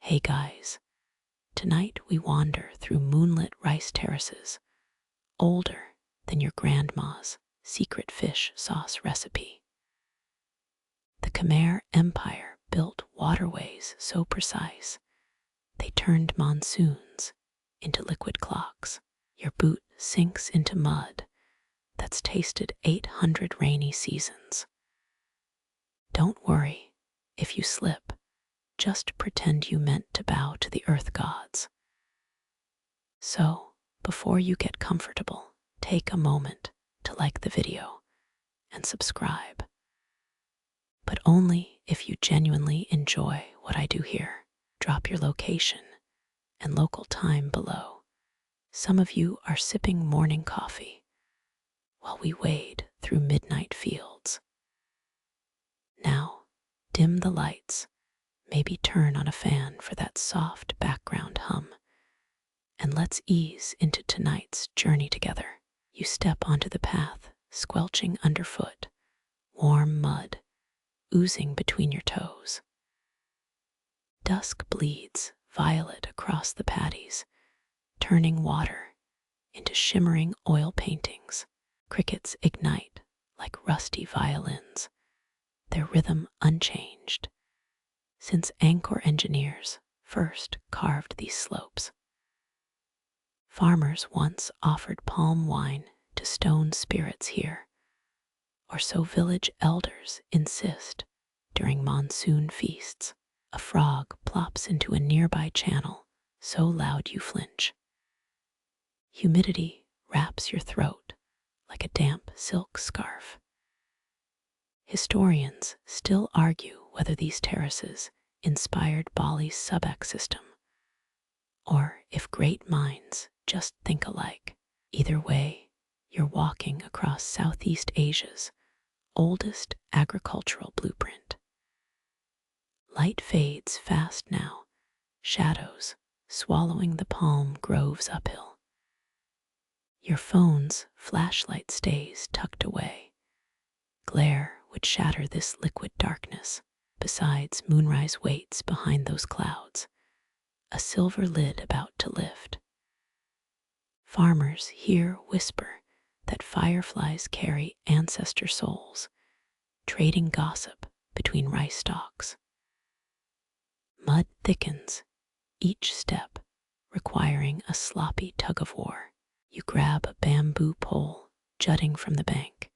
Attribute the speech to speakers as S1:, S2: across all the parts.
S1: Hey guys, tonight we wander through moonlit rice terraces, older than your grandma's secret fish sauce recipe. The Khmer Empire built waterways so precise, they turned monsoons into liquid clocks. Your boot sinks into mud that's tasted 800 rainy seasons. Don't worry if you slip. Just pretend you meant to bow to the earth gods. So, before you get comfortable, take a moment to like the video and subscribe. But only if you genuinely enjoy what I do here. Drop your location and local time below. Some of you are sipping morning coffee while we wade through midnight fields. Now, dim the lights. Maybe turn on a fan for that soft background hum. And let's ease into tonight's journey together. You step onto the path, squelching underfoot, warm mud oozing between your toes. Dusk bleeds violet across the patties, turning water into shimmering oil paintings. Crickets ignite like rusty violins, their rhythm unchanged, since Angkor engineers first carved these slopes. Farmers once offered palm wine to stone spirits here, or so village elders insist during monsoon feasts. A frog plops into a nearby channel, so loud you flinch. Humidity wraps your throat like a damp silk scarf. Historians still argue whether these terraces inspired Bali's Subak system, or if great minds just think alike. Either way, you're walking across Southeast Asia's oldest agricultural blueprint. Light fades fast now, shadows swallowing the palm groves uphill. Your phone's flashlight stays tucked away. Glare would shatter this liquid darkness. Besides, moonrise waits behind those clouds, a silver lid about to lift. Farmers here whisper that fireflies carry ancestor souls, trading gossip between rice stalks. Mud thickens, each step requiring a sloppy tug-of-war. You grab a bamboo pole jutting from the bank,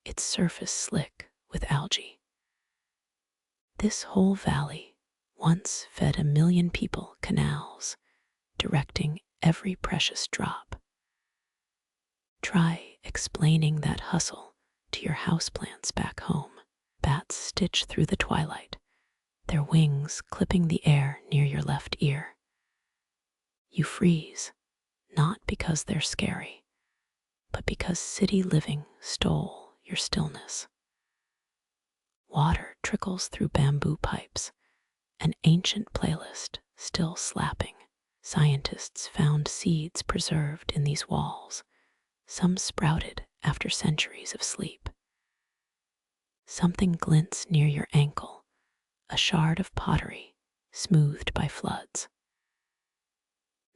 S1: its surface slick with algae. This whole valley once fed 1 million people canals, directing every precious drop. Try explaining that hustle to your houseplants back home. Bats stitch through the twilight, their wings clipping the air near your left ear. You freeze, not because they're scary, but because city living stole your stillness. Water trickles through bamboo pipes, an ancient playlist still slapping. Scientists found seeds preserved in these walls, some sprouted after centuries of sleep. Something glints near your ankle, a shard of pottery smoothed by floods.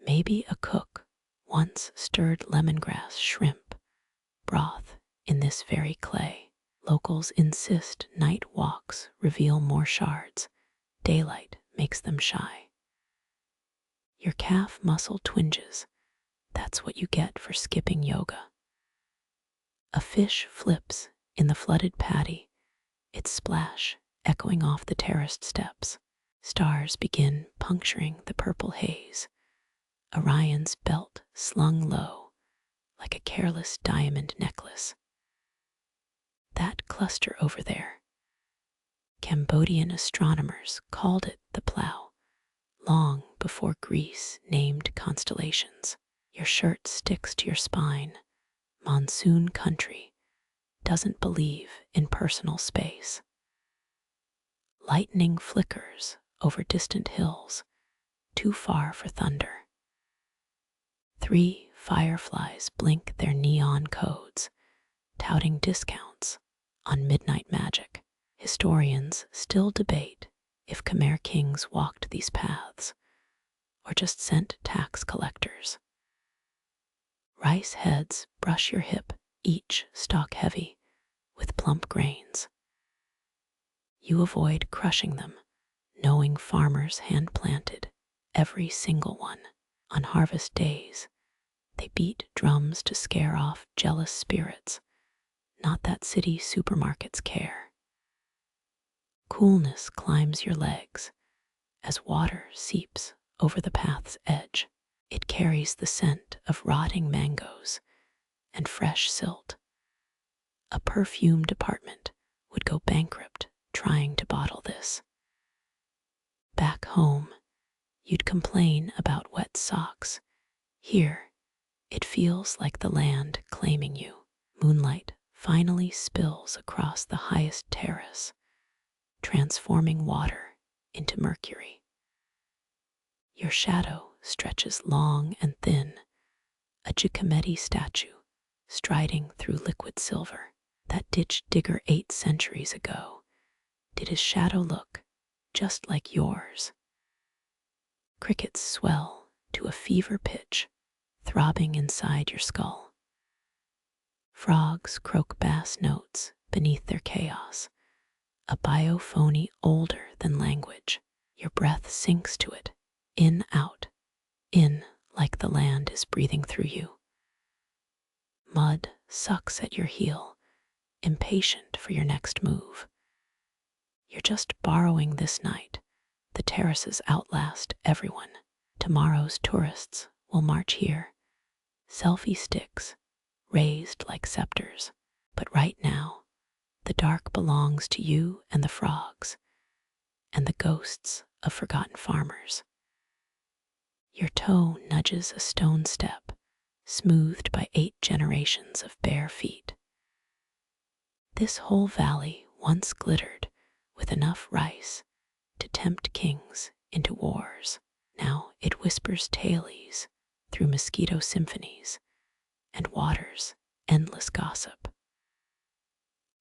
S1: Maybe a cook once stirred lemongrass shrimp broth in this very clay. Locals insist night walks reveal more shards. Daylight makes them shy. Your calf muscle twinges. That's what you get for skipping yoga. A fish flips in the flooded paddy, its splash echoing off the terraced steps. Stars begin puncturing the purple haze. Orion's belt slung low like a careless diamond necklace. That cluster over there, Cambodian astronomers called it the plow, long before Greece named constellations. Your shirt sticks to your spine. Monsoon country doesn't believe in personal space. Lightning flickers over distant hills, too far for thunder. 3 fireflies blink their neon codes, touting discounts on midnight magic. Historians still debate if Khmer kings walked these paths, or just sent tax collectors. Rice heads brush your hip, each stalk heavy with plump grains. You avoid crushing them, knowing farmers hand-planted every single one. On harvest days, they beat drums to scare off jealous spirits, not that city supermarkets care. Coolness climbs your legs as water seeps over the path's edge. It carries the scent of rotting mangoes and fresh silt. A perfume department would go bankrupt trying to bottle this. Back home, you'd complain about wet socks. Here, it feels like the land claiming you. Moonlight finally spills across the highest terrace, transforming water into mercury. Your shadow stretches long and thin, a Giacometti statue striding through liquid silver. That ditch digger 8 centuries ago, did his shadow look just like yours? Crickets swell to a fever pitch, throbbing inside your skull. Frogs croak bass notes beneath their chaos, a biophony older than language. Your breath sinks to it, in, out, in, like the land is breathing through you. Mud sucks at your heel, impatient for your next move. You're just borrowing this night. The terraces outlast everyone. Tomorrow's tourists will march here, selfie sticks raised like scepters. But right now, the dark belongs to you and the frogs, and the ghosts of forgotten farmers. Your toe nudges a stone step, smoothed by 8 generations of bare feet. This whole valley once glittered with enough rice to tempt kings into wars. Now it whispers tales through mosquito symphonies and waters endless gossip.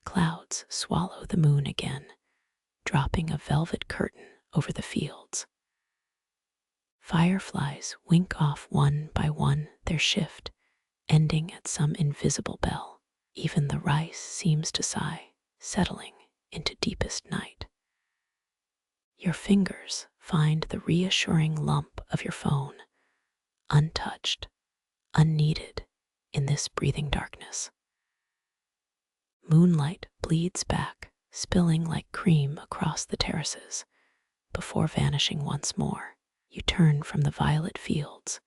S1: Clouds swallow the moon again, dropping a velvet curtain over the fields. Fireflies wink off one by one their shift, ending at some invisible bell. Even the rice seems to sigh, settling into deepest night. Your fingers find the reassuring lump of your phone, untouched, unneeded in this breathing darkness. Moonlight bleeds back, spilling like cream across the terraces, before vanishing once more. You turn from the violet fields,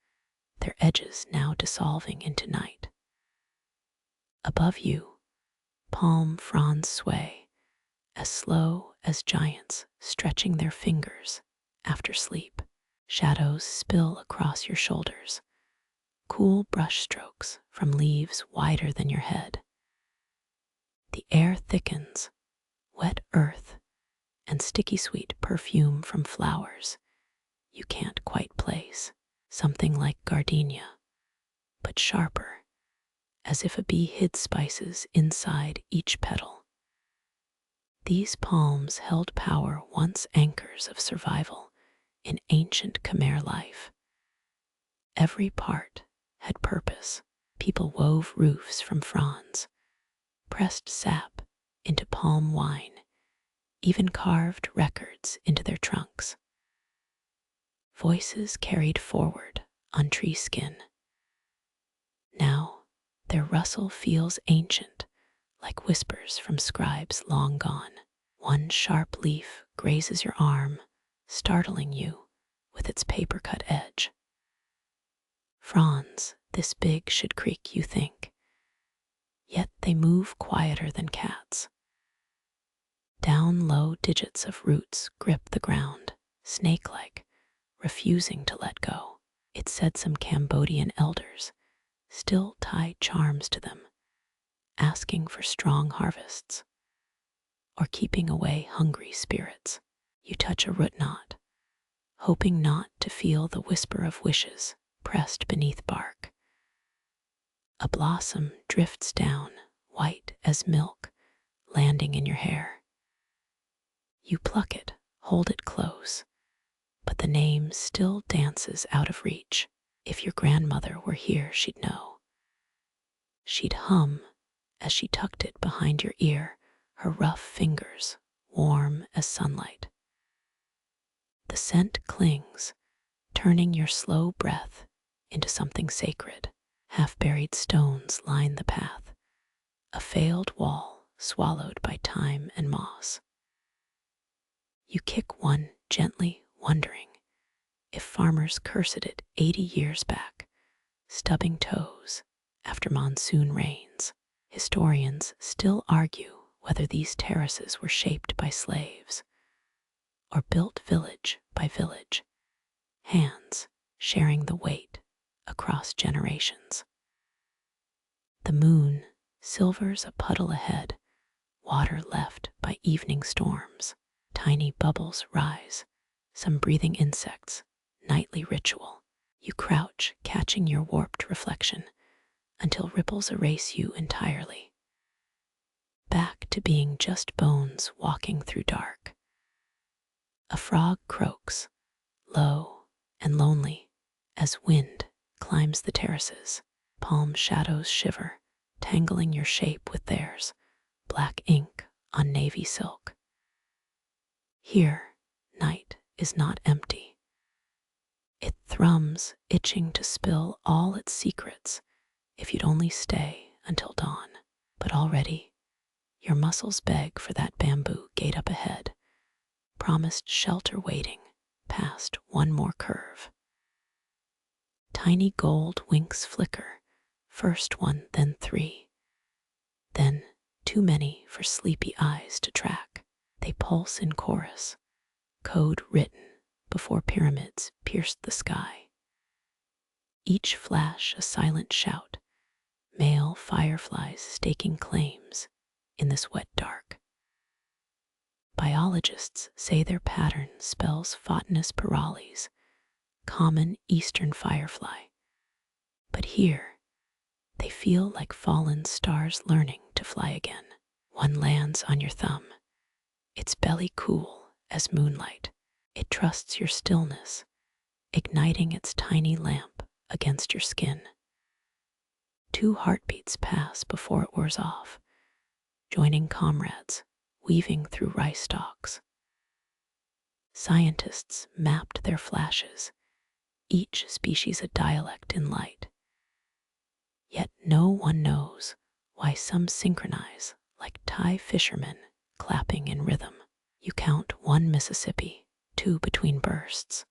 S1: their edges now dissolving into night. Above you, palm fronds sway, as slow as giants stretching their fingers after sleep. Shadows spill across your shoulders, cool brush strokes from leaves wider than your head. The air thickens, wet earth and sticky sweet perfume from flowers you can't quite place, something like gardenia, but sharper, as if a bee hid spices inside each petal. These palms held power, once anchors of survival in ancient Khmer life. Every part had purpose. People wove roofs from fronds, pressed sap into palm wine, even carved records into their trunks. Voices carried forward on tree skin. Now, their rustle feels ancient, like whispers from scribes long gone. One sharp leaf grazes your arm, startling you with its paper-cut edge. Fronds this big should creak, you think, yet they move quieter than cats. Down low digits of roots grip the ground, snake-like, refusing to let go. It said some Cambodian elders still tie charms to them, asking for strong harvests, or keeping away hungry spirits. You touch a root knot, hoping not to feel the whisper of wishes pressed beneath bark. A blossom drifts down, white as milk, landing in your hair. You pluck it, Hold it close, but the name still dances out of reach. If your grandmother were here, she'd know. She'd hum as she tucked it behind your ear, her rough fingers warm as sunlight. The scent clings, turning your slow breath into something sacred. Half-buried stones line the path, a failed wall swallowed by time and moss. You kick one gently, wondering if farmers cursed it 80 years back, stubbing toes after monsoon rains. Historians still argue whether these terraces were shaped by slaves or built village by village, hands sharing the weight across generations. The moon silvers a puddle ahead, water left by evening storms. Tiny bubbles rise, some breathing insects, nightly ritual. You crouch, catching your warped reflection, until ripples erase you entirely. Back to being just bones walking through dark. A frog croaks, low and lonely, as wind climbs the terraces. Palm shadows shiver, tangling your shape with theirs, black ink on navy silk. Here, night is not empty. It thrums, itching to spill all its secrets if you'd only stay until dawn. But already, your muscles beg for that bamboo gate up ahead, promised shelter waiting past one more curve. Tiny gold winks flicker, first one, then three, then too many for sleepy eyes to track. They pulse in chorus, code written before pyramids pierced the sky. Each flash a silent shout, male fireflies staking claims in this wet dark. Biologists say their pattern spells Photinus piralis, common eastern firefly. But here, they feel like fallen stars learning to fly again. One lands on your thumb, its belly cool as moonlight. It trusts your stillness, igniting its tiny lamp against your skin. 2 heartbeats pass before it wears off, joining comrades weaving through rice stalks. Scientists mapped their flashes, each species a dialect in light. Yet no one knows why some synchronize like Thai fishermen clapping in rhythm. You count 1 Mississippi, 2 between bursts,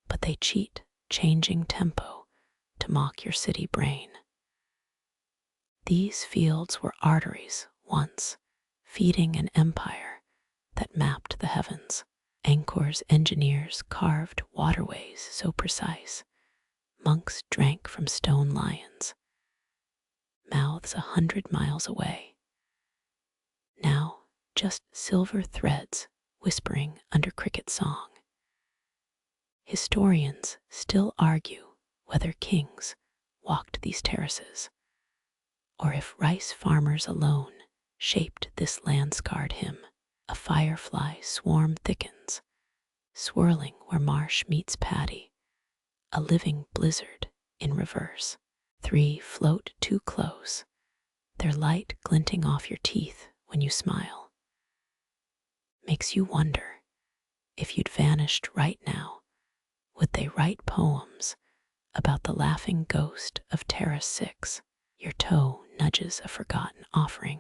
S1: but they cheat, changing tempo to mock your city brain. These fields were arteries once, feeding an empire that mapped the heavens. Angkor's engineers carved waterways so precise, monks drank from stone lions, mouths 100 miles away. Now, just silver threads whispering under cricket song. Historians still argue whether kings walked these terraces, or if rice farmers alone shaped this land-scarred hymn. A firefly swarm thickens, swirling where marsh meets paddy, a living blizzard in reverse. 3 float too close, their light glinting off your teeth when you smile. Makes you wonder, if you'd vanished right now, would they write poems about the laughing ghost of Terrace 6? Your toe nudges a forgotten offering,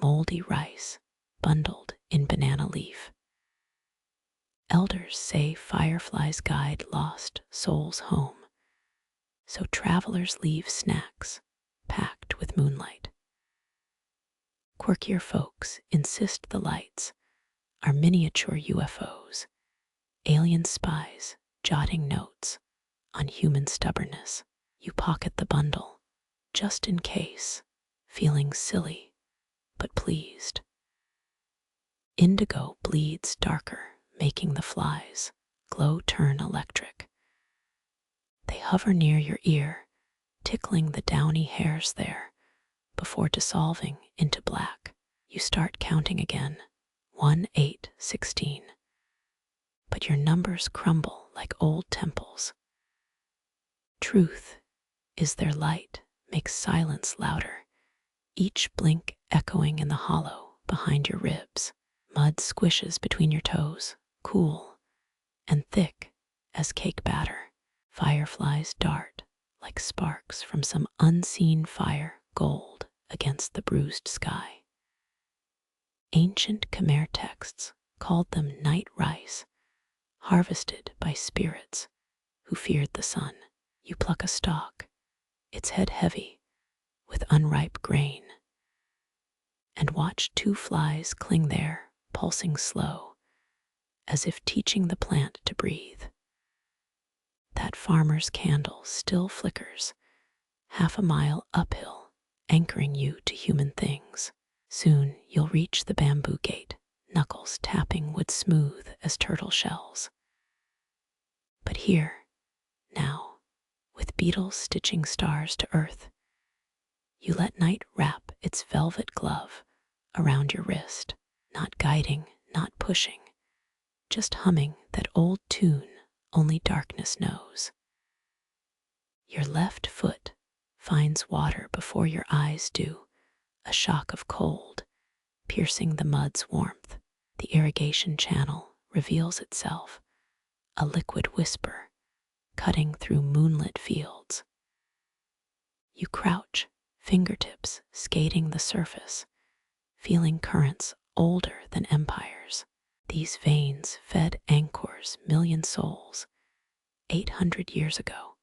S1: moldy rice bundled in banana leaf. Elders say fireflies guide lost souls home, so travelers leave snacks packed with moonlight. Quirkier folks insist the lights are miniature UFOs, alien spies jotting notes on human stubbornness. You pocket the bundle, just in case, feeling silly but pleased. Indigo bleeds darker, making the flies glow turn electric. They hover near your ear, tickling the downy hairs there before dissolving into black. You start counting again, 1, 8, 16. but your numbers crumble like old temples. Truth is their light makes silence louder, each blink echoing in the hollow behind your ribs. Mud squishes between your toes, cool and thick as cake batter. Fireflies dart like sparks from some unseen fire, gold against the bruised sky. Ancient Khmer texts called them night rice, harvested by spirits who feared the sun. You pluck a stalk, its head heavy with unripe grain, and watch two flies cling there, pulsing slow, as if teaching the plant to breathe. That farmer's candle still flickers, half a mile uphill, anchoring you to human things. Soon you'll reach the bamboo gate, knuckles tapping wood smooth as turtle shells. But here, now, with beetles stitching stars to earth, you let night wrap its velvet glove around your wrist, not guiding, not pushing, just humming that old tune only darkness knows. Your left foot finds water before your eyes do, a shock of cold, piercing the mud's warmth. The irrigation channel reveals itself, a liquid whisper, cutting through moonlit fields. You crouch, fingertips skating the surface, feeling currents older than empires. These veins fed Angkor's million souls 800 years ago,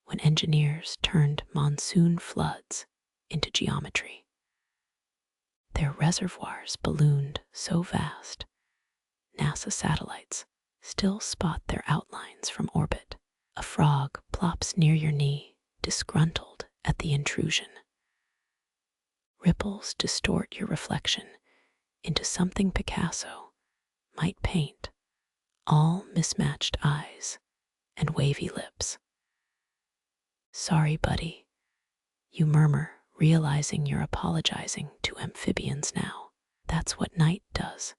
S1: when engineers turned monsoon floods into geometry. Their reservoirs ballooned so vast, NASA satellites still spot their outlines from orbit. A frog plops near your knee, disgruntled at the intrusion. Ripples distort your reflection into something Picasso might paint, all mismatched eyes and wavy lips. Sorry, buddy, you murmur, realizing you're apologizing to amphibians now. That's what night does.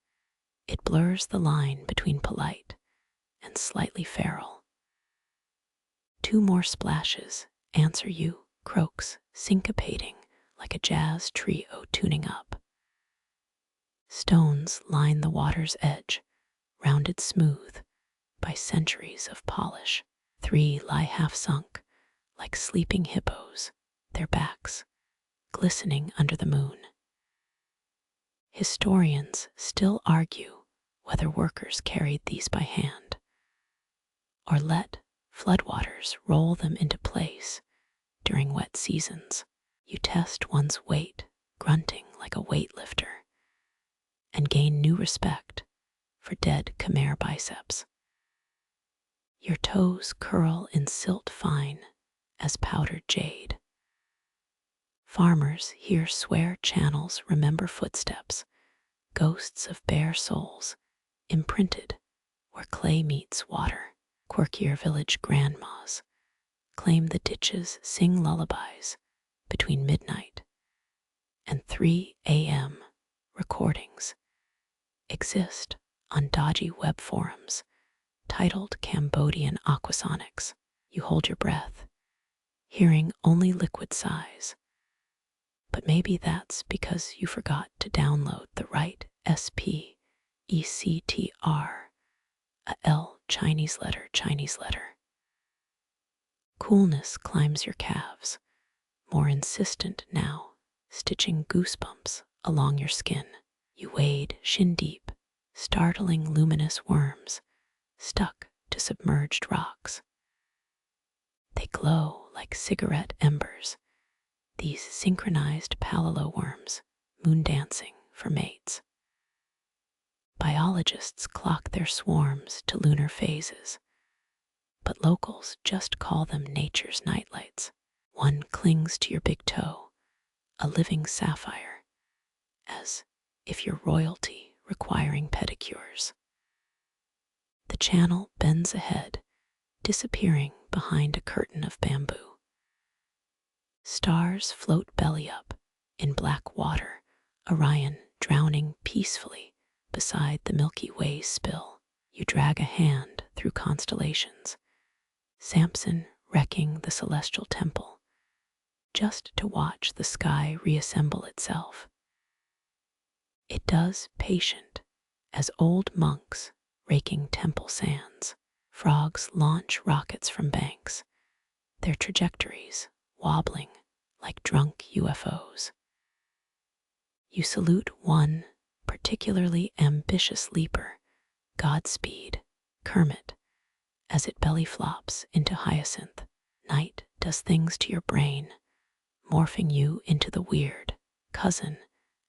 S1: It blurs the line between polite and slightly feral. Two more splashes answer you, croaks syncopating like a jazz trio tuning up. Stones line the water's edge, rounded smooth by centuries of polish. Three lie half sunk, like sleeping hippos, their backs glistening under the moon. Historians still argue whether workers carried these by hand or let floodwaters roll them into place during wet seasons. You test one's weight, grunting like a weightlifter, and gain new respect for dead Khmer biceps. Your toes curl in silt fine as powdered jade. Farmers here swear channels remember footsteps, ghosts of bare souls imprinted where clay meets water. Quirkier village grandmas claim the ditches sing lullabies between midnight and 3 a.m. Recordings exist on dodgy web forums titled Cambodian Aquasonics. You hold your breath, hearing only liquid sighs. But maybe that's because you forgot to download the right SPECTR, a L Chinese letter. Coolness climbs your calves, more insistent now, stitching goosebumps along your skin. You wade shin deep, startling luminous worms stuck to submerged rocks. They glow like cigarette embers, these synchronized palalo worms, moon dancing for mates. Biologists clock their swarms to lunar phases, but locals just call them nature's nightlights. One clings to your big toe, a living sapphire, as if you're royalty requiring pedicures. The channel bends ahead, disappearing behind a curtain of bamboo. Stars float belly up in black water, Orion drowning peacefully beside the Milky Way's spill. You drag a hand through constellations, Samson wrecking the celestial temple, just to watch the sky reassemble itself. It does patient, as old monks raking temple sands. Frogs launch rockets from banks, their trajectories wobbling like drunk UFOs. You salute one particularly ambitious leaper, Godspeed, Kermit, as it belly flops into Hyacinth. Night does things to your brain, morphing you into the weird cousin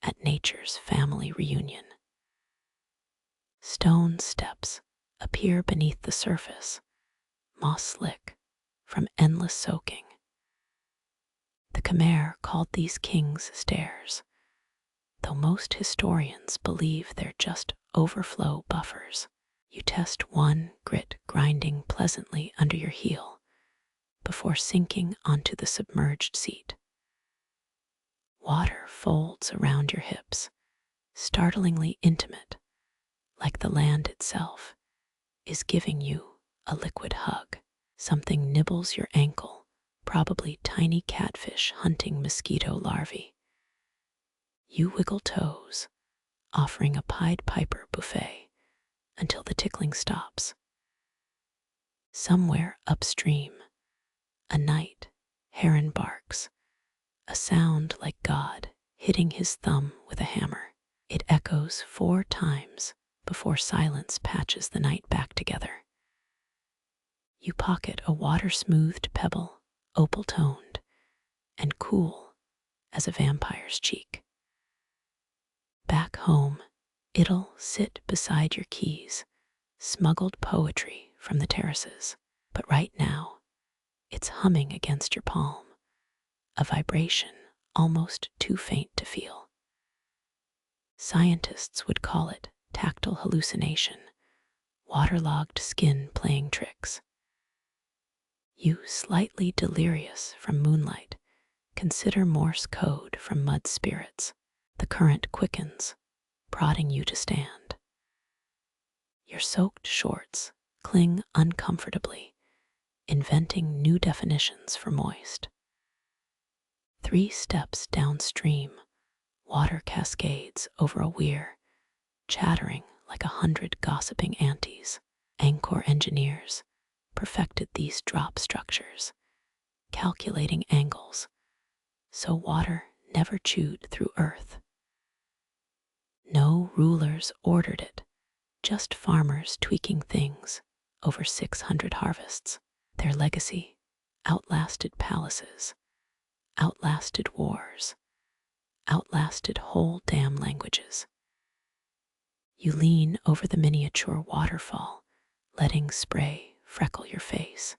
S1: at nature's family reunion. Stone steps appear beneath the surface, moss slick from endless soaking. The Khmer called these king's stairs, though most historians believe they're just overflow buffers. You test one grit grinding pleasantly under your heel before sinking onto the submerged seat. Water folds around your hips, startlingly intimate, like the land itself is giving you a liquid hug. Something nibbles your ankle, probably tiny catfish hunting mosquito larvae. You wiggle toes, offering a Pied Piper buffet until the tickling stops. Somewhere upstream, a night heron barks, a sound like God hitting his thumb with a hammer. It echoes 4 times before silence patches the night back together. You pocket a water-smoothed pebble, opal-toned, and cool as a vampire's cheek. Back home, it'll sit beside your keys, smuggled poetry from the terraces. But right now, it's humming against your palm, a vibration almost too faint to feel. Scientists would call it tactile hallucination, waterlogged skin playing tricks. You, slightly delirious from moonlight, consider Morse code from mud spirits. The current quickens, prodding you to stand. Your soaked shorts cling uncomfortably, inventing new definitions for moist. 3 steps downstream, water cascades over a weir, chattering like 100 gossiping aunties. Angkor engineers perfected these drop structures, calculating angles so water never chewed through earth. No rulers ordered it, just farmers tweaking things over 600 harvests. Their legacy outlasted palaces, outlasted wars, outlasted whole damn languages. You lean over the miniature waterfall, letting spray freckle your face.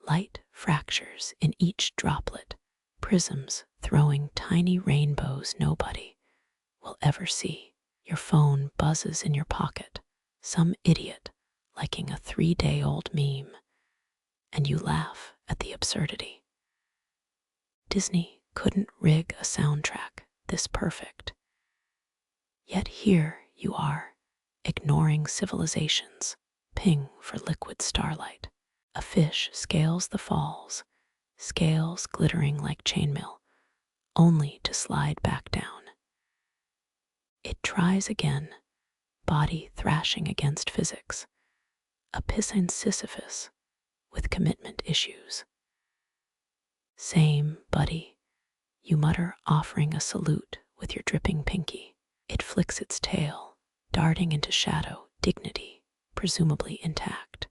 S1: Light fractures in each droplet, prisms throwing tiny rainbows nobody will ever see. Your phone buzzes in your pocket, some idiot liking a 3-day-old meme, and you laugh at the absurdity. Disney couldn't rig a soundtrack this perfect. Yet here you are, ignoring civilizations, ping for liquid starlight. A fish scales the falls, scales glittering like chainmail, only to slide back down. It tries again, body thrashing against physics, a pissing Sisyphus with commitment issues. Same, buddy, you mutter, offering a salute with your dripping pinky. It flicks its tail, darting into shadow, dignity presumably intact.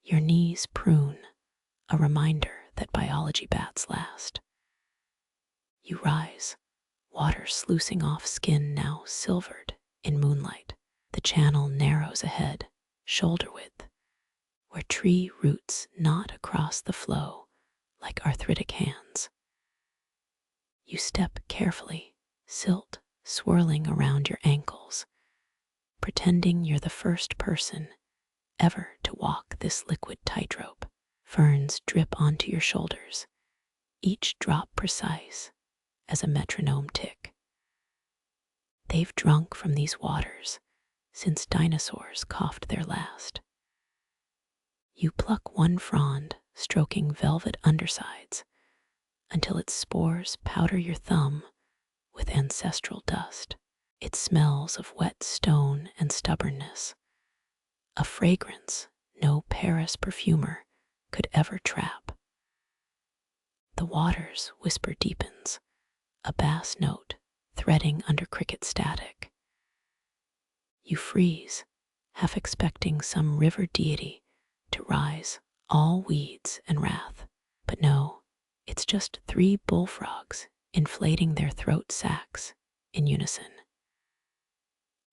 S1: Your knees prune, a reminder that biology bats last. You rise, water sluicing off skin now silvered in moonlight. The channel narrows ahead, shoulder width, where tree roots knot across the flow like arthritic hands. You step carefully, silt swirling around your ankles, pretending you're the first person ever to walk this liquid tightrope. Ferns drip onto your shoulders, each drop precise as a metronome tick. They've drunk from these waters, since dinosaurs coughed their last. You pluck one frond, stroking velvet undersides, until its spores powder your thumb with ancestral dust. It smells of wet stone and stubbornness, a fragrance no Paris perfumer could ever trap. The water's whisper deepens, a bass note threading under cricket static. You freeze, half expecting some river deity to rise, all weeds and wrath. But no, it's just 3 bullfrogs inflating their throat sacs in unison.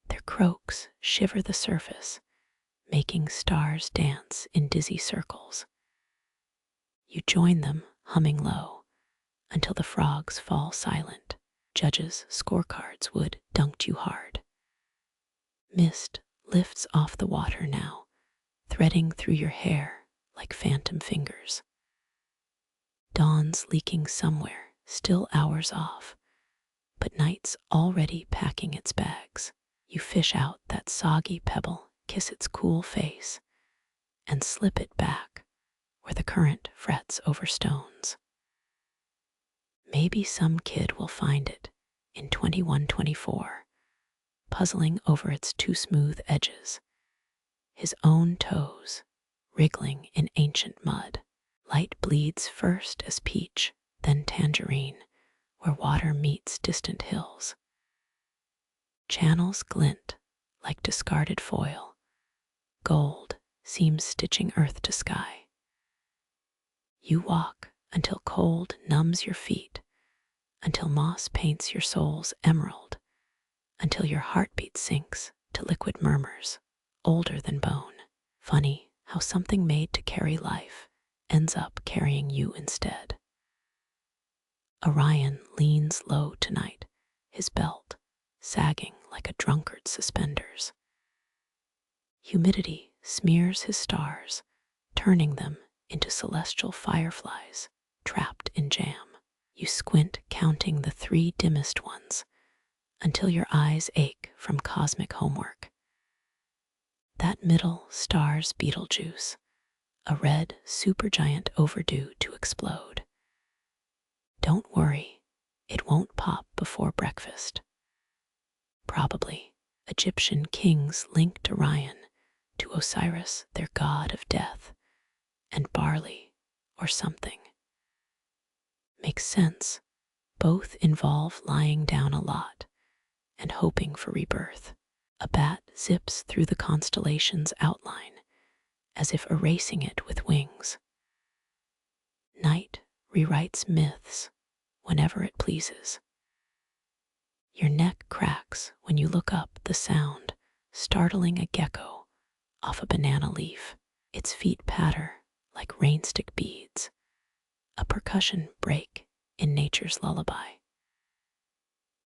S1: Their croaks shiver the surface, making stars dance in dizzy circles. You join them, humming low, until the frogs fall silent. Judges' scorecards would dunked you hard. Mist lifts off the water now, threading through your hair like phantom fingers. Dawn's leaking somewhere, still hours off, but night's already packing its bags. You fish out that soggy pebble, kiss its cool face, and slip it back where the current frets over stones. Maybe some kid will find it in 2124, puzzling over its too smooth edges, his own toes wriggling in ancient mud. Light bleeds first as peach, then tangerine, where water meets distant hills. Channels glint like discarded foil, gold seems stitching earth to sky. You walk until cold numbs your feet, until moss paints your soul's emerald, until your heartbeat sinks to liquid murmurs, older than bone. Funny how something made to carry life ends up carrying you instead. Orion leans low tonight, his belt sagging like a drunkard's suspenders. Humidity smears his stars, turning them into celestial fireflies trapped in jam. You squint, counting the 3 dimmest ones, until your eyes ache from cosmic homework. That middle star's Betelgeuse, a red supergiant overdue to explode. Don't worry, it won't pop before breakfast. Probably Egyptian kings linked Orion to Osiris, their god of death, and barley or something. Makes sense. Both involve lying down a lot and hoping for rebirth. A bat zips through the constellation's outline as if erasing it with wings. Night rewrites myths whenever it pleases. Your neck cracks when you look up, the sound startling a gecko off a banana leaf. Its feet patter like rainstick beads, a percussion break in nature's lullaby.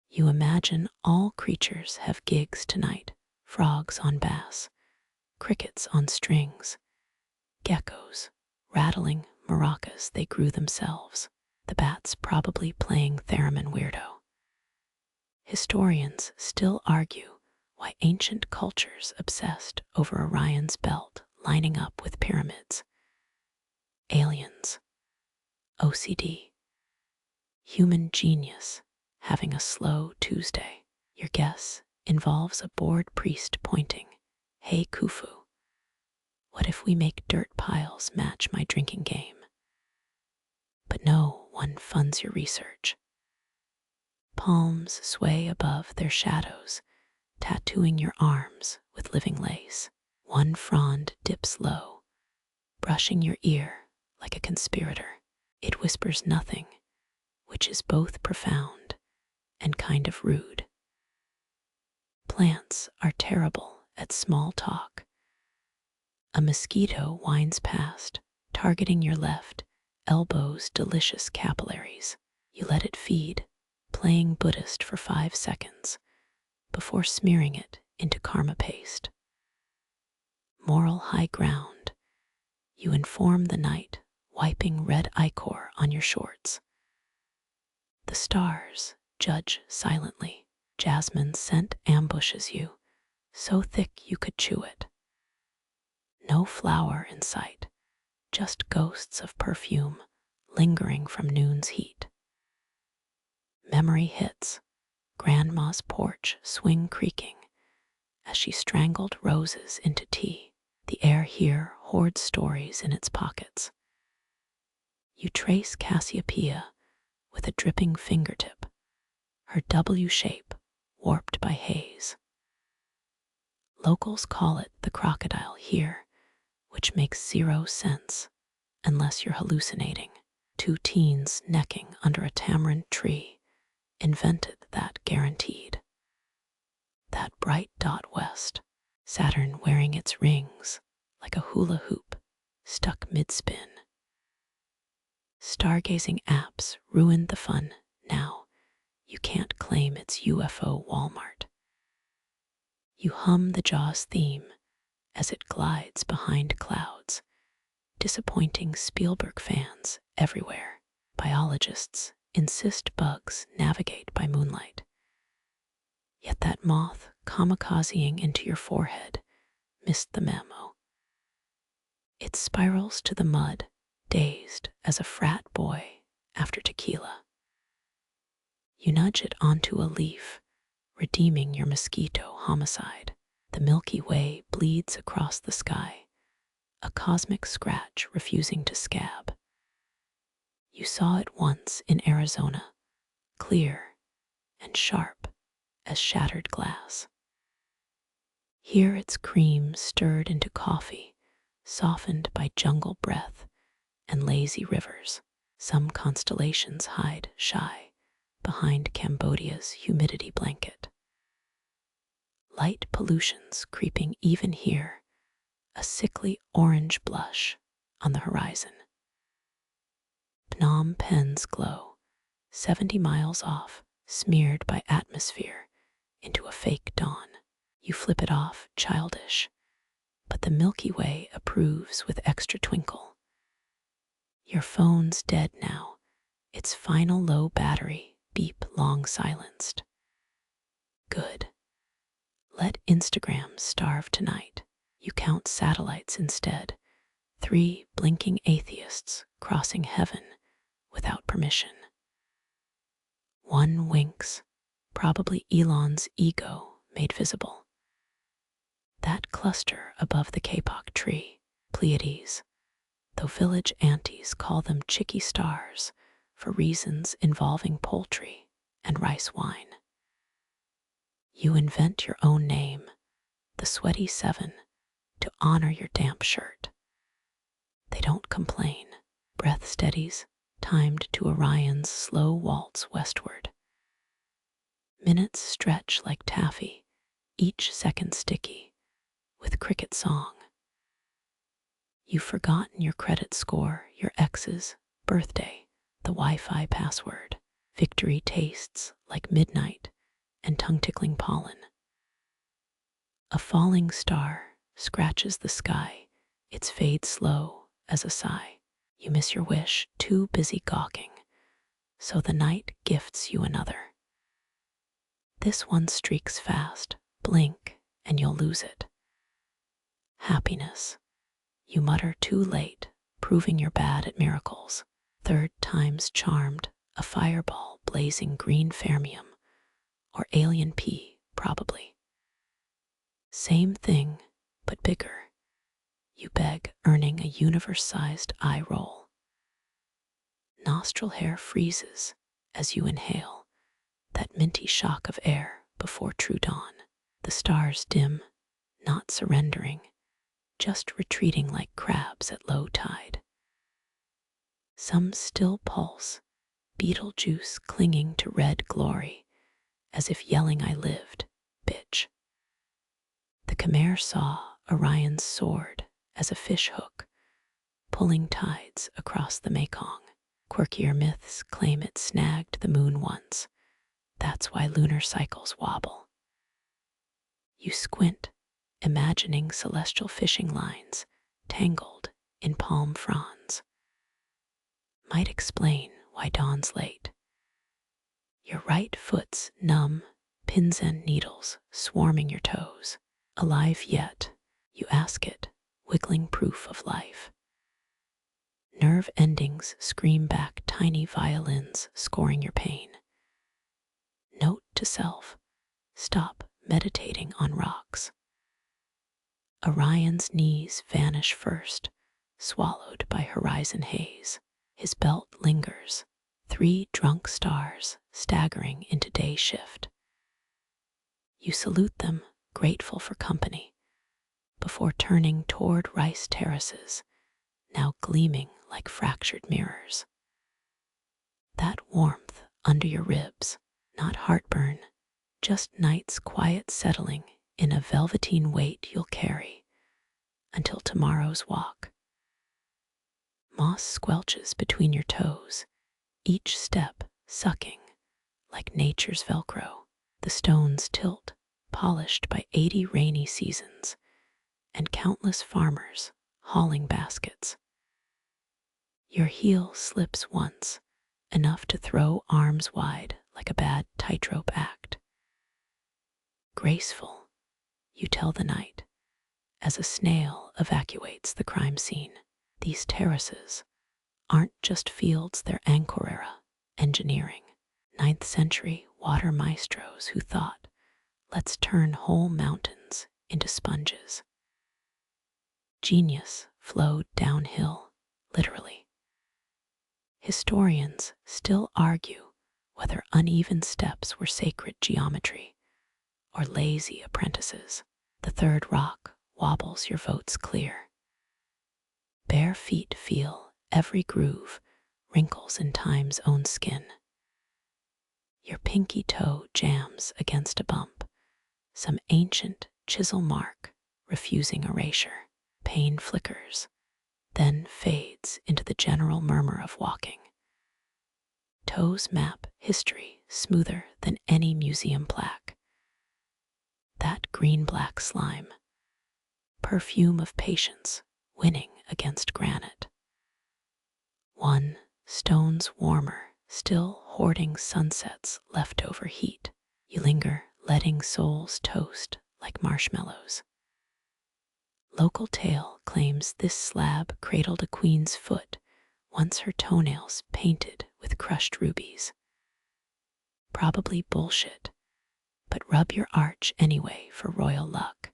S1: You imagine all creatures have gigs tonight, frogs on bass, crickets on strings, geckos rattling maracas they grew themselves, the bats probably playing theremin weirdo. Historians still argue why ancient cultures obsessed over Orion's belt lining up with pyramids. Aliens, OCD, human genius having a slow Tuesday. Your guess involves a bored priest pointing, "Hey Khufu, what if we make dirt piles match my drinking game?" But no one funds your research. Palms sway above their shadows, tattooing your arms with living lace. One frond dips low, brushing your ear like a conspirator. It whispers nothing, which is both profound and kind of rude. Plants are terrible at small talk. A mosquito winds past, targeting your left elbow's delicious capillaries. You let it feed, playing Buddhist for 5 seconds, before smearing it into karma paste. Moral high ground. You inform the night, wiping red ichor on your shorts. The stars judge silently. Jasmine's scent ambushes you, so thick you could chew it. No flower in sight, just ghosts of perfume lingering from noon's heat. Memory hits, Grandma's porch swing creaking as she strangled roses into tea. The air here hoards stories in its pockets. You trace Cassiopeia with a dripping fingertip, her W shape warped by haze. Locals call it the crocodile here, which makes zero sense unless you're hallucinating. Two teens necking under a tamarind tree invented that guaranteed. That bright dot west, Saturn wearing its rings like a hula hoop stuck mid-spin. Stargazing apps ruined the fun. Now you can't claim it's UFO Walmart. You hum the Jaws theme as it glides behind clouds, disappointing Spielberg fans everywhere. Biologists insist bugs navigate by moonlight. Yet that moth kamikazeing into your forehead missed the memo. It spirals to the mud, dazed as a frat boy after tequila. You nudge it onto a leaf, redeeming your mosquito homicide. The Milky Way bleeds across the sky, a cosmic scratch refusing to scab. You saw it once in Arizona, clear and sharp as shattered glass. Here its cream stirred into coffee, softened by jungle breath and lazy rivers. Some constellations hide shy behind Cambodia's humidity blanket. Light pollution's creeping even here, a sickly orange blush on the horizon. Phnom Penh's glow, 70 miles off, smeared by atmosphere into a fake dawn. You flip it off, childish, but the Milky Way approves with extra twinkle. Your phone's dead now, its final low battery beep long silenced. Good. Let Instagram starve tonight. You count satellites instead, 3 blinking atheists crossing heaven without permission. One winks, probably Elon's ego made visible. That cluster above the kapok tree, Pleiades, though village aunties call them chicky stars for reasons involving poultry and rice wine. You invent your own name, the Sweaty Seven, to honor your damp shirt. They don't complain. Breath steadies, timed to Orion's slow waltz westward. Minutes stretch like taffy, each second sticky, with cricket song. You've forgotten your credit score, your ex's birthday, the Wi-Fi password. Victory tastes like midnight and tongue-tickling pollen. A falling star scratches the sky, its fade slow as a sigh. You miss your wish, too busy gawking, so the night gifts you another. This one streaks fast, blink, and you'll lose it. Happiness. You mutter too late, proving you're bad at miracles. Third time's charmed, a fireball blazing green fermium, or alien pea, probably. Same thing, but bigger. You beg, earning a universe-sized eye roll. Nostril hair freezes as you inhale, that minty shock of air before true dawn. The stars dim, not surrendering, just retreating like crabs at low tide. Some still pulse, Beetlejuice clinging to red glory, as if yelling I lived, bitch. The Khmer saw Orion's sword as a fish hook, pulling tides across the Mekong. Quirkier myths claim it snagged the moon once. That's why lunar cycles wobble. You squint, imagining celestial fishing lines tangled in palm fronds. Might explain why dawn's late. Your right foot's numb, pins and needles swarming your toes. Alive yet, you ask it, wiggling proof of life. Nerve endings scream back tiny violins scoring your pain. Note to self, stop meditating on rocks. Orion's knees vanish first, swallowed by horizon haze. His belt lingers, 3 drunk stars staggering into day shift. You salute them, grateful for company, before turning toward rice terraces, now gleaming like fractured mirrors. That warmth under your ribs, not heartburn, just night's quiet settling in a velveteen weight you'll carry until tomorrow's walk. Moss squelches between your toes, each step sucking like nature's Velcro. The stones tilt, polished by 80 rainy seasons, and countless farmers hauling baskets. Your heel slips once, enough to throw arms wide like a bad tightrope act. Graceful, you tell the night, as a snail evacuates the crime scene. These terraces aren't just fields, they're Anchorera engineering. 9th century water maestros who thought, let's turn whole mountains into sponges. Genius flowed downhill, literally. Historians still argue whether uneven steps were sacred geometry or lazy apprentices. The third rock wobbles your votes clear. Bare feet feel every groove, wrinkles in time's own skin. Your pinky toe jams against a bump, some ancient chisel mark refusing erasure. Pain flickers, then fades into the general murmur of walking. Toes map history smoother than any museum plaque. That green-black slime, perfume of patience, winning against granite. One, stones warmer, still hoarding sunset's leftover heat. You linger, letting souls toast like marshmallows. Local tale claims this slab cradled a queen's foot, once her toenails painted with crushed rubies. Probably bullshit, but rub your arch anyway for royal luck.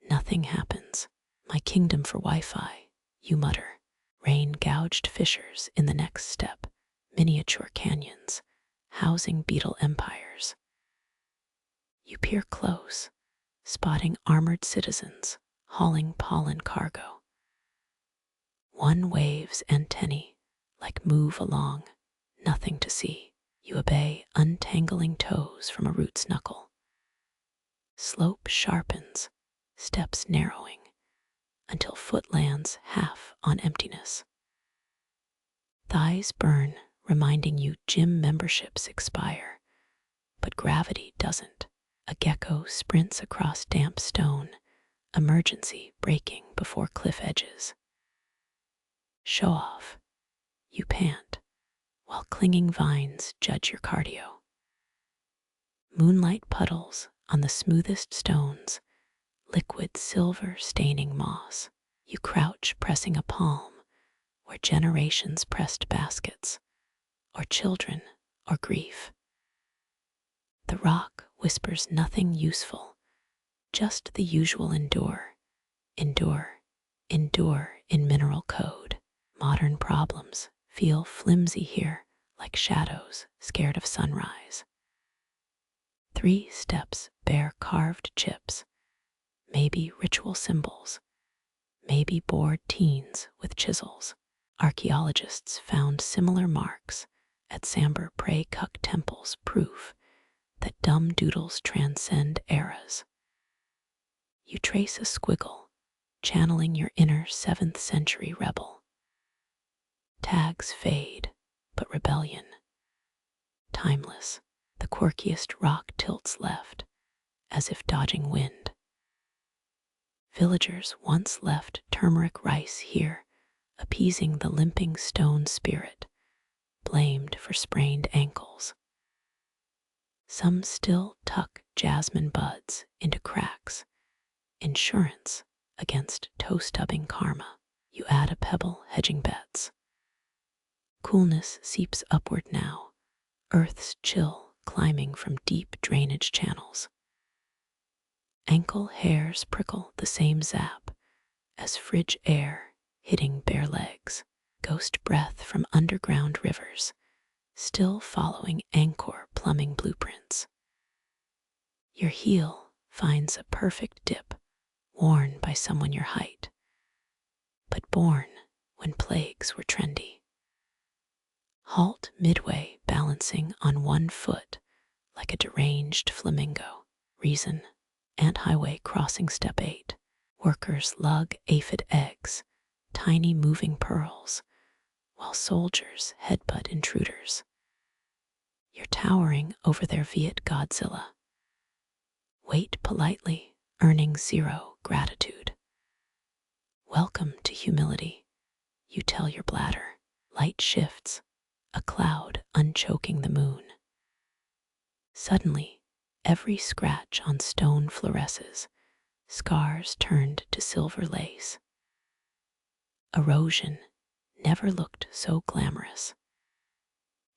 S1: Nothing happens. My kingdom for Wi-Fi, you mutter. Rain-gouged fissures in the next step, miniature canyons, housing beetle empires. You peer close, spotting armored citizens hauling pollen cargo. One waves antennae like move along, nothing to see. You obey, untangling toes from a root's knuckle. Slope sharpens, steps narrowing, until foot lands half on emptiness. Thighs burn, reminding you gym memberships expire, but gravity doesn't. A gecko sprints across damp stone, emergency braking before cliff edges. Show off. You pant, while clinging vines judge your cardio. Moonlight puddles on the smoothest stones, liquid silver staining moss. You crouch pressing a palm where generations pressed baskets, or children, or grief. The rock whispers nothing useful, just the usual endure, endure, endure in mineral code. Modern problems feel flimsy here, like shadows scared of sunrise. 3 steps bear carved chips, maybe ritual symbols, maybe bored teens with chisels. Archaeologists found similar marks at Sambar Pray Kuk temples, proof that dumb doodles transcend eras. You trace a squiggle, channeling your inner 7th century rebel. Tags fade, but rebellion. Timeless, the quirkiest rock tilts left, as if dodging wind. Villagers once left turmeric rice here, appeasing the limping stone spirit, blamed for sprained ankles. Some still tuck jasmine buds into cracks, insurance against toe-stubbing karma. You add a pebble hedging bets. Coolness seeps upward now, Earth's chill climbing from deep drainage channels. Ankle hairs prickle the same zap as fridge air hitting bare legs. Ghost breath from underground rivers, still following Angkor plumbing blueprints. Your heel finds a perfect dip, worn by someone your height, but born when plagues were trendy. Halt midway, balancing on one foot like a deranged flamingo. Reason, ant highway crossing step 8. Workers lug aphid eggs, tiny moving pearls, while soldiers headbutt intruders. You're towering over their Viet Godzilla. Wait politely, earning 0 gratitude. Welcome to humility, you tell your bladder. Light shifts, a cloud unchoking the moon. Suddenly, every scratch on stone fluoresces, scars turned to silver lace. Erosion never looked so glamorous.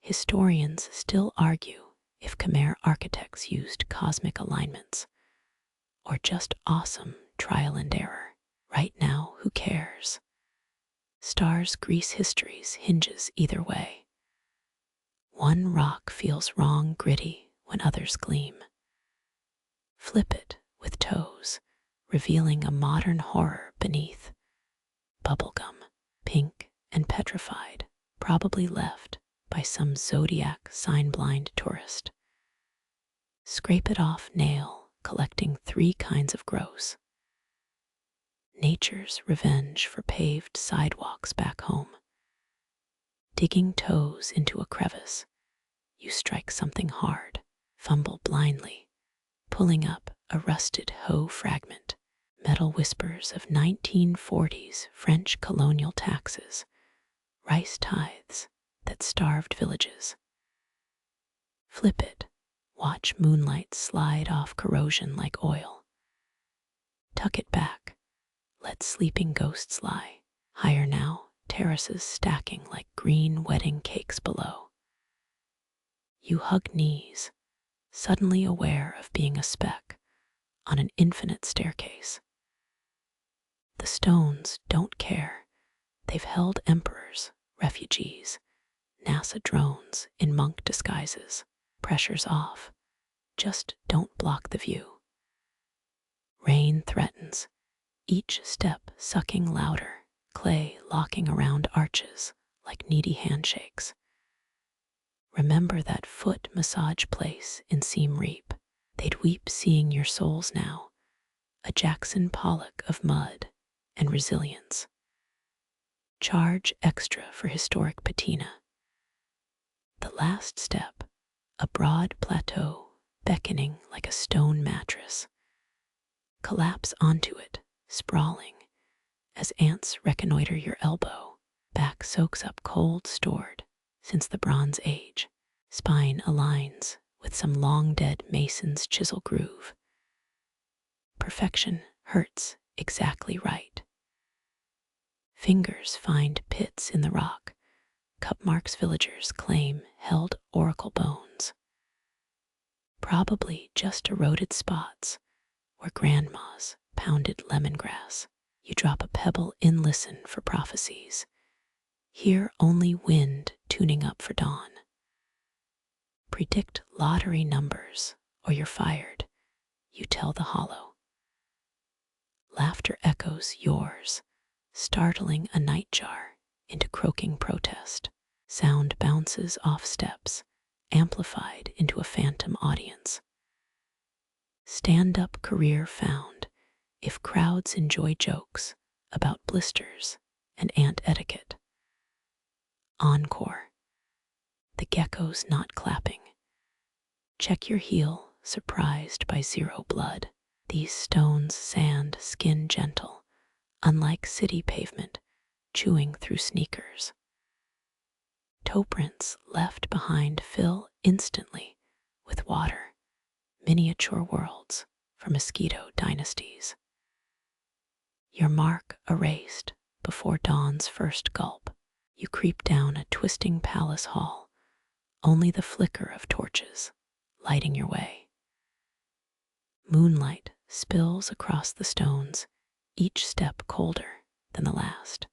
S1: Historians still argue if Khmer architects used cosmic alignments or just awesome trial and error. Right now, who cares? Stars grease history's hinges either way. One rock feels wrong gritty when others gleam. Flip it with toes, revealing a modern horror beneath. Bubblegum, pink and petrified, probably left by some zodiac sign-blind tourist. Scrape it off nail, collecting 3 kinds of gross. Nature's revenge for paved sidewalks back home. Digging toes into a crevice, you strike something hard, fumble blindly, pulling up a rusted hoe fragment. Metal whispers of 1940s French-colonial taxes, rice tithes that starved villages. Flip it, watch moonlight slide off corrosion like oil. Tuck it back, let sleeping ghosts lie. Higher now, terraces stacking like green wedding cakes below. You hug knees, suddenly aware of being a speck on an infinite staircase. The stones don't care. They've held emperors, refugees, NASA drones in monk disguises. Pressure's off. Just don't block the view. Rain threatens, each step sucking louder, clay locking around arches like needy handshakes. Remember that foot massage place in Siem Reap. They'd weep seeing your souls now, a Jackson Pollock of mud and resilience. Charge extra for historic patina. The last step, a broad plateau beckoning like a stone mattress. Collapse onto it, sprawling, as ants reconnoiter your elbow. Back soaks up cold stored since the Bronze Age. Spine aligns with some long-dead mason's chisel groove. Perfection hurts exactly right. Fingers find pits in the rock. Cup marks villagers claim held oracle bones. Probably just eroded spots where grandmas pounded lemongrass. You drop a pebble in, listen for prophecies. Hear only wind tuning up for dawn. Predict lottery numbers or you're fired. You tell the hollow. Laughter echoes yours, startling a nightjar into croaking protest. Sound bounces off steps, amplified into a phantom audience. Stand-up career found if crowds enjoy jokes about blisters and ant etiquette. Encore. The gecko's not clapping. Check your heel, surprised by 0 blood. These stones sand skin gentle, unlike city pavement, chewing through sneakers. Toe prints left behind fill instantly with water, miniature worlds for mosquito dynasties. Your mark erased before dawn's first gulp, you creep down a twisting palace hall, only the flicker of torches lighting your way. Moonlight spills across the stones, each step colder than the last.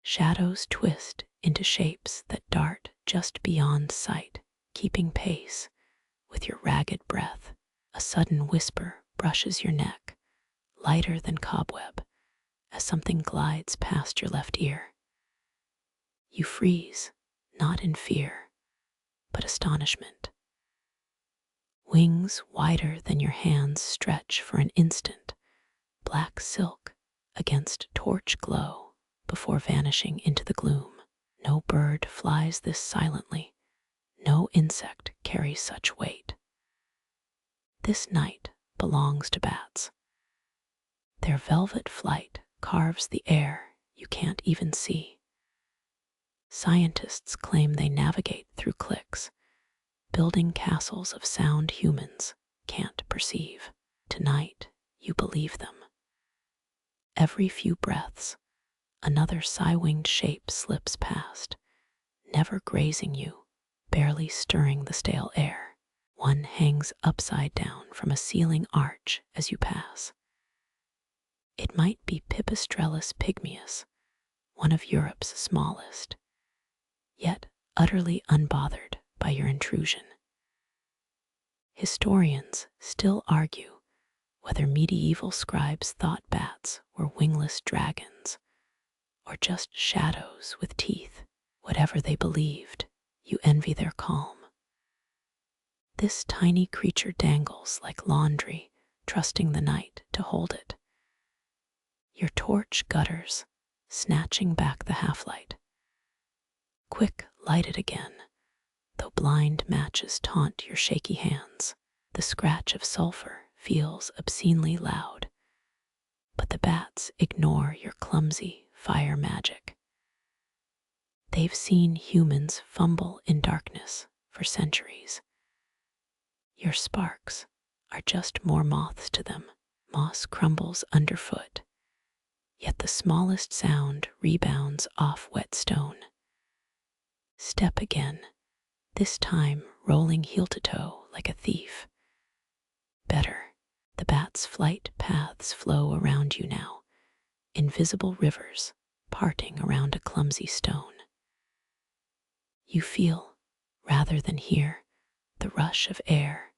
S1: Shadows twist into shapes that dart just beyond sight, keeping pace with your ragged breath. A sudden whisper brushes your neck, lighter than cobweb, as something glides past your left ear. You freeze, not in fear, but astonishment. Wings wider than your hands stretch for an instant, black silk against torch glow before vanishing into the gloom. No bird flies this silently, no insect carries such weight. This night belongs to bats. Their velvet flight carves the air you can't even see. Scientists claim they navigate through clicks, building castles of sound humans can't perceive. Tonight, you believe them. Every few breaths, another sigh-winged shape slips past, never grazing you, barely stirring the stale air. One hangs upside down from a ceiling arch as you pass. It might be Pipistrellus pygmaeus, one of Europe's smallest, yet utterly unbothered by your intrusion. Historians still argue whether medieval scribes thought bats were wingless dragons or just shadows with teeth. Whatever they believed, you envy their calm. This tiny creature dangles like laundry, trusting the night to hold it. Your torch gutters, snatching back the half-light. Quick, light it again, though blind matches taunt your shaky hands. The scratch of sulfur feels obscenely loud, but the bats ignore your clumsy fire magic. They've seen humans fumble in darkness for centuries. Your sparks are just more moths to them. Moss crumbles underfoot, yet the smallest sound rebounds off wet stone. Step again, this time rolling heel to toe like a thief. Better, the bat's flight paths flow around you now, invisible rivers parting around a clumsy stone. You feel, rather than hear, the rush of air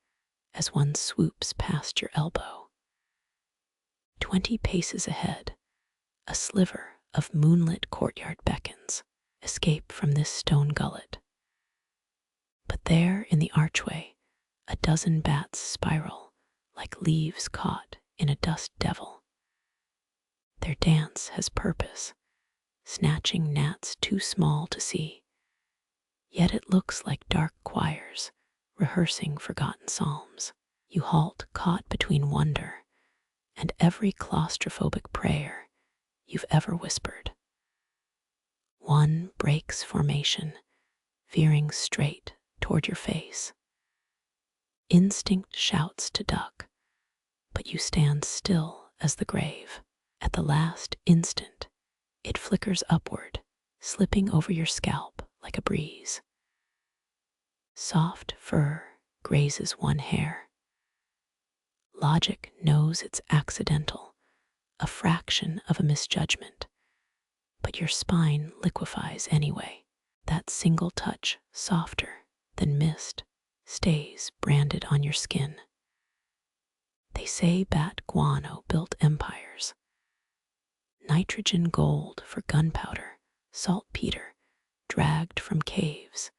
S1: as one swoops past your elbow. 20 paces ahead, a sliver of moonlit courtyard beckons. Escape from this stone gullet. But there in the archway, a dozen bats spiral like leaves caught in a dust devil. Their dance has purpose, snatching gnats too small to see. Yet it looks like dark choirs rehearsing forgotten psalms. You halt, caught between wonder and every claustrophobic prayer you've ever whispered. One breaks formation, veering straight toward your face. Instinct shouts to duck, but you stand still as the grave. At the last instant, it flickers upward, slipping over your scalp like a breeze. Soft fur grazes one hair. Logic knows it's accidental, a fraction of a misjudgment, but your spine liquefies anyway. That single touch, softer than mist, stays branded on your skin. They say bat guano built empires. Nitrogen gold for gunpowder, saltpeter dragged from caves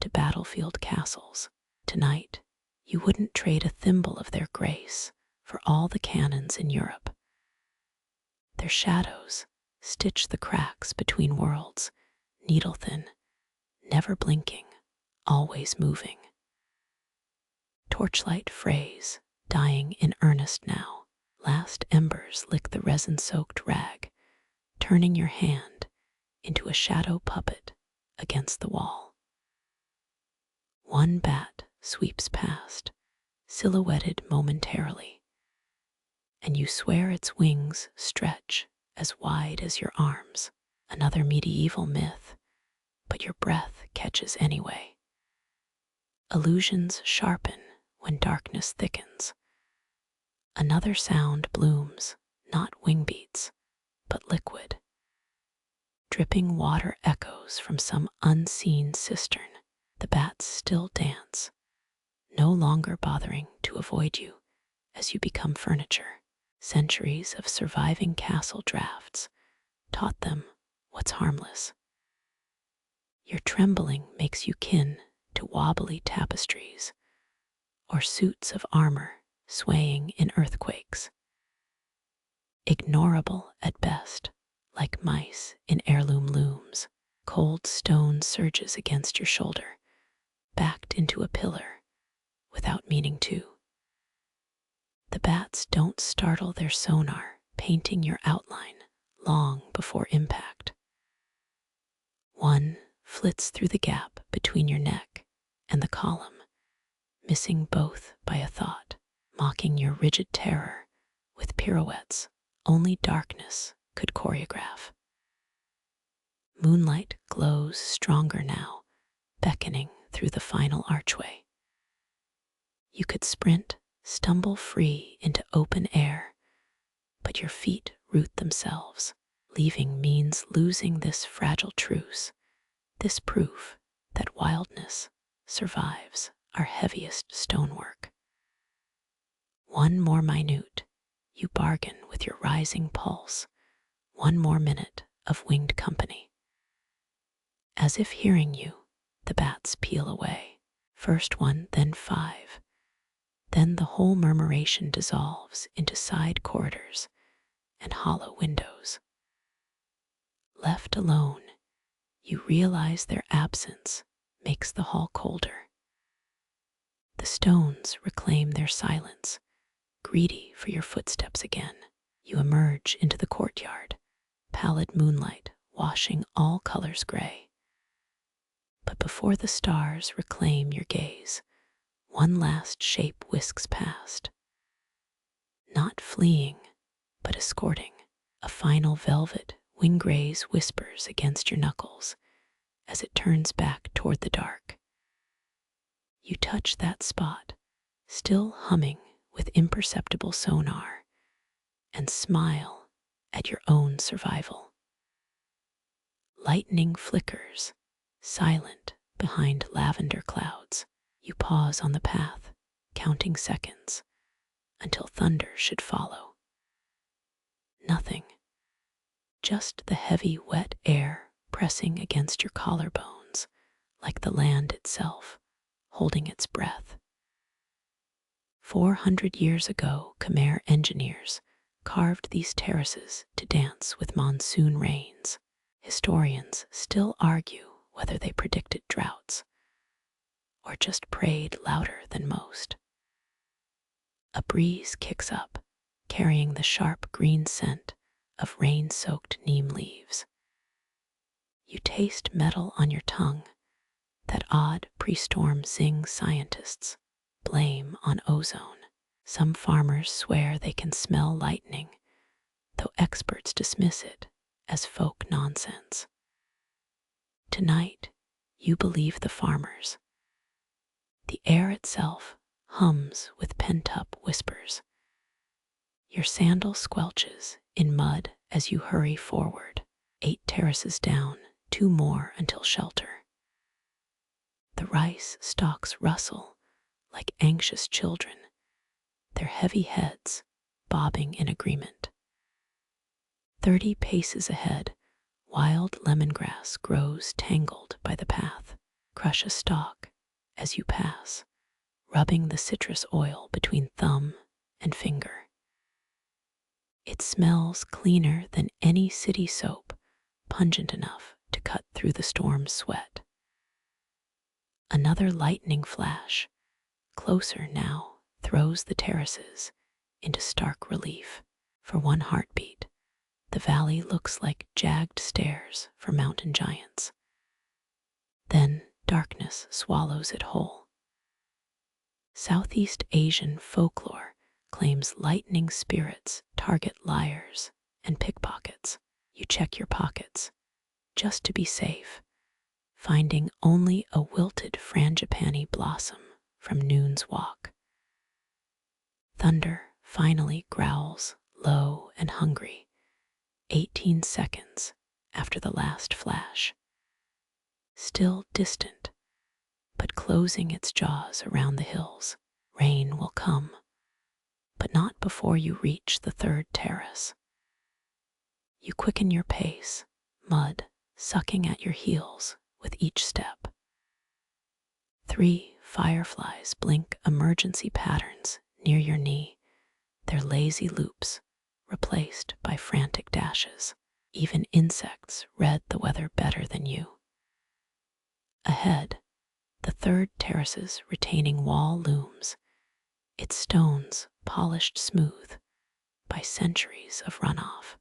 S1: to battlefield castles. Tonight, you wouldn't trade a thimble of their grace for all the cannons in Europe. Their shadows stitch the cracks between worlds, needle-thin, never blinking, always moving. Torchlight frays, dying in earnest now. Last embers lick the resin-soaked rag, turning your hand into a shadow puppet against the wall. One bat sweeps past, silhouetted momentarily, and you swear its wings stretch as wide as your arms. Another medieval myth, but your breath catches anyway. Illusions sharpen when darkness thickens. Another sound blooms, not wing beats, but liquid. Dripping water echoes from some unseen cistern. The bats still dance, no longer bothering to avoid you as you become furniture. Centuries of surviving castle drafts taught them what's harmless. Your trembling makes you kin to wobbly tapestries or suits of armor swaying in earthquakes. Ignorable at best, like mice in heirloom looms. Cold stone surges against your shoulder, backed into a pillar without meaning to. The bats don't startle their sonar, painting your outline long before impact. One flits through the gap between your neck and the column, missing both by a thought, mocking your rigid terror with pirouettes only darkness could choreograph. Moonlight glows stronger now, beckoning through the final archway. You could sprint, stumble free into open air, but your feet root themselves. Leaving means losing this fragile truce, this proof that wildness survives our heaviest stonework. One more minute, you bargain with your rising pulse, one more minute of winged company. As if hearing you, the bats peel away. First one, then five. Then the whole murmuration dissolves into side corridors and hollow windows. Left alone, you realize their absence makes the hall colder. The stones reclaim their silence, greedy for your footsteps again. You emerge into the courtyard, pallid moonlight washing all colors gray. But before the stars reclaim your gaze, one last shape whisks past. Not fleeing, but escorting. A final velvet wing graze whispers against your knuckles as it turns back toward the dark. You touch that spot, still humming with imperceptible sonar, and smile at your own survival. Lightning flickers, silent behind lavender clouds. You pause on the path, counting seconds, until thunder should follow. Nothing. Just the heavy, wet air pressing against your collarbones, like the land itself, holding its breath. 400 years ago, Khmer engineers carved these terraces to dance with monsoon rains. Historians still argue whether they predicted droughts or just prayed louder than most. A breeze kicks up, carrying the sharp green scent of rain-soaked neem leaves. You taste metal on your tongue, that odd pre-storm zing scientists blame on ozone. Some farmers swear they can smell lightning, though experts dismiss it as folk nonsense. Tonight, you believe the farmers. The air itself hums with pent-up whispers. Your sandal squelches in mud as you hurry forward. 8 terraces down, 2 more until shelter. The rice stalks rustle like anxious children, their heavy heads bobbing in agreement. 30 paces ahead, wild lemongrass grows tangled by the path. Crush a stalk as you pass, rubbing the citrus oil between thumb and finger. It smells cleaner than any city soap, pungent enough to cut through the storm's sweat. Another lightning flash, closer now, throws the terraces into stark relief. For one heartbeat, the valley looks like jagged stairs for mountain giants. Then darkness swallows it whole. Southeast Asian folklore claims lightning spirits target liars and pickpockets. You check your pockets just to be safe, finding only a wilted frangipani blossom from noon's walk. Thunder finally growls low and hungry, 18 seconds after the last flash. Still distant, but closing its jaws around the hills. Rain will come, but not before you reach the third terrace. You quicken your pace, mud sucking at your heels with each step. 3 fireflies blink emergency patterns near your knee, their lazy loops replaced by frantic dashes. Even insects read the weather better than you. Ahead, the third terrace's retaining wall looms, its stones polished smooth by centuries of runoff.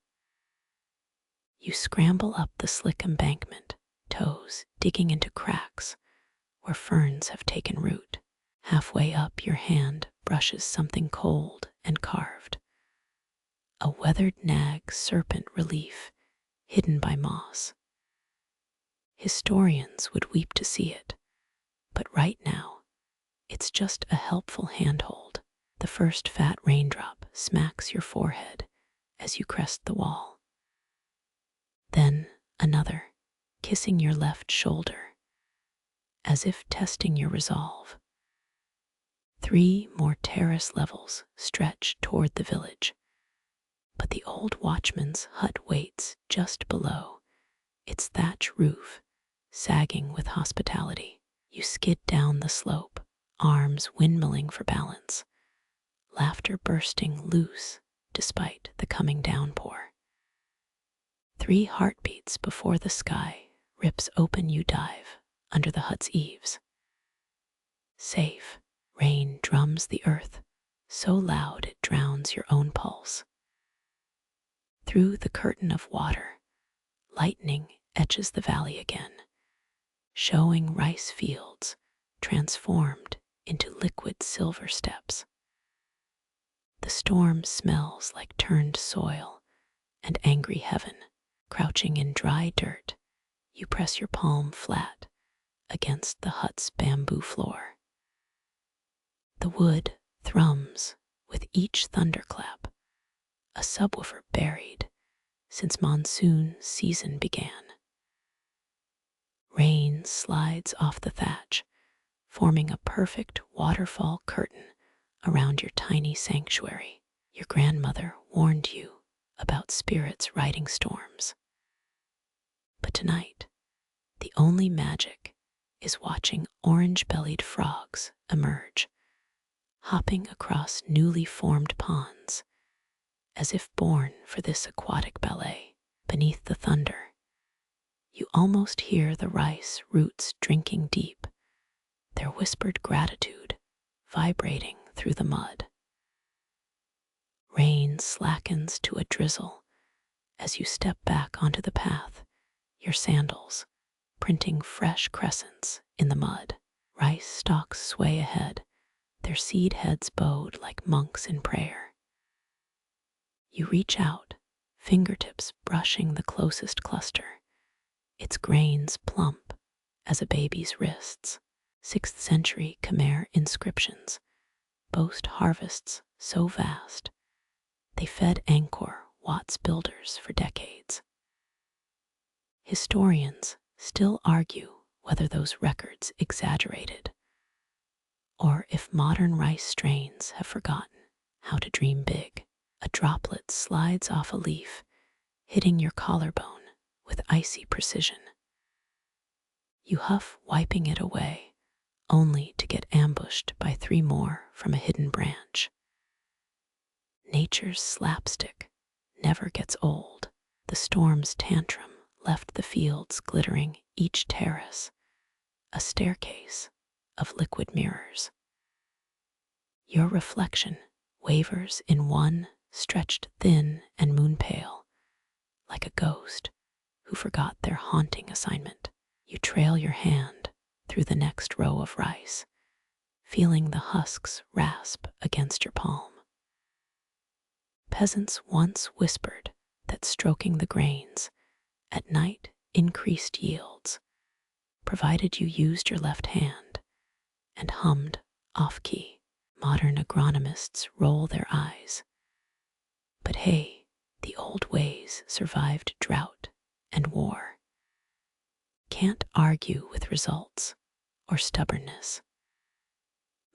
S1: You scramble up the slick embankment, toes digging into cracks where ferns have taken root. Halfway up, your hand brushes something cold and carved. A weathered nag serpent relief hidden by moss. Historians would weep to see it, but right now, it's just a helpful handhold. The first fat raindrop smacks your forehead as you crest the wall. Then another, kissing your left shoulder, as if testing your resolve. 3 more terrace levels stretch toward the village, but the old watchman's hut waits just below, its thatch roof sagging with hospitality. You skid down the slope, arms windmilling for balance, laughter bursting loose despite the coming downpour. 3 heartbeats before the sky rips open, you dive under the hut's eaves. Safe, rain drums the earth so loud it drowns your own pulse. Through the curtain of water, lightning etches the valley again, showing rice fields transformed into liquid silver steps. The storm smells like turned soil and angry heaven. Crouching in dry dirt, you press your palm flat against the hut's bamboo floor. The wood thrums with each thunderclap, a subwoofer buried since monsoon season began. Rain slides off the thatch, forming a perfect waterfall curtain around your tiny sanctuary. Your grandmother warned you about spirits riding storms. But tonight, the only magic is watching orange-bellied frogs emerge, hopping across newly formed ponds, as if born for this aquatic ballet. Beneath the thunder, you almost hear the rice roots drinking deep, their whispered gratitude vibrating through the mud. Rain slackens to a drizzle as you step back onto the path, your sandals printing fresh crescents in the mud. Rice stalks sway ahead, their seed heads bowed like monks in prayer. You reach out, fingertips brushing the closest cluster, its grains plump as a baby's wrists. 6th century Khmer inscriptions boast harvests so vast they fed Angkor Wat's builders for decades. Historians still argue whether those records exaggerated, or if modern rice strains have forgotten how to dream big. A droplet slides off a leaf, hitting your collarbone with icy precision. You huff, wiping it away, only to get ambushed by 3 more from a hidden branch. Nature's slapstick never gets old. The storm's tantrum left the fields glittering each terrace, a staircase of liquid mirrors. Your reflection wavers in one stretched thin and moon-pale, like a ghost who forgot their haunting assignment. You trail your hand through the next row of rice, feeling the husks rasp against your palm. Peasants once whispered that stroking the grains at night increased yields, provided you used your left hand and hummed off-key. Modern agronomists roll their eyes. But hey, the old ways survived drought and war. Can't argue with results or stubbornness.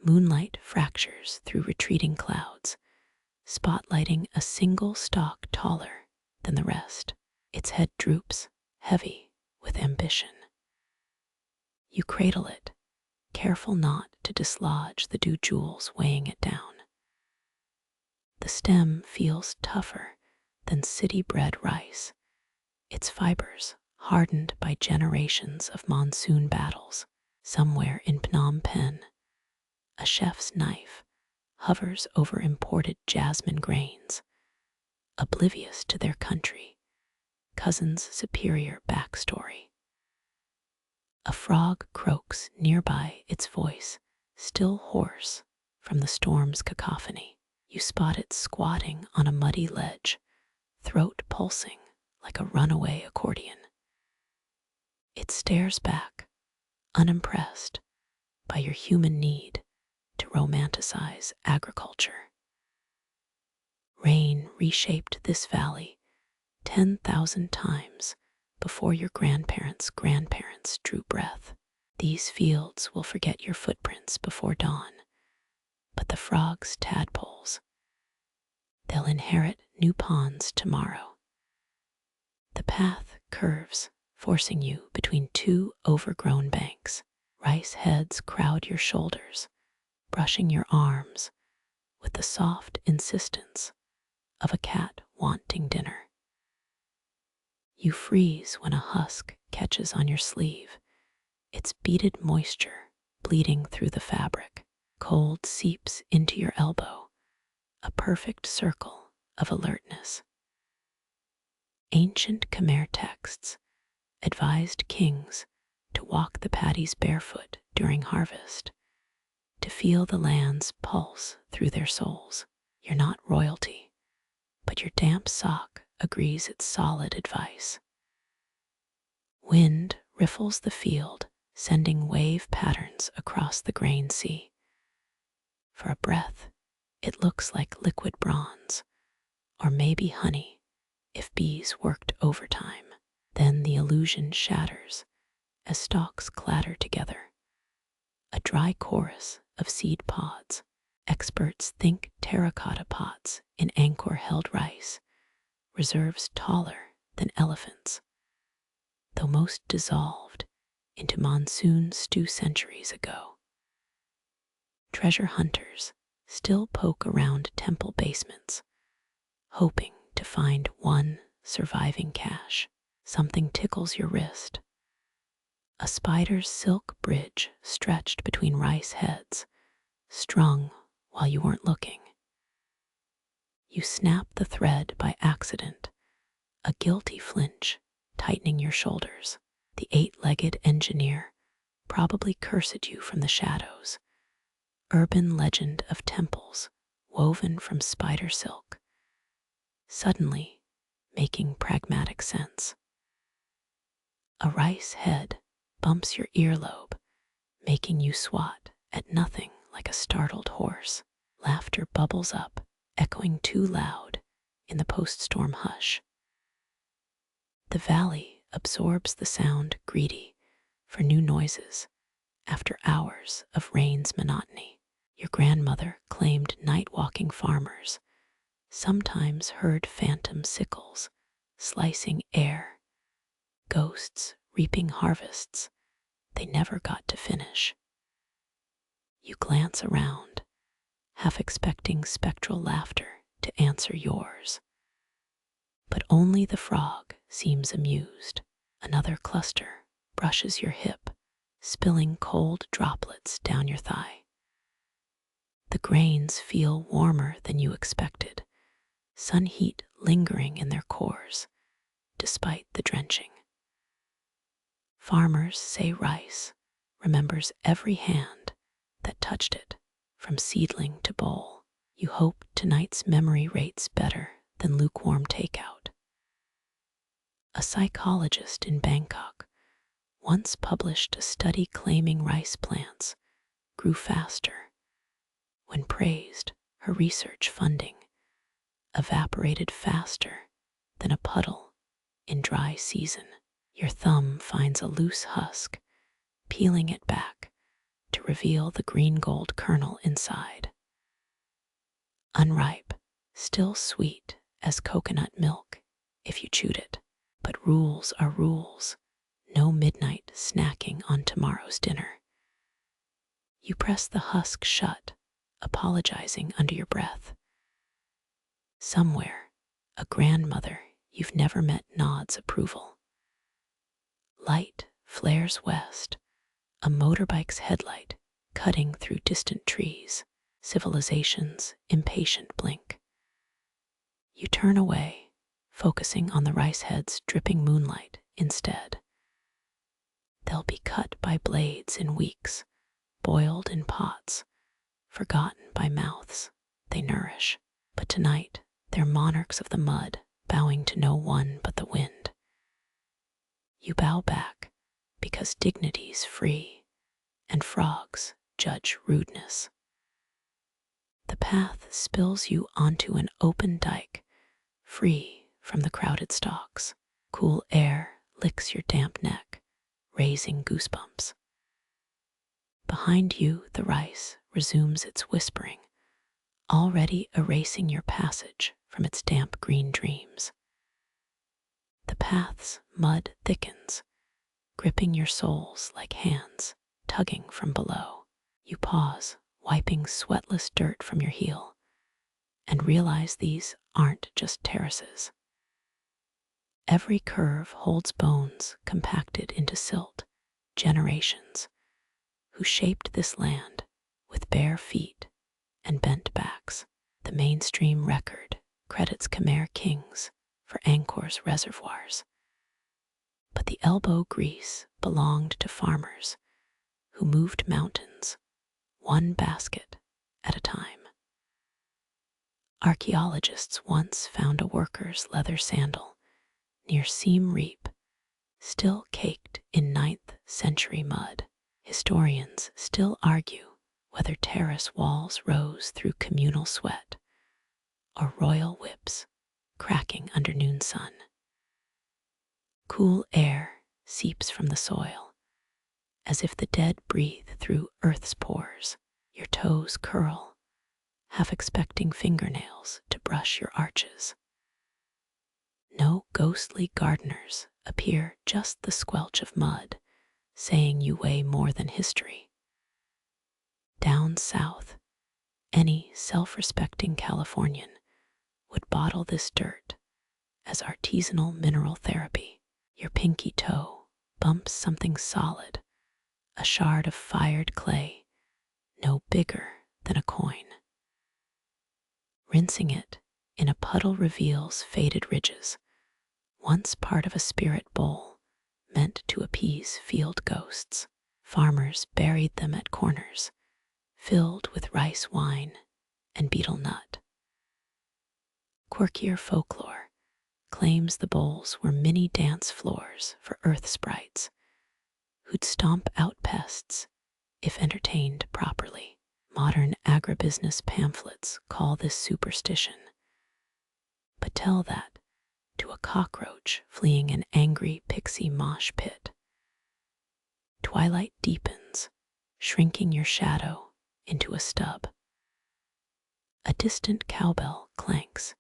S1: Moonlight fractures through retreating clouds, spotlighting a single stalk taller than the rest. Its head droops, heavy with ambition. You cradle it, careful not to dislodge the dew jewels weighing it down. The stem feels tougher than city-bred rice, its fibers hardened by generations of monsoon battles. Somewhere in Phnom Penh, a chef's knife hovers over imported jasmine grains, oblivious to their country, cousin's superior backstory. A frog croaks nearby, its voice still hoarse from the storm's cacophony. You spot it squatting on a muddy ledge, throat pulsing like a runaway accordion. It stares back, unimpressed by your human need to romanticize agriculture. Rain reshaped this valley 10,000 times before your grandparents' grandparents drew breath. These fields will forget your footprints before dawn, but the frogs' tadpoles, they'll inherit new ponds tomorrow. The path curves, forcing you between two overgrown banks. Rice heads crowd your shoulders, brushing your arms with the soft insistence of a cat wanting dinner. You freeze when a husk catches on your sleeve, its beaded moisture bleeding through the fabric. Cold seeps into your elbow, a perfect circle of alertness. Ancient Khmer texts advised kings to walk the paddies barefoot during harvest, to feel the land's pulse through their soles. You're not royalty, but your damp sock agrees it's solid advice. Wind riffles the field, sending wave patterns across the grain sea. For a breath, it looks like liquid bronze, or maybe honey if bees worked overtime. Then the illusion shatters as stalks clatter together. A dry chorus of seed pods. Experts think terracotta pots in Angkor-held rice, reserves taller than elephants, though most dissolved into monsoon stew centuries ago. Treasure hunters still poke around temple basements, hoping to find one surviving cache. Something tickles your wrist. A spider's silk bridge stretched between rice heads, strung while you weren't looking. You snap the thread by accident, a guilty flinch tightening your shoulders. The eight-legged engineer probably cursed you from the shadows. Urban legend of temples woven from spider silk, suddenly making pragmatic sense. A rice head bumps your earlobe, making you swat at nothing like a startled horse. Laughter bubbles up, echoing too loud in the post-storm hush. The valley absorbs the sound, greedy for new noises after hours of rain's monotony. Your grandmother claimed night-walking farmers sometimes heard phantom sickles slicing air, ghosts reaping harvests they never got to finish. You glance around, half expecting spectral laughter to answer yours. But only the frog seems amused. Another cluster brushes your hip, spilling cold droplets down your thigh. The grains feel warmer than you expected, sun heat lingering in their cores, despite the drenching. Farmers say rice remembers every hand that touched it, from seedling to bowl. You hope tonight's memory rates better than lukewarm takeout. A psychologist in Bangkok once published a study claiming rice plants grew faster. When praised, her research funding evaporated faster than a puddle in dry season. Your thumb finds a loose husk, peeling it back to reveal the green-gold kernel inside. Unripe, still sweet as coconut milk if you chewed it. But rules are rules. No midnight snacking on tomorrow's dinner. You press the husk shut, apologizing under your breath. Somewhere, a grandmother you've never met nods approval. Light flares west, a motorbike's headlight cutting through distant trees, civilization's impatient blink. You turn away, focusing on the rice heads dripping moonlight instead. They'll be cut by blades in weeks, boiled in pots, forgotten by mouths they nourish. But tonight, they're monarchs of the mud, bowing to no one but the wind. You bow back because dignity's free, and frogs judge rudeness. The path spills you onto an open dike, free from the crowded stalks. Cool air licks your damp neck, raising goosebumps. Behind you, the rice resumes its whispering, already erasing your passage from its damp green dreams. The path's mud thickens, gripping your soles like hands tugging from below. You pause, wiping sweatless dirt from your heel, and realize these aren't just terraces. Every curve holds bones compacted into silt, generations who shaped this land with bare feet and bent backs. The mainstream record credits Khmer kings for Angkor's reservoirs, but the elbow grease belonged to farmers who moved mountains one basket at a time. Archaeologists once found a worker's leather sandal near Siem Reap, still caked in 9th century mud. Historians still argue whether terrace walls rose through communal sweat or royal whips cracking under noon sun. Cool air seeps from the soil, as if the dead breathe through earth's pores. Your toes curl, half expecting fingernails to brush your arches. No ghostly gardeners appear, just the squelch of mud, saying you weigh more than history. Down south, any self-respecting Californian would bottle this dirt as artisanal mineral therapy. Your pinky toe bumps something solid, a shard of fired clay, no bigger than a coin. Rinsing it in a puddle reveals faded ridges, once part of a spirit bowl meant to appease field ghosts. Farmers buried them at corners, filled with rice wine and betel nut. Quirkier folklore claims the bowls were mini dance floors for earth sprites who'd stomp out pests if entertained properly. Modern agribusiness pamphlets call this superstition, but tell that to a cockroach fleeing an angry pixie mosh pit. Twilight deepens, shrinking your shadow into a stub. A distant cowbell clanks,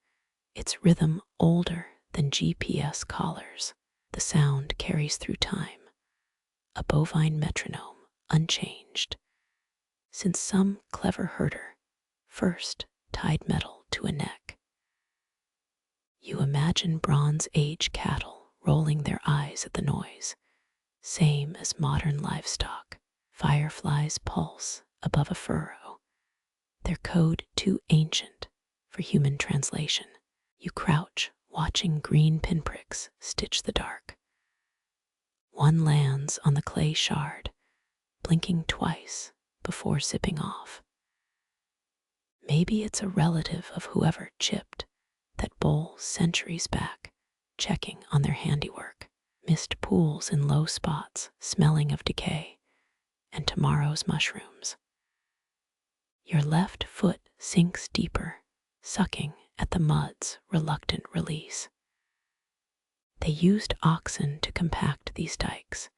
S1: its rhythm older than GPS collars. The sound carries through time, a bovine metronome unchanged, since some clever herder first tied metal to a neck. You imagine Bronze Age cattle rolling their eyes at the noise, same as modern livestock. Fireflies pulse above a furrow, their code too ancient for human translation. You crouch, watching green pinpricks stitch the dark. One lands on the clay shard, blinking twice before zipping off. Maybe it's a relative of whoever chipped that bowl centuries back, checking on their handiwork. Mist pools in low spots, smelling of decay and tomorrow's mushrooms. Your left foot sinks deeper, sucking at the mud's reluctant release. They used oxen to compact these dikes,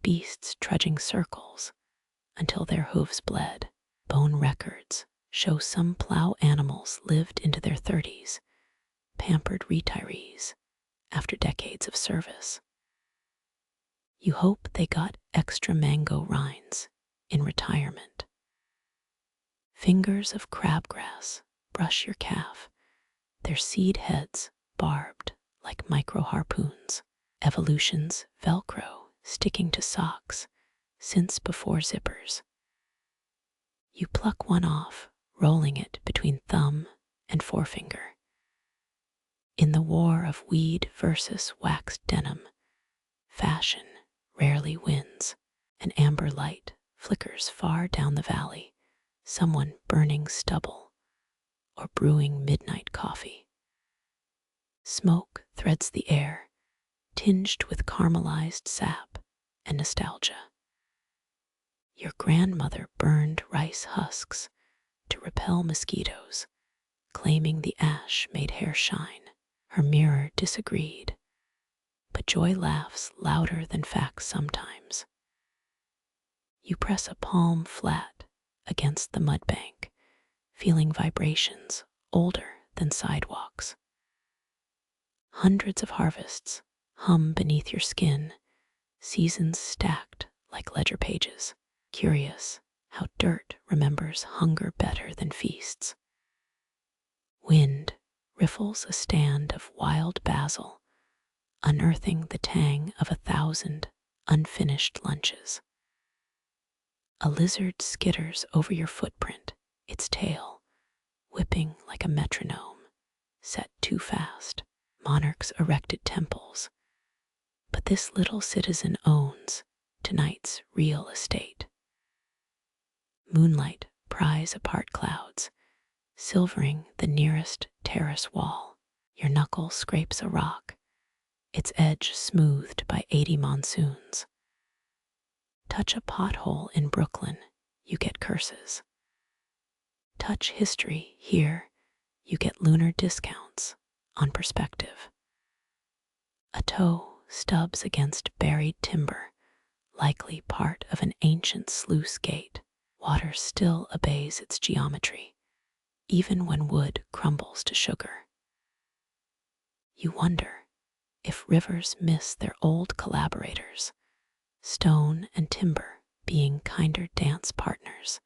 S1: beasts trudging circles until their hooves bled. Bone records show some plow animals lived into their 30s, pampered retirees after decades of service. You hope they got extra mango rinds in retirement. Fingers of crabgrass brush your calf, their seed heads barbed like micro harpoons. Evolution's Velcro sticking to socks since before zippers. You pluck one off, rolling it between thumb and forefinger. In the war of weed versus waxed denim, fashion rarely wins. An amber light flickers far down the valley, someone burning stubble or brewing midnight coffee. Smoke threads the air, tinged with caramelized sap and nostalgia. Your grandmother burned rice husks to repel mosquitoes, claiming the ash made hair shine. Her mirror disagreed, but joy laughs louder than facts sometimes. You press a palm flat against the mud bank, feeling vibrations older than sidewalks. Hundreds of harvests hum beneath your skin, seasons stacked like ledger pages. Curious how dirt remembers hunger better than feasts. Wind riffles a stand of wild basil, unearthing the tang of 1,000 unfinished lunches. A lizard skitters over your footprint, its tail whipping like a metronome, set too fast. Monarchs erected temples, but this little citizen owns tonight's real estate. Moonlight pries apart clouds, silvering the nearest terrace wall. Your knuckle scrapes a rock, its edge smoothed by 80 monsoons. Touch a pothole in Brooklyn, you get curses. Touch history here, you get lunar discounts on perspective. A toe stubs against buried timber, likely part of an ancient sluice gate. Water still obeys its geometry, even when wood crumbles to sugar. You wonder if rivers miss their old collaborators, stone and timber being kinder dance partners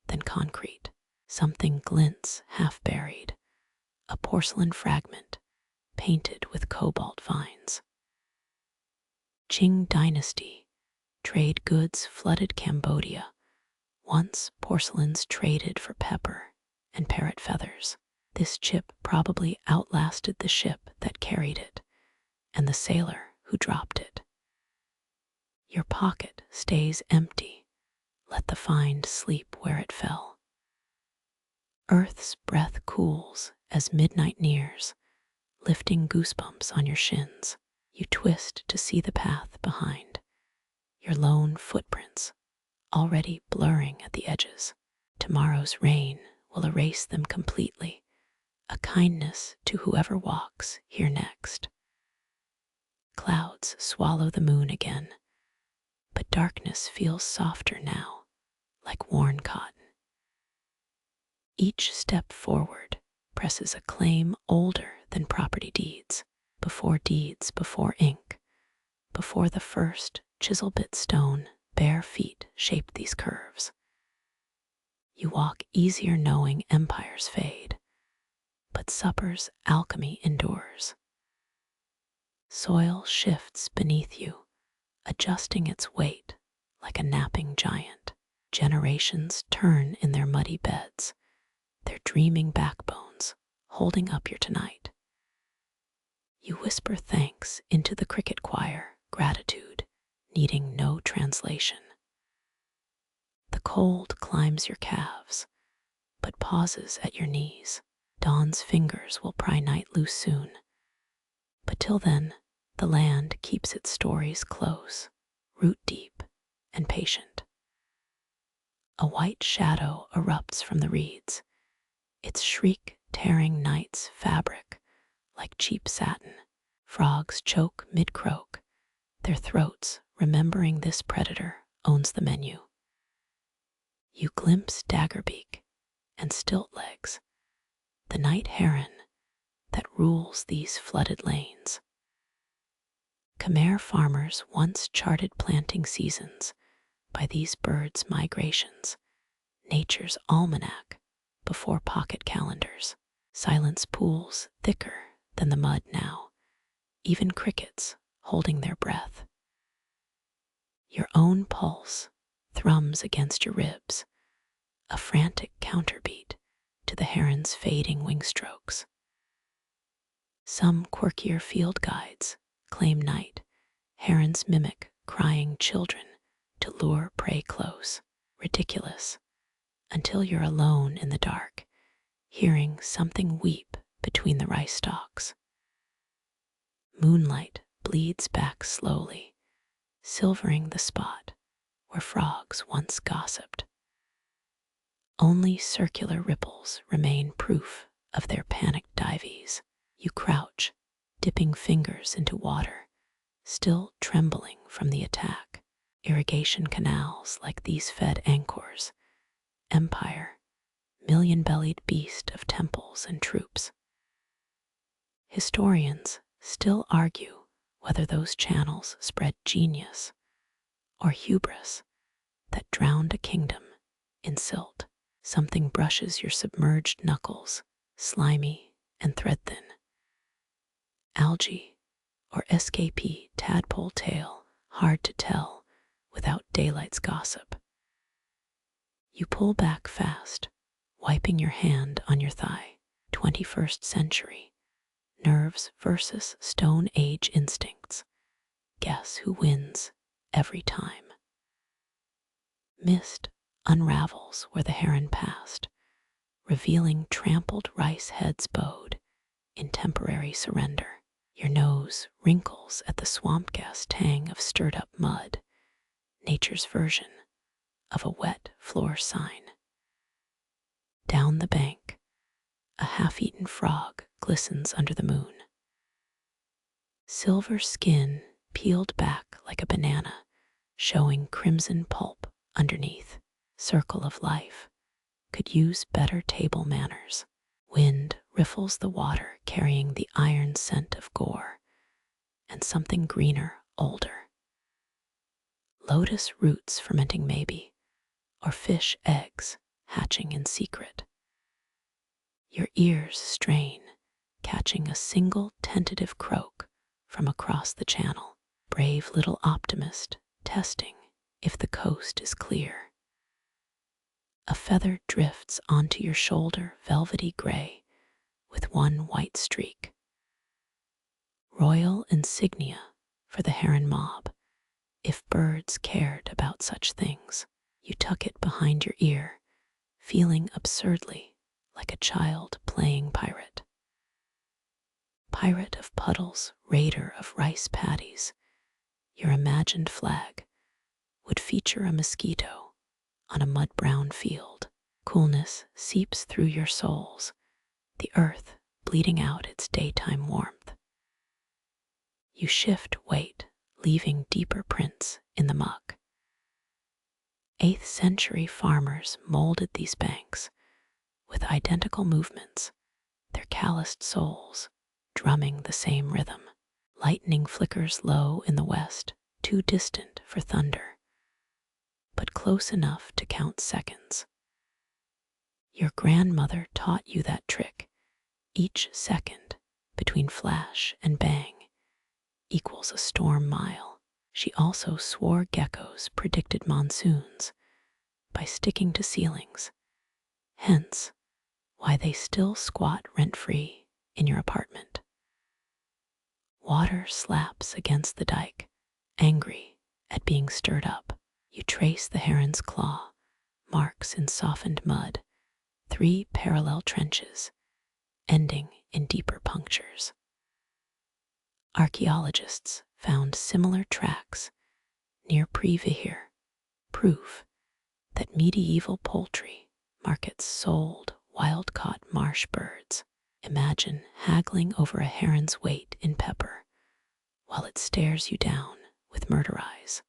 S1: than concrete. Something glints half buried, a porcelain fragment painted with cobalt vines. Qing Dynasty trade goods flooded Cambodia. Once porcelains traded for pepper and parrot feathers. This chip probably outlasted the ship that carried it and the sailor who dropped it. Your pocket stays empty. Let the find sleep where it fell. Earth's breath cools as midnight nears, lifting goosebumps on your shins. You twist to see the path behind, your lone footprints already blurring at the edges. Tomorrow's rain will erase them completely, a kindness to whoever walks here next. Clouds swallow the moon again, but darkness feels softer now, like worn cotton. Each step forward presses a claim older than property deeds, before ink, before the first chisel-bit stone. Bare feet shape these curves. You walk easier knowing empires fade, but supper's alchemy endures. Soil shifts beneath you, adjusting its weight like a napping giant. Generations turn in their muddy beds, their dreaming backbones holding up your tonight. You whisper thanks into the cricket choir, gratitude needing no translation. The The cold climbs your calves, but pauses at your knees. Dawn's fingers will pry night loose soon. But till then, the land keeps its stories close, root deep and patient. A white shadow erupts from the reeds, its shriek tearing night's fabric like cheap satin. Frogs choke mid-croak, their throats remembering this predator owns the menu. You glimpse daggerbeak and stilt legs, the night heron that rules these flooded lanes. Khmer farmers once charted planting seasons by these birds' migrations, nature's almanac before pocket calendars. Silence pools thicker than the mud now, even crickets holding their breath. Your own pulse thrums against your ribs, a frantic counterbeat to the heron's fading wing strokes. Some quirkier field guides claim night herons mimic crying children to lure prey close. Ridiculous, until you're alone in the dark, hearing something weep between the rice stalks. Moonlight bleeds back slowly, silvering the spot where frogs once gossiped. Only circular ripples remain proof of their panicked dives. You crouch, dipping fingers into water, still trembling from the attack. Irrigation canals like these fed anchors, empire, million-bellied beast of temples and troops. Historians still argue whether those channels spread genius or hubris that drowned a kingdom in silt. Something brushes your submerged knuckles, slimy and thread-thin. Algae or escapee tadpole tail, hard to tell without daylight's gossip. You pull back fast, wiping your hand on your thigh. 21st century, nerves versus Stone Age instincts. Guess who wins every time? Mist unravels where the heron passed, revealing trampled rice heads bowed in temporary surrender. Your nose wrinkles at the swamp gas tang of stirred up mud, nature's version of a wet floor sign. Down the bank, a half-eaten frog glistens under the moon. Silver skin peeled back like a banana, showing crimson pulp underneath. Circle of life could use better table manners. Wind riffles the water, carrying the iron scent of gore and something greener, older. Lotus roots fermenting maybe, or fish eggs hatching in secret. Your ears strain, catching a single tentative croak from across the channel. Brave little optimist, testing if the coast is clear. A feather drifts onto your shoulder, velvety gray, with one white streak. Royal insignia for the heron mob, if birds cared about such things. You tuck it behind your ear, feeling absurdly like a child playing pirate. Pirate of puddles, raider of rice paddies, your imagined flag would feature a mosquito on a mud-brown field. Coolness seeps through your souls, the earth bleeding out its daytime warmth. You shift weight, leaving deeper prints in the muck. 8th century farmers molded these banks with identical movements, their calloused souls drumming the same rhythm. Lightning flickers low in the west, too distant for thunder, but close enough to count seconds. Your grandmother taught you that trick. Each second between flash and bang equals a storm mile. She also swore geckos predicted monsoons by sticking to ceilings, hence why they still squat rent-free in your apartment. Water slaps against the dike, angry at being stirred up. You trace the heron's claw, marks in softened mud, 3 parallel trenches, ending in deeper punctures. Archaeologists found similar tracks near Previhir, proof that medieval poultry markets sold wild-caught marsh birds. Imagine haggling over a heron's weight in pepper while it stares you down with murder eyes.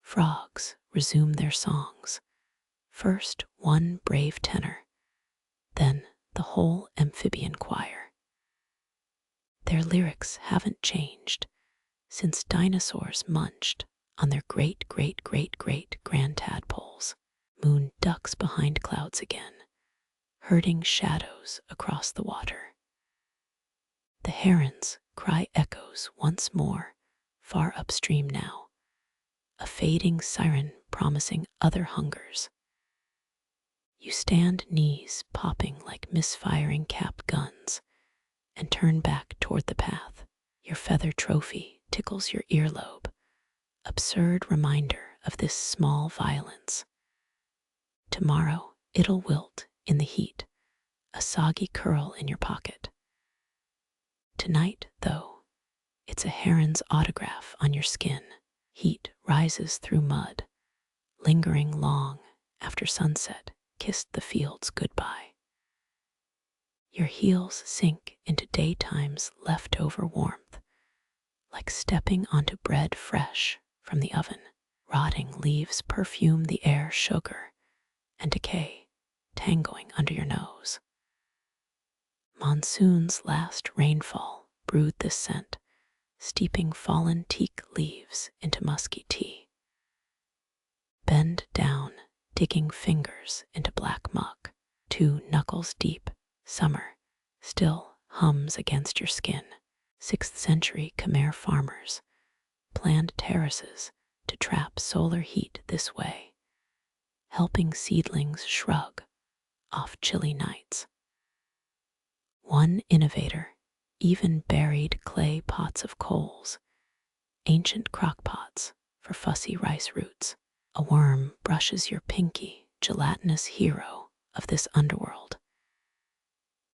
S1: Frogs resume their songs, first one brave tenor, then the whole amphibian choir. Their lyrics haven't changed since dinosaurs munched on their great-great-great-great-grand tadpoles. Moon ducks behind clouds again, herding shadows across the water. The heron's cry echoes once more, far upstream now, a fading siren promising other hungers. You stand knees popping like misfiring cap guns and turn back toward the path. Your feather trophy tickles your earlobe, absurd reminder of this small violence. Tomorrow it'll wilt in the heat, a soggy curl in your pocket. Tonight, though, it's a heron's autograph on your skin. Heat rises through mud, lingering long after sunset kissed the fields goodbye. Your heels sink into daytime's leftover warmth, like stepping onto bread fresh from the oven. Rotting leaves perfume the air sugar and decay, tangoing under your nose. Monsoon's last rainfall brewed this scent, steeping fallen teak leaves into musky tea. Bend down, digging fingers into black muck, 2 knuckles deep. Summer still hums against your skin. 6th century Khmer farmers planned terraces to trap solar heat this way, helping seedlings shrug off chilly nights. One innovator even buried clay pots of coals, ancient crockpots for fussy rice roots. A worm brushes your pinky, gelatinous hero of this underworld.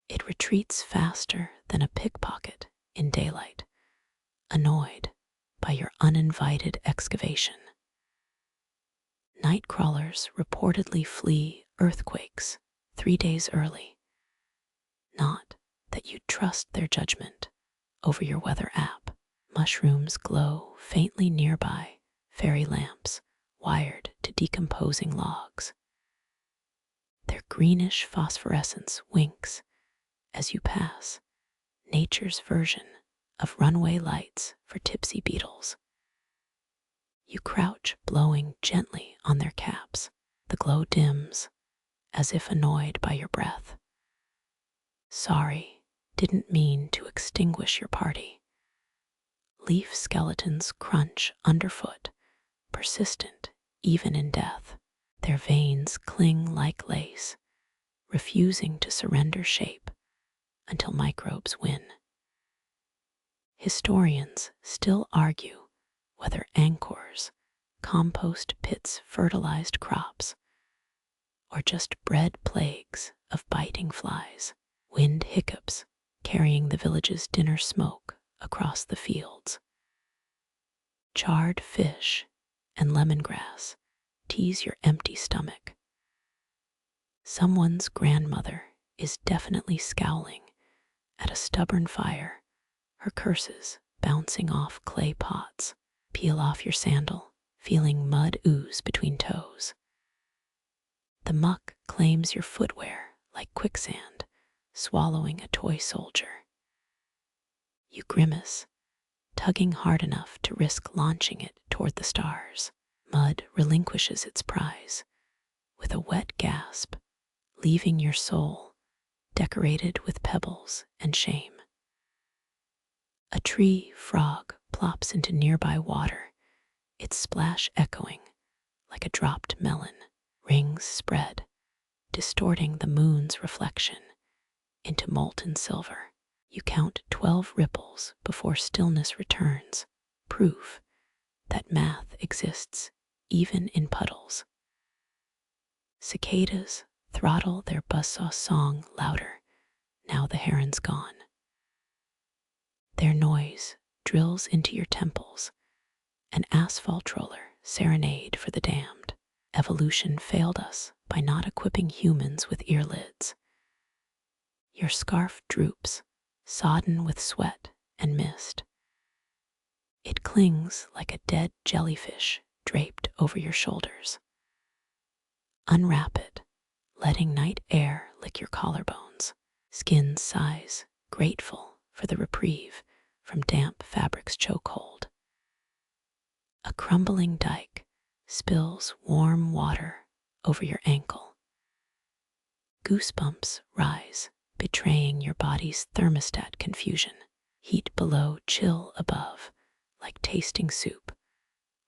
S1: It retreats faster than a pickpocket in daylight, annoyed by your uninvited excavation. Night crawlers reportedly flee earthquakes 3 days early. Not that you trust their judgment over your weather app. Mushrooms glow faintly nearby, fairy lamps wired to decomposing logs. Their greenish phosphorescence winks as you pass, nature's version of runway lights for tipsy beetles. You crouch, blowing gently on their caps. The glow dims, as if annoyed by your breath. Sorry, didn't mean to extinguish your party. Leaf skeletons crunch underfoot, persistent even in death. Their veins cling like lace, refusing to surrender shape until microbes win. Historians still argue whether anchors, compost pits fertilized crops, or just bred plagues of biting flies. Wind hiccups carrying the village's dinner smoke across the fields. Charred fish and lemongrass tease your empty stomach. Someone's grandmother is definitely scowling at a stubborn fire, her curses bouncing off clay pots. Peel off your sandal, feeling mud ooze between toes. The muck claims your footwear like quicksand, swallowing a toy soldier. You grimace, tugging hard enough to risk launching it toward the stars. Mud relinquishes its prize with a wet gasp, leaving your soul decorated with pebbles and shame. A tree frog plops into nearby water, its splash echoing like a dropped melon. Rings spread, distorting the moon's reflection into molten silver. You count 12 ripples before stillness returns, proof that math exists even in puddles. Cicadas throttle their buzzsaw song louder now the heron's gone. Their noise drills into your temples, an asphalt roller serenade for the damned. Evolution failed us by not equipping humans with earlids. Your scarf droops, sodden with sweat and mist. It clings like a dead jellyfish draped over your shoulders. Unwrap it, letting night air lick your collarbones. Skin sighs, grateful for the reprieve from damp fabric's chokehold. A crumbling dike spills warm water over your ankle. Goosebumps rise, betraying your body's thermostat confusion. Heat below, chill above, like tasting soup,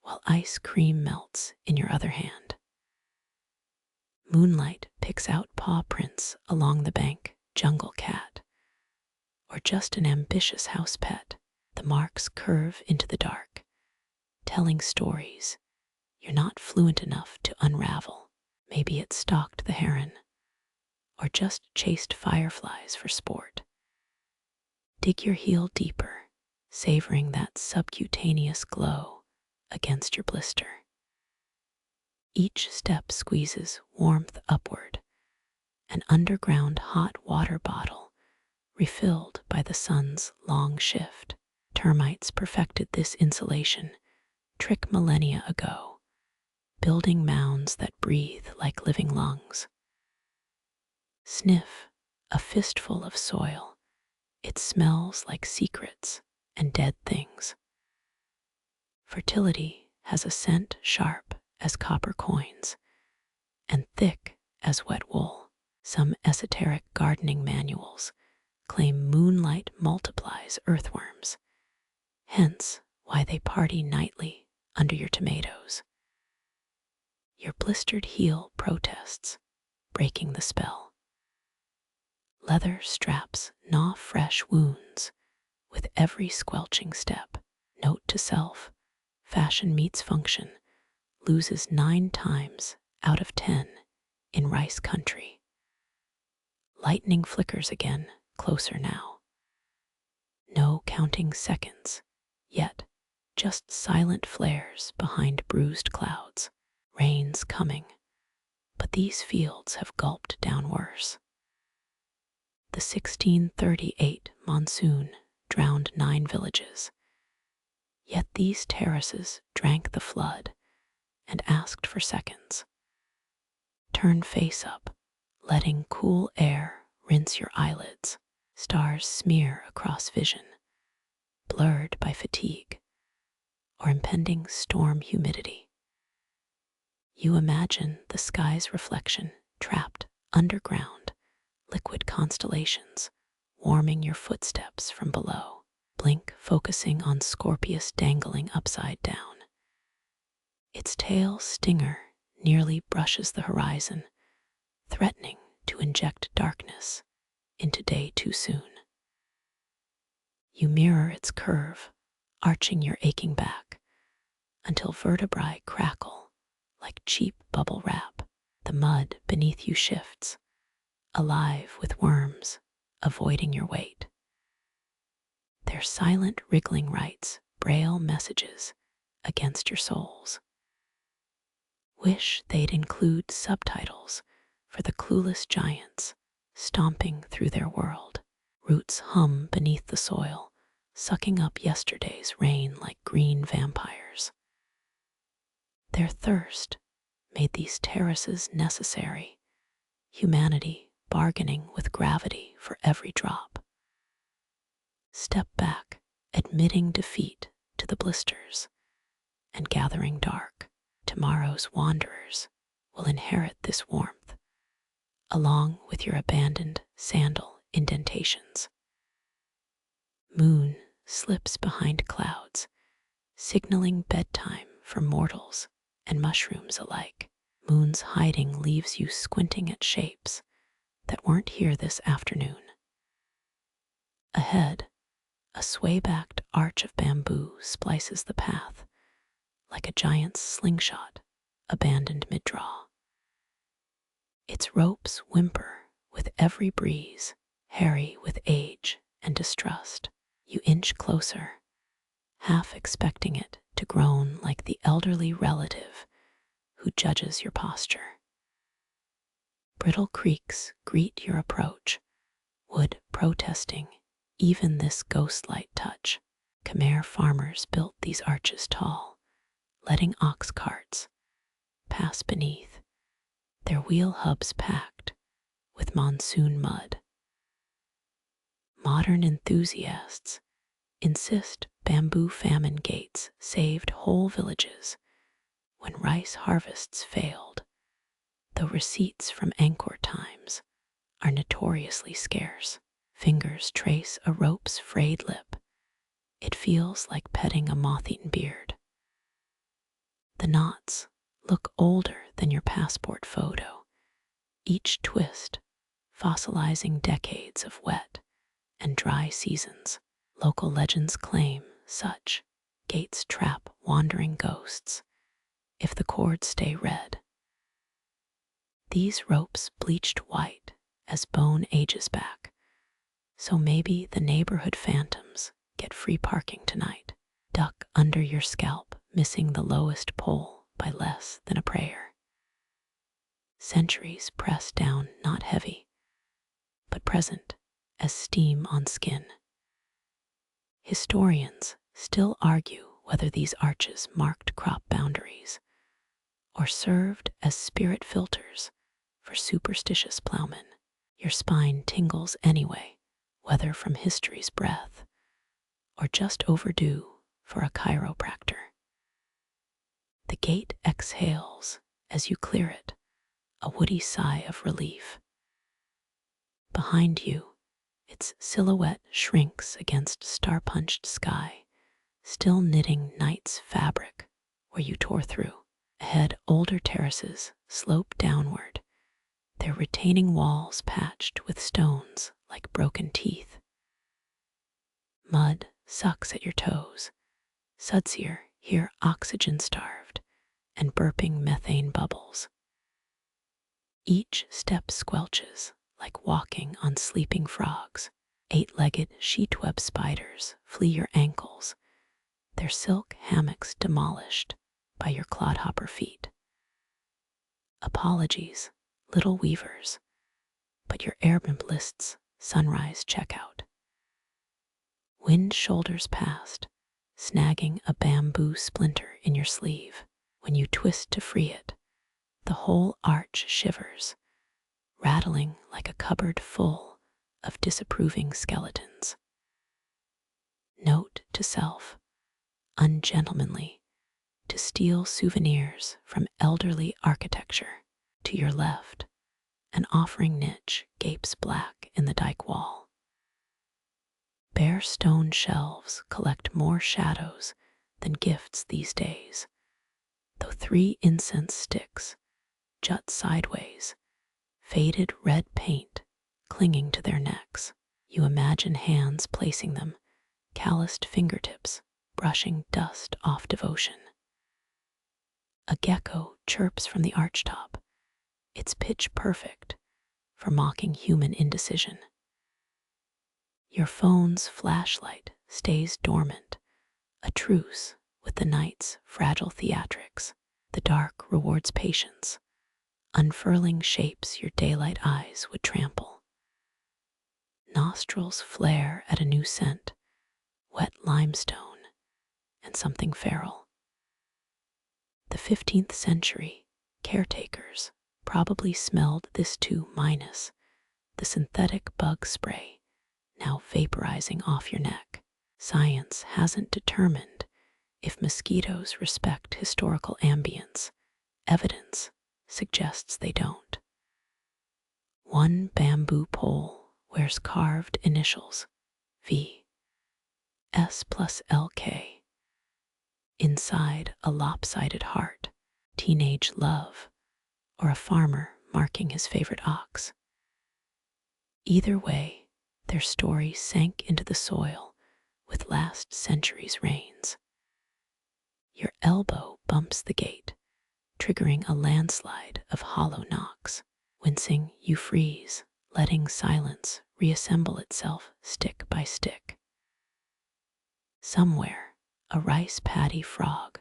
S1: while ice cream melts in your other hand. Moonlight picks out paw prints along the bank, jungle cat, or just an ambitious house pet. The marks curve into the dark, telling stories you're not fluent enough to unravel. Maybe it stalked the heron, or just chased fireflies for sport. Dig your heel deeper, savoring that subcutaneous glow against your blister. Each step squeezes warmth upward, an underground hot water bottle refilled by the sun's long shift. Termites perfected this insulation trick millennia ago, building mounds that breathe like living lungs. Sniff a fistful of soil. It smells like secrets and dead things. Fertility has a scent sharp as copper coins and thick as wet wool. Some esoteric gardening manuals claim moonlight multiplies earthworms, hence why they party nightly under your tomatoes. Your blistered heel protests, breaking the spell. Leather straps gnaw fresh wounds with every squelching step. Note to self, fashion meets function, loses 9 times out of 10 in rice country. Lightning flickers again, closer now. No counting seconds, yet just silent flares behind bruised clouds. Rain's coming, but these fields have gulped down worse. The 1638 monsoon drowned 9 villages, yet these terraces drank the flood and asked for seconds. Turn face up, letting cool air rinse your eyelids. Stars smear across vision, blurred by fatigue or impending storm humidity. You imagine the sky's reflection trapped underground, liquid constellations warming your footsteps from below. Blink focusing on Scorpius dangling upside down. Its tail stinger nearly brushes the horizon, threatening to inject darkness into day too soon. You mirror its curve, arching your aching back, until vertebrae crackle like cheap bubble wrap. The mud beneath you shifts, alive with worms, avoiding your weight. Their silent wriggling writes braille messages against your soles. Wish they'd include subtitles for the clueless giants stomping through their world. Roots hum beneath the soil, sucking up yesterday's rain like green vampires. Their thirst made these terraces necessary, humanity bargaining with gravity for every drop. Step back, admitting defeat to the blisters, and gathering dark. Tomorrow's wanderers will inherit this warmth, along with your abandoned sandal indentations. Moon slips behind clouds, signaling bedtime for mortals and mushrooms alike. Moon's hiding leaves you squinting at shapes that weren't here this afternoon. Ahead, a sway-backed arch of bamboo splices the path, like a giant's slingshot abandoned mid-draw. Its ropes whimper with every breeze, hairy with age and distrust. You inch closer, half expecting it to groan like the elderly relative who judges your posture. Brittle creaks greet your approach, wood protesting even this ghost-light touch. Khmer farmers built these arches tall, letting ox carts pass beneath, their wheel hubs packed with monsoon mud. Modern enthusiasts insist bamboo famine gates saved whole villages when rice harvests failed, though receipts from Angkor times are notoriously scarce. Fingers trace a rope's frayed lip. It feels like petting a moth-eaten beard. The knots look older than your passport photo, each twist fossilizing decades of wet and dry seasons. Local legends claim such gates trap wandering ghosts if the cords stay red. These ropes bleached white as bone ages back, so maybe the neighborhood phantoms get free parking tonight. Duck under your scalp, missing the lowest pole by less than a prayer. Centuries press down, not heavy, but present as steam on skin. Historians still argue whether these arches marked crop boundaries or served as spirit filters for superstitious plowmen. Your spine tingles anyway, whether from history's breath or just overdue for a chiropractor. The gate exhales as you clear it, a woody sigh of relief. Behind you, its silhouette shrinks against star-punched sky, still knitting night's fabric where you tore through. Ahead, older terraces slope downward, their retaining walls patched with stones like broken teeth. Mud sucks at your toes, sudsier here oxygen-starved and burping methane bubbles. Each step squelches like walking on sleeping frogs. 8-legged sheet-web spiders flee your ankles, their silk hammocks demolished by your clodhopper feet. Apologies, little weavers, but your airman lists sunrise checkout. Wind shoulders past, snagging a bamboo splinter in your sleeve. When you twist to free it, the whole arch shivers, rattling like a cupboard full of disapproving skeletons. Note to self, ungentlemanly, to steal souvenirs from elderly architecture. To your left, an offering niche gapes black in the dike wall. Bare stone shelves collect more shadows than gifts these days, though 3 incense sticks jut sideways, faded red paint clinging to their necks. You imagine hands placing them, calloused fingertips brushing dust off devotion. A gecko chirps from the archtop, its pitch perfect for mocking human indecision. Your phone's flashlight stays dormant, a truce with the night's fragile theatrics. The dark rewards patience, unfurling shapes your daylight eyes would trample. Nostrils flare at a new scent, wet limestone and something feral. The 15th century caretakers probably smelled this too, minus the synthetic bug spray now vaporizing off your neck. Science hasn't determined if mosquitoes respect historical ambience. Evidence suggests they don't. One bamboo pole wears carved initials V, S plus LK. Inside a lopsided heart, teenage love, or a farmer marking his favorite ox. Either way, their story sank into the soil with last century's rains. Your elbow bumps the gate, triggering a landslide of hollow knocks. Wincing, you freeze, letting silence reassemble itself stick by stick. Somewhere, a rice paddy frog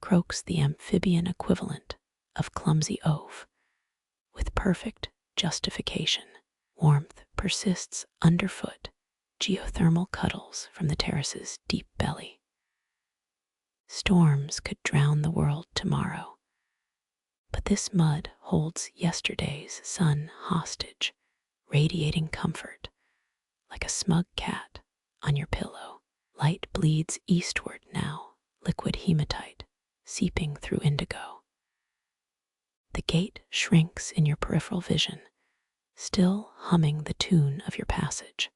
S1: croaks the amphibian equivalent of clumsy oaf with perfect justification. Warmth persists underfoot, geothermal cuddles from the terrace's deep belly. Storms could drown the world tomorrow, but this mud holds yesterday's sun hostage, radiating comfort like a smug cat on your pillow. Light bleeds eastward now, liquid hematite seeping through indigo. The gate shrinks in your peripheral vision, still humming the tune of your passage.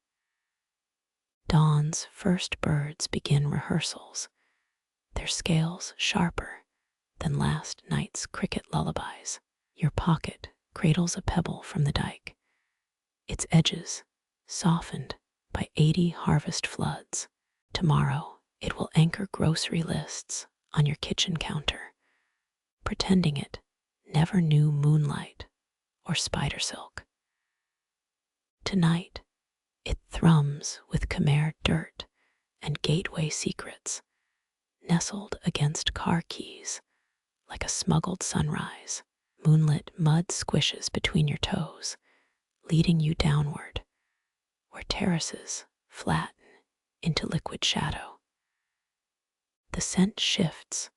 S1: Dawn's first birds begin rehearsals, their scales sharper than last night's cricket lullabies. Your pocket cradles a pebble from the dike, its edges softened by 80 harvest floods. Tomorrow, it will anchor grocery lists on your kitchen counter, pretending it never knew moonlight or spider silk. Tonight, it thrums with Khmer dirt and gateway secrets, nestled against car keys like a smuggled sunrise. Moonlit mud squishes between your toes, leading you downward, where terraces flatten into liquid shadow. The scent shifts,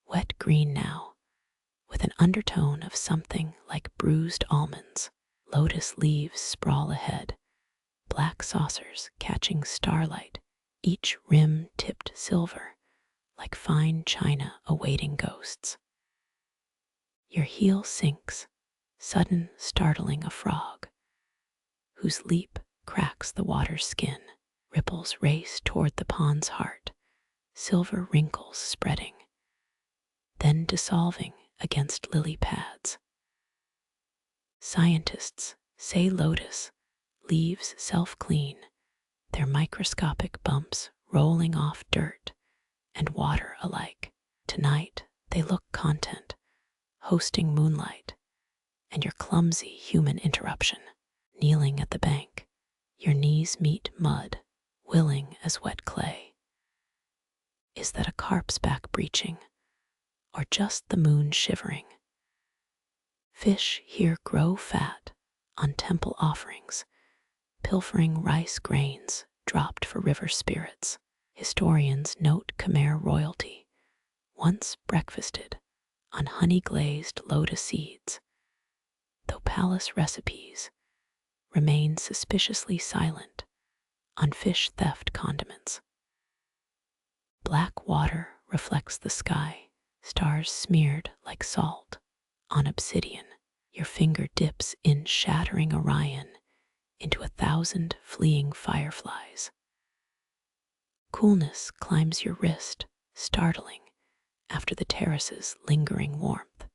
S1: wet green now, with an undertone of something like bruised almonds. Lotus leaves sprawl ahead, black saucers catching starlight, each rim tipped silver, like fine china awaiting ghosts. Your heel sinks, sudden startling a frog, whose leap cracks the water's skin. Ripples race toward the pond's heart, silver wrinkles spreading, then dissolving against lily pads. Scientists say lotus leaves self-clean, their microscopic bumps rolling off dirt and water alike. Tonight, they look content, hosting moonlight and your clumsy human interruption. Kneeling at the bank, your knees meet mud, willing as wet clay. Is that a carp's back breaching, or just the moon shivering? Fish here grow fat on temple offerings, pilfering rice grains dropped for river spirits. Historians note Khmer royalty, once breakfasted on honey-glazed lotus seeds, though palace recipes remain suspiciously silent on fish theft condiments. Black water reflects the sky, stars smeared like salt on obsidian. Your finger dips in shattering Orion into 1,000 fleeing fireflies. Coolness climbs your wrist, startling after the terrace's lingering warmth.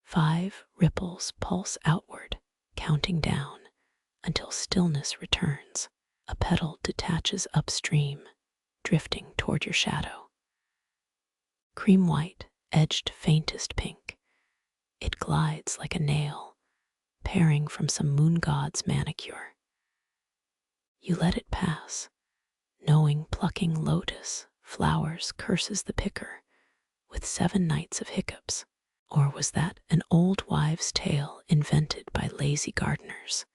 S1: 5 ripples pulse outward, counting down until stillness returns. A petal detaches upstream, drifting toward your shadow. Cream white, edged faintest pink, it glides like a nail, paring from some moon god's manicure. You let it pass, knowing plucking lotus flowers curses the picker with 7 nights of hiccups. Or was that an old wives' tale invented by lazy gardeners?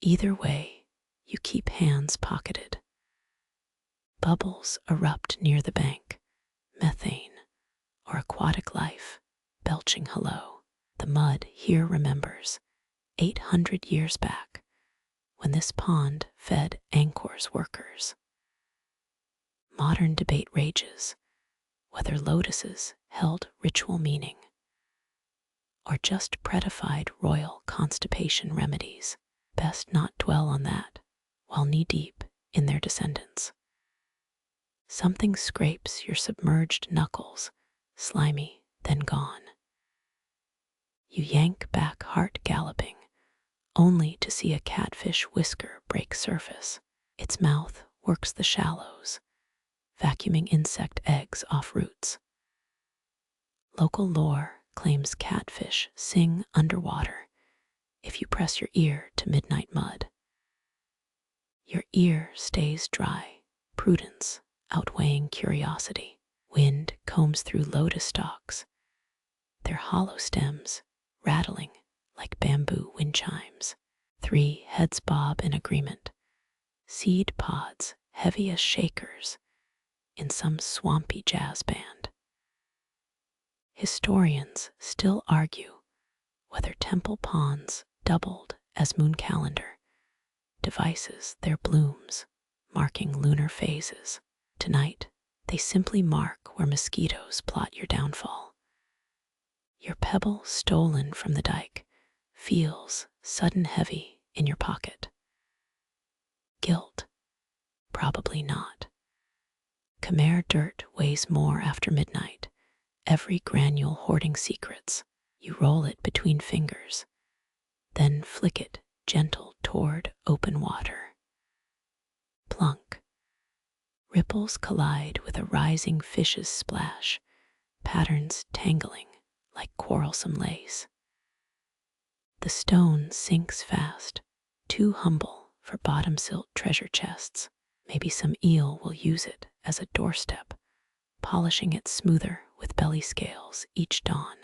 S1: Either way, you keep hands pocketed. Bubbles erupt near the bank, methane or aquatic life belching hello. The mud here remembers 800 years back when this pond fed Angkor's workers. Modern debate rages whether lotuses held ritual meaning or just predified royal constipation remedies. Best not dwell on that while knee-deep in their descendants. Something scrapes your submerged knuckles, slimy, then gone. You yank back, heart galloping, only to see a catfish whisker break surface. Its mouth works the shallows, vacuuming insect eggs off roots. Local lore claims catfish sing underwater if you press your ear to midnight mud. Your ear stays dry, prudence outweighing curiosity. Wind combs through lotus stalks, their hollow stems rattling like bamboo wind chimes. 3 heads bob in agreement, seed pods heavy as shakers in some swampy jazz band. Historians still argue whether temple ponds doubled as moon calendar devices their blooms, marking lunar phases. Tonight, they simply mark where mosquitoes plot your downfall. Your pebble stolen from the dike feels sudden heavy in your pocket. Guilt? Probably not. Khmer dirt weighs more after midnight, every granule hoarding secrets. You roll it between fingers, then flick it gentle toward open water. Plunk. Ripples collide with a rising fish's splash, patterns tangling like quarrelsome lace. The stone sinks fast, too humble for bottom silt treasure chests. Maybe some eel will use it as a doorstep, polishing it smoother with belly scales each dawn.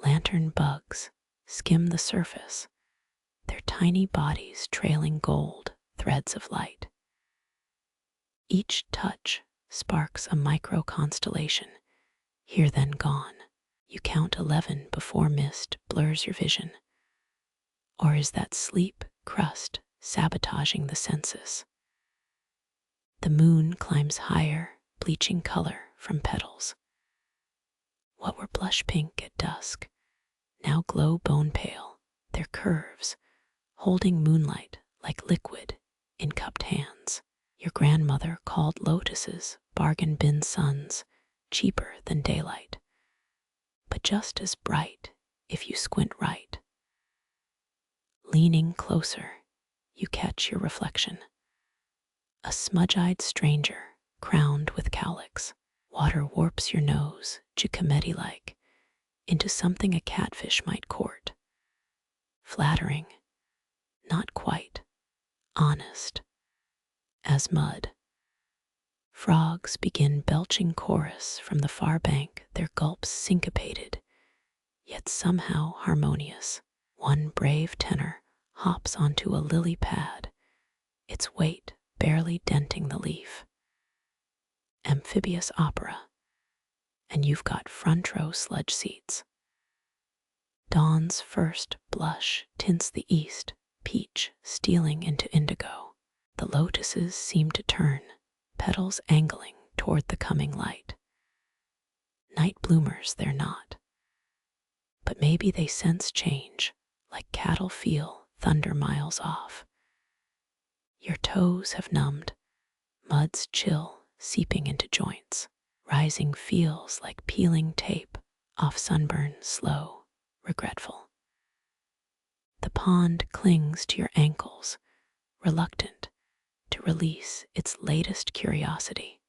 S1: Lantern bugs skim the surface, their tiny bodies trailing gold threads of light. Each touch sparks a micro constellation, here then gone. You count 11 before mist blurs your vision. Or is that sleep crust sabotaging the senses? The moon climbs higher, bleaching color from petals. What were blush pink at dusk now glow bone pale, their curves holding moonlight like liquid in cupped hands. Your grandmother called lotuses bargain bin suns, cheaper than daylight, but just as bright if you squint right. Leaning closer, you catch your reflection. A smudge-eyed stranger crowned with cowlicks. Water warps your nose, Giacometti-like, into something a catfish might court. Flattering, not quite, honest, as mud. Frogs begin belching chorus from the far bank, their gulps syncopated, yet somehow harmonious. One brave tenor hops onto a lily pad, its weight barely denting the leaf. Amphibious opera, and you've got front row sludge seats. Dawn's first blush tints the east, peach stealing into indigo. The lotuses seem to turn, petals angling toward the coming light. Night bloomers they're not, but maybe they sense change, like cattle feel thunder miles off. Your toes have numbed, mud's chill seeping into joints. Rising feels like peeling tape off sunburn, slow, regretful. The pond clings to your ankles, reluctant to release its latest curiosity.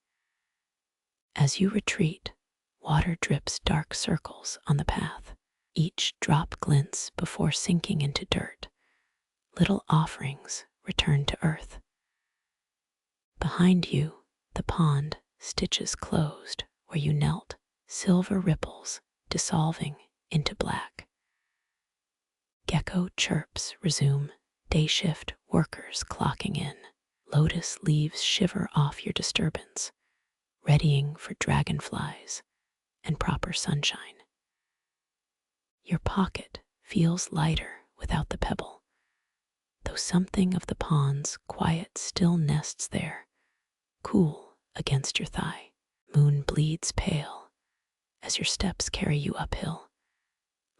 S1: As you retreat, water drips dark circles on the path. Each drop glints before sinking into dirt. Little offerings return to earth. Behind you, the pond stitches closed where you knelt, silver ripples dissolving into black. Gecko chirps resume, day shift workers clocking in. Lotus leaves shiver off your disturbance, readying for dragonflies and proper sunshine. Your pocket feels lighter without the pebble, though something of the pond's quiet still nests there, cool against your thigh. Moon bleeds pale as your steps carry you uphill,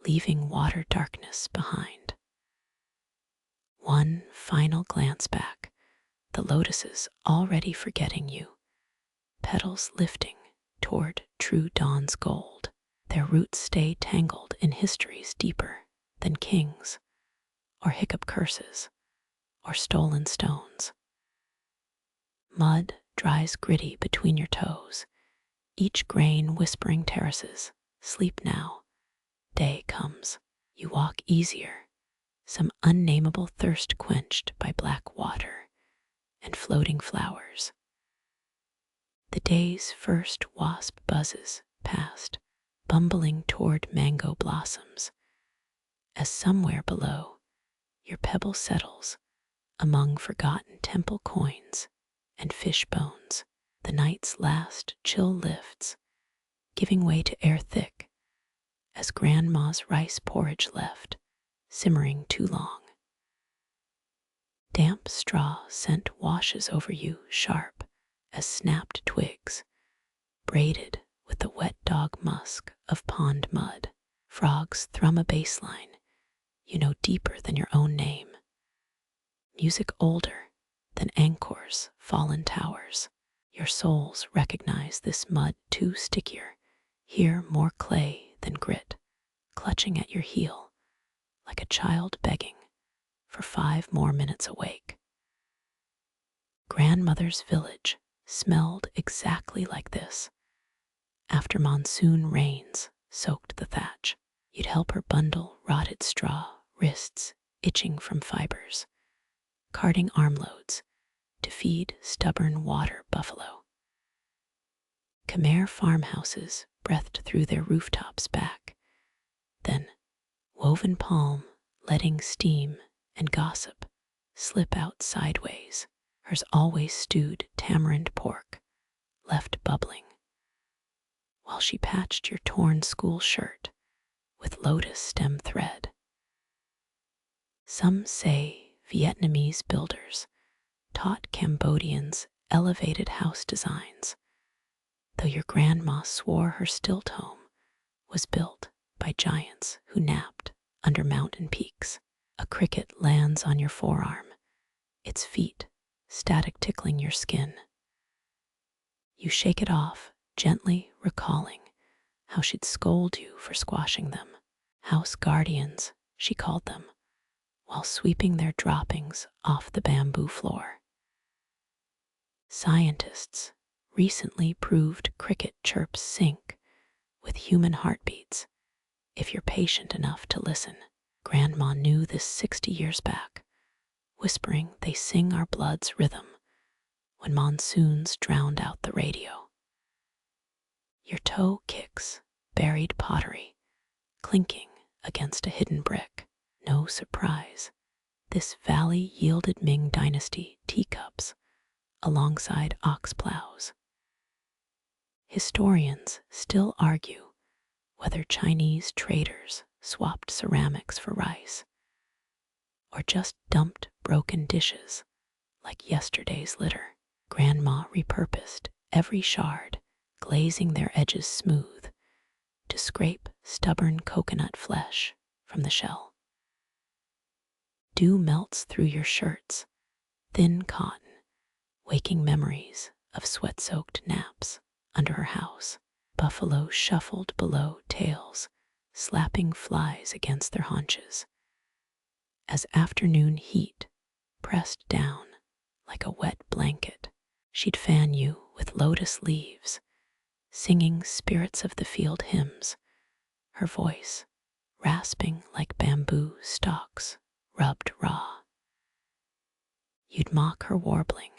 S1: leaving water darkness behind. One final glance back, the lotuses already forgetting you, petals lifting toward true dawn's gold. Their roots stay tangled in histories deeper than kings, or hiccup curses, or stolen stones. Mud dries gritty between your toes, each grain whispering terraces. Sleep now. Day comes. You walk easier, some unnamable thirst quenched by black water and floating flowers. The day's first wasp buzzes past, bumbling toward mango blossoms, as somewhere below your pebble settles among forgotten temple coins and fish bones. The night's last chill lifts, giving way to air thick as Grandma's rice porridge left simmering too long. Damp straw scent washes over you sharp as snapped twigs, braided with the wet dog musk of pond mud. Frogs thrum a bass line you know deeper than your own name. Music older than Angkor's fallen towers. Your souls recognize this mud too stickier, here more clay than grit, clutching at your heel like a child begging for 5 more minutes awake. Grandmother's village smelled exactly like this. After monsoon rains soaked the thatch, you'd help her bundle rotted straw, wrists itching from fibers, carting armloads to feed stubborn water buffalo. Khmer farmhouses breathed through their rooftops back, then woven palm letting steam and gossip slip out sideways. Hers always stewed tamarind pork, left bubbling, while she patched your torn school shirt with lotus stem thread. Some say Vietnamese builders taught Cambodians elevated house designs, though your grandma swore her stilt home was built by giants who napped under mountain peaks. A cricket lands on your forearm, its feet static tickling your skin. You shake it off, gently recalling how she'd scold you for squashing them. House guardians, she called them, while sweeping their droppings off the bamboo floor. Scientists recently proved cricket chirps sync with human heartbeats if you're patient enough to listen. Grandma knew this 60 years back, whispering they sing our blood's rhythm when monsoons drowned out the radio. Your toe kicks buried pottery, clinking against a hidden brick. No surprise, this valley yielded Ming Dynasty teacups alongside ox plows. Historians still argue whether Chinese traders swapped ceramics for rice, or just dumped broken dishes like yesterday's litter. Grandma repurposed every shard, glazing their edges smooth to scrape stubborn coconut flesh from the shell. Dew melts through your shirts, thin cotton, waking memories of sweat-soaked naps under her house. Buffalo shuffled below tails, slapping flies against their haunches, as afternoon heat pressed down like a wet blanket. She'd fan you with lotus leaves, singing spirits of the field hymns, her voice rasping like bamboo stalks rubbed raw. You'd mock her warbling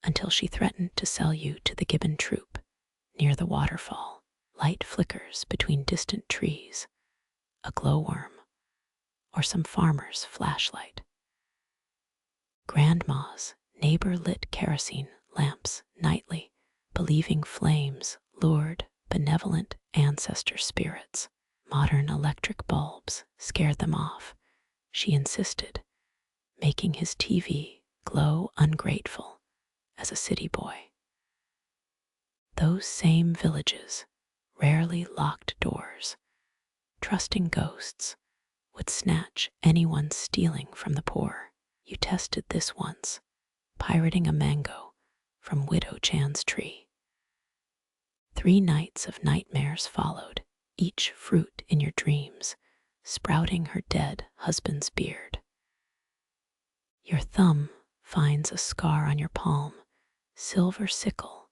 S1: until she threatened to sell you to the gibbon troop near the waterfall. Light flickers between distant trees, a glowworm, or some farmer's flashlight. Grandma's neighbor lit kerosene lamps nightly, believing flames lured benevolent ancestor spirits. Modern electric bulbs scared them off, she insisted, making his TV glow ungrateful as a city boy. Those same villages rarely locked doors, trusting ghosts would snatch anyone stealing from the poor. You tested this once, pirating a mango from Widow Chan's tree. 3 nights of nightmares followed, each fruit in your dreams sprouting her dead husband's beard. Your thumb finds a scar on your palm, silver sickle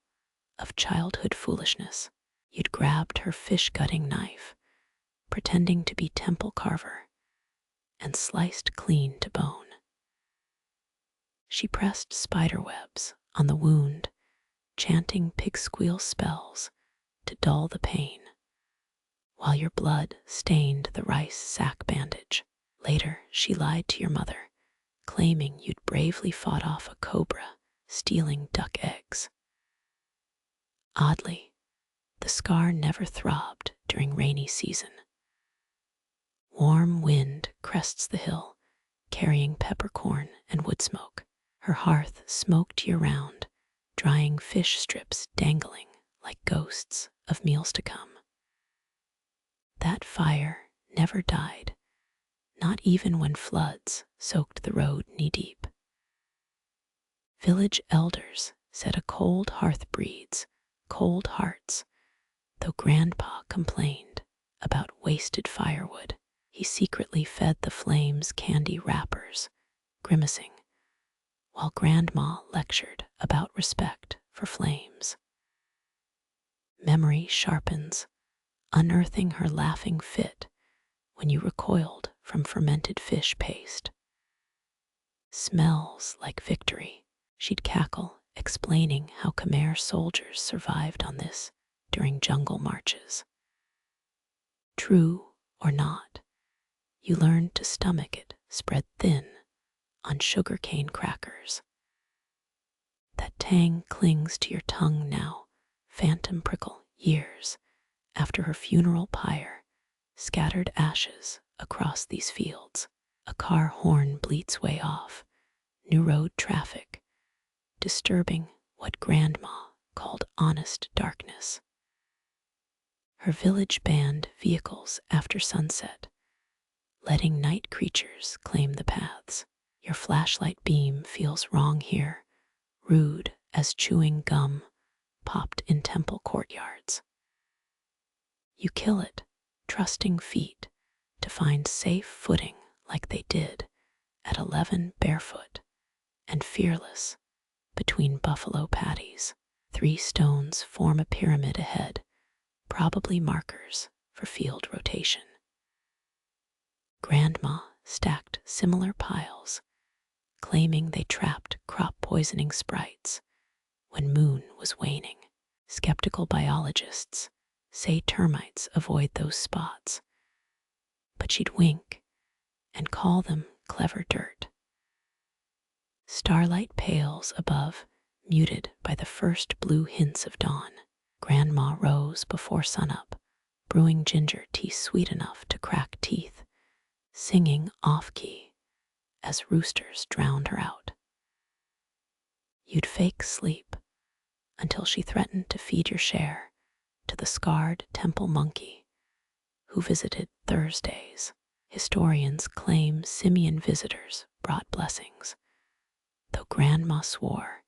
S1: of childhood foolishness. You'd grabbed her fish-gutting knife, pretending to be temple carver, and sliced clean to bone. She pressed spider webs on the wound, chanting pig-squeal spells to dull the pain, while your blood stained the rice sack bandage. Later, she lied to your mother, claiming you'd bravely fought off a cobra, stealing duck eggs. Oddly, the scar never throbbed during rainy season. Warm wind crests the hill, carrying peppercorn and wood smoke. Her hearth smoked year-round, drying fish strips dangling like ghosts of meals to come. That fire never died, not even when floods soaked the road knee-deep. Village elders said a cold hearth breeds cold hearts, though Grandpa complained about wasted firewood. He secretly fed the flames candy wrappers, grimacing, while Grandma lectured about respect for flames. Memory sharpens, unearthing her laughing fit when you recoiled from fermented fish paste. Smells like victory, she'd cackle, explaining how Khmer soldiers survived on this during jungle marches. True or not, you learned to stomach it spread thin on sugarcane crackers. That tang clings to your tongue now, phantom prickle years after her funeral pyre scattered ashes across these fields. A car horn bleats way off, new road traffic, disturbing what Grandma called honest darkness. Her village banned vehicles after sunset, letting night creatures claim the paths. Your flashlight beam feels wrong here, rude as chewing gum popped in temple courtyards. You kill it, trusting feet to find safe footing like they did at 11 barefoot and fearless between buffalo patties. 3 stones form a pyramid ahead, probably markers for field rotation. Grandma stacked similar piles, claiming they trapped crop-poisoning sprites when moon was waning. Skeptical biologists say termites avoid those spots, but she'd wink and call them clever dirt. Starlight pales above, muted by the first blue hints of dawn. Grandma rose before sunup, brewing ginger tea sweet enough to crack teeth, singing off-key as roosters drowned her out. You'd fake sleep until she threatened to feed your share to the scarred temple monkey who visited Thursdays. Historians claim simian visitors brought blessings, though Grandma swore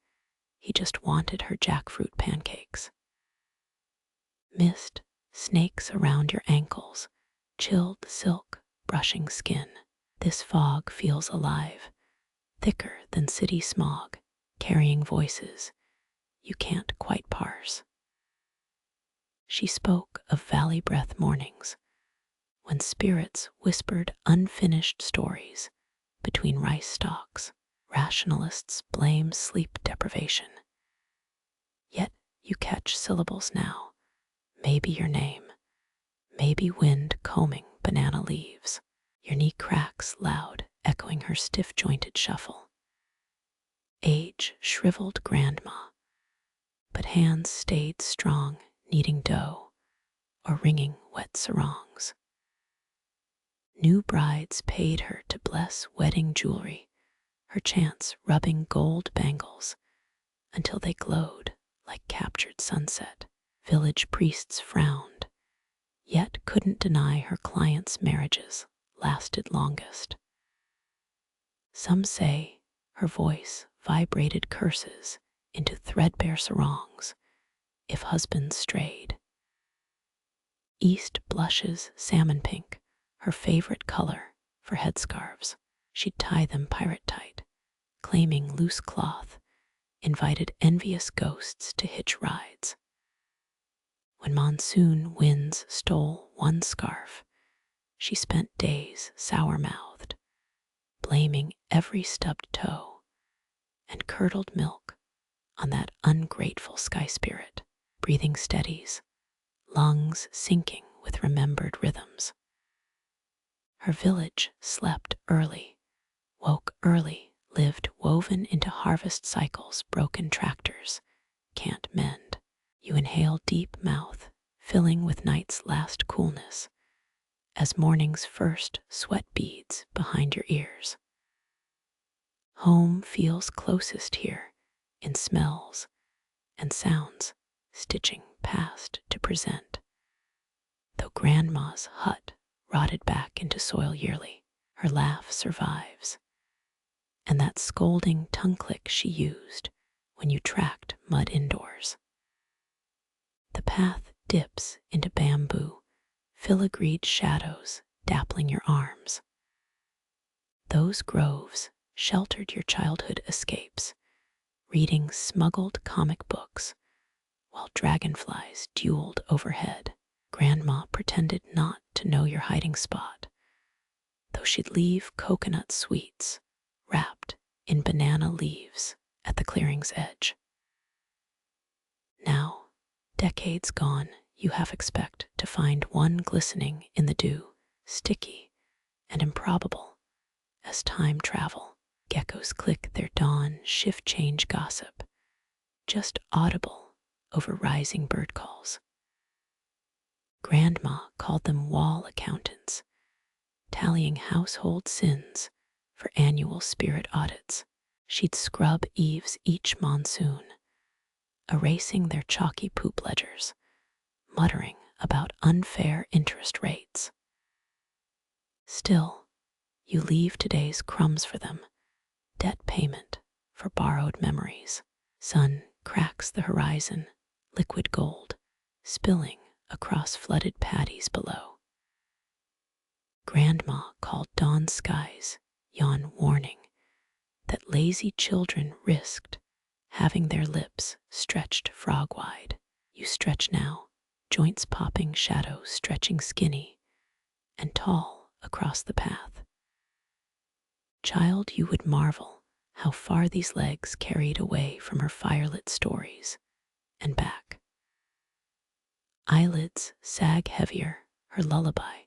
S1: he just wanted her jackfruit pancakes. Mist snakes around your ankles, chilled silk brushing skin. This fog feels alive, thicker than city smog, carrying voices you can't quite parse. She spoke of valley breath mornings, when spirits whispered unfinished stories between rice stalks. Rationalists blame sleep deprivation. Yet you catch syllables now, maybe your name, maybe wind combing banana leaves. Your knee cracks loud, echoing her stiff-jointed shuffle. Age shriveled Grandma, but hands stayed strong, kneading dough or wringing wet sarongs. New brides paid her to bless wedding jewelry, her chants rubbing gold bangles until they glowed like captured sunset. Village priests frowned, yet couldn't deny her clients' marriages lasted longest. Some say her voice vibrated curses into threadbare sarongs if husbands strayed. East blushes salmon pink, her favorite color for headscarves. She'd tie them pirate tight, claiming loose cloth invited envious ghosts to hitch rides. When monsoon winds stole one scarf, she spent days sour-mouthed, blaming every stubbed toe, and curdled milk on that ungrateful sky spirit, breathing steadies, lungs sinking with remembered rhythms. Her village slept early, woke early, lived woven into harvest cycles broken tractors can't mend. You inhale deep mouth, filling with night's last coolness, as morning's first sweat beads behind your ears. Home feels closest here in smells and sounds, stitching past to present. Though Grandma's hut rotted back into soil yearly, her laugh survives, and that scolding tongue click she used when you tracked mud indoors. The path dips into bamboo, filigreed shadows dappling your arms. Those groves sheltered your childhood escapes, reading smuggled comic books while dragonflies dueled overhead. Grandma pretended not to know your hiding spot, though she'd leave coconut sweets wrapped in banana leaves at the clearing's edge. Now, decades gone, you half expect to find one glistening in the dew, sticky and improbable as time travel. Geckos click their dawn shift-change gossip, just audible over rising bird calls. Grandma called them wall accountants, tallying household sins for annual spirit audits. She'd scrub eaves each monsoon, erasing their chalky poop ledgers, muttering about unfair interest rates. Still, you leave today's crumbs for them, debt payment for borrowed memories. Sun cracks the horizon, liquid gold, spilling across flooded paddies below. Grandma called dawn skies yon warning that lazy children risked having their lips stretched frog-wide. You stretch now, joints popping, shadows stretching skinny and tall across the path. Child, you would marvel how far these legs carried away from her firelit stories and back. Eyelids sag heavier, her lullaby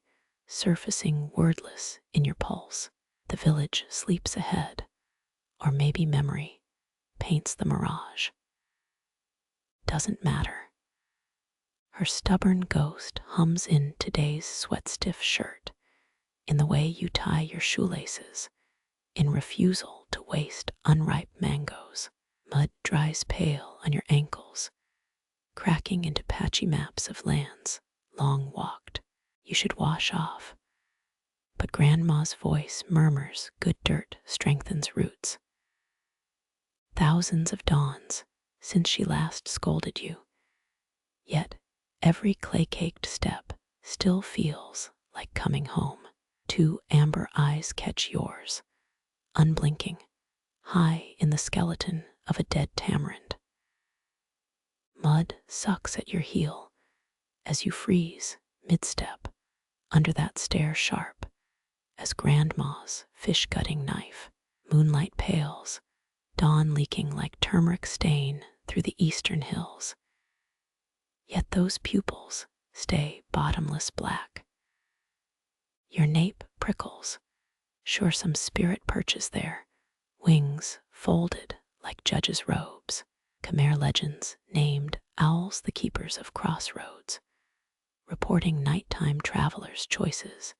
S1: surfacing wordless in your pulse. The village sleeps ahead, or maybe memory paints the mirage. Doesn't matter. Her stubborn ghost hums in today's sweat-stiff shirt, in the way you tie your shoelaces, in refusal to waste unripe mangoes. Mud dries pale on your ankles, cracking into patchy maps of lands long walked. You should wash off, but Grandma's voice murmurs good dirt strengthens roots. Thousands of dawns since she last scolded you, yet every clay-caked step still feels like coming home. Two amber eyes catch yours, unblinking, high in the skeleton of a dead tamarind. Mud sucks at your heel as you freeze mid-step under that stare sharp as Grandma's fish-gutting knife. Moonlight pales, dawn leaking like turmeric stain through the eastern hills. Yet those pupils stay bottomless black. Your nape prickles, sure some spirit perches there, wings folded like judges' robes. Khmer legends named owls the keepers of crossroads, reporting nighttime travelers' choices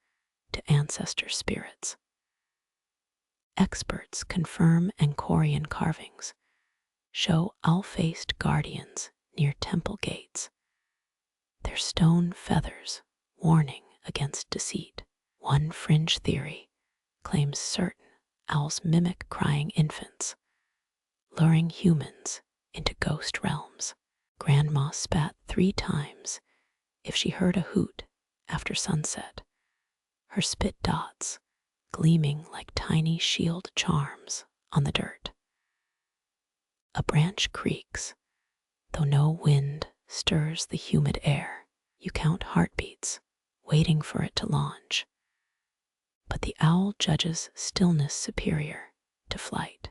S1: to ancestor spirits. Experts confirm Angkorian carvings show owl-faced guardians near temple gates, their stone feathers warning against deceit. One fringe theory claims certain owls mimic crying infants, luring humans into ghost realms. Grandma spat 3 times if she heard a hoot after sunset, her spit dots gleaming like tiny shield charms on the dirt. A branch creaks, though no wind stirs the humid air. You count heartbeats, waiting for it to launch. But the owl judges stillness superior to flight.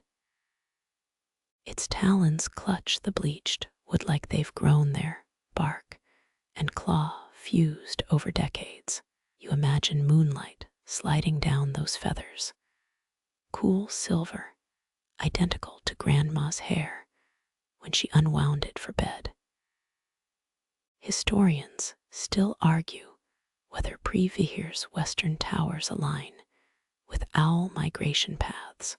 S1: Its talons clutch the bleached wood like they've grown there, bark and claw fused over decades. You imagine moonlight sliding down those feathers, cool silver, identical to Grandma's hair when she unwound it for bed. Historians still argue whether Previhir's western towers align with owl migration paths,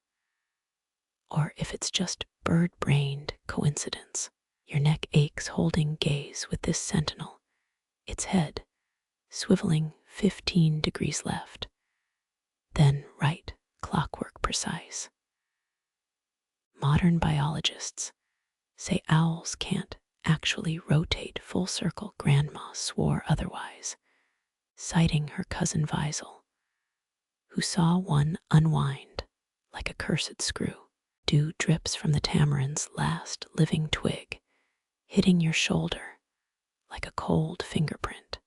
S1: or if it's just bird-brained coincidence. Your neck aches holding gaze with this sentinel, its head swiveling 15 degrees left, then right, clockwork precise. Modern biologists say owls can't actually rotate full circle. Grandma swore otherwise, citing her cousin Weisel, who saw one unwind like a cursed screw. Dew drips from the tamarin's last living twig, hitting your shoulder like a cold fingerprint.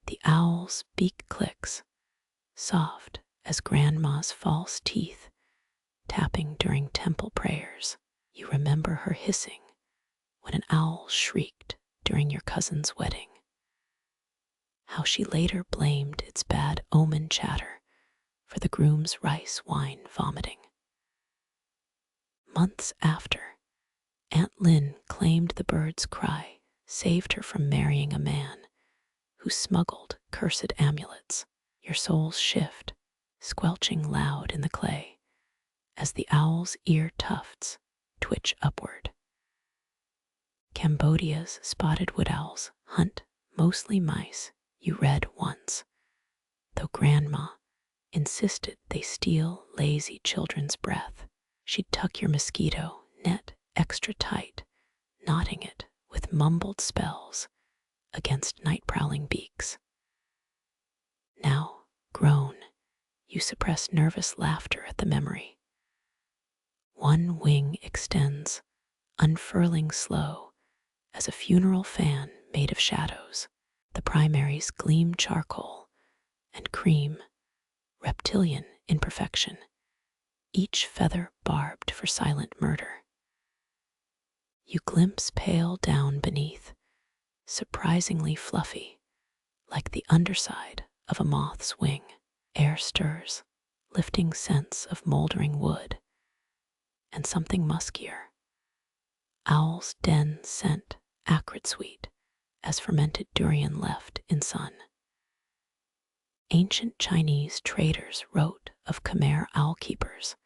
S1: The owl's beak clicks, soft as Grandma's false teeth, tapping during temple prayers. You remember her hissing when an owl shrieked during your cousin's wedding. How she later blamed its bad omen chatter for the groom's rice wine vomiting. Months after, Aunt Lynn claimed the bird's cry saved her from marrying a man who smuggled cursed amulets. Your soul's shift, squelching loud in the clay as the owl's ear tufts twitch upward. Cambodia's spotted wood owls hunt mostly mice, you read once, though Grandma insisted they steal lazy children's breath. She'd tuck your mosquito net extra tight, knotting it with mumbled spells against night-prowling beaks. Now, grown, you suppress nervous laughter at the memory. One wing extends, unfurling slow as a funeral fan made of shadows. The primaries gleam charcoal and cream, reptilian imperfection, each feather barbed for silent murder. You glimpse pale down beneath, surprisingly fluffy, like the underside of a moth's wing. Air stirs, lifting scents of moldering wood and something muskier. Owl's den scent, acrid sweet, as fermented durian left in sun. Ancient Chinese traders wrote of Khmer owl keepers,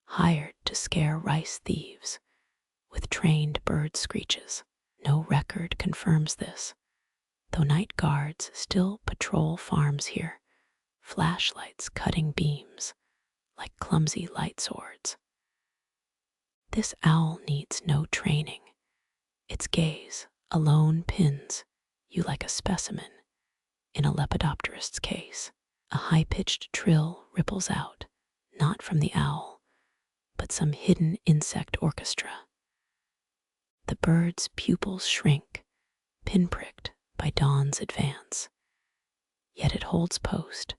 S1: hired to scare rice thieves with trained bird screeches. No record confirms this, though night guards still patrol farms here, flashlights cutting beams like clumsy light swords. This owl needs no training. Its gaze alone pins you like a specimen in a lepidopterist's case. A high-pitched trill ripples out, not from the owl, but some hidden insect orchestra. The bird's pupils shrink, pinpricked by dawn's advance, yet it holds post.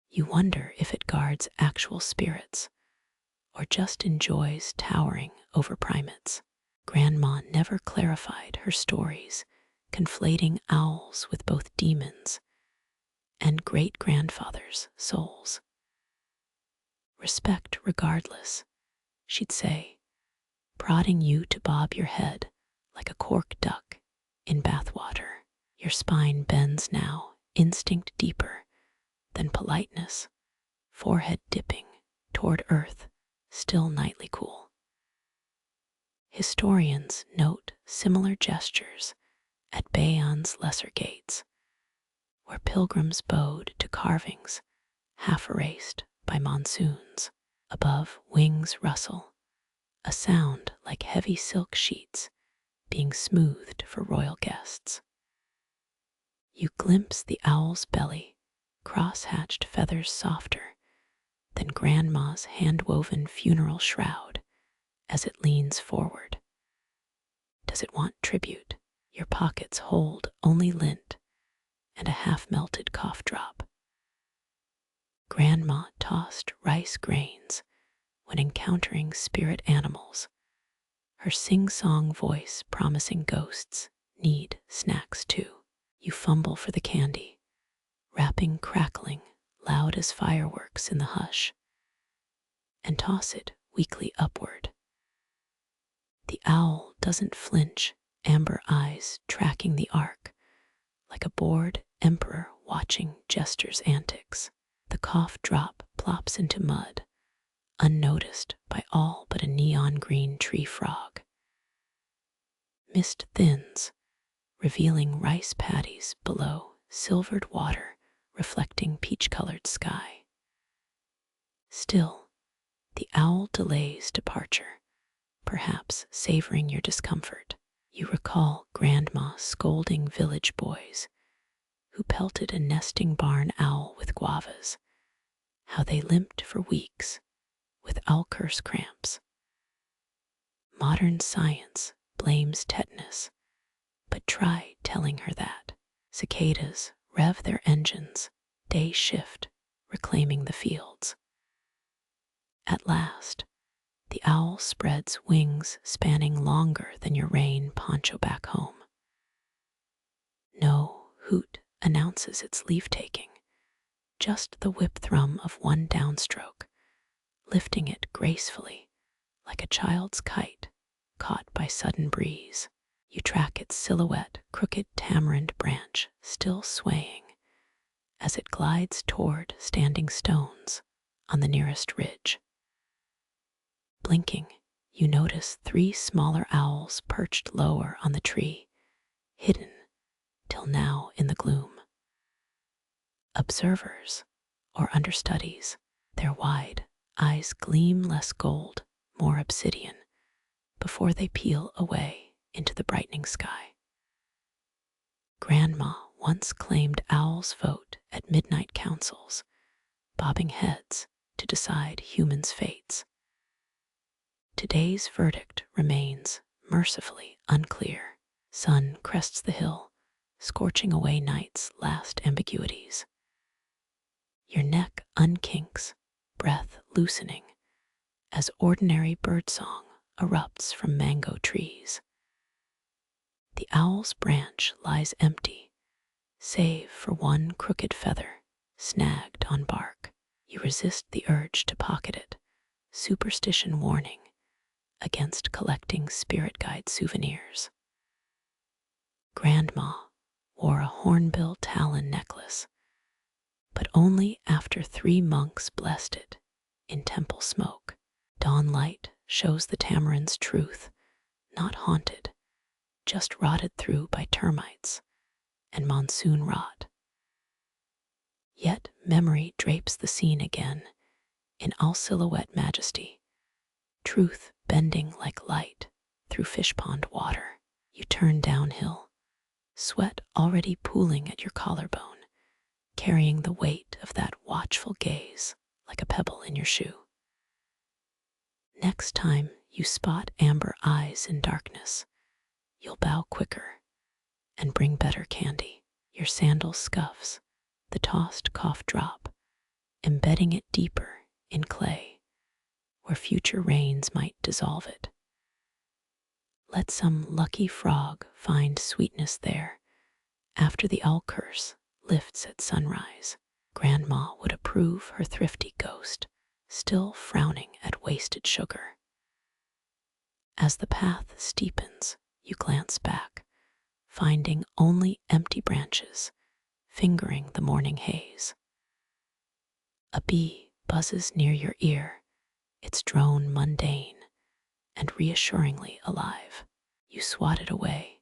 S1: You wonder if it guards actual spirits or just enjoys towering over primates. Grandma never clarified her stories, conflating owls with both demons and great-grandfathers' souls. Respect regardless, she'd say, prodding you to bob your head like a cork duck in bathwater. Your spine bends now, instinct deeper than politeness, forehead dipping toward earth, still nightly cool. Historians note similar gestures at Bayon's lesser gates, where pilgrims bowed to carvings half erased by monsoons. Above, wings rustle, a sound like heavy silk sheets being smoothed for royal guests. You glimpse the owl's belly, cross-hatched feathers softer than Grandma's hand-woven funeral shroud as it leans forward. Does it want tribute? Your pockets hold only lint and a half-melted cough drop. Grandma tossed rice grains when encountering spirit animals, her sing-song voice promising ghosts need snacks too. You fumble for the candy, wrapping crackling loud as fireworks in the hush, and toss it weakly upward. The owl doesn't flinch, amber eyes tracking the arc, like a bored emperor watching jester's antics. The cough drop plops into mud, unnoticed by all but a neon green tree frog. Mist thins, revealing rice paddies below, silvered water reflecting peach-colored sky. Still, the owl delays departure, perhaps savoring your discomfort. You recall Grandma scolding village boys who pelted a nesting barn owl with guavas, how they limped for weeks with owl-curse cramps. Modern science blames tetanus, but try telling her that. Cicadas rev their engines, day shift, reclaiming the fields. At last, the owl spreads wings spanning longer than your rain poncho back home. No hoot announces its leave-taking, just the whip thrum of one downstroke, lifting it gracefully like a child's kite caught by sudden breeze. You track its silhouette, crooked tamarind branch still swaying as it glides toward standing stones on the nearest ridge. Blinking, you notice 3 smaller owls perched lower on the tree, hidden till now in the gloom. Observers or understudies, their wide eyes gleam less gold, more obsidian, before they peel away into the brightening sky. Grandma once claimed owls vote at midnight councils, bobbing heads to decide humans' fates. Today's verdict remains mercifully unclear. Sun crests the hill, scorching away night's last ambiguities. Your neck unkinks, breath loosening, as ordinary birdsong erupts from mango trees. The owl's branch lies empty, save for one crooked feather snagged on bark. You resist the urge to pocket it, superstition warning against collecting spirit guide souvenirs. Grandma wore a hornbill talon necklace, but only after 3 monks blessed it in temple smoke. Dawn light shows the tamarind's truth, not haunted, just rotted through by termites and monsoon rot. Yet memory drapes the scene again in all silhouette majesty, truth bending like light through fish pond water. You turn downhill, sweat already pooling at your collarbone, carrying the weight of that watchful gaze like a pebble in your shoe. Next time you spot amber eyes in darkness, you'll bow quicker and bring better candy. Your sandal scuffs, the tossed cough drop, embedding it deeper in clay, where future rains might dissolve it. Let some lucky frog find sweetness there after the owl curse lifts at sunrise. Grandma would approve her thrifty ghost, still frowning at wasted sugar. As the path steepens, you glance back, finding only empty branches, fingering the morning haze. A bee buzzes near your ear, its drone mundane and reassuringly alive. You swat it away,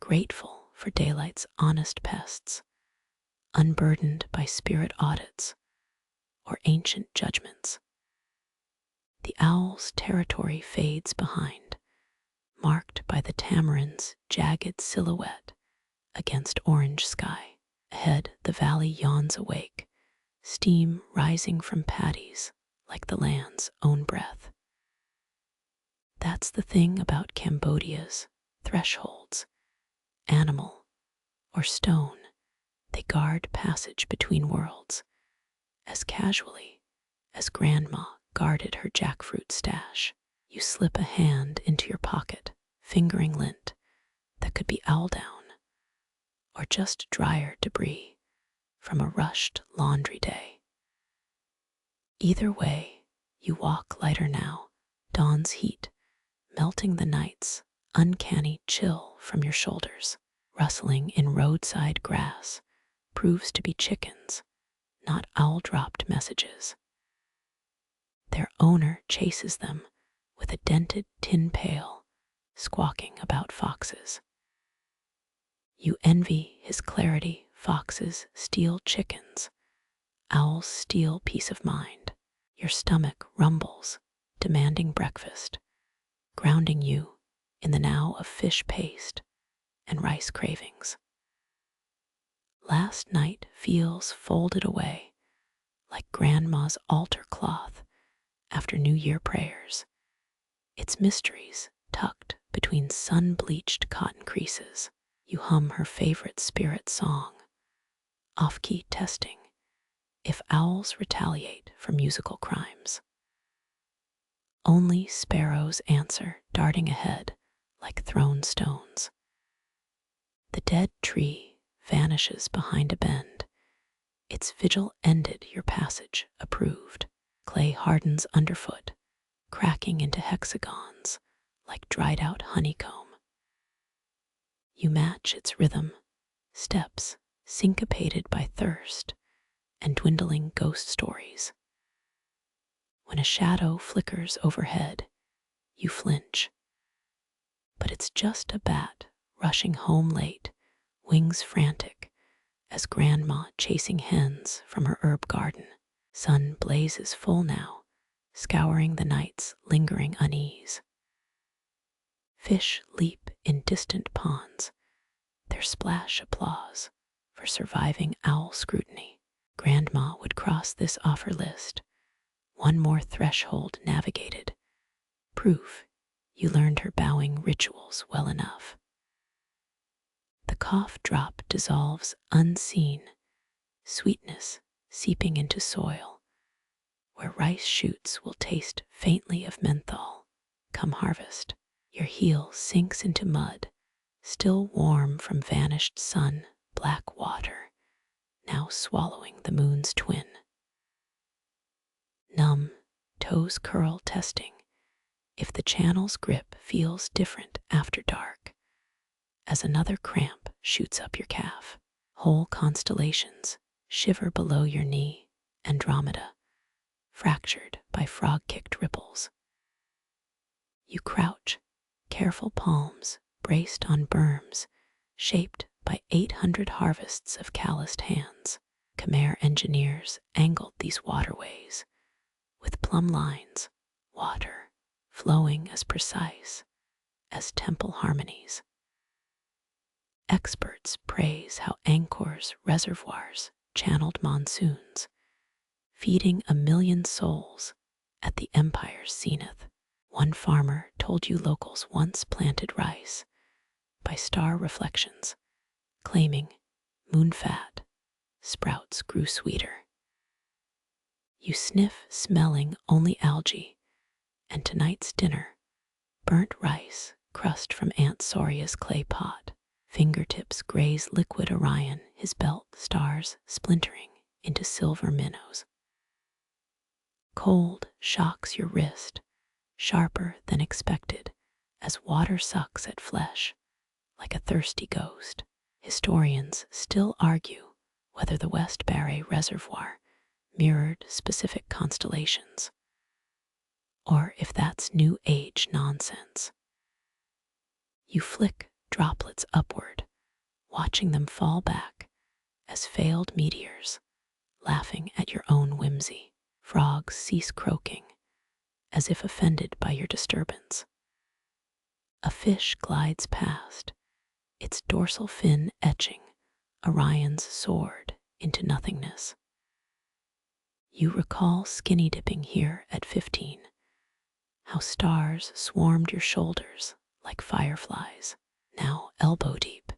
S1: grateful for daylight's honest pests, unburdened by spirit audits or ancient judgments. The owl's territory fades behind, marked by the tamarind's jagged silhouette against orange sky. Ahead, the valley yawns awake, steam rising from paddies like the land's own breath. That's the thing about Cambodia's thresholds, animal or stone, they guard passage between worlds as casually as Grandma guarded her jackfruit stash. You slip a hand into your pocket, fingering lint that could be owl down or just dryer debris from a rushed laundry day. Either way, you walk lighter now, dawn's heat melting the night's uncanny chill from your shoulders. Rustling in roadside grass proves to be chickens, not owl-dropped messages. Their owner chases them with a dented tin pail, squawking about foxes. You envy his clarity, foxes steal chickens, owls steal peace of mind. Your stomach rumbles, demanding breakfast, grounding you in the now of fish paste and rice cravings. Last night feels folded away like Grandma's altar cloth after New Year prayers, its mysteries tucked between sun-bleached cotton creases. You hum her favorite spirit song, off-key testing if owls retaliate for musical crimes. Only sparrows answer, darting ahead like thrown stones. The dead tree vanishes behind a bend, its vigil ended, your passage approved. Clay hardens underfoot, cracking into hexagons like dried out honeycomb. You match its rhythm, steps syncopated by thirst and dwindling ghost stories. When a shadow flickers overhead, you flinch. But it's just a bat rushing home late, wings frantic, as Grandma chasing hens from her herb garden. Sun blazes full now, scouring the night's lingering unease. Fish leap in distant ponds, their splash applause for surviving owl scrutiny. Grandma would cross this off her list, one more threshold navigated, proof you learned her bowing rituals well enough. The cough drop dissolves unseen, sweetness seeping into soil, where rice shoots will taste faintly of menthol. Come harvest, your heel sinks into mud, still warm from vanished sun, black water, now swallowing the moon's twin. Numb, toes curl testing if the channel's grip feels different after dark, as another cramp shoots up your calf. Whole constellations shiver below your knee, Andromeda, fractured by frog-kicked ripples. You crouch, careful palms braced on berms, shaped by 800 harvests of calloused hands. Khmer engineers angled these waterways, with plumb lines, water flowing as precise as temple harmonies. Experts praise how Angkor's reservoirs channeled monsoons, feeding 1,000,000 souls at the empire's zenith. One farmer told you locals once planted rice by star reflections, claiming moon fat sprouts grew sweeter. You sniff, smelling only algae, and tonight's dinner, burnt rice crust from Aunt Soria's clay pot. Fingertips graze liquid Orion, his belt stars splintering into silver minnows. Cold shocks your wrist, sharper than expected, as water sucks at flesh like a thirsty ghost. Historians still argue whether the West Barre Reservoir mirrored specific constellations, or if that's New Age nonsense. You flick droplets upward, watching them fall back as failed meteors, laughing at your own whimsy. Frogs cease croaking, as if offended by your disturbance. A fish glides past, its dorsal fin etching Orion's sword into nothingness. You recall skinny dipping here at 15, how stars swarmed your shoulders like fireflies. now elbow deep.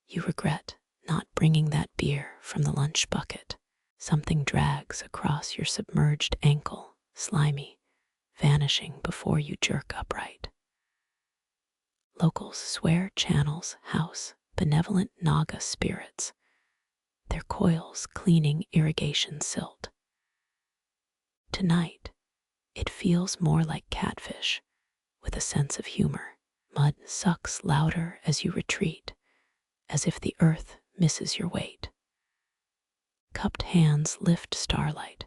S1: You regret not bringing that beer from the lunch bucket. Something drags across your submerged ankle, slimy, vanishing before you jerk upright. Locals swear channels house benevolent Naga spirits, their coils cleaning irrigation silt. Tonight, it feels more like catfish, with a sense of humor. Mud sucks louder as you retreat, as if the earth misses your weight. Cupped hands lift starlight,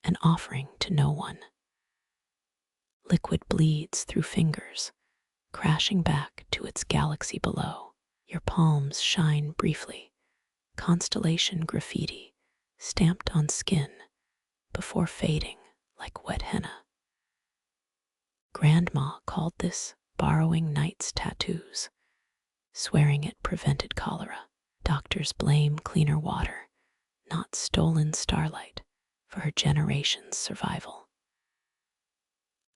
S1: an offering to no one. Liquid bleeds through fingers, crashing back to its galaxy below. Your palms shine briefly, constellation graffiti stamped on skin before fading like wet henna. Grandma called this borrowing night's tattoos, swearing it prevented cholera. Doctors blame cleaner water, not stolen starlight, for her generation's survival.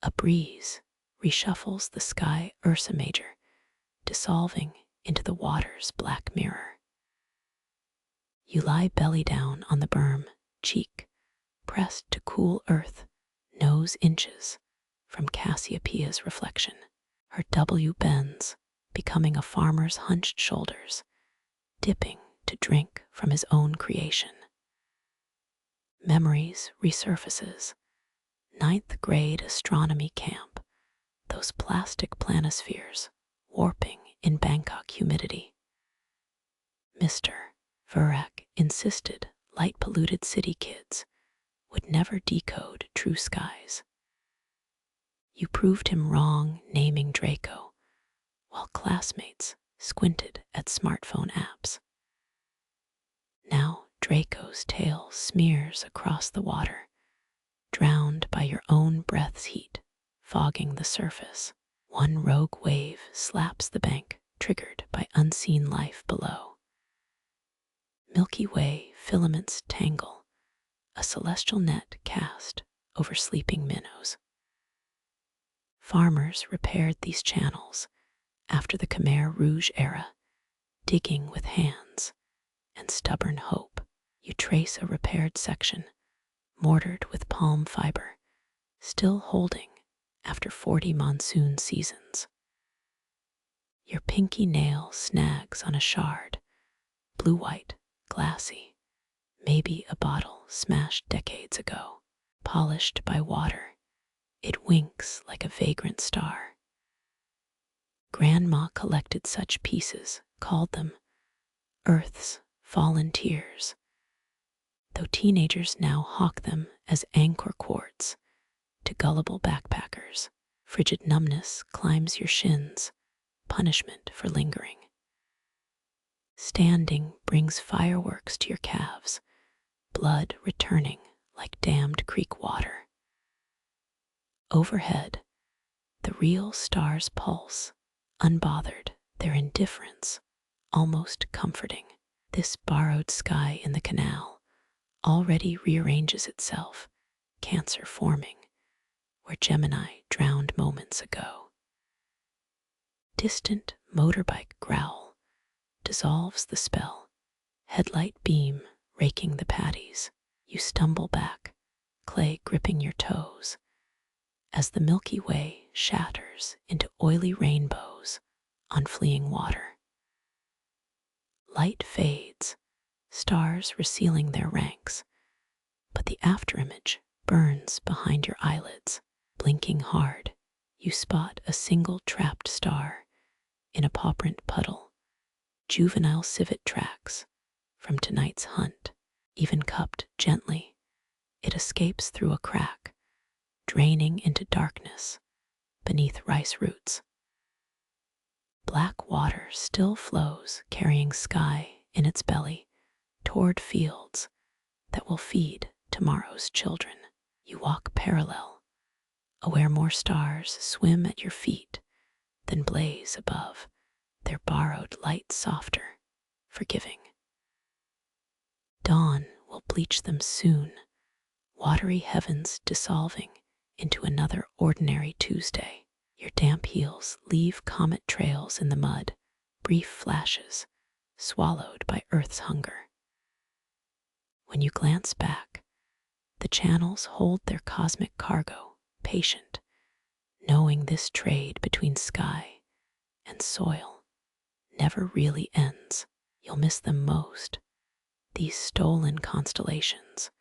S1: A breeze reshuffles the sky Ursa Major, dissolving into the water's black mirror. You lie belly down on the berm, cheek pressed to cool earth, nose inches from Cassiopeia's reflection. Her W bends, becoming a farmer's hunched shoulders, dipping to drink from his own creation. Memories resurfaces. 9th grade astronomy camp, those plastic planispheres warping in Bangkok humidity. Mr. Vurak insisted light-polluted city kids would never decode true skies. You proved him wrong naming Draco, while classmates squinted at smartphone apps. Now Draco's tail smears across the water, drowned by your own breath's heat, fogging the surface. One rogue wave slaps the bank, triggered by unseen life below. Milky Way filaments tangle, a celestial net cast over sleeping minnows. Farmers repaired these channels after the Khmer Rouge era, digging with hands and stubborn hope. You trace a repaired section, mortared with palm fiber, still holding after 40 monsoon seasons. Your pinky nail snags on a shard, blue-white, glassy, maybe a bottle smashed decades ago. Polished by water, it winks like a vagrant star. Grandma collected such pieces, called them Earth's fallen tears, though teenagers now hawk them as anchor quartz to gullible backpackers. Frigid numbness climbs your shins, punishment for lingering. Standing brings fireworks to your calves, blood returning like dammed creek water. Overhead, the real stars pulse, unbothered, their indifference almost comforting. This borrowed sky in the canal already rearranges itself, Cancer forming where Gemini drowned moments ago. Distant motorbike growl dissolves the spell, headlight beam raking the patties. You stumble back, clay gripping your toes, as the Milky Way shatters into oily rainbows on fleeing water. Light fades, stars resealing their ranks, but the afterimage burns behind your eyelids. Blinking hard, you spot a single trapped star in a paw-print puddle, juvenile civet tracks from tonight's hunt. Even cupped gently, it escapes through a crack, draining into darkness beneath rice roots. Black water still flows, carrying sky in its belly toward fields that will feed tomorrow's children. You walk parallel, aware more stars swim at your feet than blaze above, their borrowed light softer, forgiving. Dawn will bleach them soon, watery heavens dissolving into another ordinary Tuesday. Your damp heels leave comet trails in the mud, brief flashes, swallowed by Earth's hunger. When you glance back, the channels hold their cosmic cargo, patient, knowing this trade between sky and soil never really ends. You'll miss them most, these stolen constellations,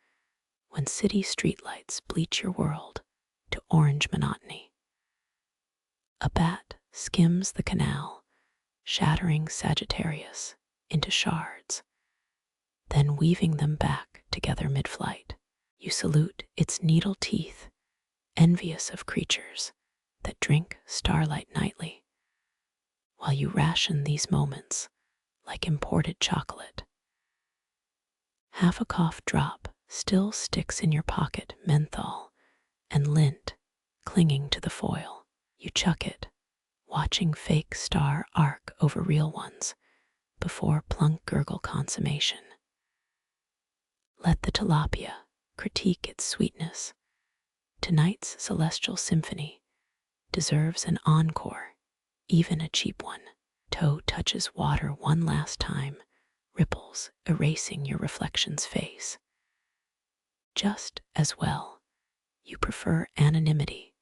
S1: when city streetlights bleach your world to orange monotony. A bat skims the canal, shattering Sagittarius into shards, then weaving them back together mid-flight. You salute its needle teeth, envious of creatures that drink starlight nightly, while you ration these moments like imported chocolate. Half a cough drop still sticks in your pocket, menthol and lint clinging to the foil. You chuck it, watching fake star arc over real ones before plunk gurgle consummation. Let the tilapia critique its sweetness. Tonight's celestial symphony deserves an encore, even a cheap one. Toe touches water one last time, ripples erasing your reflection's face. Just as well, you prefer anonymity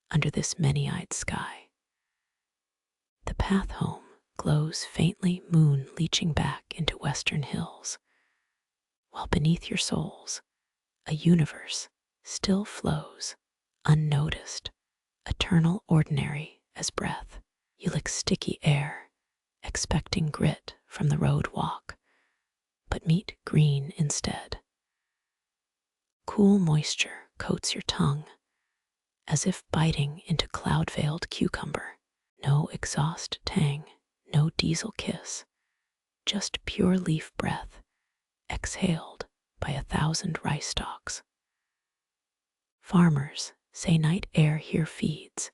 S1: under this many-eyed sky. The path home glows faintly, moon leaching back into western hills, while beneath your soles, a universe still flows, unnoticed, eternal, ordinary as breath. You lick sticky air, expecting grit from the road walk, but meet green instead. Cool moisture coats your tongue, as if biting into cloud-veiled cucumber. No exhaust tang, no diesel kiss, just pure leaf breath, exhaled by 1,000 rice stalks. Farmers say night air here feeds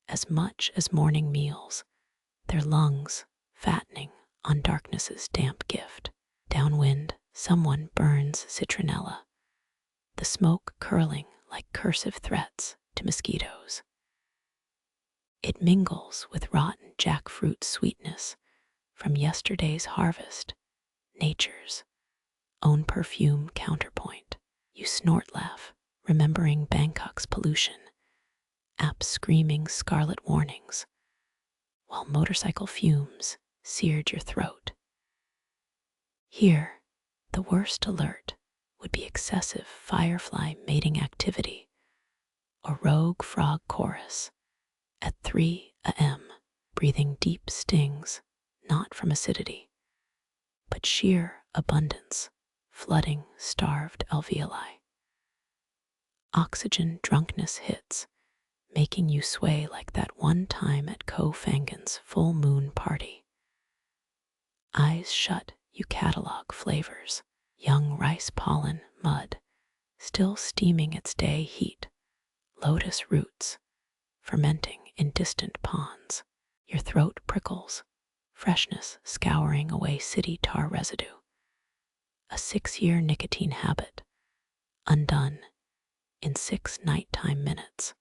S1: as much as morning meals, their lungs fattening on darkness's damp gift. Downwind, someone burns citronella, the smoke curling like cursive threats to mosquitoes. It mingles with rotten jackfruit sweetness from yesterday's harvest, nature's own perfume counterpoint. You snort laugh, remembering Bangkok's pollution, apps screaming scarlet warnings, while motorcycle fumes seared your throat. Here, the worst alert would be excessive firefly mating activity, a rogue frog chorus at 3 a.m., breathing deep stings, not from acidity, but sheer abundance, flooding starved alveoli. Oxygen drunkenness hits, making you sway like that one time at Ko Phangan's full moon party. Eyes shut, you catalog flavors, young rice pollen, mud, still steaming its day heat, lotus roots, fermenting in distant ponds. Your throat prickles, freshness scouring away city tar residue. A 6-year nicotine habit, undone in 6 nighttime minutes.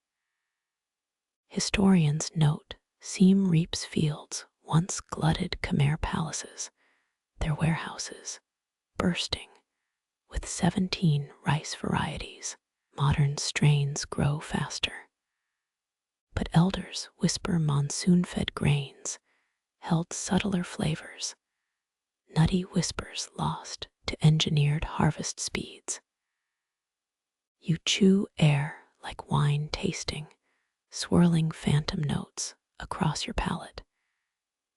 S1: Historians note Siem Reap's fields once glutted Khmer palaces, their warehouses bursting with 17 rice varieties. Modern strains grow faster, but elders whisper monsoon-fed grains held subtler flavors, nutty whispers lost to engineered harvest speeds. You chew air like wine tasting, swirling phantom notes across your palate,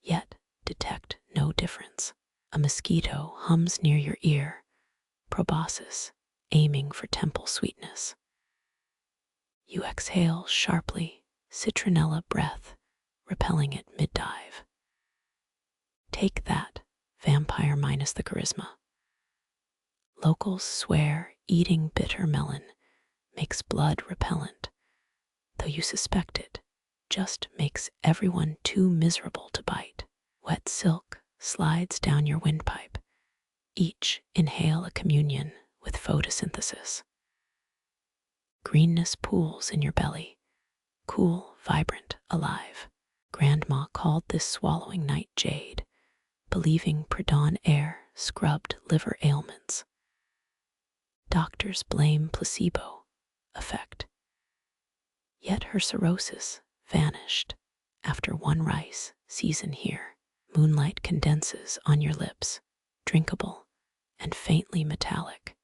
S1: yet detect no difference. A mosquito hums near your ear, proboscis aiming for temple sweetness. You exhale sharply, citronella breath, repelling it mid-dive. Take that, vampire minus the charisma. Locals swear eating bitter melon makes blood repellent, though you suspect it just makes everyone too miserable to bite. Wet silk slides down your windpipe, each inhale a communion with photosynthesis. Greenness pools in your belly, cool, vibrant, alive. Grandma called this swallowing night jade, believing pre-dawn air scrubbed liver ailments. Doctors blame placebo effect. Yet her cirrhosis vanished after one rice season here. Moonlight condenses on your lips, drinkable and faintly metallic.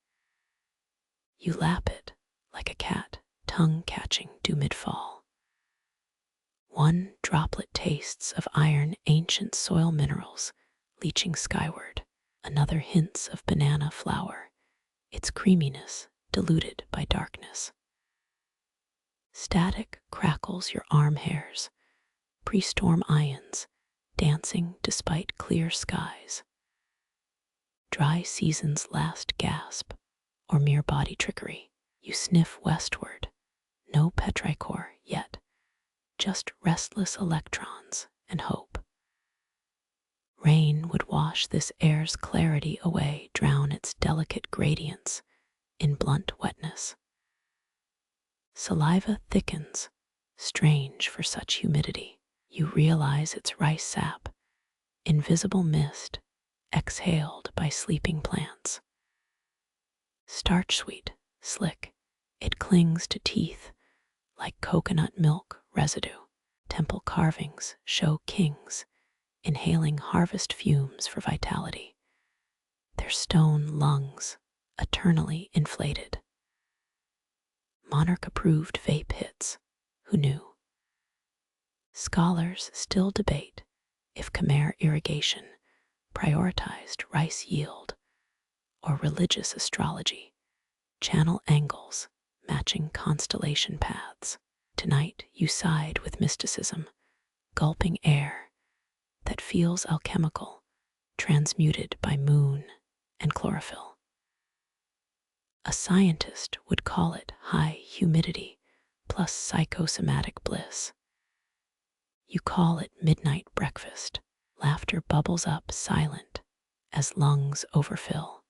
S1: You lap it like a cat, tongue catching dew mid-fall. One droplet tastes of iron, ancient soil minerals leaching skyward. Another hints of banana flour, its creaminess diluted by darkness. Static crackles your arm hairs, pre-storm ions dancing despite clear skies. Dry season's last gasp, or mere body trickery. You sniff westward, no petrichor yet, just restless electrons and hope. Rain would wash this air's clarity away, drown its delicate gradients in blunt wetness. Saliva thickens, strange for such humidity. You realize it's rice sap, invisible mist exhaled by sleeping plants. Starch sweet, slick, it clings to teeth like coconut milk residue. Temple carvings show kings inhaling harvest fumes for vitality, their stone lungs eternally inflated. Monarch-approved vape hits, who knew? Scholars still debate if Khmer irrigation prioritized rice yield or religious astrology, channel angles matching constellation paths. Tonight you side with mysticism, gulping air that feels alchemical, transmuted by moon and chlorophyll. A scientist would call it high humidity plus psychosomatic bliss. You call it midnight breakfast. Laughter bubbles up silent as lungs overfill.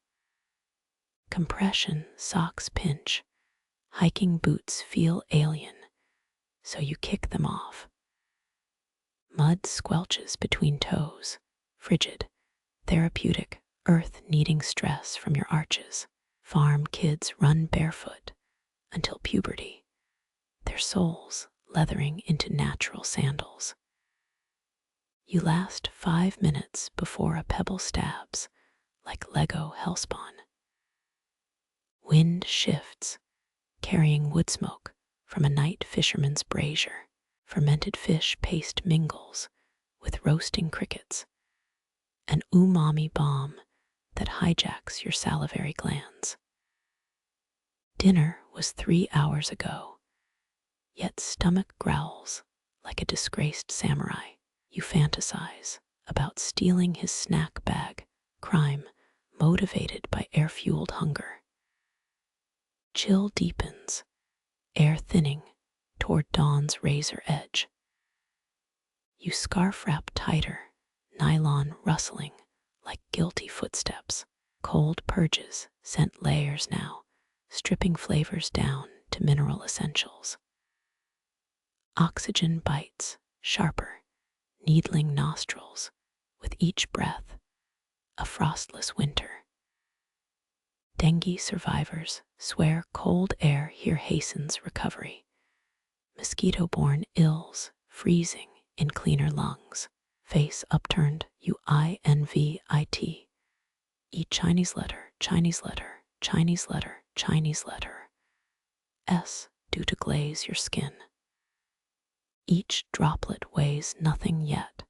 S1: Compression socks pinch. Hiking boots feel alien, so you kick them off. Mud squelches between toes, frigid, therapeutic, earth needing stress from your arches. Farm kids run barefoot until puberty, their soles leathering into natural sandals. You last 5 minutes before a pebble stabs like Lego hellspawn. Wind shifts, carrying wood smoke from a night fisherman's brazier. Fermented fish paste mingles with roasting crickets, an umami bomb that hijacks your salivary glands. Dinner was 3 hours ago, yet stomach growls like a disgraced samurai. You fantasize about stealing his snack bag, crime motivated by air-fueled hunger. Chill deepens, air thinning toward dawn's razor edge. You scarf wrap tighter, nylon rustling like guilty footsteps. Cold purges scent layers now, stripping flavors down to mineral essentials. Oxygen bites, sharper, needling nostrils with each breath, a frostless winter. Dengue survivors swear cold air here hastens recovery. Mosquito-borne ills freezing in cleaner lungs. Face upturned, you INVIT. Eat Chinese letter, Chinese letter, Chinese letter, Chinese letter. S due to glaze your skin. Each droplet weighs nothing yet.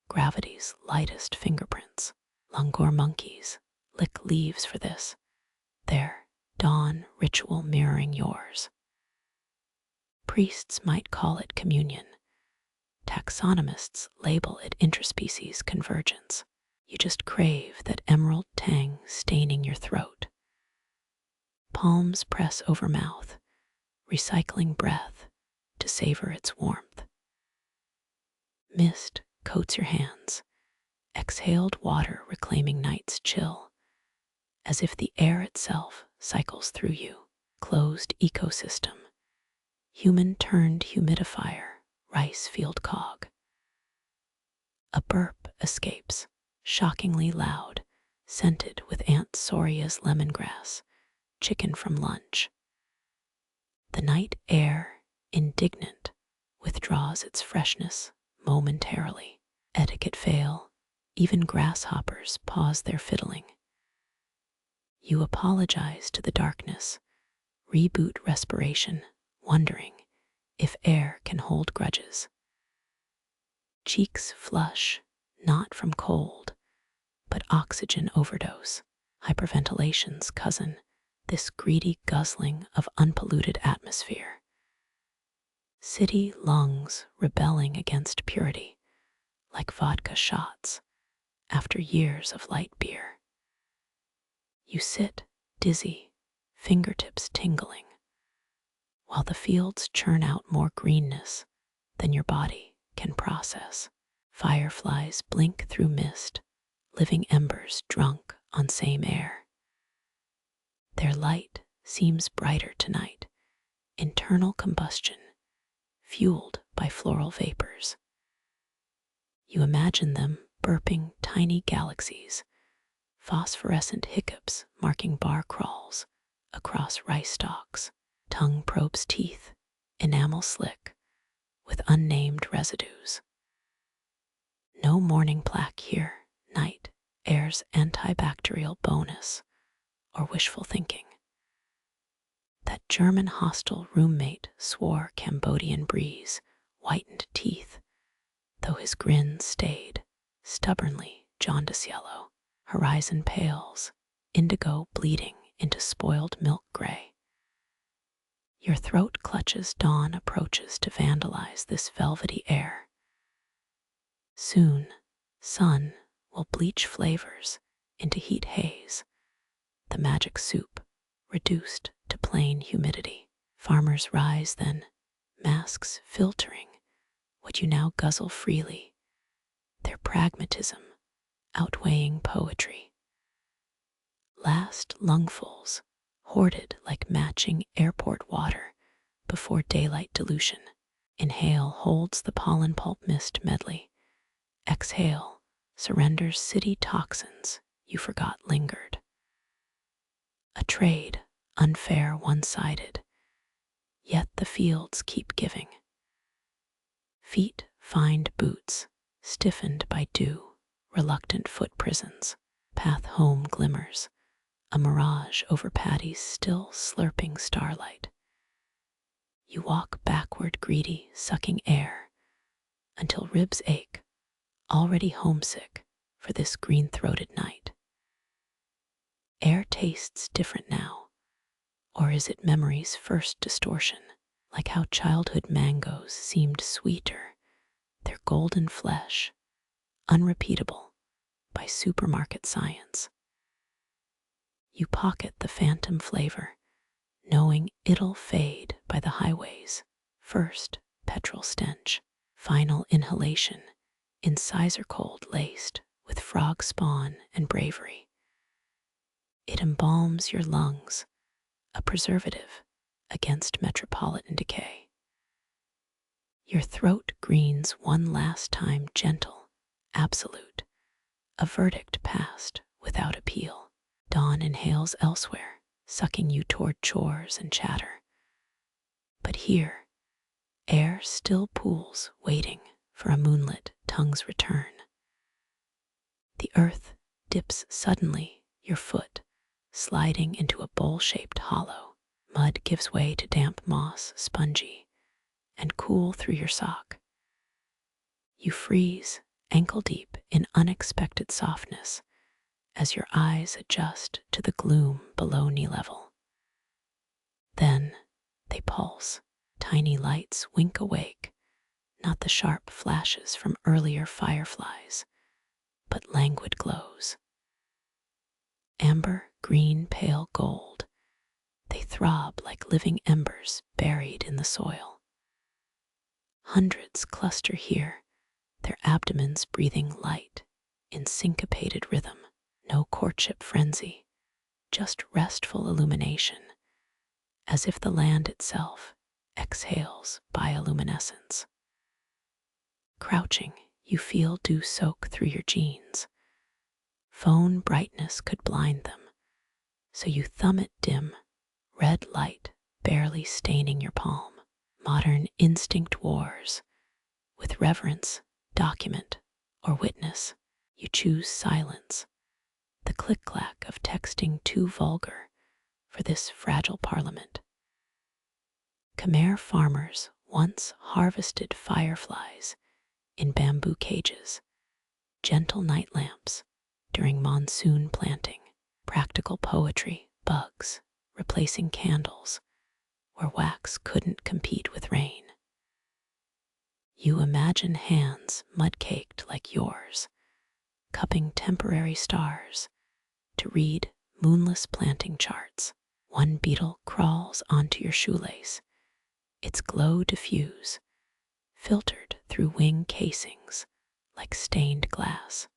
S1: Gravity's lightest fingerprints. Langor monkeys lick leaves for this, their dawn ritual mirroring yours. Priests might call it communion. Taxonomists label it interspecies convergence. You just crave that emerald tang staining your throat. Palms press over mouth, recycling breath to savor its warmth. Mist coats your hands, exhaled water reclaiming night's chill, as if the air itself cycles through you. Closed ecosystem, human-turned humidifier, rice field cog. A burp escapes, shockingly loud, scented with Aunt Soria's lemongrass, chicken from lunch. The night air, indignant, withdraws its freshness momentarily. Etiquette fail, even grasshoppers pause their fiddling. You apologize to the darkness, reboot respiration, wondering if air can hold grudges. Cheeks flush, not from cold, but oxygen overdose, hyperventilation's cousin, this greedy guzzling of unpolluted atmosphere. City lungs rebelling against purity, like vodka shots after years of light beer. You sit, dizzy, fingertips tingling, while the fields churn out more greenness than your body can process. Fireflies blink through mist, living embers drunk on same air. Their light seems brighter tonight, internal combustion, fueled by floral vapors. You imagine them burping tiny galaxies, phosphorescent hiccups marking bar crawls across rice stalks. Tongue probes teeth, enamel slick, with unnamed residues. No morning plaque here, night air's antibacterial bonus, or wishful thinking. That German hostile roommate swore Cambodian breeze, whitened teeth, though his grin stayed stubbornly jaundice yellow. Horizon pales, indigo bleeding into spoiled milk gray. Your throat clutches dawn approaches to vandalize this velvety air. Soon, sun will bleach flavors into heat haze, the magic soup reduced to plain humidity. Farmers rise then, masks filtering what you now guzzle freely, their pragmatism outweighing poetry. Last lungfuls, hoarded like matching airport water before daylight dilution. Inhale holds the pollen pulp mist medley. Exhale surrenders city toxins you forgot lingered. A trade, unfair, one-sided, yet the fields keep giving. Feet find boots, stiffened by dew, reluctant foot prisons. Path home glimmers, a mirage over paddies still slurping starlight. You walk backward greedy, sucking air, until ribs ache, already homesick for this green-throated night. Air tastes different now, or is it memory's first distortion? Like how childhood mangoes seemed sweeter, their golden flesh, unrepeatable by supermarket science. You pocket the phantom flavor, knowing it'll fade by the highways. First, petrol stench, final inhalation, incisor cold laced with frog spawn and bravery. It embalms your lungs, a preservative against metropolitan decay. Your throat greens one last time, gentle, absolute, a verdict passed without appeal. Dawn inhales elsewhere, sucking you toward chores and chatter. But here, air still pools, waiting for a moonlit tongue's return. The earth dips suddenly, your foot sliding into a bowl-shaped hollow. Mud gives way to damp moss, spongy, and cool through your sock. You freeze, ankle-deep in unexpected softness, as your eyes adjust to the gloom below knee level. Then they pulse, tiny lights wink awake, not the sharp flashes from earlier fireflies, but languid glows. Amber, green, pale gold, they throb like living embers buried in the soil. Hundreds cluster here, their abdomens breathing light in syncopated rhythm. No courtship frenzy, just restful illumination, as if the land itself exhales bioluminescence. Crouching, you feel dew soak through your jeans, Phone brightness could blind them, so you thumb it dim, red light barely staining your palm. Modern instinct wars. With reverence, document, or witness, you choose silence, the click-clack of texting too vulgar for this fragile parliament. Khmer farmers once harvested fireflies in bamboo cages, gentle night lamps during monsoon planting, practical poetry, bugs replacing candles where wax couldn't compete with rain. You imagine hands mud-caked like yours, cupping temporary stars to read moonless planting charts. One beetle crawls onto your shoelace, its glow diffuse, filtered through wing casings like stained glass.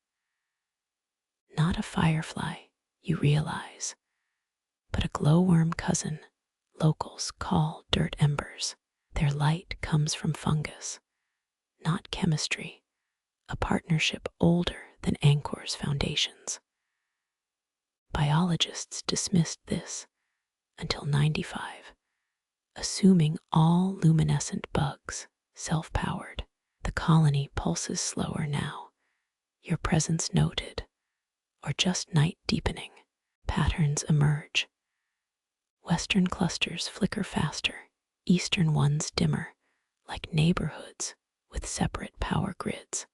S1: Not a firefly, you realize, but a glowworm cousin locals call dirt embers. Their light comes from fungus, not chemistry, a partnership older than Angkor's foundations. Biologists dismissed this until 95, assuming all luminescent bugs self-powered. The colony pulses slower now, your presence noted, or just night deepening. Patterns emerge. Western clusters flicker faster, eastern ones dimmer, like neighborhoods with separate power grids.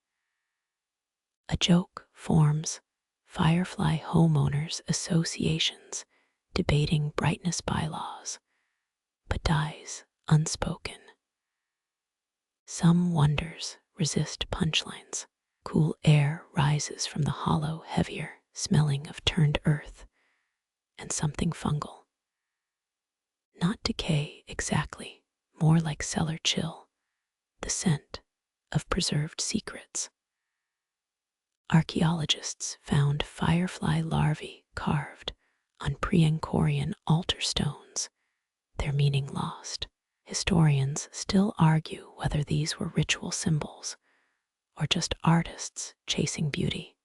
S1: A joke forms, firefly homeowners associations debating brightness bylaws, but dies unspoken. Some wonders resist punchlines. Cool air rises from the hollow, heavier, smelling of turned earth and something fungal. Not decay exactly, more like cellar chill, the scent of preserved secrets. Archaeologists found firefly larvae carved on pre-Angkorian altar stones, their meaning lost. Historians still argue whether these were ritual symbols or just artists chasing beauty.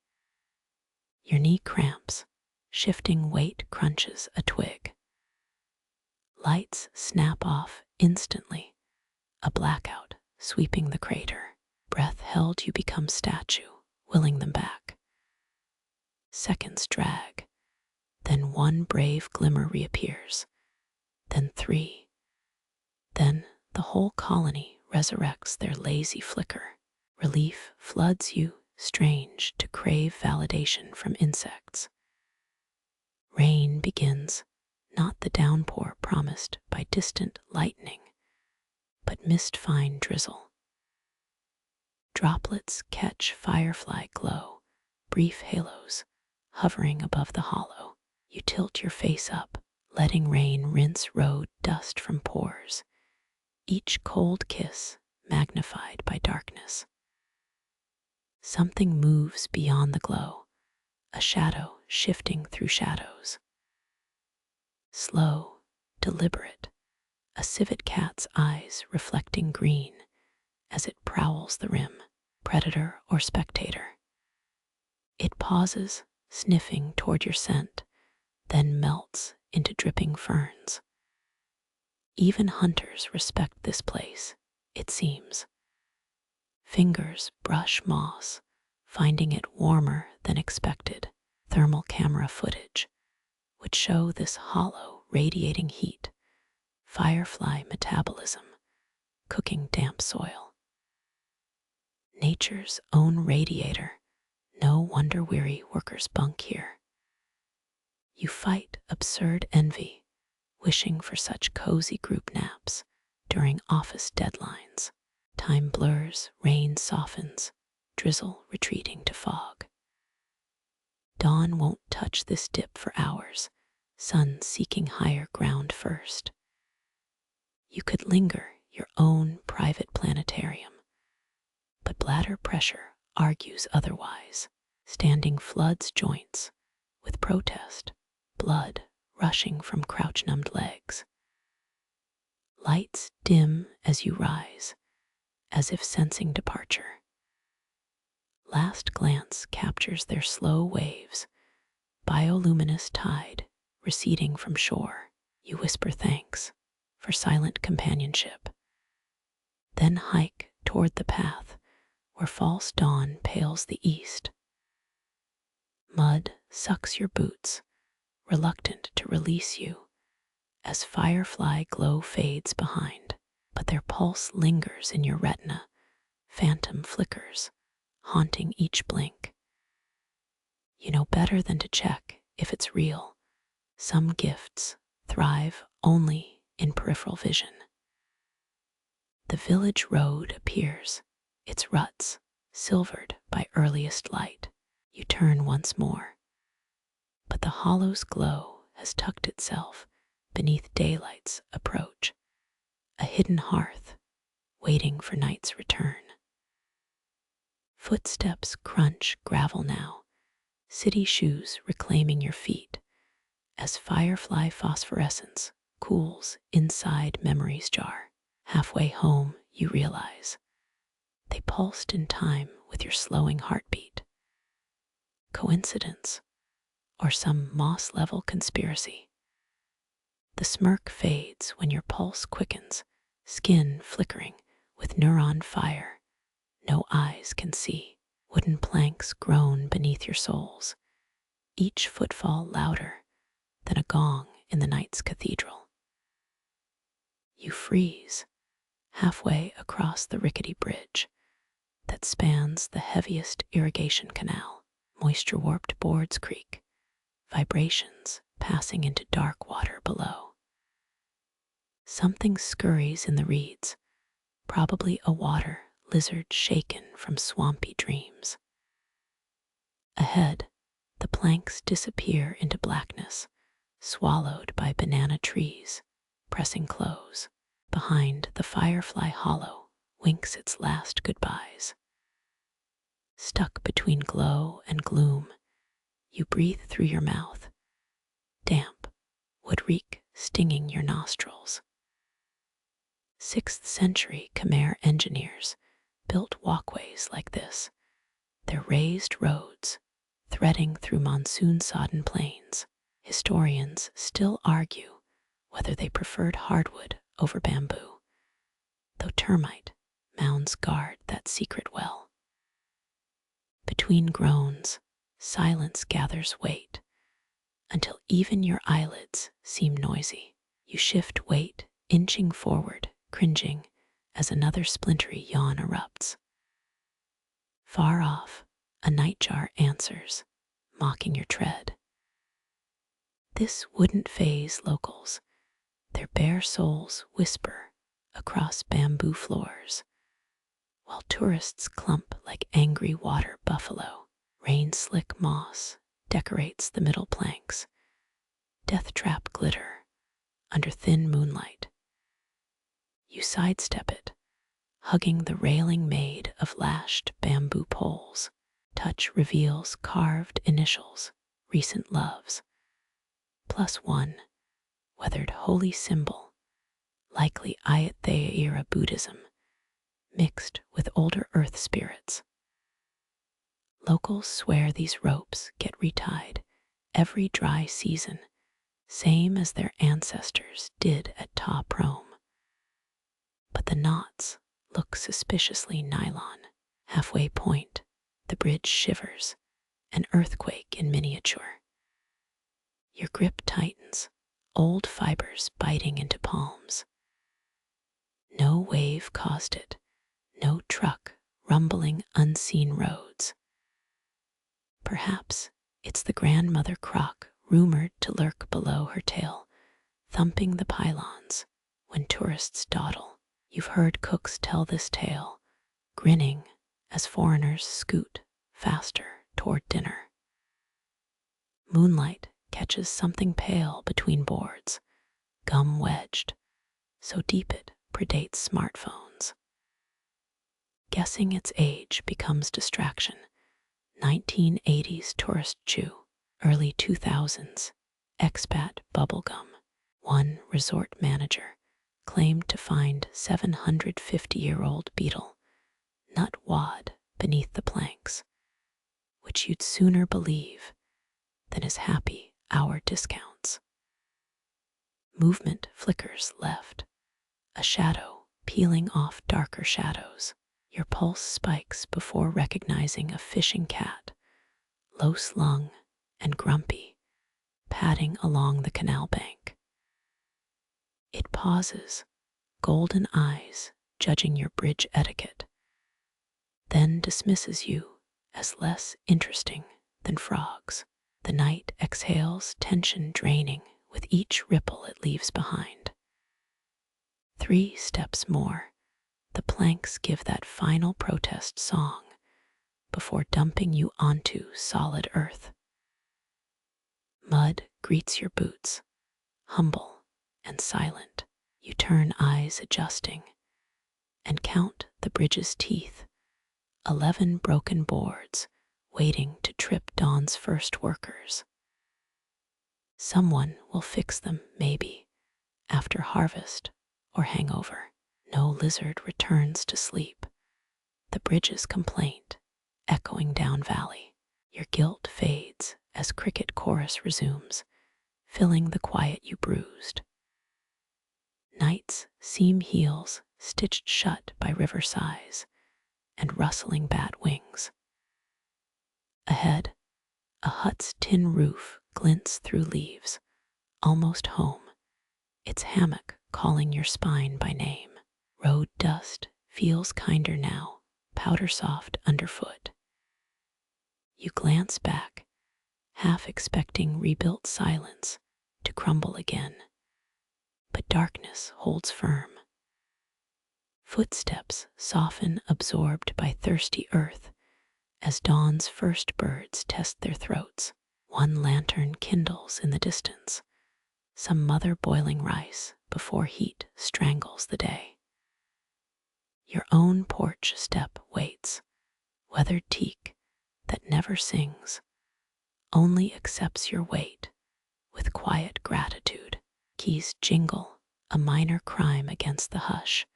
S1: Your knee cramps, shifting weight crunches a twig. Lights snap off instantly, a blackout sweeping the crater. Breath held, you become statue, willing them back. Seconds drag, then one brave glimmer reappears, then three. Then the whole colony resurrects their lazy flicker. Relief floods you, strange to crave validation from insects. Rain begins, not the downpour promised by distant lightning, but mist-fine drizzle. Droplets catch firefly glow, brief halos, hovering above the hollow. You tilt your face up, letting rain rinse road dust from pores, each cold kiss magnified by darkness. Something moves beyond the glow, a shadow shifting through shadows. Slow, deliberate, a civet cat's eyes reflecting green as it prowls the rim, predator or spectator. It pauses, sniffing toward your scent, then melts into dripping ferns. Even hunters respect this place, it seems. Fingers brush moss, finding it warmer than expected. Thermal camera footage would show this hollow, radiating heat, firefly metabolism, cooking damp soil. Nature's own radiator, no wonder weary workers bunk here. You fight absurd envy, wishing for such cozy group naps during office deadlines. Time blurs, rain softens, drizzle retreating to fog. Dawn won't touch this dip for hours, sun seeking higher ground first. You could linger your own private planetarium, but bladder pressure argues otherwise. Standing floods joints with protest, blood rushing from crouch-numbed legs. Lights dim as you rise, as if sensing departure. Last glance captures their slow waves, bioluminescent tide receding from shore, you whisper thanks for silent companionship. Then hike toward the path where false dawn pales the east. Mud sucks your boots, reluctant to release you, as firefly glow fades behind, but their pulse lingers in your retina, phantom flickers, haunting each blink. You know better than to check if it's real. Some gifts thrive only in peripheral vision. The village road appears, its ruts silvered by earliest light. You turn once more, but the hollow's glow has tucked itself beneath daylight's approach, a hidden hearth waiting for night's return. Footsteps crunch gravel now, city shoes reclaiming your feet, as firefly phosphorescence cools inside memory's jar. Halfway home, you realize they pulsed in time with your slowing heartbeat. Coincidence, or some moss-level conspiracy? The smirk fades when your pulse quickens, skin flickering with neuron fire no eyes can see. Wooden planks groan beneath your soles, each footfall louder than a gong in the night's cathedral. You freeze halfway across the rickety bridge that spans the heaviest irrigation canal. Moisture-warped boards creak, vibrations passing into dark water below. Something scurries in the reeds, probably a water lizard shaken from swampy dreams. Ahead, the planks disappear into blackness, swallowed by banana trees pressing close. Behind, the firefly hollow winks its last goodbyes. Stuck between glow and gloom, you breathe through your mouth, damp wood reek stinging your nostrils. 6th century Khmer engineers built walkways like this, their raised roads threading through monsoon-sodden plains. Historians still argue whether they preferred hardwood over bamboo, though termite mounds guard that secret well. Between groans, silence gathers weight, until even your eyelids seem noisy. You shift weight, inching forward, cringing as another splintery yawn erupts. Far off, a nightjar answers, mocking your tread. This wouldn't faze locals. Their bare souls whisper across bamboo floors, while tourists clump like angry water buffalo. Rain-slick moss decorates the middle planks, death-trap glitter under thin moonlight. You sidestep it, hugging the railing made of lashed bamboo poles. Touch reveals carved initials, recent loves. +1, weathered holy symbol, likely Ayatthaya era Buddhism, mixed with older earth spirits. Locals swear these ropes get retied every dry season, same as their ancestors did at Ta Prohm. But the knots look suspiciously nylon. Halfway point, the bridge shivers, an earthquake in miniature. Your grip tightens, old fibers biting into palms. No wave caused it, no truck rumbling unseen roads. Perhaps it's the grandmother croc rumored to lurk below her tail, thumping the pylons when tourists dawdle. You've heard cooks tell this tale, grinning as foreigners scoot faster toward dinner. Moonlight catches something pale between boards, gum wedged, so deep it predates smartphones. Guessing its age becomes distraction. 1980s tourist chew, early 2000s expat bubblegum. One resort manager claimed to find 750-year-old beetle nut wad beneath the planks, which you'd sooner believe than his happy hour discounts. Movement flickers left, a shadow peeling off darker shadows. Your pulse spikes before recognizing a fishing cat, low-slung and grumpy, padding along the canal bank. It pauses, golden eyes judging your bridge etiquette, then dismisses you as less interesting than frogs. The night exhales, tension draining with each ripple it leaves behind. 3 steps more, the planks give that final protest song before dumping you onto solid earth. Mud greets your boots, humble and silent. You turn, eyes adjusting, and count the bridge's teeth, 11 broken boards waiting to trip dawn's first workers. Someone will fix them, maybe, after harvest or hangover. No lizard returns to sleep, the bridge's complaint echoing down valley. Your guilt fades as cricket chorus resumes, filling the quiet you bruised. Nights seem heels stitched shut by river sighs and rustling bat wings. Ahead, a hut's tin roof glints through leaves, almost home, its hammock calling your spine by name. Road dust feels kinder now, powder soft underfoot. You glance back, half expecting rebuilt silence to crumble again, but darkness holds firm. Footsteps soften, absorbed by thirsty earth, as dawn's first birds test their throats. One lantern kindles in the distance, some mother boiling rice before heat strangles the day. Your own porch step waits, weathered teak that never sings, only accepts your weight with quiet gratitude. Keys jingle, a minor crime against the hush,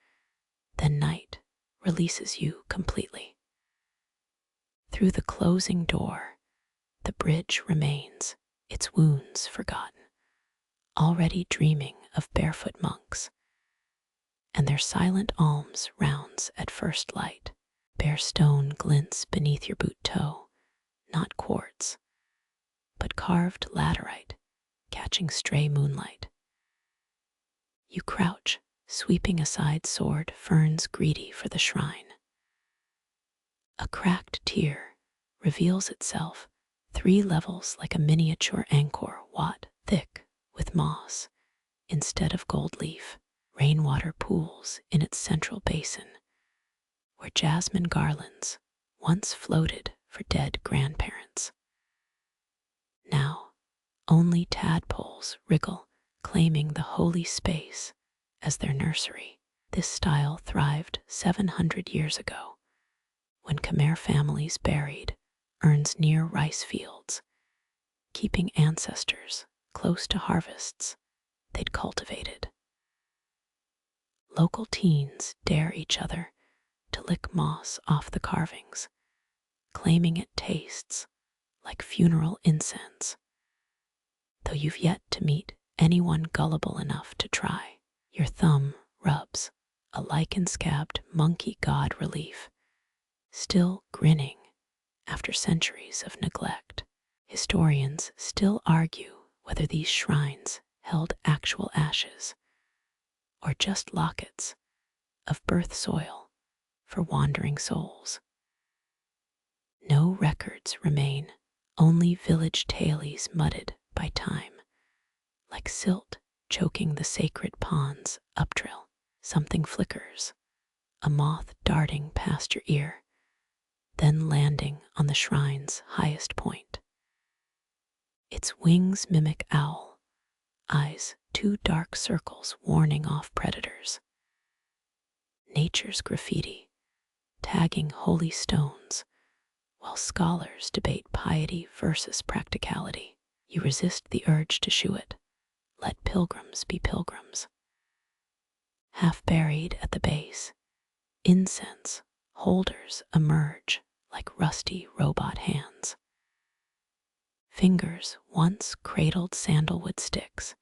S1: then night releases you completely. Through the closing door, the bridge remains, its wounds forgotten, already dreaming of barefoot monks and their silent alms rounds at first light. Bare stone glints beneath your boot toe, not quartz, but carved laterite, catching stray moonlight. You crouch, sweeping aside sword ferns greedy for the shrine. A cracked tier reveals itself, 3 levels like a miniature Angkor Wat, thick with moss instead of gold leaf. Rainwater pools in its central basin, where jasmine garlands once floated for dead grandparents. Now, only tadpoles wriggle, claiming the holy space as their nursery. This style thrived 700 years ago, when Khmer families buried urns near rice fields, keeping ancestors close to harvests they'd cultivated. Local teens dare each other to lick moss off the carvings, claiming it tastes like funeral incense, though you've yet to meet anyone gullible enough to try. Your thumb rubs a lichen-scabbed monkey god relief, still grinning after centuries of neglect. Historians still argue whether these shrines held actual ashes or just lockets of birth soil for wandering souls. No records remain, only village tailies mudded by time, like silt choking the sacred ponds uptrail. Something flickers, a moth darting past your ear, then landing on the shrine's highest point. Its wings mimic owl, eyes 2 dark circles warning off predators. Nature's graffiti, tagging holy stones, while scholars debate piety versus practicality. You resist the urge to shoo it. Let pilgrims be pilgrims. Half buried at the base, incense holders emerge like rusty robot hands. Fingers once cradled sandalwood sticks,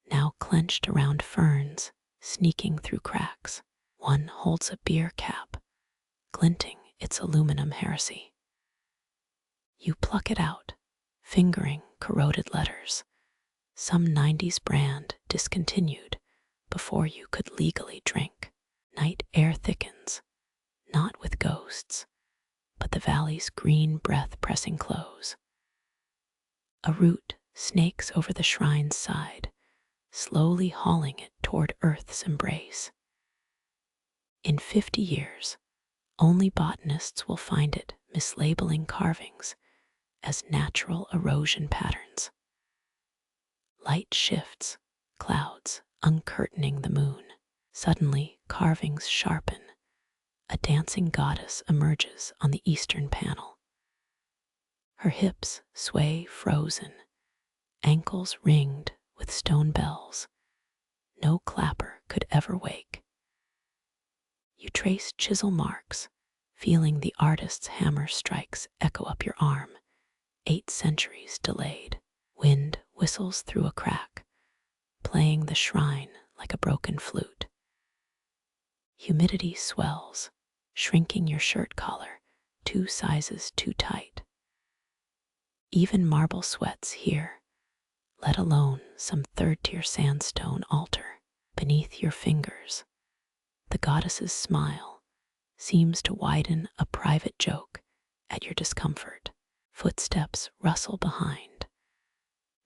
S1: now clenched around ferns, sneaking through cracks. One holds a beer cap, glinting its aluminum heresy. You pluck it out, fingering corroded letters, some 90s brand discontinued before you could legally drink. Night air thickens, not with ghosts, but the valley's green breath pressing close. A root snakes over the shrine's side, slowly hauling it toward Earth's embrace. In 50 years, only botanists will find it mislabeling carvings as natural erosion patterns. Light shifts, clouds uncurtaining the moon. Suddenly, carvings sharpen. A dancing goddess emerges on the eastern panel. Her hips sway frozen, ankles ringed with stone bells. No clapper could ever wake. You trace chisel marks, feeling the artist's hammer strikes echo up your arm, 8 centuries delayed. Wind whistles through a crack, playing the shrine like a broken flute. Humidity swells, shrinking your shirt collar 2 sizes too tight. Even marble sweats here, let alone some third-tier sandstone altar. Beneath your fingers, the goddess's smile seems to widen a private joke at your discomfort. Footsteps rustle behind,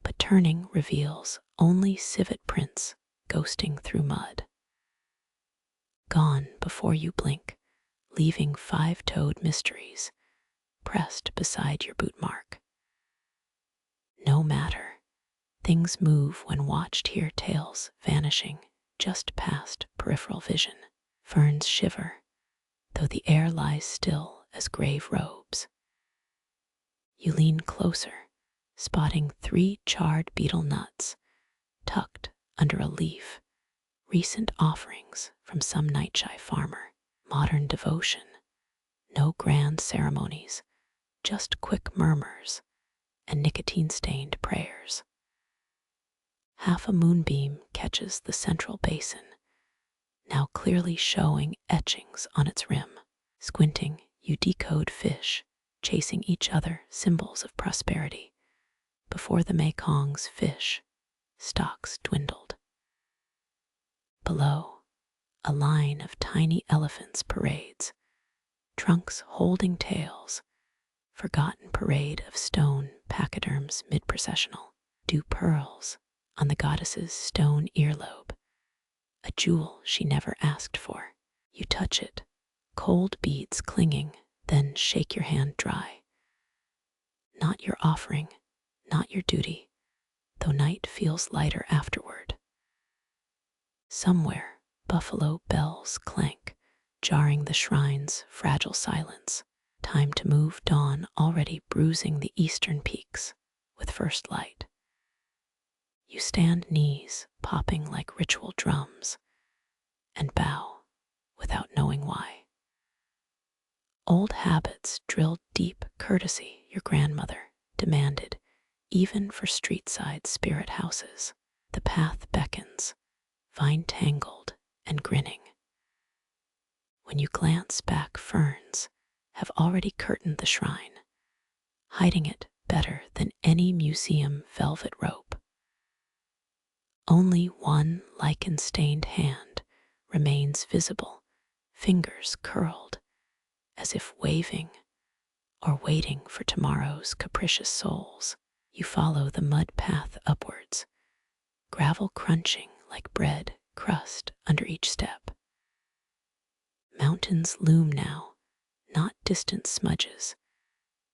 S1: but turning reveals only civet prints ghosting through mud. Gone before you blink, leaving 5-toed mysteries pressed beside your boot mark. No matter, things move when watched here, tails vanishing just past peripheral vision. Ferns shiver, though the air lies still as grave robes. You lean closer, spotting 3 charred beetle nuts tucked under a leaf, recent offerings from some night-shy farmer. Modern devotion, no grand ceremonies, just quick murmurs and nicotine-stained prayers. Half a moonbeam catches the central basin, now clearly showing etchings on its rim. Squinting, you decode fish, chasing each other, symbols of prosperity, before the Mekong's fish stocks dwindled. Below, a line of tiny elephants parades, trunks holding tails, forgotten parade of stone pachyderms mid-processional. Dew pearls on the goddess's stone earlobe, a jewel she never asked for. You touch it, cold beads clinging, then shake your hand dry. Not your offering, not your duty, though night feels lighter afterward. Somewhere, buffalo bells clank, jarring the shrine's fragile silence. Time to move, dawn already bruising the eastern peaks with first light. You stand, knees popping like ritual drums, and bow without knowing why. Old habits drilled deep, courtesy your grandmother demanded, even for street-side spirit houses. The path beckons, vine-tangled and grinning. When you glance back, ferns have already curtained the shrine, hiding it better than any museum velvet rope. Only one lichen-stained hand remains visible, fingers curled, as if waving or waiting for tomorrow's capricious souls. You follow the mud path upwards, gravel crunching like bread crust under each step. Mountains loom now, not distant smudges,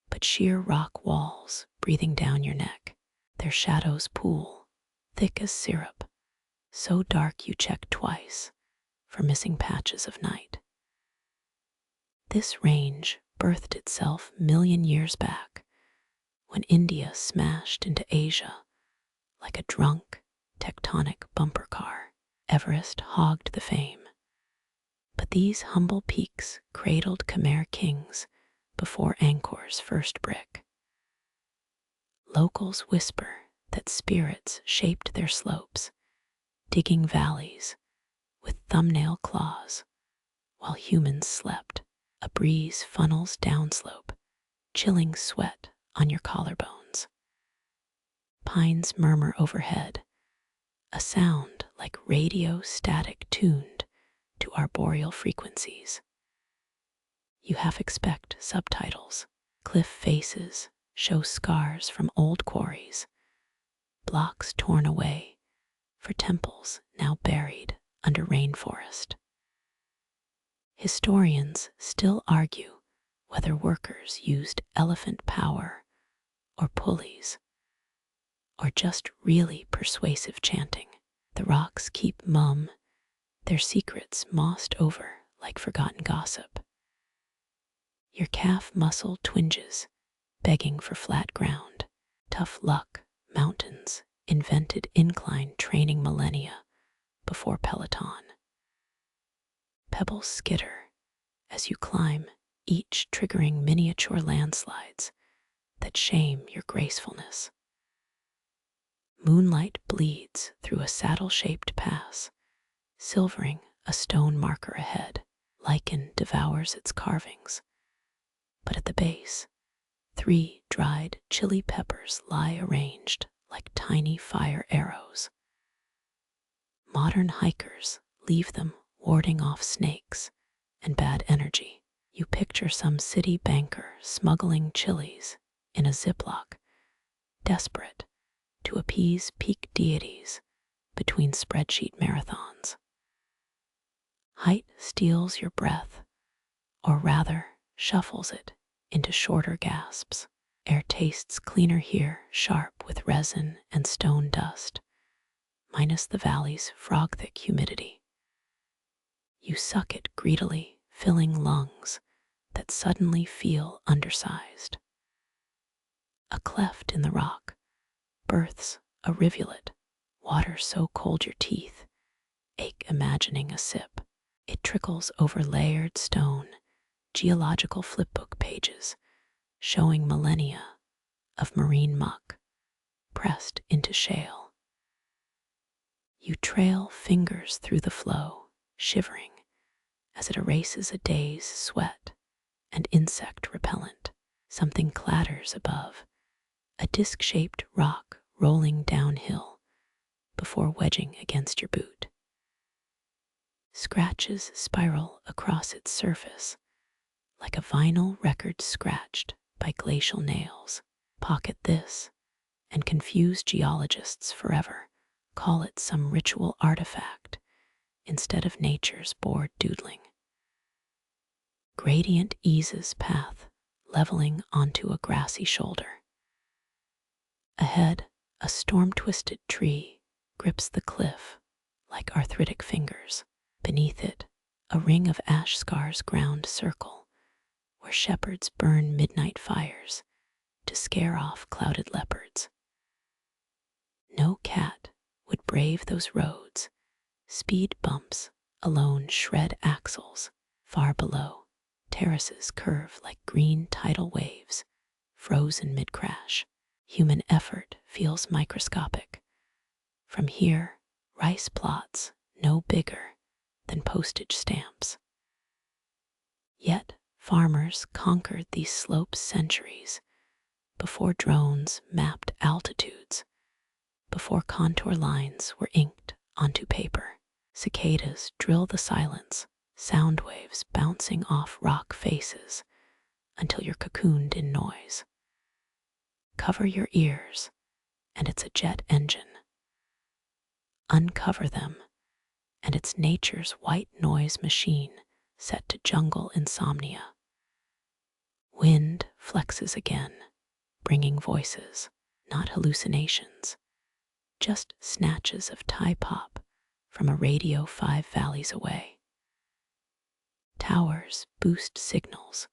S1: but sheer rock walls breathing down your neck. Their shadows pool, thick as syrup, so dark you check twice for missing patches of night. This range birthed itself million years back, when India smashed into Asia like a drunk, tectonic bumper car. Everest hogged the fame, but these humble peaks cradled Khmer kings before Angkor's first brick. Locals whisper that spirits shaped their slopes, digging valleys with thumbnail claws while humans slept. A breeze funnels downslope, chilling sweat on your collarbones. Pines murmur overhead, a sound like radio static tuned to arboreal frequencies. You half expect subtitles. Cliff faces show scars from old quarries, blocks torn away for temples now buried under rainforest. Historians still argue whether workers used elephant power or pulleys, or just really persuasive chanting. The rocks keep mum, their secrets mossed over like forgotten gossip. Your calf muscle twinges, begging for flat ground. Tough luck, mountains invented incline training millennia before Peloton. Pebbles skitter as you climb, each triggering miniature landslides that shame your gracefulness. Moonlight bleeds through a saddle-shaped pass, silvering a stone marker ahead. Lichen devours its carvings, but at the base, 3 dried chili peppers lie arranged like tiny fire arrows. Modern hikers leave them warding off snakes and bad energy. You picture some city banker smuggling chilies in a Ziploc, desperate to appease peak deities between spreadsheet marathons. Height steals your breath, or rather shuffles it into shorter gasps. Air tastes cleaner here, sharp with resin and stone dust, minus the valley's frog-thick humidity. You suck it greedily, filling lungs that suddenly feel undersized. A cleft in the rock births a rivulet, water so cold your teeth ache imagining a sip. It trickles over layered stone, geological flipbook pages, showing millennia of marine muck pressed into shale. You trail fingers through the flow, shivering as it erases a day's sweat and insect repellent. Something clatters above, a disc-shaped rock rolling downhill before wedging against your boot. Scratches spiral across its surface like a vinyl record scratched by glacial nails. Pocket this, and confuse geologists forever. Call it some ritual artifact instead of nature's bored doodling. Gradient eases path, leveling onto a grassy shoulder. Ahead, a storm-twisted tree grips the cliff like arthritic fingers. Beneath it, a ring of ash scars ground circle, where shepherds burn midnight fires to scare off clouded leopards. No cat would brave those roads. Speed bumps alone shred axles. Far below, terraces curve like green tidal waves, frozen mid-crash. Human effort feels microscopic. From here, rice plots no bigger than postage stamps. Yet farmers conquered these slopes centuries before drones mapped altitudes, before contour lines were inked onto paper. Cicadas drill the silence, sound waves bouncing off rock faces until you're cocooned in noise. Cover your ears, and it's a jet engine. Uncover them, and it's nature's white noise machine set to jungle insomnia. Wind flexes again, bringing voices, not hallucinations, just snatches of Thai pop from a radio 5 valleys away. Towers boost signals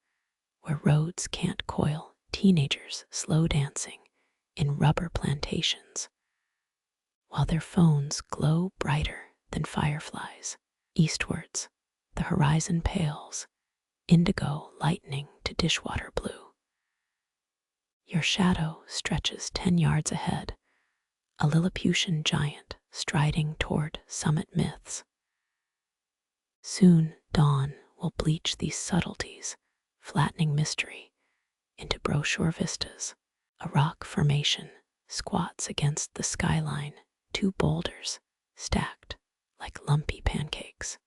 S1: where roads can't coil, teenagers slow dancing in rubber plantations, while their phones glow brighter than fireflies. Eastwards, the horizon pales, indigo lightening to dishwater blue. Your shadow stretches 10 yards ahead, a Lilliputian giant striding toward summit myths. Soon dawn will bleach these subtleties, flattening mystery into brochure vistas. A rock formation squats against the skyline, 2 boulders stacked like lumpy pancakes.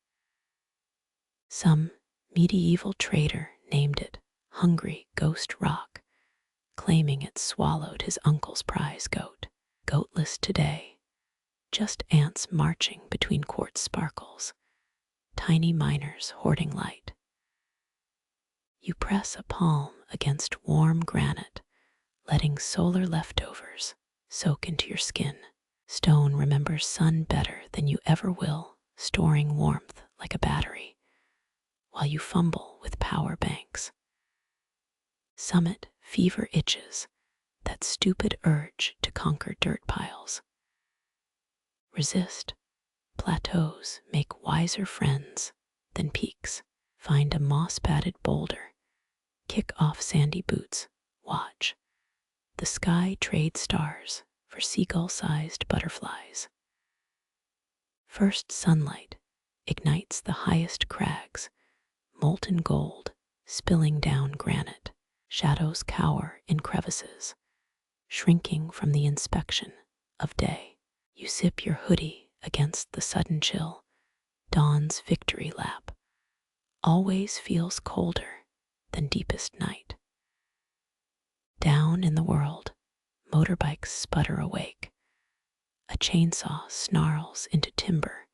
S1: Some medieval trader named it Hungry Ghost Rock, claiming it swallowed his uncle's prize goat. Goatless today, just ants marching between quartz sparkles, tiny miners hoarding light. You press a palm against warm granite, letting solar leftovers soak into your skin. Stone remembers sun better than you ever will, storing warmth like a battery, while you fumble with power banks. Summit fever itches, that stupid urge to conquer dirt piles. Resist. Plateaus make wiser friends than peaks. Find a moss-batted boulder, kick off sandy boots, watch. The sky trades stars for seagull-sized butterflies. First sunlight ignites the highest crags, molten gold spilling down granite. Shadows cower in crevices, shrinking from the inspection of day. You zip your hoodie against the sudden chill. Dawn's victory lap always feels colder than deepest night. Down in the world, motorbikes sputter awake. A chainsaw snarls into timber.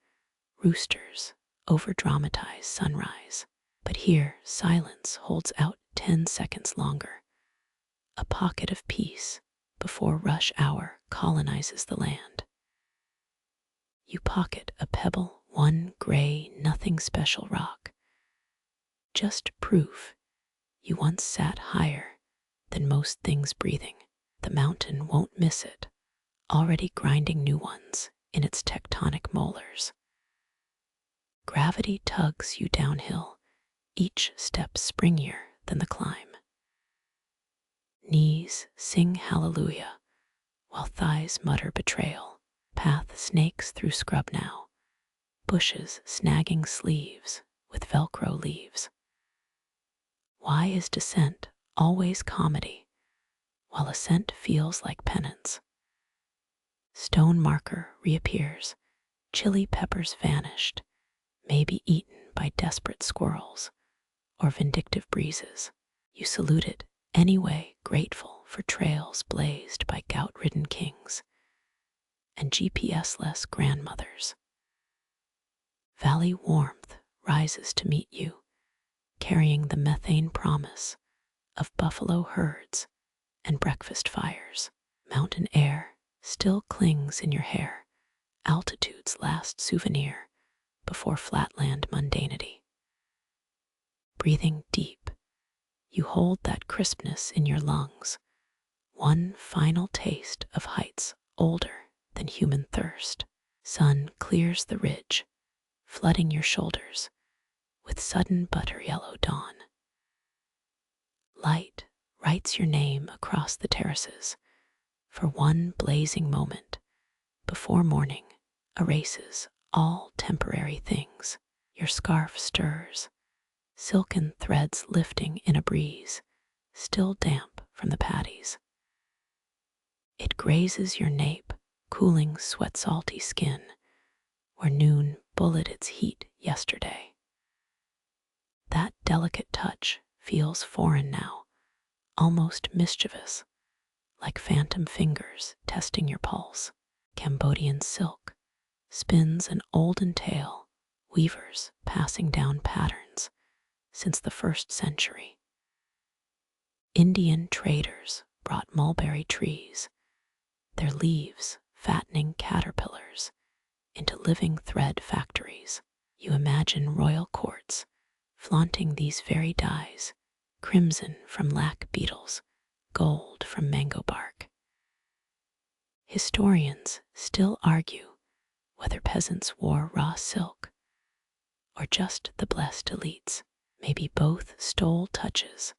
S1: Roosters over-dramatize sunrise. But here, silence holds out 10 seconds longer. A pocket of peace before rush hour colonizes the land. You pocket a pebble, one gray, nothing special rock. Just proof you once sat higher than most things breathing. The mountain won't miss it, already grinding new ones in its tectonic molars. Gravity tugs you downhill, each step springier than the climb. Knees sing hallelujah, while thighs mutter betrayal. Path snakes through scrub now, bushes snagging sleeves with Velcro leaves. Why is descent always comedy, while ascent feels like penance? Stone marker reappears, chili peppers vanished, maybe eaten by desperate squirrels or vindictive breezes. You salute it anyway, grateful for trails blazed by gout-ridden kings and GPS-less grandmothers. Valley warmth rises to meet you, carrying the methane promise of buffalo herds and breakfast fires. Mountain air still clings in your hair, altitude's last souvenir before flatland mundanity. Breathing deep, you hold that crispness in your lungs, one final taste of heights older than human thirst. Sun clears the ridge, flooding your shoulders with sudden butter yellow dawn. Light writes your name across the terraces for one blazing moment before morning erases all temporary things. Your scarf stirs, silken threads lifting in a breeze, still damp from the patties. It grazes your nape, cooling sweat-salty skin, where noon bullet its heat yesterday. That delicate touch feels foreign now, almost mischievous, like phantom fingers testing your pulse. Cambodian silk spins an olden tale, weavers passing down patterns since the 1st century. Indian traders brought mulberry trees, their leaves fattening caterpillars into living thread factories. You imagine royal courts flaunting these very dyes, crimson from lac beetles, gold from mango bark. Historians still argue whether peasants wore raw silk or just the blessed elites. Maybe both stole touches,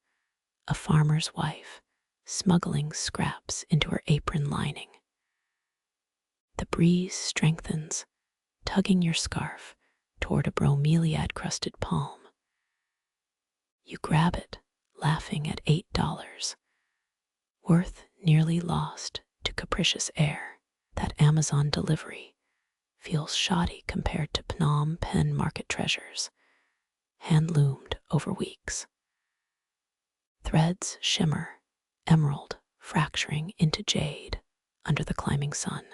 S1: a farmer's wife smuggling scraps into her apron lining. The breeze strengthens, tugging your scarf toward a bromeliad-crusted palm. You grab it, laughing at $8, worth nearly lost to capricious air. That Amazon delivery feels shoddy compared to Phnom Penh market treasures, hand-loomed over weeks. Threads shimmer, emerald fracturing into jade under the climbing sun.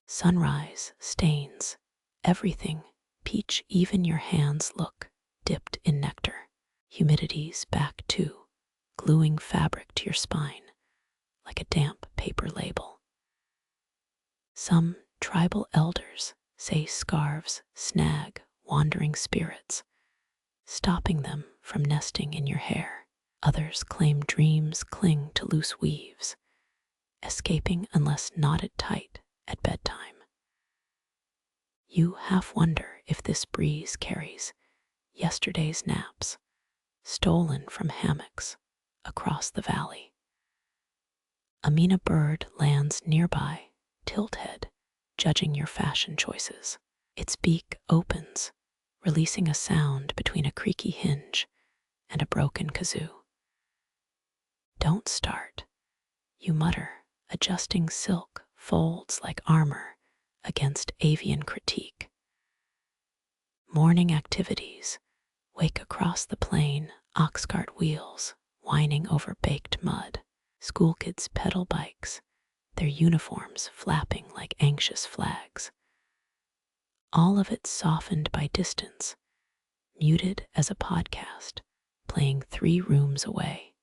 S1: Sunrise stains everything peach, even your hands look dipped in nectar. Humidity's back too, gluing fabric to your spine like a damp paper label. Some tribal elders say scarves snag wandering spirits, stopping them from nesting in your hair. Others claim dreams cling to loose weaves, escaping unless knotted tight at bedtime. You half wonder if this breeze carries yesterday's naps, stolen from hammocks across the valley. A Mina bird lands nearby, tilt-head, judging your fashion choices. Its beak opens, releasing a sound between a creaky hinge and a broken kazoo. Don't start, you mutter, adjusting silk folds like armor against avian critique. Morning activities wake across the plain, ox cart wheels whining over baked mud. School kids pedal bikes, their uniforms flapping like anxious flags. All of it softened by distance, muted as a podcast playing 3 rooms away.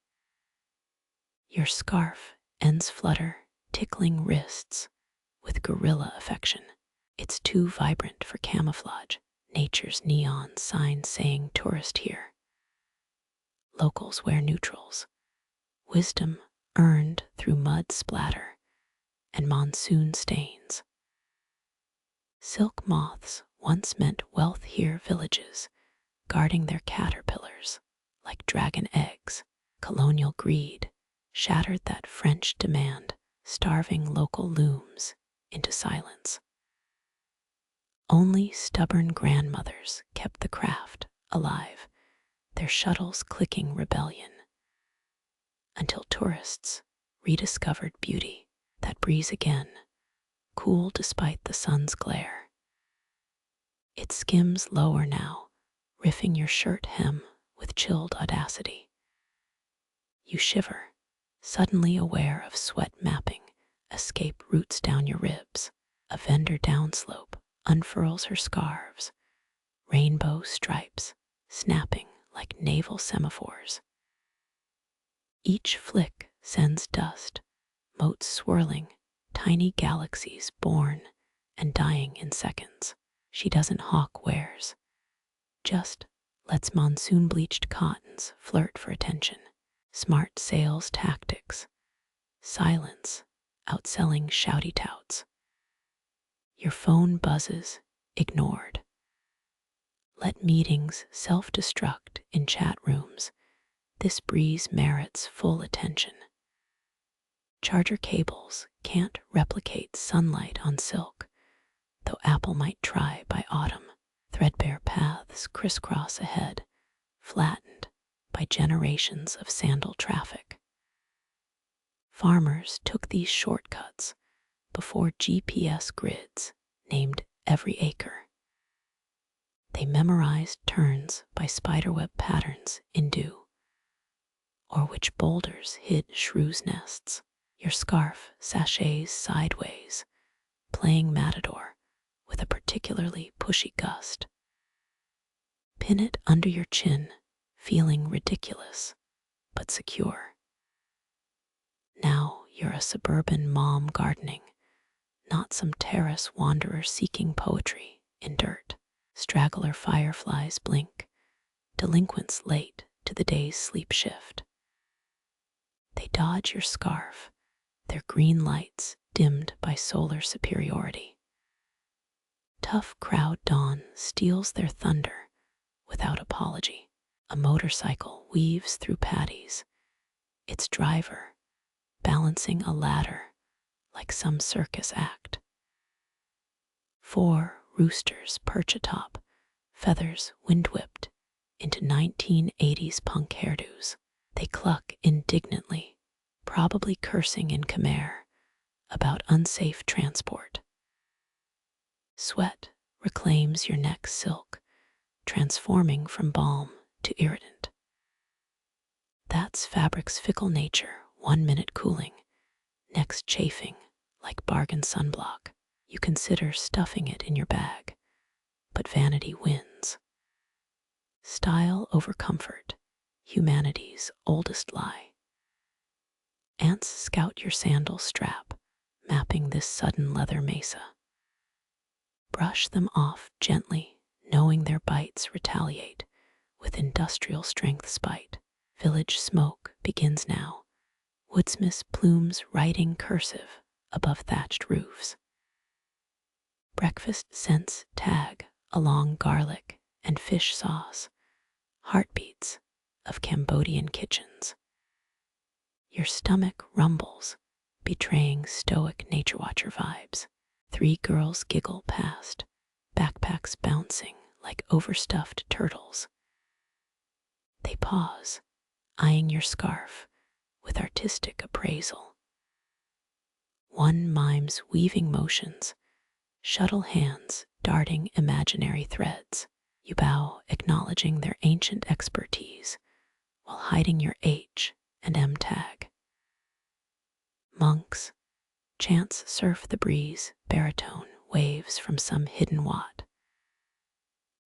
S1: Your scarf ends flutter, tickling wrists with gorilla affection. It's too vibrant for camouflage, nature's neon sign saying tourist here. Locals wear neutrals, wisdom earned through mud splatter and monsoon stains. Silk moths once meant wealth here, villages guarding their caterpillars like dragon eggs. Colonial greed shattered that French demand, starving local looms into silence. Only stubborn grandmothers kept the craft alive, their shuttles clicking rebellion, until tourists rediscovered beauty. That breeze again, cool despite the sun's glare. It skims lower now, riffing your shirt hem with chilled audacity. You shiver, suddenly aware of sweat mapping escape routes down your ribs. A vendor downslope unfurls her scarves, rainbow stripes snapping like naval semaphores. Each flick sends dust, motes swirling, tiny galaxies born and dying in seconds. She doesn't hawk wares, just lets monsoon-bleached cottons flirt for attention. Smart sales tactics, silence outselling shouty touts. Your phone buzzes, ignored. Let meetings self-destruct in chat rooms. This breeze merits full attention. Charger cables can't replicate sunlight on silk, though Apple might try by autumn. Threadbare paths crisscross ahead, flattened by generations of sandal traffic. Farmers took these shortcuts before GPS grids named every acre. They memorized turns by spiderweb patterns in dew, or which boulders hid shrews' nests. Your scarf sachets sideways, playing matador with a particularly pushy gust. Pin it under your chin, feeling ridiculous but secure. Now you're a suburban mom gardening, not some terrace wanderer seeking poetry in dirt. Straggler fireflies blink, delinquents late to the day's sleep shift. They dodge your scarf, their green lights dimmed by solar superiority. Tough crowd dawn steals their thunder without apology. A motorcycle weaves through paddies, its driver balancing a ladder like some circus act. 4 roosters perch atop, feathers wind-whipped into 1980s punk hairdos. They cluck indignantly, probably cursing in Khmer about unsafe transport. Sweat reclaims your neck's silk, transforming from balm to irritant. That's fabric's fickle nature, 1 minute cooling, next chafing like bargain sunblock. You consider stuffing it in your bag, but vanity wins. Style over comfort, humanity's oldest lie. Ants scout your sandal strap, mapping this sudden leather mesa. Brush them off gently, knowing their bites retaliate with industrial strength spite. Village smoke begins now, woodsmiths' plumes writing cursive above thatched roofs. Breakfast scents tag along garlic and fish sauce, heartbeats of Cambodian kitchens. Your stomach rumbles, betraying stoic nature watcher vibes. 3 girls giggle past, backpacks bouncing like overstuffed turtles. They pause, eyeing your scarf with artistic appraisal. 1 mimes weaving motions, shuttle hands darting imaginary threads. You bow, acknowledging their ancient expertise while hiding your H and M tag. Monks chants surf the breeze, baritone waves from some hidden watt.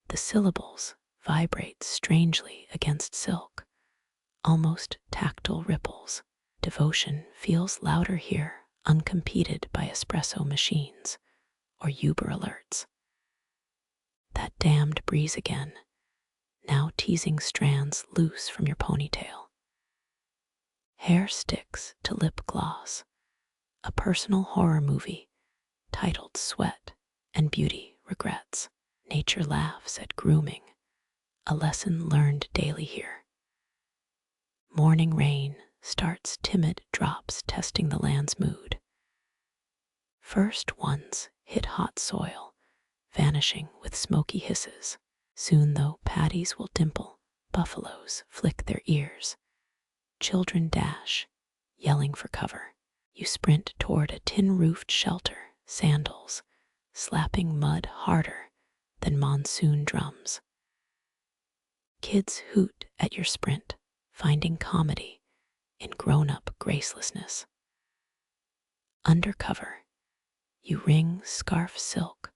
S1: The syllables vibrate strangely against silk, almost tactile ripples. Devotion feels louder here, uncompeted by espresso machines or Uber alerts. That damned breeze again, now teasing strands loose from your ponytail. Hair sticks to lip gloss, a personal horror movie titled Sweat and Beauty Regrets. Nature laughs at grooming, a lesson learned daily here. Morning rain starts timid drops testing the land's mood. First ones hit hot soil, vanishing with smoky hisses. Soon, though, paddies will dimple, buffaloes flick their ears. Children dash, yelling for cover. You sprint toward a tin-roofed shelter, sandals slapping mud harder than monsoon drums. Kids hoot at your sprint, finding comedy in grown-up gracelessness. Undercover, you wring scarf silk,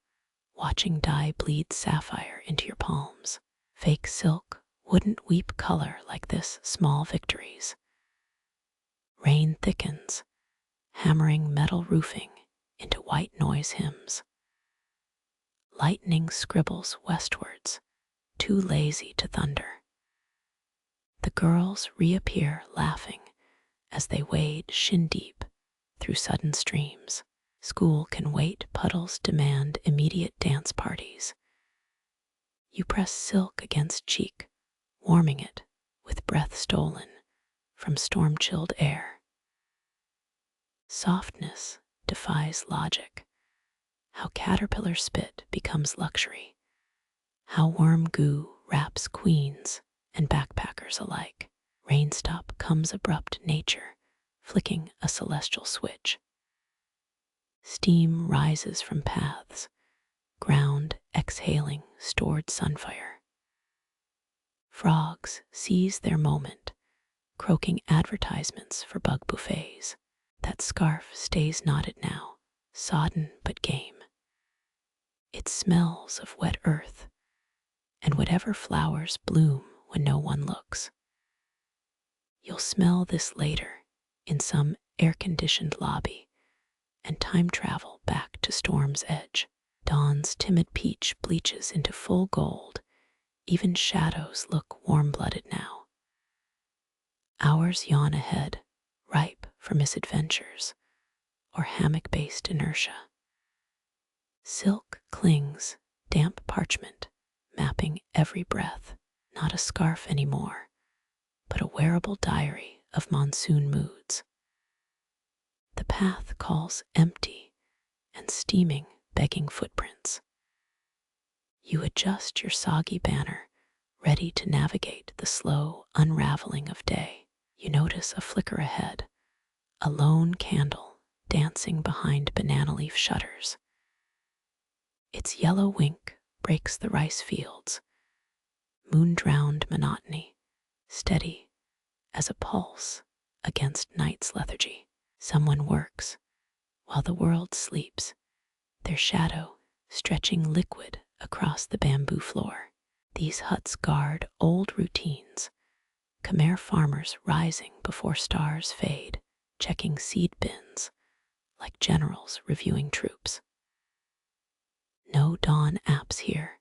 S1: watching dye bleed sapphire into your palms. Fake silk wouldn't weep color like this, small victories. Rain thickens, hammering metal roofing into white noise hymns. Lightning scribbles westwards, too lazy to thunder. The girls reappear laughing as they wade shin-deep through sudden streams. School can wait, puddles demand immediate dance parties. You press silk against cheek, warming it with breath stolen from storm-chilled air. Softness defies logic. How caterpillar spit becomes luxury. How worm goo wraps queens and backpackers alike. Rainstop comes abrupt nature, flicking a celestial switch. Steam rises from paths, ground exhaling stored sunfire. Frogs seize their moment, croaking advertisements for bug buffets. That scarf stays knotted now, sodden but game. It smells of wet earth and whatever flowers bloom when no one looks. You'll smell this later in some air-conditioned lobby and time travel back to storm's edge. Dawn's timid peach bleaches into full gold. Even shadows look warm-blooded now. Hours yawn ahead, ripe for misadventures or hammock-based inertia. Silk clings, damp parchment, mapping every breath. Not a scarf anymore, but a wearable diary of monsoon moods. The path calls empty and steaming, begging footprints. You adjust your soggy banner, ready to navigate the slow unraveling of day. You notice a flicker ahead, a lone candle dancing behind banana leaf shutters. Its yellow wink breaks the rice fields, moon-drowned monotony, steady as a pulse against night's lethargy. Someone works while the world sleeps, their shadow stretching liquid across the bamboo floor. These huts guard old routines, Khmer farmers rising before stars fade, checking seed bins like generals reviewing troops. No dawn apps here,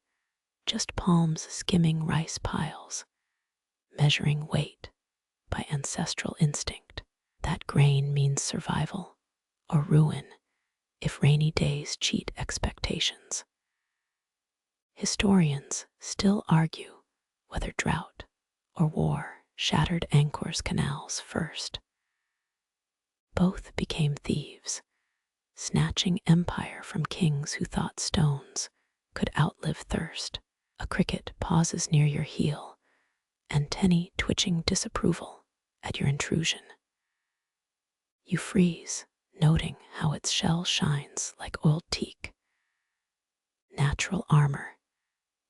S1: just palms skimming rice piles, measuring weight by ancestral instinct. That grain means survival or ruin if rainy days cheat expectations. Historians still argue whether drought or war shattered Angkor's canals first. Both became thieves, snatching empire from kings who thought stones could outlive thirst. A cricket pauses near your heel, antennae twitching disapproval at your intrusion. You freeze, noting how its shell shines like oiled teak. Natural armor,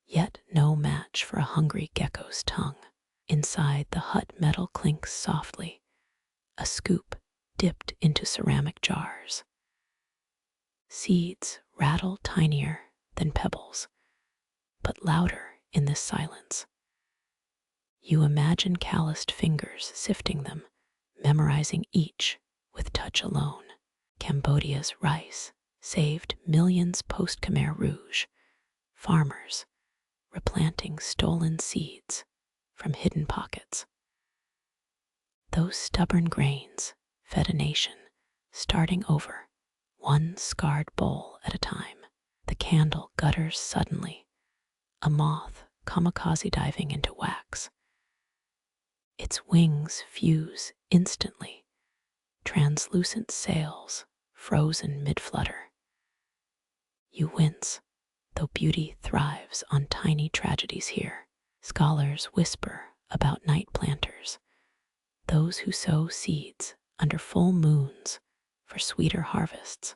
S1: yet no match for a hungry gecko's tongue. Inside, the hut metal clinks softly, a scoop dipped into ceramic jars. Seeds rattle tinier than pebbles, but louder in this silence. You imagine calloused fingers sifting them, memorizing each with touch alone. Cambodia's rice saved millions post-Khmer Rouge, farmers replanting stolen seeds from hidden pockets. Those stubborn grains fed a nation, starting over, one scarred bowl at a time. The candle gutters suddenly, a moth kamikaze diving into wax. Its wings fuse instantly, translucent sails frozen mid-flutter. You wince, though beauty thrives on tiny tragedies here. Scholars whisper about night planters, those who sow seeds under full moons for sweeter harvests.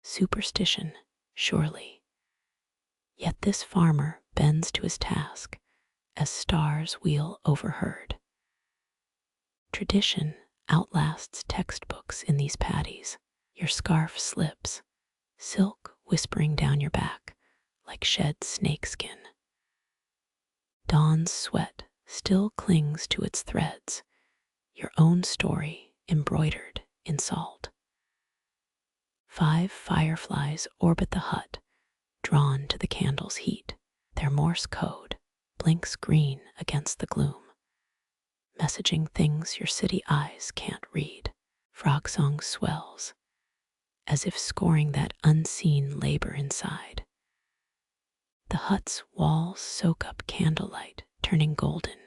S1: Superstition, surely. Yet this farmer bends to his task as stars wheel overheard. Tradition outlasts textbooks in these paddies. Your scarf slips, silk whispering down your back like shed snakeskin. Dawn's sweat still clings to its threads, your own story embroidered in salt. 5 fireflies orbit the hut, drawn to the candle's heat. Their Morse code blinks green against the gloom, messaging things your city eyes can't read. Frog song swells, as if scoring that unseen labor inside. The hut's walls soak up candlelight, turning golden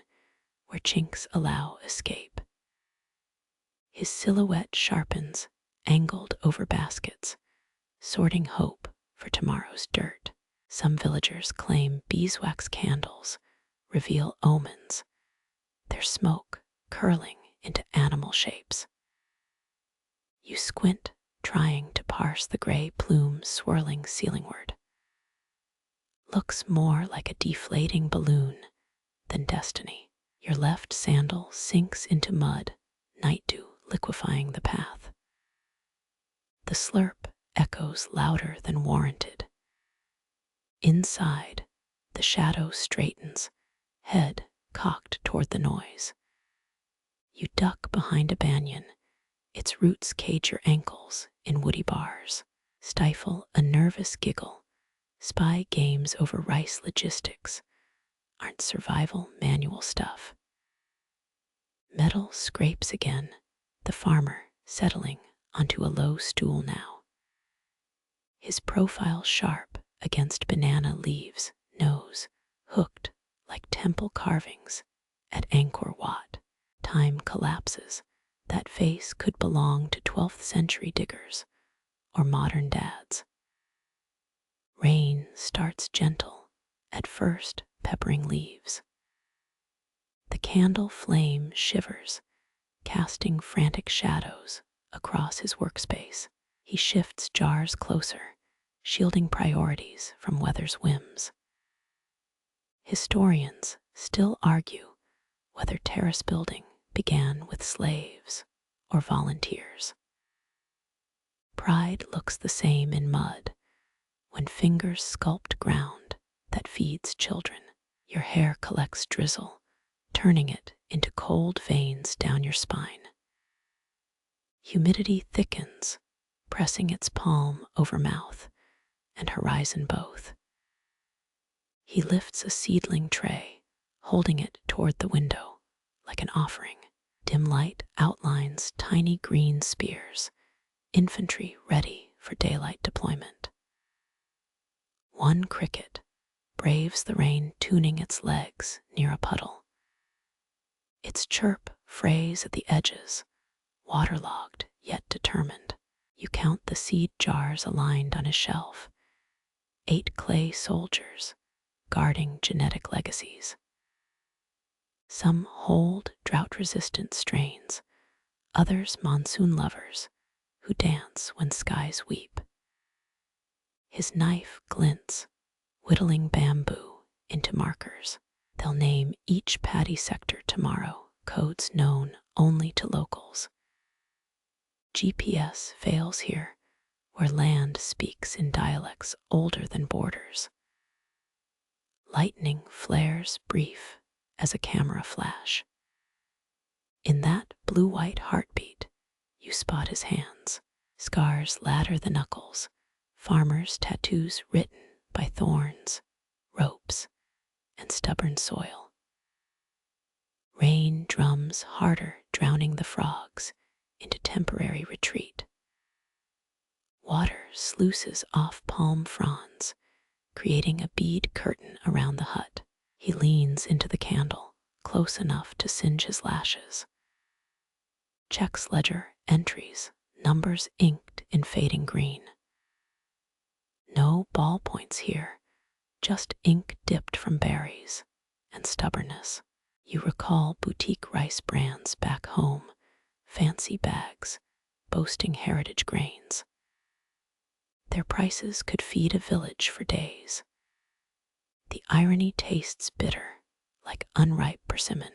S1: where chinks allow escape. His silhouette sharpens, angled over baskets, sorting hope for tomorrow's dirt. Some villagers claim beeswax candles reveal omens, their smoke curling into animal shapes. You squint, trying to parse the gray plumes swirling ceilingward. Looks more like a deflating balloon than destiny. Your left sandal sinks into mud, night dew liquefying the path. The slurp echoes louder than warranted. Inside, the shadow straightens, head cocked toward the noise. You duck behind a banyan, its roots cage your ankles in woody bars. Stifle a nervous giggle, spy games over rice logistics aren't survival manual stuff. Metal scrapes again, the farmer settling onto a low stool now. His profile sharp against banana leaves, nose hooked like temple carvings at Angkor Wat. Time collapses. That face could belong to 12th century diggers or modern dads. Rain starts gentle, at first peppering leaves. The candle flame shivers, casting frantic shadows across his workspace. He shifts jars closer, shielding priorities from weather's whims. Historians still argue whether terrace building began with slaves or volunteers. Pride looks the same in mud, when fingers sculpt ground that feeds children. Your hair collects drizzle, turning it into cold veins down your spine. Humidity thickens, pressing its palm over mouth and horizon both. He lifts a seedling tray, holding it toward the window like an offering. Dim light outlines tiny green spears, infantry ready for daylight deployment. One cricket braves the rain, tuning its legs near a puddle. Its chirp frays at the edges, waterlogged yet determined. You count the seed jars aligned on his shelf. 8 clay soldiers guarding genetic legacies. Some hold drought-resistant strains, others monsoon lovers who dance when skies weep. His knife glints, whittling bamboo into markers. They'll name each paddy sector tomorrow, codes known only to locals. GPS fails here, where land speaks in dialects older than borders. Lightning flares brief as a camera flash. In that blue-white heartbeat, you spot his hands. Scars ladder the knuckles, farmers' tattoos written by thorns, ropes, and stubborn soil. Rain drums harder, drowning the frogs into temporary retreat. Water sluices off palm fronds, creating a bead curtain around the hut. He leans into the candle, close enough to singe his lashes. Checks ledger entries, numbers inked in fading green. No ballpoints here, just ink dipped from berries and stubbornness. You recall boutique rice brands back home, fancy bags, boasting heritage grains. Their prices could feed a village for days. The irony tastes bitter, like unripe persimmon.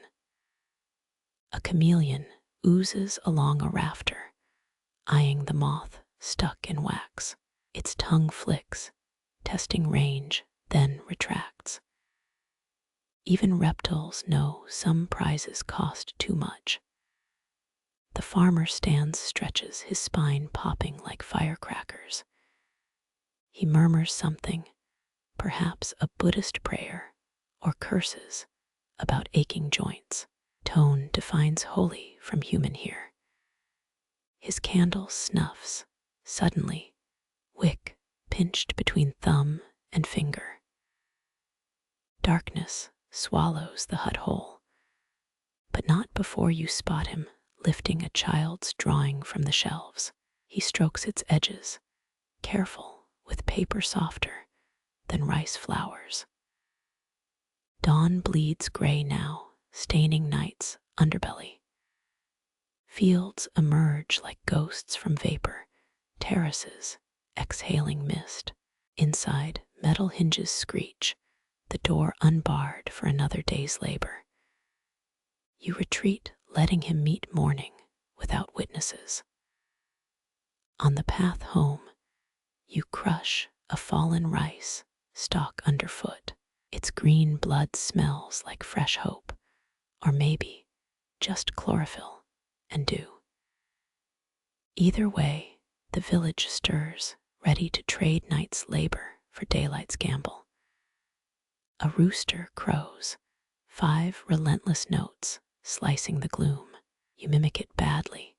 S1: A chameleon oozes along a rafter, eyeing the moth stuck in wax. Its tongue flicks, testing range, then retracts. Even reptiles know some prizes cost too much. The farmer stands, stretches, his spine popping like firecrackers. He murmurs something, perhaps a Buddhist prayer, or curses about aching joints. Tone defines holy from human here. His candle snuffs, suddenly, wick pinched between thumb and finger. Darkness swallows the hut whole, but not before you spot him lifting a child's drawing from the shelves. He strokes its edges, careful with paper softer than rice flowers. Dawn bleeds gray now, staining night's underbelly. Fields emerge like ghosts from vapor, terraces exhaling mist. Inside, metal hinges screech, the door unbarred for another day's labor. You retreat, letting him meet morning without witnesses. On the path home, you crush a fallen rice stalk underfoot. Its green blood smells like fresh hope, or maybe just chlorophyll and dew. Either way, the village stirs, ready to trade night's labor for daylight's gamble. A rooster crows, 5 relentless notes slicing the gloom. You mimic it badly,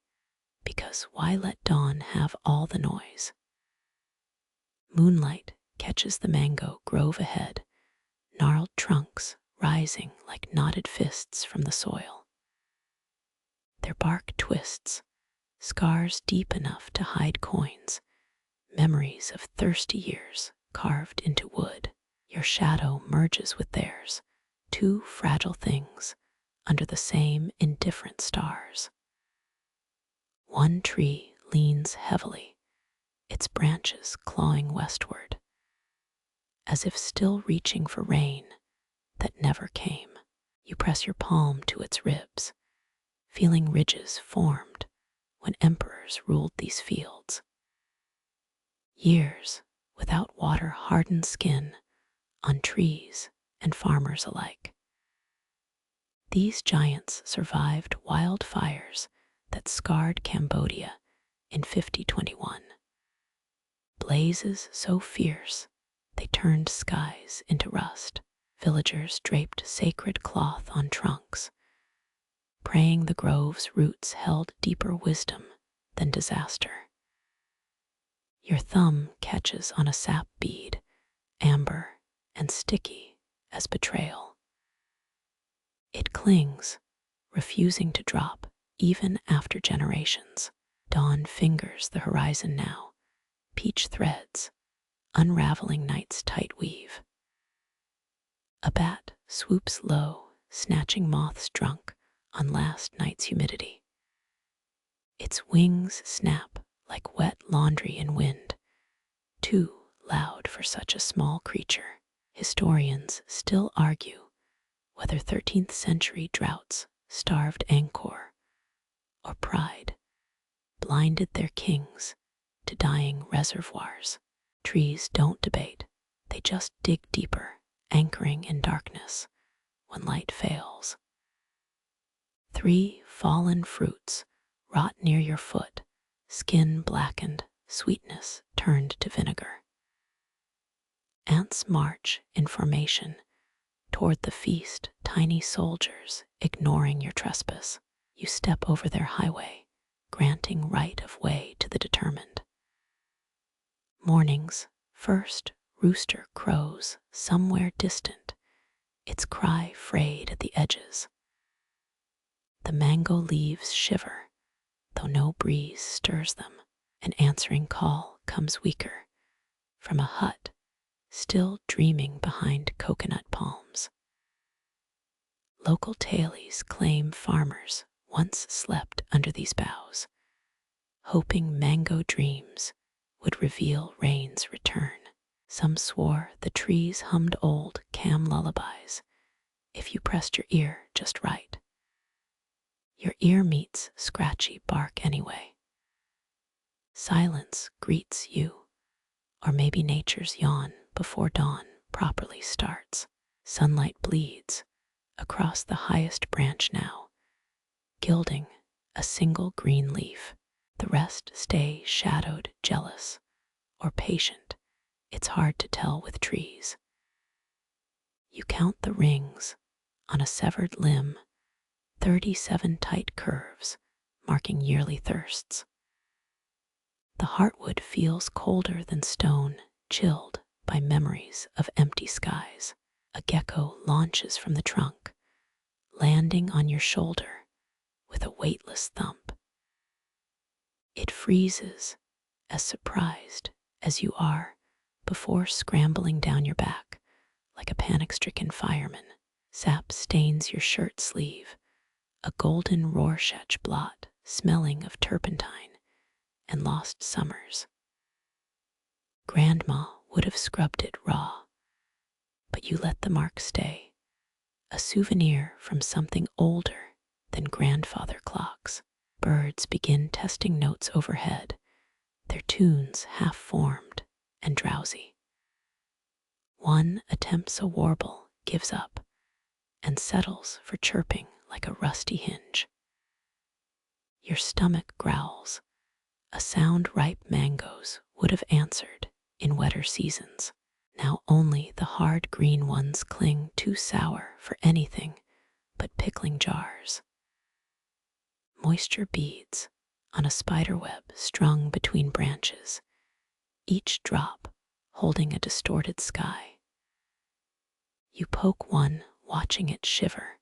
S1: because why let dawn have all the noise? Moonlight catches the mango grove ahead, gnarled trunks rising like knotted fists from the soil. Their bark twists, scars deep enough to hide coins, memories of thirsty years carved into wood. Your shadow merges with theirs, two fragile things under the same indifferent stars. One tree leans heavily, its branches clawing westward, as if still reaching for rain that never came. You press your palm to its ribs, feeling ridges formed when emperors ruled these fields. Years without water-hardened skin on trees and farmers alike. These giants survived wildfires that scarred Cambodia in 5021. Blazes so fierce they turned skies into rust. Villagers draped sacred cloth on trunks, praying the grove's roots held deeper wisdom than disaster. Your thumb catches on a sap bead, amber and sticky as betrayal. It clings, refusing to drop even after generations. Dawn fingers the horizon now, peach threads, unraveling night's tight weave. A bat swoops low, snatching moths drunk on last night's humidity. Its wings snap like wet laundry in wind, too loud for such a small creature. Historians still argue whether 13th century droughts starved Angkor or pride blinded their kings to dying reservoirs. Trees don't debate, they just dig deeper, anchoring in darkness when light fails. 3 fallen fruits rot near your foot, skin blackened, sweetness turned to vinegar. Ants march in formation toward the feast, tiny soldiers ignoring your trespass. You step over their highway, granting right of way to the determined. Morning's first rooster crows somewhere distant, its cry frayed at the edges. The mango leaves shiver, though no breeze stirs them. An answering call comes weaker from a hut still dreaming behind coconut palms. Local tailies claim farmers once slept under these boughs, hoping mango dreams would reveal rain's return. Some swore the trees hummed old Kham lullabies if you pressed your ear just right. Your ear meets scratchy bark anyway. Silence greets you, or maybe nature's yawn before dawn properly starts. Sunlight bleeds across the highest branch now, gilding a single green leaf. The rest stay shadowed, jealous, or patient. It's hard to tell with trees. You count the rings on a severed limb, 37 tight curves marking yearly thirsts. The heartwood feels colder than stone, chilled by memories of empty skies. A gecko launches from the trunk, landing on your shoulder with a weightless thump. It freezes, as surprised as you are, before scrambling down your back like a panic-stricken fireman. Sap stains your shirt sleeve, a golden Rorschach blot smelling of turpentine and lost summers. Grandma would have scrubbed it raw, but you let the mark stay, a souvenir from something older than grandfather clocks. Birds begin testing notes overhead, their tunes half-formed and drowsy. One attempts a warble, gives up, and settles for chirping like a rusty hinge. Your stomach growls, a sound ripe mangoes would have answered in wetter seasons. Now only the hard green ones cling, too sour for anything but pickling jars. Moisture beads on a spiderweb strung between branches, each drop holding a distorted sky. You poke one, watching it shiver,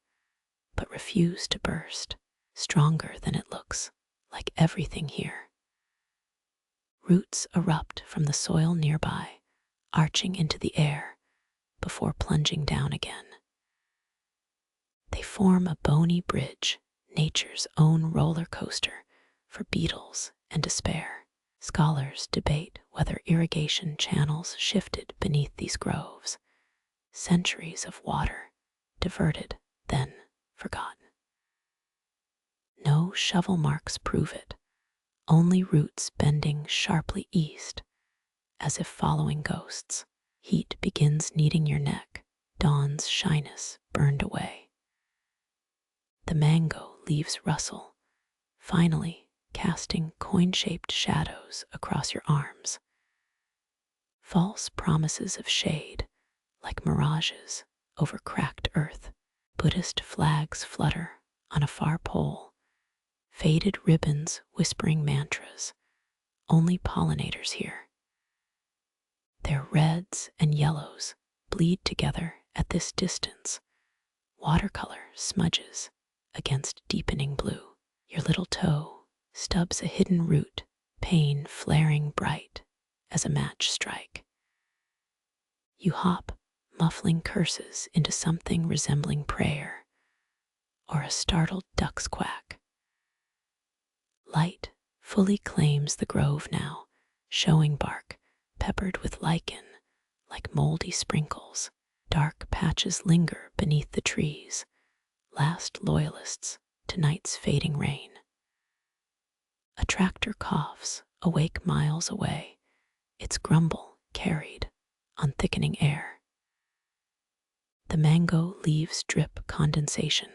S1: but refuse to burst. stronger than it looks, like everything here. Roots erupt from the soil nearby, arching into the air before plunging down again. They form a bony bridge, nature's own roller coaster for beetles and despair. Scholars debate whether irrigation channels shifted beneath these groves, centuries of water diverted, then forgotten. No shovel marks prove it, only roots bending sharply east, as if following ghosts. Heat begins kneading your neck, dawn's shyness burned away. The mango leaves rustle, finally casting coin-shaped shadows across your arms. False promises of shade, like mirages over cracked earth. Buddhist flags flutter on a far pole, faded ribbons whispering mantras, only pollinators here. Their reds and yellows bleed together at this distance, watercolor smudges against deepening blue. Your little toe stubs a hidden root, pain flaring bright as a match strike. You hop, muffling curses into something resembling prayer, or a startled duck's quack. Light fully claims the grove now, showing bark peppered with lichen like moldy sprinkles. Dark patches linger beneath the trees, last loyalists to night's fading rain. A tractor coughs, awake miles away, its grumble carried on thickening air. The mango leaves drip condensation,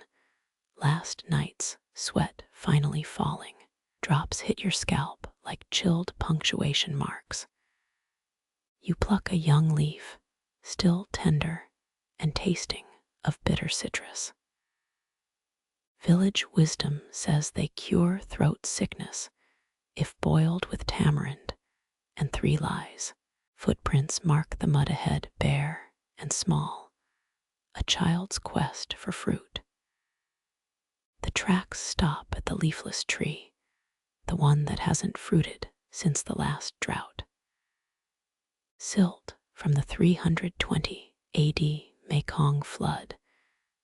S1: last night's sweat finally falling. Drops hit your scalp like chilled punctuation marks. You pluck a young leaf, still tender and tasting of bitter citrus. Village wisdom says they cure throat sickness if boiled with tamarind and 3 lies. Footprints mark the mud ahead, bare and small, a child's quest for fruit. The tracks stop at the leafless tree, the one that hasn't fruited since the last drought. Silt from the 320 AD Mekong flood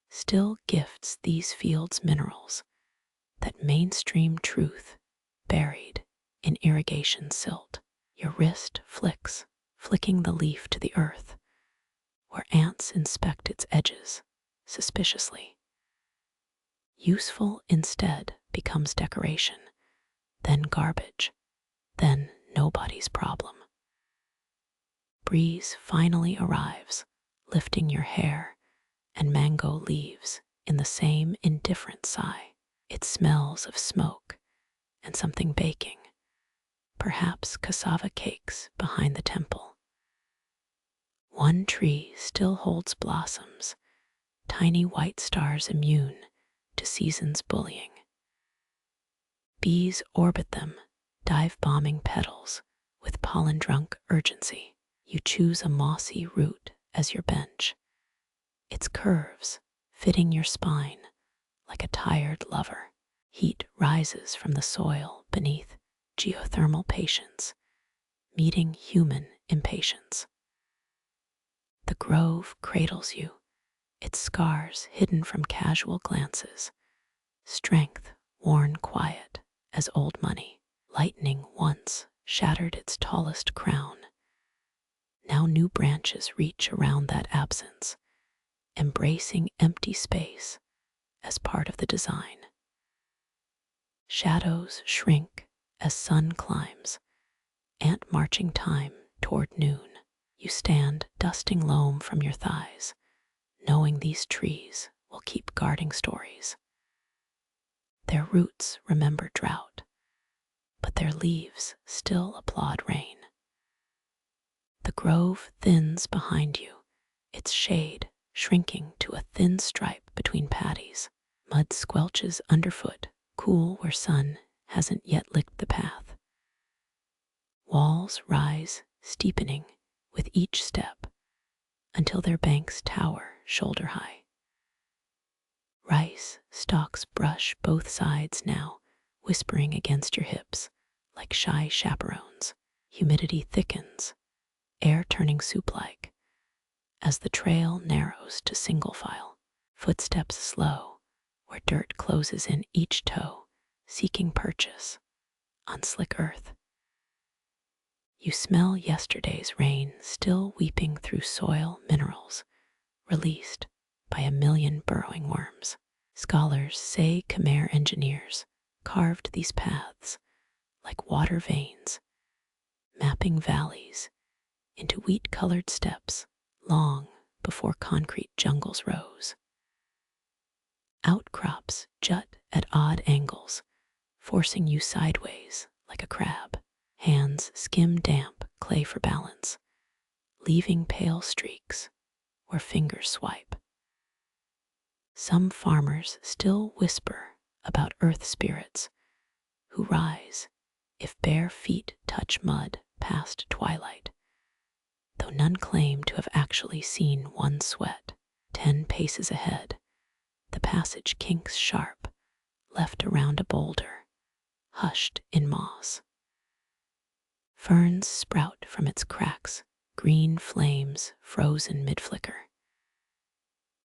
S1: still gifts these fields minerals that mainstream truth buried in irrigation silt. Your wrist flicks, flicking the leaf to the earth, where ants inspect its edges suspiciously. Useful instead becomes decoration, then garbage, then nobody's problem. Breeze finally arrives, lifting your hair and mango leaves in the same indifferent sigh. It smells of smoke and something baking, perhaps cassava cakes behind the temple. One tree still holds blossoms, tiny white stars immune to season's bullying. Bees orbit them, dive-bombing petals with pollen-drunk urgency. You choose a mossy root as your bench, its curves fitting your spine like a tired lover. Heat rises from the soil beneath, geothermal patience, meeting human impatience. The grove cradles you, its scars hidden from casual glances, strength worn quiet as old money. Lightning once shattered its tallest crown. Now new branches reach around that absence, embracing empty space as part of the design. Shadows shrink as sun climbs, ant marching time toward noon. You stand dusting loam from your thighs, knowing these trees will keep guarding stories. Their roots remember drought, but their leaves still applaud rain. The grove thins behind you, its shade shrinking to a thin stripe between patties. Mud squelches underfoot, cool where sun hasn't yet licked the path. Walls rise, steepening with each step until their banks tower shoulder high. Rice stalks brush both sides now, whispering against your hips like shy chaperones. Humidity thickens, air turning soup-like, as the trail narrows to single file. Footsteps slow, where dirt closes in each toe, seeking purchase on slick earth. You smell yesterday's rain still weeping through soil minerals, released by a million burrowing worms. Scholars say Khmer engineers carved these paths like water veins, mapping valleys into wheat-colored steps long before concrete jungles rose. Outcrops jut at odd angles, forcing you sideways like a crab. Hands skim damp clay for balance, leaving pale streaks where fingers swipe. Some farmers still whisper about earth spirits who rise if bare feet touch mud past twilight, though none claim to have actually seen one sweat. 10 paces ahead, the passage kinks sharp, left around a boulder, hushed in moss. Ferns sprout from its cracks, green flames frozen mid-flicker.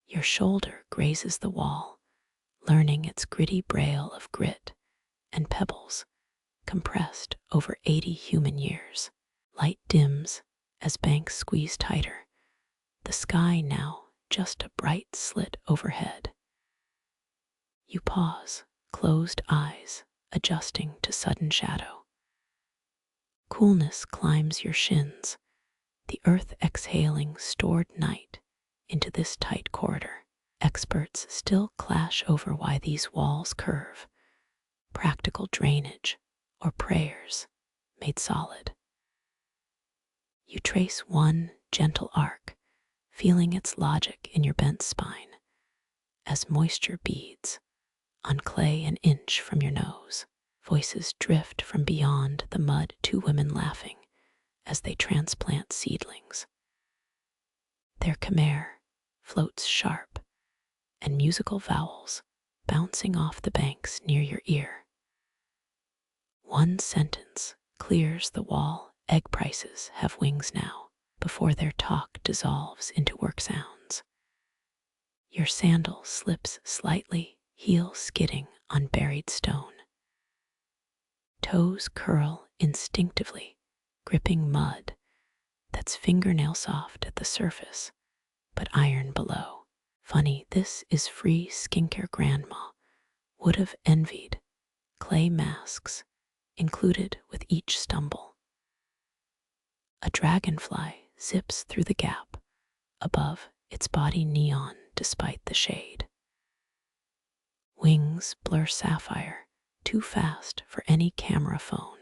S1: Your shoulder grazes the wall, learning its gritty braille of grit and pebbles compressed over 80 human years. Light dims as banks squeeze tighter, the sky now just a bright slit overhead. You pause, closed eyes adjusting to sudden shadow. Coolness climbs your shins, the earth exhaling stored night into this tight corridor. Experts still clash over why these walls curve, practical drainage or prayers made solid. You trace one gentle arc, feeling its logic in your bent spine, as moisture beads on clay an inch from your nose. Voices drift from beyond the mud, 2 women laughing as they transplant seedlings. Their Khmer floats sharp, and musical vowels bouncing off the banks near your ear. One sentence clears the wall. Egg prices have wings now, before their talk dissolves into work sounds. Your sandal slips slightly, heel skidding on buried stone. Toes curl instinctively, gripping mud that's fingernail soft at the surface, but iron below. Funny, this is free skincare grandma would have envied. Clay masks included with each stumble. A dragonfly zips through the gap, above its body neon despite the shade. Wings blur sapphire, too fast for any camera phone,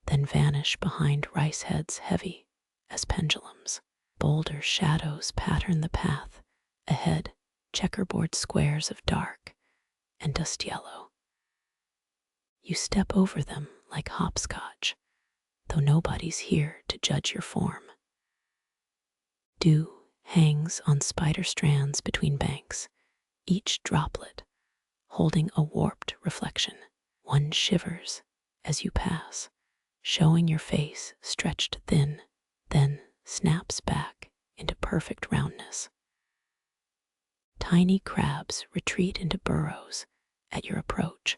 S1: then vanish behind rice heads heavy as pendulums. Boulder shadows pattern the path ahead, checkerboard squares of dark and dust yellow. You step over them like hopscotch, though nobody's here to judge your form. Dew hangs on spider strands between banks, each droplet holding a warped reflection. One shivers as you pass, showing your face stretched thin, then snaps back into perfect roundness. Tiny crabs retreat into burrows at your approach,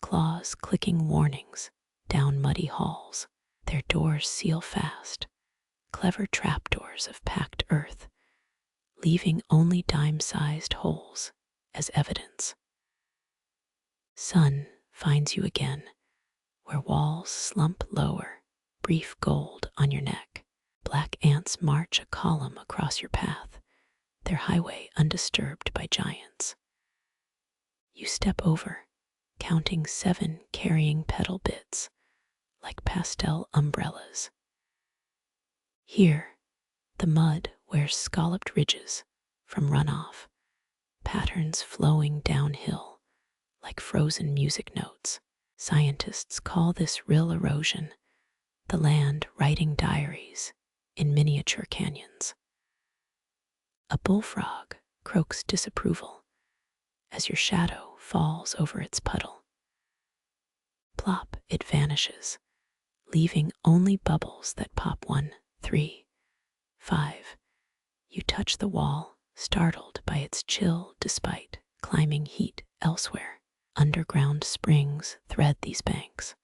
S1: claws clicking warnings down muddy halls. Their doors seal fast, clever trapdoors of packed earth, leaving only dime-sized holes as evidence. Sun finds you again, where walls slump lower, brief gold on your neck. Black ants march a column across your path, their highway undisturbed by giants. You step over, counting 7 carrying petal bits, like pastel umbrellas. Here, the mud wears scalloped ridges from runoff, patterns flowing downhill like frozen music notes. Scientists call this rill erosion, the land writing diaries in miniature canyons. A bullfrog croaks disapproval, as your shadow falls over its puddle. Plop, it vanishes, leaving only bubbles that pop 1, 3, 5. You touch the wall, startled by its chill despite climbing heat elsewhere. Underground springs thread these banks.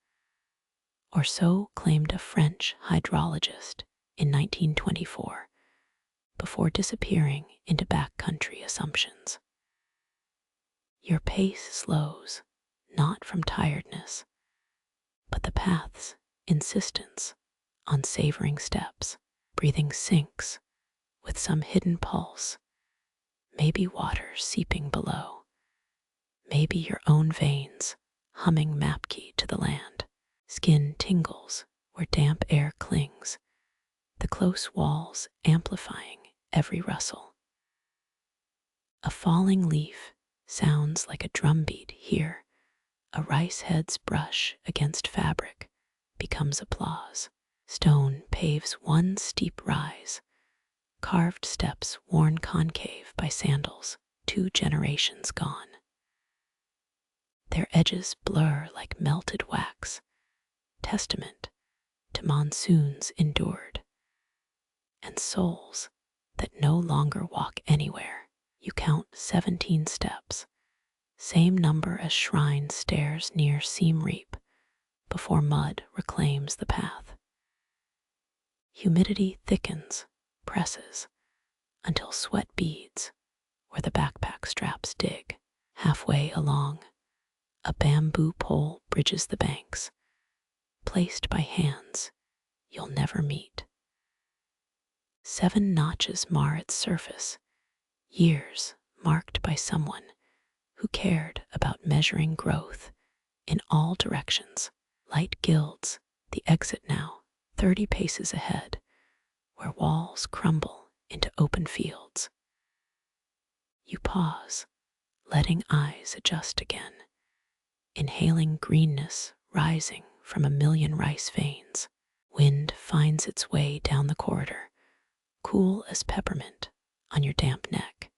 S1: Or so claimed a French hydrologist in 1924, before disappearing into backcountry assumptions. Your pace slows, not from tiredness, but the path's insistence on savoring steps. Breathing sinks with some hidden pulse, maybe water seeping below, maybe your own veins humming map key to the land. Skin tingles where damp air clings, the close walls amplifying every rustle. A falling leaf sounds like a drumbeat here. A rice head's brush against fabric becomes applause. Stone paves one steep rise, carved steps worn concave by sandals 2 generations gone. Their edges blur like melted wax, testament to monsoons endured, and souls that no longer walk anywhere. You count 17 steps, same number as shrine stairs near Seam Reap, before mud reclaims the path. Humidity thickens, presses, until sweat beads where the backpack straps dig. Halfway along, a bamboo pole bridges the banks, placed by hands you'll never meet. 7 notches mar its surface, years marked by someone who cared about measuring growth in all directions. Light gilds the exit now, 30 paces ahead, where walls crumble into open fields. You pause, letting eyes adjust again, inhaling greenness rising from a million rice veins. Wind finds its way down the corridor, cool as peppermint on your damp neck.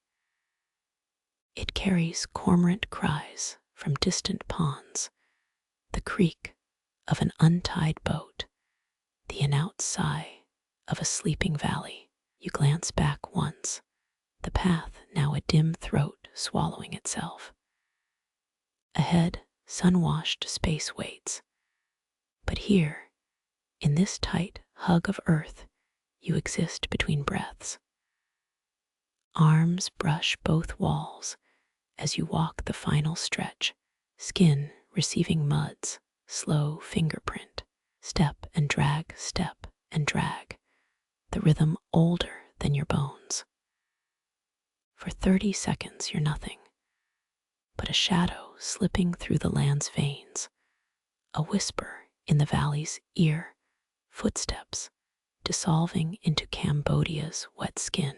S1: It carries cormorant cries from distant ponds, the creak of an untied boat, the in-out sigh of a sleeping valley. You glance back once, the path now a dim throat swallowing itself. Ahead, sun-washed space waits. But here, in this tight hug of earth, you exist between breaths. Arms brush both walls as you walk the final stretch, skin receiving mud's slow fingerprint. Step and drag, the rhythm older than your bones. For 30 seconds you're nothing, but a shadow slipping through the land's veins, a whisper in the valley's ear, footsteps dissolving into Cambodia's wet skin.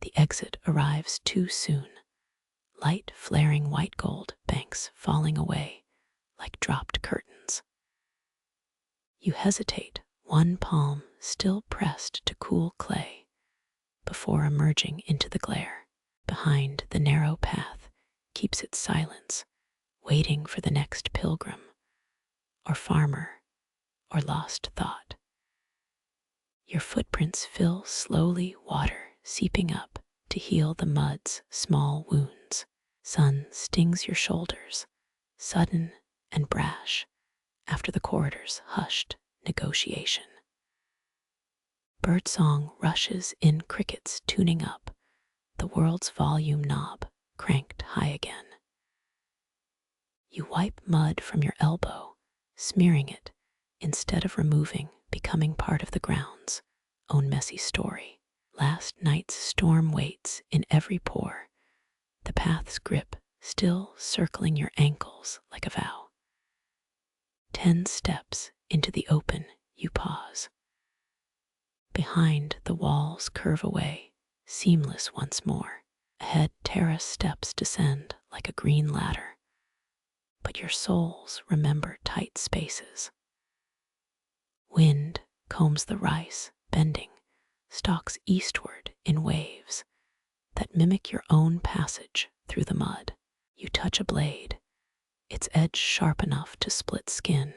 S1: The exit arrives too soon, light flaring white gold banks falling away like dropped curtains. You hesitate, one palm still pressed to cool clay, before emerging into the glare. Behind, the narrow path keeps its silence, waiting for the next pilgrim, or farmer, or lost thought. Your footprints fill slowly, water seeping up to heal the mud's small wounds. Sun stings your shoulders, sudden and brash, after the corridor's hushed negotiation. Birdsong rushes in, crickets tuning up, the world's volume knob cranked high again. You wipe mud from your elbow, smearing it instead of removing, becoming part of the ground's own messy story. Last night's storm waits in every pore, the path's grip still circling your ankles like a vow. 10 steps into the open, you pause. Behind, the walls curve away, seamless once more. Ahead, terrace steps descend like a green ladder, but your souls remember tight spaces. Wind combs the rice, bending, stalks eastward in waves that mimic your own passage through the mud. You touch a blade, its edge sharp enough to split skin,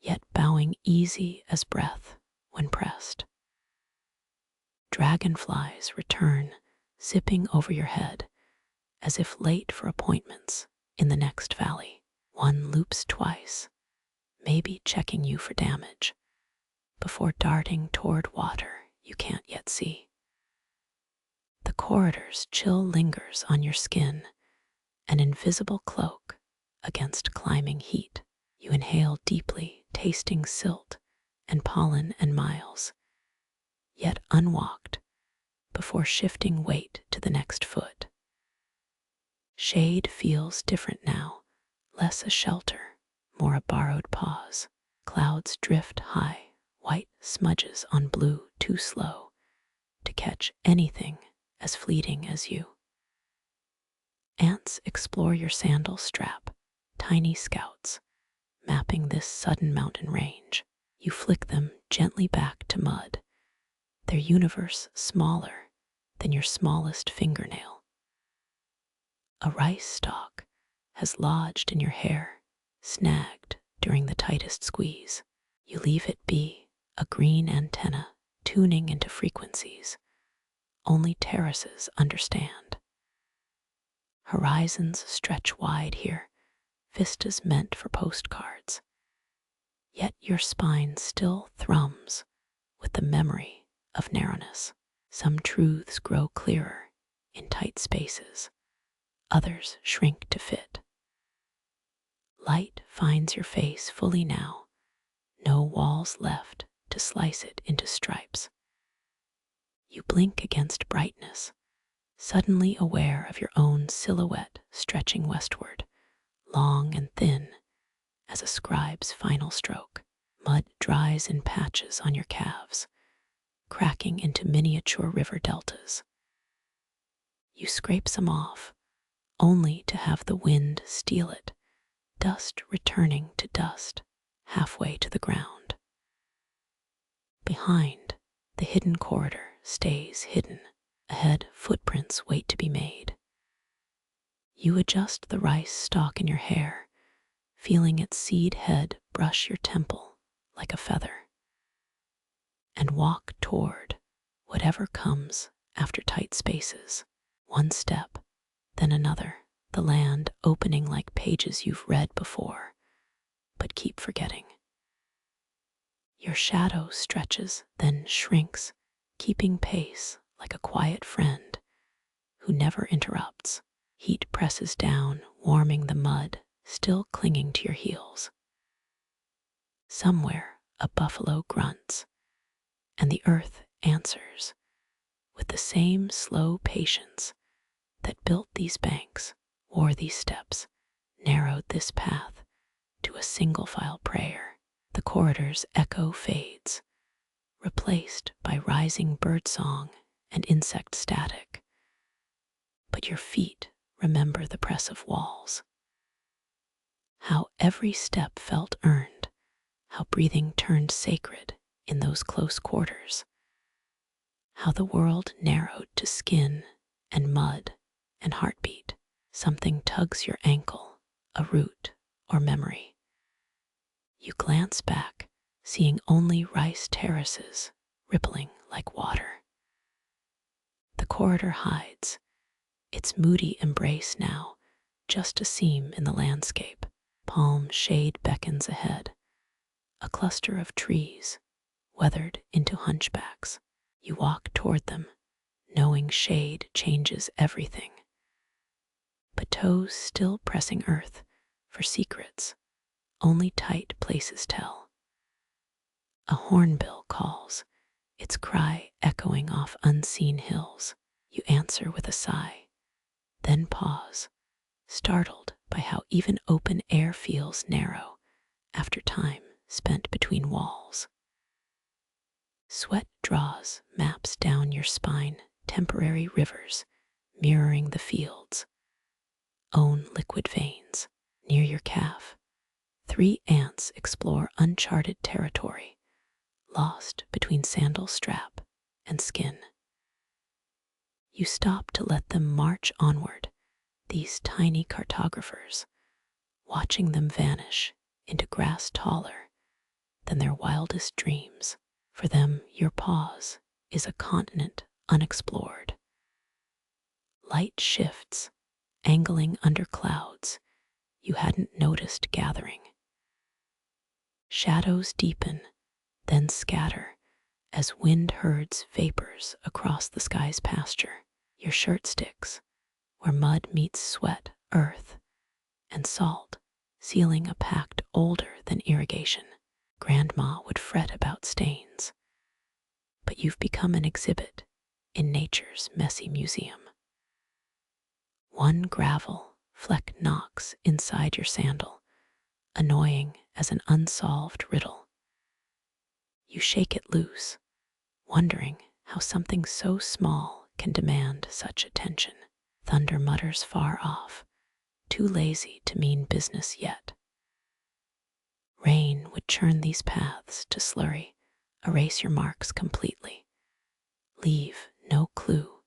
S1: yet bowing easy as breath when pressed. Dragonflies return, zipping over your head, as if late for appointments in the next valley. One loops twice, maybe checking you for damage, before darting toward water you can't yet see. The corridor's chill lingers on your skin, an invisible cloak against climbing heat. You inhale deeply, tasting silt and pollen and miles, yet unwalked, before shifting weight to the next foot. Shade feels different now, less a shelter, more a borrowed pause. Clouds drift high, white smudges on blue too slow to catch anything as fleeting as you. Ants explore your sandal strap, tiny scouts, mapping this sudden mountain range. You flick them gently back to mud, their universe smaller than your smallest fingernail. A rice stalk has lodged in your hair, snagged during the tightest squeeze. You leave it be, a green antenna tuning into frequencies only terraces understand. Horizons stretch wide here, vistas meant for postcards. Yet your spine still thrums with the memory of narrowness. Some truths grow clearer in tight spaces, others shrink to fit. Light finds your face fully now, no walls left to slice it into stripes. You blink against brightness, suddenly aware of your own silhouette stretching westward, long and thin as a scribe's final stroke. Mud dries in patches on your calves, cracking into miniature river deltas. You scrape some off, only to have the wind steal it, dust returning to dust halfway to the ground. Behind, the hidden corridor stays hidden. Ahead, footprints wait to be made. You adjust the rice stalk in your hair, feeling its seed head brush your temple like a feather, and walk toward whatever comes after tight spaces. One step, then another, the land opening like pages you've read before, but keep forgetting. Your shadow stretches, then shrinks, keeping pace like a quiet friend who never interrupts. Heat presses down, warming the mud, still clinging to your heels. Somewhere a buffalo grunts, and the earth answers with the same slow patience that built these banks, wore these steps, narrowed this path to a single-file prayer. The corridor's echo fades, replaced by rising birdsong and insect static. But your feet remember the press of walls. How every step felt earned, how breathing turned sacred in those close quarters. How the world narrowed to skin and mud and heartbeat. Something tugs your ankle, a root or memory. You glance back, seeing only rice terraces rippling like water. The corridor hides, its moody embrace now just a seam in the landscape. Palm shade beckons ahead, a cluster of trees weathered into hunchbacks. You walk toward them, knowing shade changes everything, but toes still pressing earth for secrets only tight places tell. A hornbill calls, its cry echoing off unseen hills. You answer with a sigh, then pause, startled by how even open air feels narrow after time spent between walls. Sweat draws maps down your spine, temporary rivers mirroring the fields. Own liquid veins near your calf. 3 ants explore uncharted territory, lost between sandal strap and skin. You stop to let them march onward, these tiny cartographers, watching them vanish into grass taller than their wildest dreams. For them, your pause is a continent unexplored. Light shifts, angling under clouds you hadn't noticed gathering. Shadows deepen, then scatter as wind herds vapors across the sky's pasture. Your shirt sticks, where mud meets sweat, earth, and salt, sealing a pact older than irrigation. Grandma would fret about stains, but you've become an exhibit in nature's messy museum. One gravel fleck knocks inside your sandal, annoying as an unsolved riddle. You shake it loose, wondering how something so small can demand such attention. Thunder mutters far off, too lazy to mean business yet. Rain would churn these paths to slurry, erase your marks completely. Leave no clue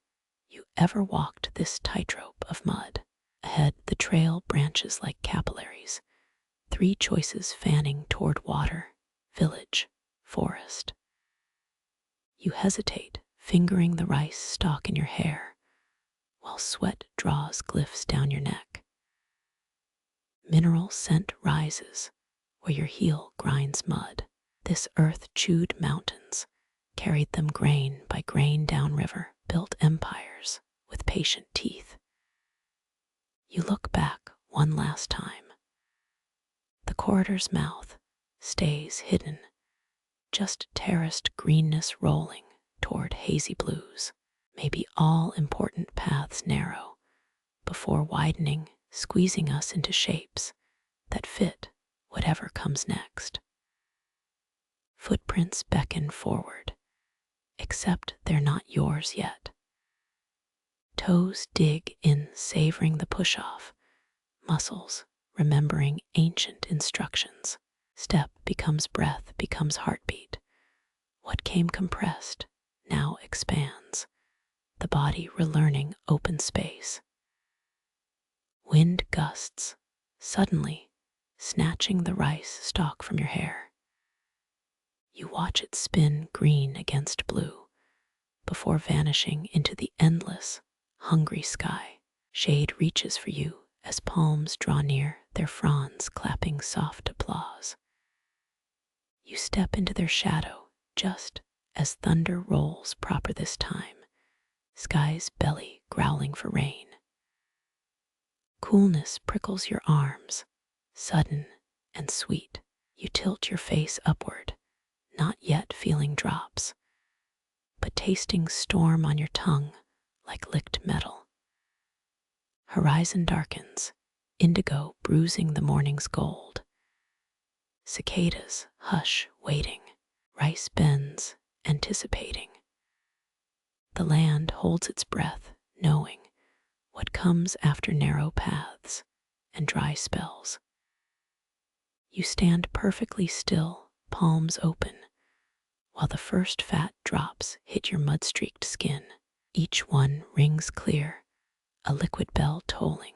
S1: you ever walked this tightrope of mud. Ahead, the trail branches like capillaries, 3 choices fanning toward water, village, forest. You hesitate, fingering the rice stalk in your hair, while sweat draws glyphs down your neck. Mineral scent rises where your heel grinds mud. This earth-chewed mountains carried them grain by grain downriver, built empires with patient teeth. You look back one last time. The corridor's mouth stays hidden, just terraced greenness rolling toward hazy blues. Maybe all important paths narrow before widening, squeezing us into shapes that fit whatever comes next. Footprints beckon forward, except they're not yours yet. Toes dig in, savoring the push-off, muscles remembering ancient instructions. Step becomes breath, becomes heartbeat. What came compressed now expands, the body relearning open space. Wind gusts, suddenly snatching the rice stalk from your hair. You watch it spin green against blue before vanishing into the endless, hungry sky. Shade reaches for you as palms draw near, their fronds clapping soft applause. You step into their shadow just as thunder rolls proper this time, sky's belly growling for rain. Coolness prickles your arms, sudden and sweet. You tilt your face upward, not yet feeling drops, but tasting storm on your tongue like licked metal. Horizon darkens, indigo bruising the morning's gold. Cicadas hush, waiting. Rice bends, anticipating. The land holds its breath, knowing what comes after narrow paths and dry spells. You stand perfectly still, palms open, while the first fat drops hit your mud-streaked skin. Each one rings clear, a liquid bell tolling,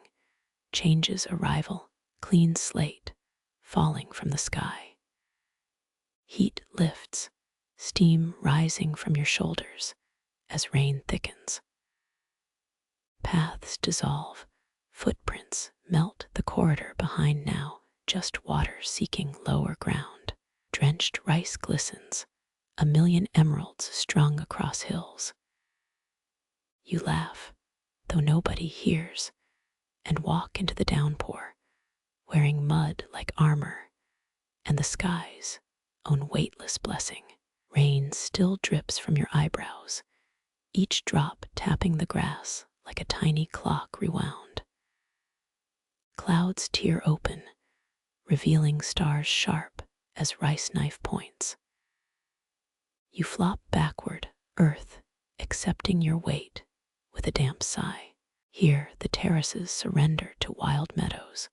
S1: changes arrival, clean slate, falling from the sky. Heat lifts, steam rising from your shoulders as rain thickens. Paths dissolve, footprints melt the corridor behind now, just water seeking lower ground. Drenched rice glistens, a million emeralds strung across hills. You laugh, though nobody hears, and walk into the downpour, wearing mud like armor, and the sky's own weightless blessing. Rain still drips from your eyebrows, each drop tapping the grass like a tiny clock rewound. Clouds tear open, revealing stars sharp as rice knife points. You flop backward, earth accepting your weight with a damp sigh. Here the terraces surrender to wild meadows,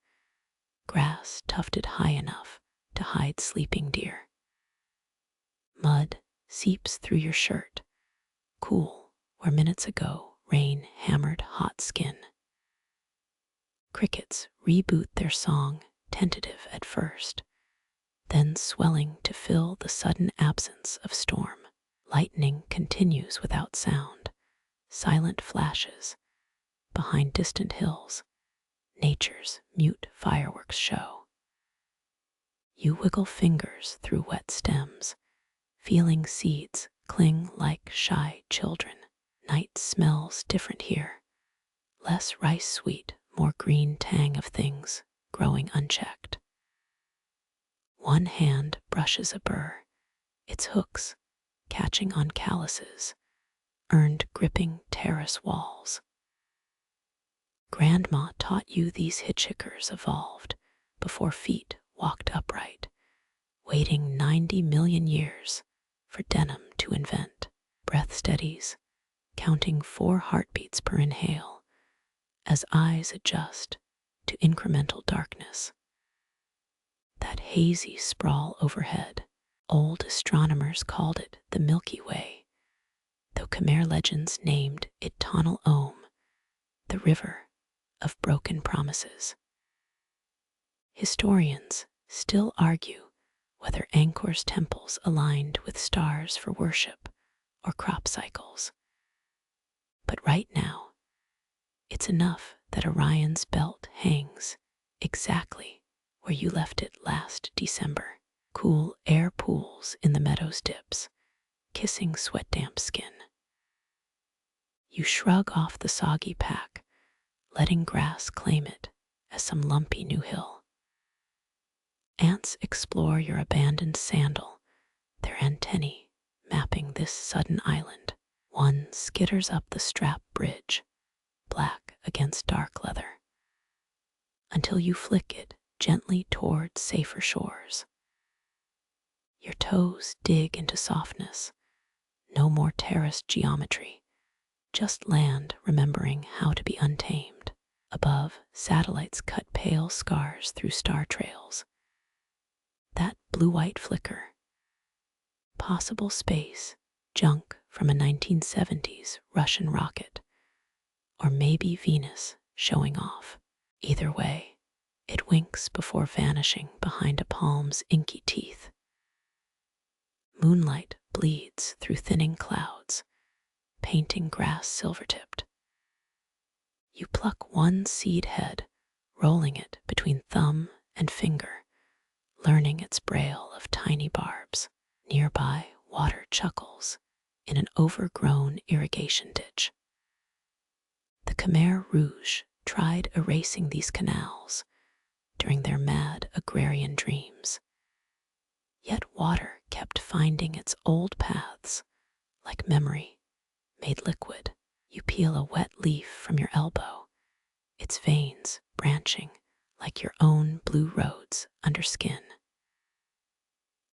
S1: grass tufted high enough to hide sleeping deer. Mud seeps through your shirt, cool where minutes ago rain hammered hot skin. Crickets reboot their song, tentative at first, then swelling to fill the sudden absence of storm. Lightning continues without sound, silent flashes behind distant hills, nature's mute fireworks show. You wiggle fingers through wet stems, feeling seeds cling like shy children. Night smells different here, less rice sweet, more green tang of things growing unchecked. One hand brushes a burr, its hooks catching on calluses, earned gripping terrace walls. Grandma taught you these hitchhikers evolved before feet walked upright, waiting 90 million years for denim to invent. Breath steadies, counting 4 heartbeats per inhale as eyes adjust to incremental darkness. That hazy sprawl overhead, old astronomers called it the Milky Way, though Khmer legends named it Tonal Om, the river of broken promises. Historians still argue whether Angkor's temples aligned with stars for worship or crop cycles. But right now, it's enough that Orion's belt hangs exactly where you left it last December. Cool air pools in the meadow's dips, kissing sweat-damp skin. You shrug off the soggy pack, letting grass claim it as some lumpy new hill. Ants explore your abandoned sandal, their antennae mapping this sudden island. One skitters up the strap bridge, black against dark leather, until you flick it gently toward safer shores. Your toes dig into softness, no more terraced geometry, just land remembering how to be untamed. Above, satellites cut pale scars through star trails. That blue-white flicker, possible space, junk from a 1970s Russian rocket, or maybe Venus showing off. Either way, it winks before vanishing behind a palm's inky teeth. Moonlight bleeds through thinning clouds, painting grass silver-tipped. You pluck one seed head, rolling it between thumb and finger, learning its braille of tiny barbs. Nearby, water chuckles in an overgrown irrigation ditch. The Khmer Rouge tried erasing these canals during their mad agrarian dreams. Yet water kept finding its old paths, like memory made liquid. You peel a wet leaf from your elbow, its veins branching like your own blue roads under skin.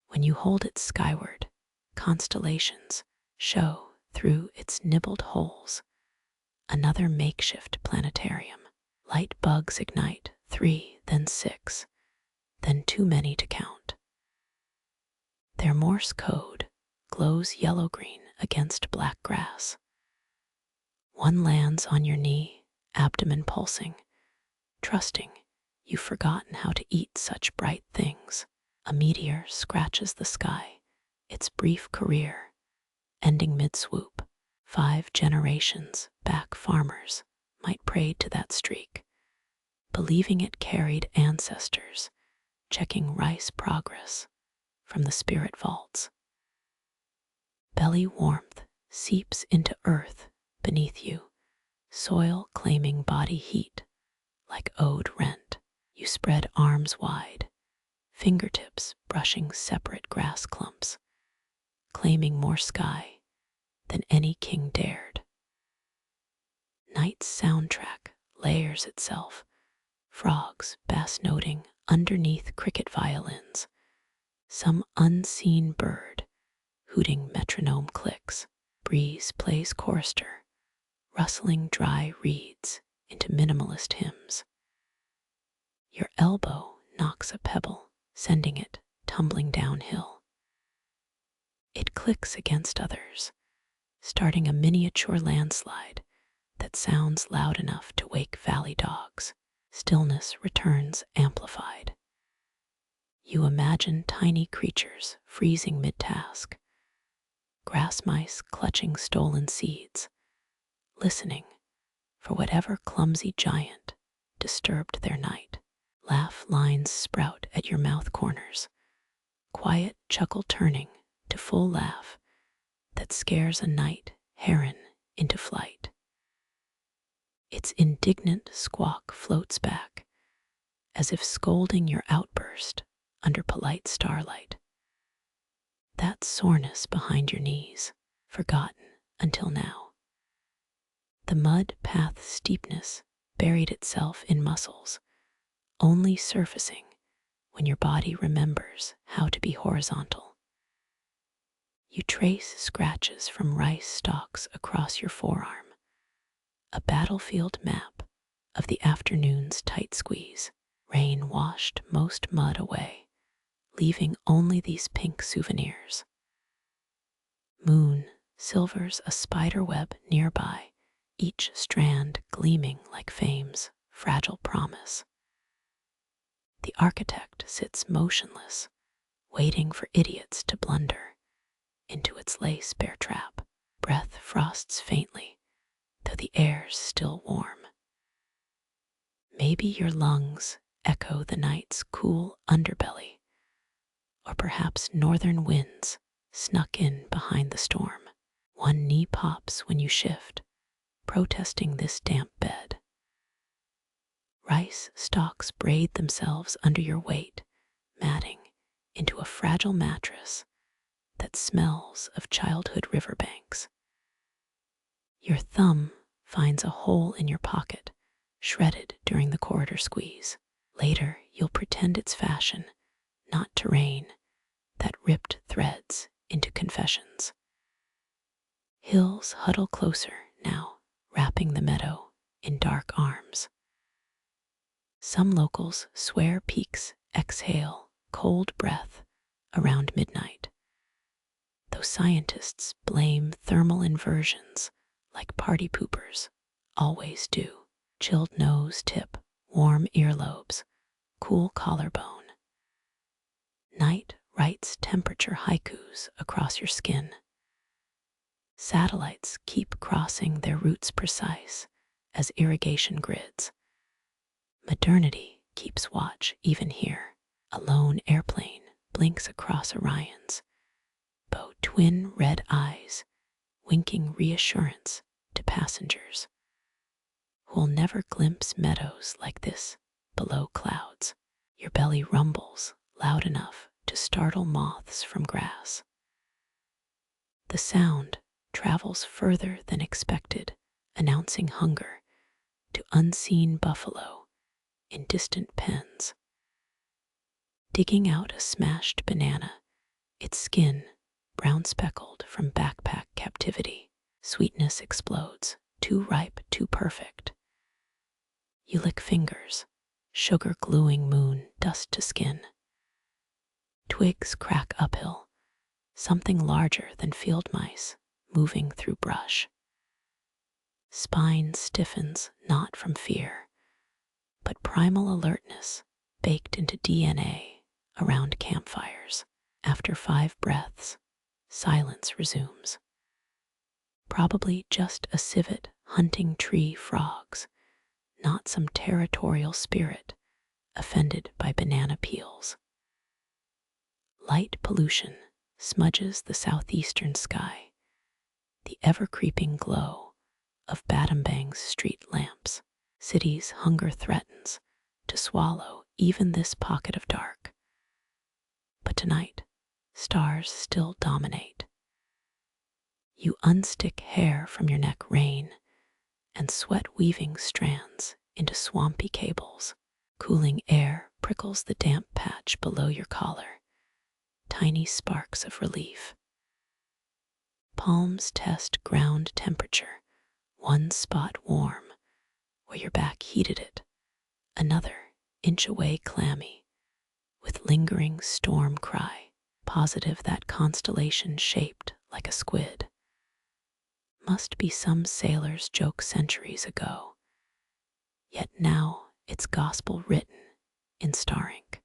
S1: When you hold it skyward, constellations show through its nibbled holes. Another makeshift planetarium. Light bugs ignite, 3, then 6, then too many to count. Their Morse code glows yellow-green against black grass. One lands on your knee, abdomen pulsing, trusting you've forgotten how to eat such bright things. A meteor scratches the sky, its brief career ending mid-swoop. 5 generations back, farmers might pray to that streak, believing it carried ancestors, checking rice progress from the spirit vaults. Belly warmth seeps into earth beneath you, soil claiming body heat like owed rent. You spread arms wide, fingertips brushing separate grass clumps, claiming more sky than any king dared. Night's soundtrack layers itself, frogs bass-noting underneath cricket violins, some unseen bird hooting metronome clicks. Breeze plays chorister, rustling dry reeds into minimalist hymns. Your elbow knocks a pebble, sending it tumbling downhill. It clicks against others, starting a miniature landslide that sounds loud enough to wake valley dogs. stillness returns amplified. You imagine tiny creatures freezing mid-task, grass mice clutching stolen seeds, listening for whatever clumsy giant disturbed their night. Laugh lines sprout at your mouth corners, quiet chuckle turning to full laugh that scares a night heron into flight. Its indignant squawk floats back, as if scolding your outburst under polite starlight. That soreness behind your knees, forgotten until now. The mud path's steepness buried itself in muscles, only surfacing when your body remembers how to be horizontal. You trace scratches from rice stalks across your forearm, a battlefield map of the afternoon's tight squeeze. Rain washed most mud away, leaving only these pink souvenirs. Moon silvers a spider web nearby, each strand gleaming like fame's fragile promise. The architect sits motionless, waiting for idiots to blunder into its lace bear trap. Breath frosts faintly, though the air's still warm. Maybe your lungs echo the night's cool underbelly, or perhaps northern winds snuck in behind the storm. One knee pops when you shift, protesting this damp bed. Rice stalks braid themselves under your weight, matting into a fragile mattress that smells of childhood riverbanks. Your thumb finds a hole in your pocket, shredded during the corridor squeeze. Later, you'll pretend it's fashion, not terrain, that ripped threads into confessions. Hills huddle closer now, wrapping the meadow in dark arms. Some locals swear peaks exhale cold breath around midnight, though scientists blame thermal inversions like party poopers always do. Chilled nose tip, warm earlobes, cool collarbone. Night writes temperature haikus across your skin. Satellites keep crossing their routes precise as irrigation grids. Modernity keeps watch even here. A lone airplane blinks across Orion's bow, twin red eyes winking reassurance to passengers who'll never glimpse meadows like this below clouds. Your belly rumbles loud enough to startle moths from grass. The sound travels further than expected, announcing hunger to unseen buffalo in distant pens. Digging out a smashed banana, its skin brown speckled from backpack captivity, sweetness explodes, too ripe, too perfect. You lick fingers, sugar gluing moon dust to skin. Twigs crack uphill, something larger than field mice moving through brush. Spine stiffens not from fear, but primal alertness baked into DNA around campfires. After 5 breaths, silence resumes. Probably just a civet hunting tree frogs, not some territorial spirit offended by banana peels. Light pollution smudges the southeastern sky, the ever-creeping glow of Batumbang's street lamps. City's hunger threatens to swallow even this pocket of dark. But tonight, stars still dominate. You unstick hair from your neck rain and sweat weaving strands into swampy cables. Cooling air prickles the damp patch below your collar, tiny sparks of relief. Palms test ground temperature, one spot warm where your back heated it, another inch away clammy, with lingering storm cry, positive that constellation shaped like a squid. Must be some sailor's joke centuries ago, yet now its gospel written in star ink.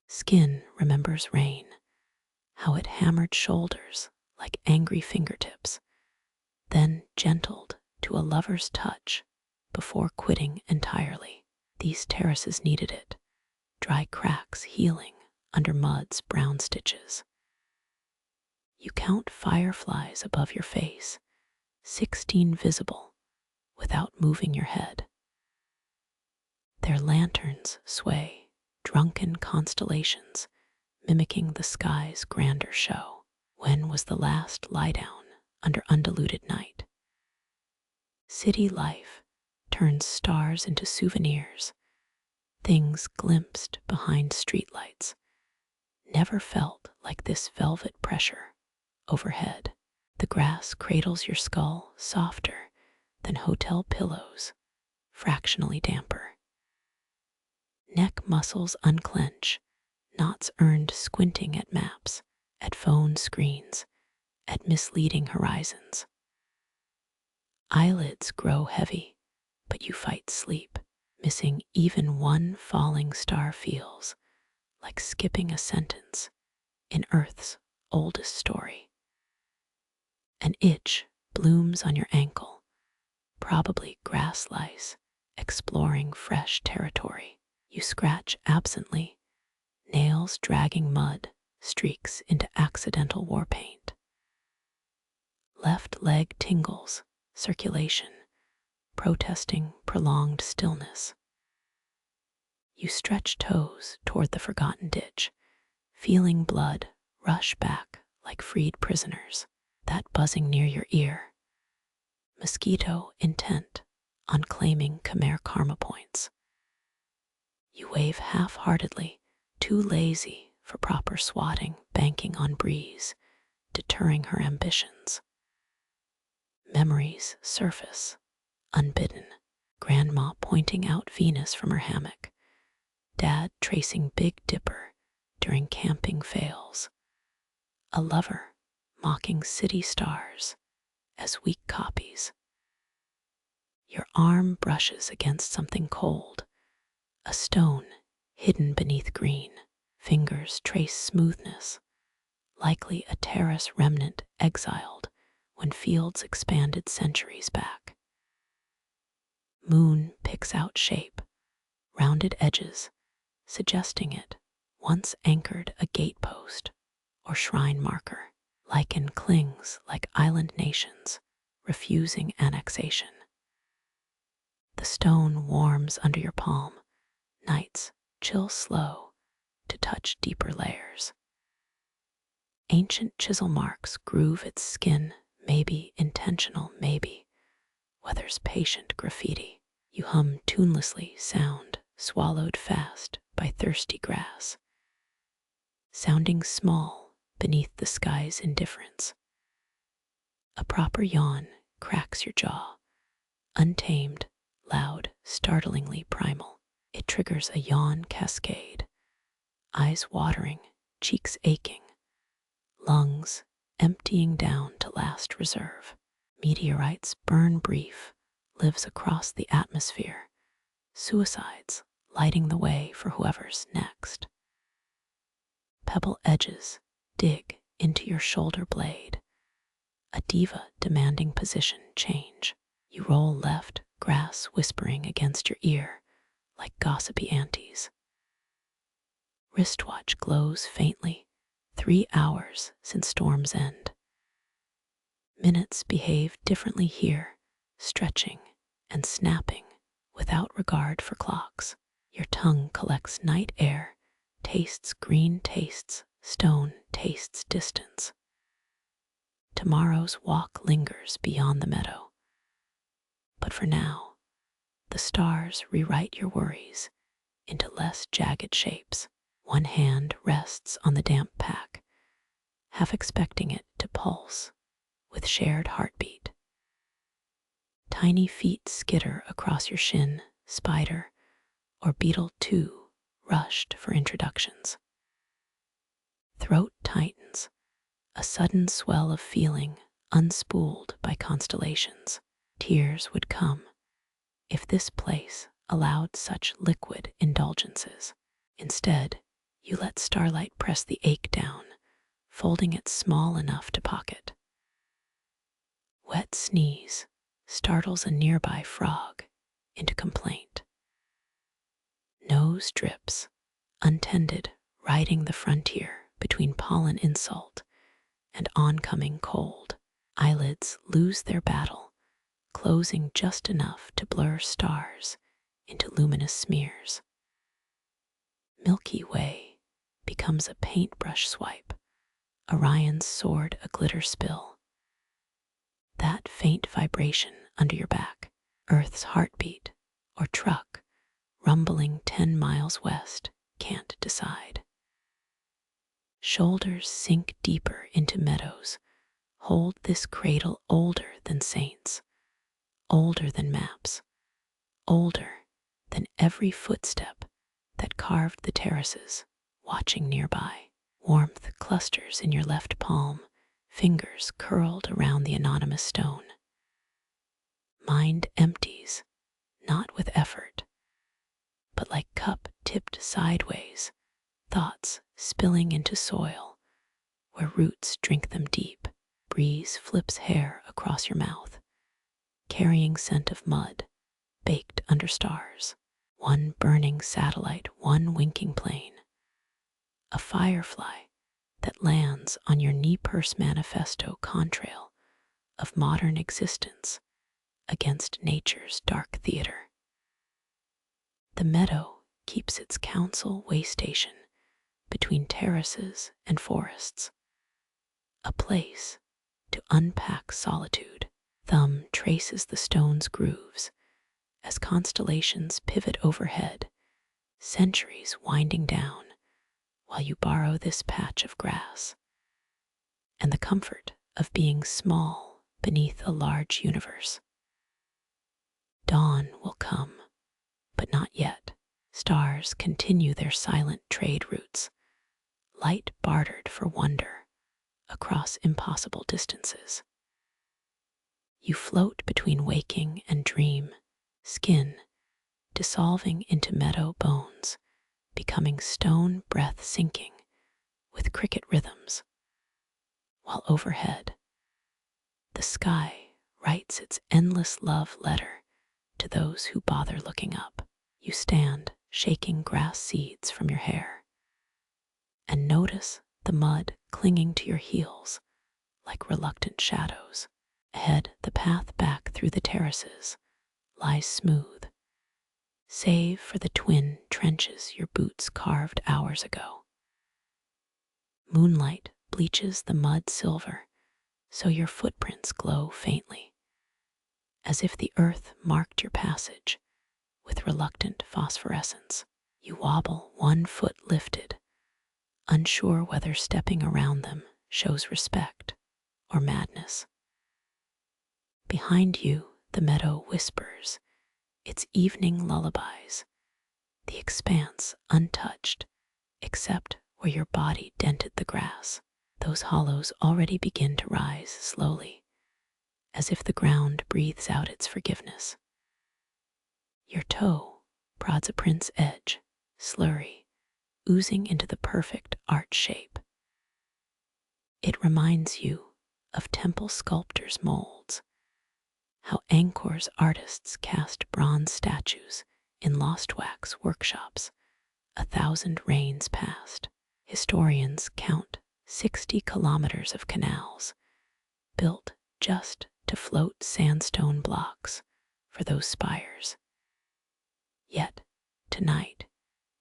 S1: Skin remembers rain, how it hammered shoulders like angry fingertips, then gentled to a lover's touch before quitting entirely. These terraces needed it, dry cracks healing under mud's brown stitches. You count fireflies above your face, 16 visible, without moving your head. Their lanterns sway, drunken constellations, mimicking the sky's grander show. When was the last lie down under undiluted night? City life turns stars into souvenirs, things glimpsed behind streetlights. Never felt like this velvet pressure overhead. The grass cradles your skull softer than hotel pillows, fractionally damper. Neck muscles unclench, knots earned squinting at maps, at phone screens, at misleading horizons. Eyelids grow heavy, but you fight sleep. Missing even one falling star feels like skipping a sentence in Earth's oldest story. An itch blooms on your ankle, probably grass lice exploring fresh territory. You scratch absently, nails dragging mud streaks into accidental war paint. Left leg tingles, circulation, protesting prolonged stillness. You stretch toes toward the forgotten ditch, feeling blood rush back like freed prisoners. That buzzing near your ear, mosquito intent on claiming Khmer karma points. You wave half-heartedly, too lazy for proper swatting, banking on breeze, deterring her ambitions. Memories surface, unbidden. Grandma pointing out Venus from her hammock, Dad tracing Big Dipper during camping fails, a lover mocking city stars as weak copies. Your arm brushes against something cold, a stone hidden beneath green. Fingers trace smoothness, likely a terrace remnant exiled when fields expanded centuries back. Moon picks out shape, rounded edges, suggesting it once anchored a gatepost or shrine marker. Lichen clings like island nations, refusing annexation. The stone warms under your palm, nights chill slow to touch deeper layers. Ancient chisel marks groove its skin, maybe intentional, maybe weather's patient graffiti. You hum tunelessly, sound swallowed fast by thirsty grass, sounding small beneath the sky's indifference. A proper yawn cracks your jaw, untamed, loud, startlingly primal. It triggers a yawn cascade, eyes watering, cheeks aching, lungs emptying down to last reserve. Meteorites burn brief, lives across the atmosphere, suicides lighting the way for whoever's next. Pebble edges dig into your shoulder blade, a diva demanding position change. You roll left, grass whispering against your ear like gossipy aunties. Wristwatch glows faintly, 3 hours since storm's end. Minutes behave differently here, stretching and snapping without regard for clocks. Your tongue collects night air, tastes green, tastes stone, tastes distance. Tomorrow's walk lingers beyond the meadow. But for now, the stars rewrite your worries into less jagged shapes. One hand rests on the damp pack, half expecting it to pulse with shared heartbeat. Tiny feet skitter across your shin, spider or beetle too rushed for introductions. Throat tightens, a sudden swell of feeling unspooled by constellations. Tears would come if this place allowed such liquid indulgences. Instead, you let starlight press the ache down, folding it small enough to pocket. Wet sneeze startles a nearby frog into complaint. Nose drips, untended, riding the frontier between pollen insult and oncoming cold. Eyelids lose their battle, closing just enough to blur stars into luminous smears. Milky Way becomes a paintbrush swipe, Orion's sword a glitter spill. That faint vibration under your back, Earth's heartbeat or truck rumbling 10 miles west, can't decide. Shoulders sink deeper into meadows, hold this cradle older than saints, older than maps, older than every footstep that carved the terraces, watching nearby. Warmth clusters in your left palm, fingers curled around the anonymous stone. Mind empties, not with effort, but like cup tipped sideways, thoughts spilling into soil where roots drink them deep. Breeze flips hair across your mouth, carrying scent of mud baked under stars. One burning satellite, one winking plane. A firefly that lands on your knee-purse manifesto contrail of modern existence against nature's dark theater. The meadow keeps its council way station between terraces and forests, a place to unpack solitude. Thumb traces the stone's grooves as constellations pivot overhead, centuries winding down while you borrow this patch of grass. And the comfort of being small beneath a large universe. Dawn will come, but not yet. Stars continue their silent trade routes, light bartered for wonder across impossible distances. You float between waking and dream, skin dissolving into meadow bones, becoming stone breath sinking with cricket rhythms, while overhead, the sky writes its endless love letter to those who bother looking up. You stand, shaking grass seeds from your hair, and notice the mud clinging to your heels like reluctant shadows. Ahead, the path back through the terraces lies smooth, save for the twin trenches your boots carved hours ago. Moonlight bleaches the mud silver, so your footprints glow faintly, as if the earth marked your passage with reluctant phosphorescence. You wobble, one foot lifted, unsure whether stepping around them shows respect or madness. Behind you, the meadow whispers its evening lullabies, the expanse untouched except where your body dented the grass. Those hollows already begin to rise slowly, as if the ground breathes out its forgiveness. Your toe prods a print's edge, slurry, oozing into the perfect arch shape. It reminds you of temple sculptors' molds, how Angkor's artists cast bronze statues in lost wax workshops 1,000 reigns past. Historians count 60 kilometers of canals, built just to float sandstone blocks for those spires. Yet, tonight,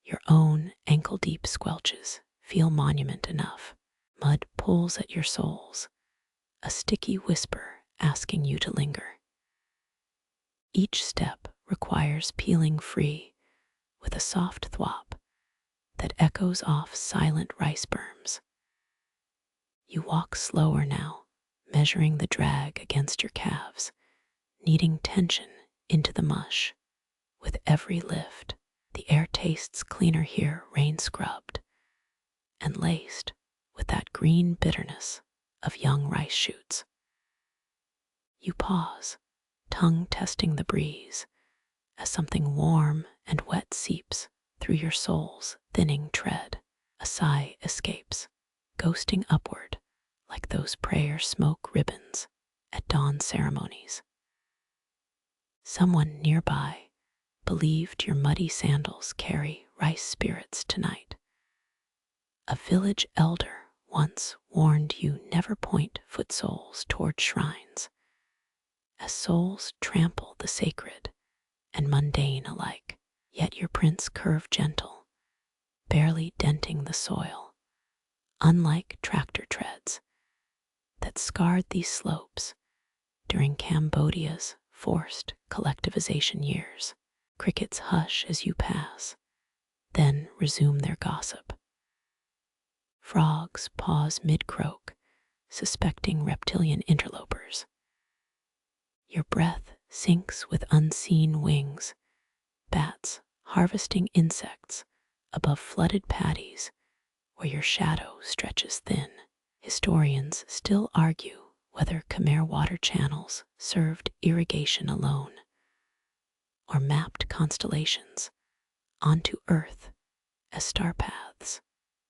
S1: your own ankle-deep squelches feel monument enough. Mud pulls at your soles, a sticky whisper asking you to linger. Each step requires peeling free with a soft thwop that echoes off silent rice berms. You walk slower now, measuring the drag against your calves, kneading tension into the mush. With every lift, the air tastes cleaner here, rain-scrubbed, and laced with that green bitterness of young rice shoots. You pause, tongue testing the breeze, as something warm and wet seeps through your soul's thinning tread. A sigh escapes, ghosting upward like those prayer smoke ribbons at dawn ceremonies. Someone nearby believed your muddy sandals carry rice spirits tonight. A village elder once warned you never point foot soles toward shrines, as souls trample the sacred and mundane alike. Yet your prints curve gentle, barely denting the soil, unlike tractor treads that scarred these slopes during Cambodia's forced collectivization years. Crickets hush as you pass, then resume their gossip. Frogs pause mid-croak, suspecting reptilian interlopers. Your breath sinks with unseen wings, bats harvesting insects above flooded paddies where your shadow stretches thin. Historians still argue whether Khmer water channels served irrigation alone or mapped constellations onto Earth as star paths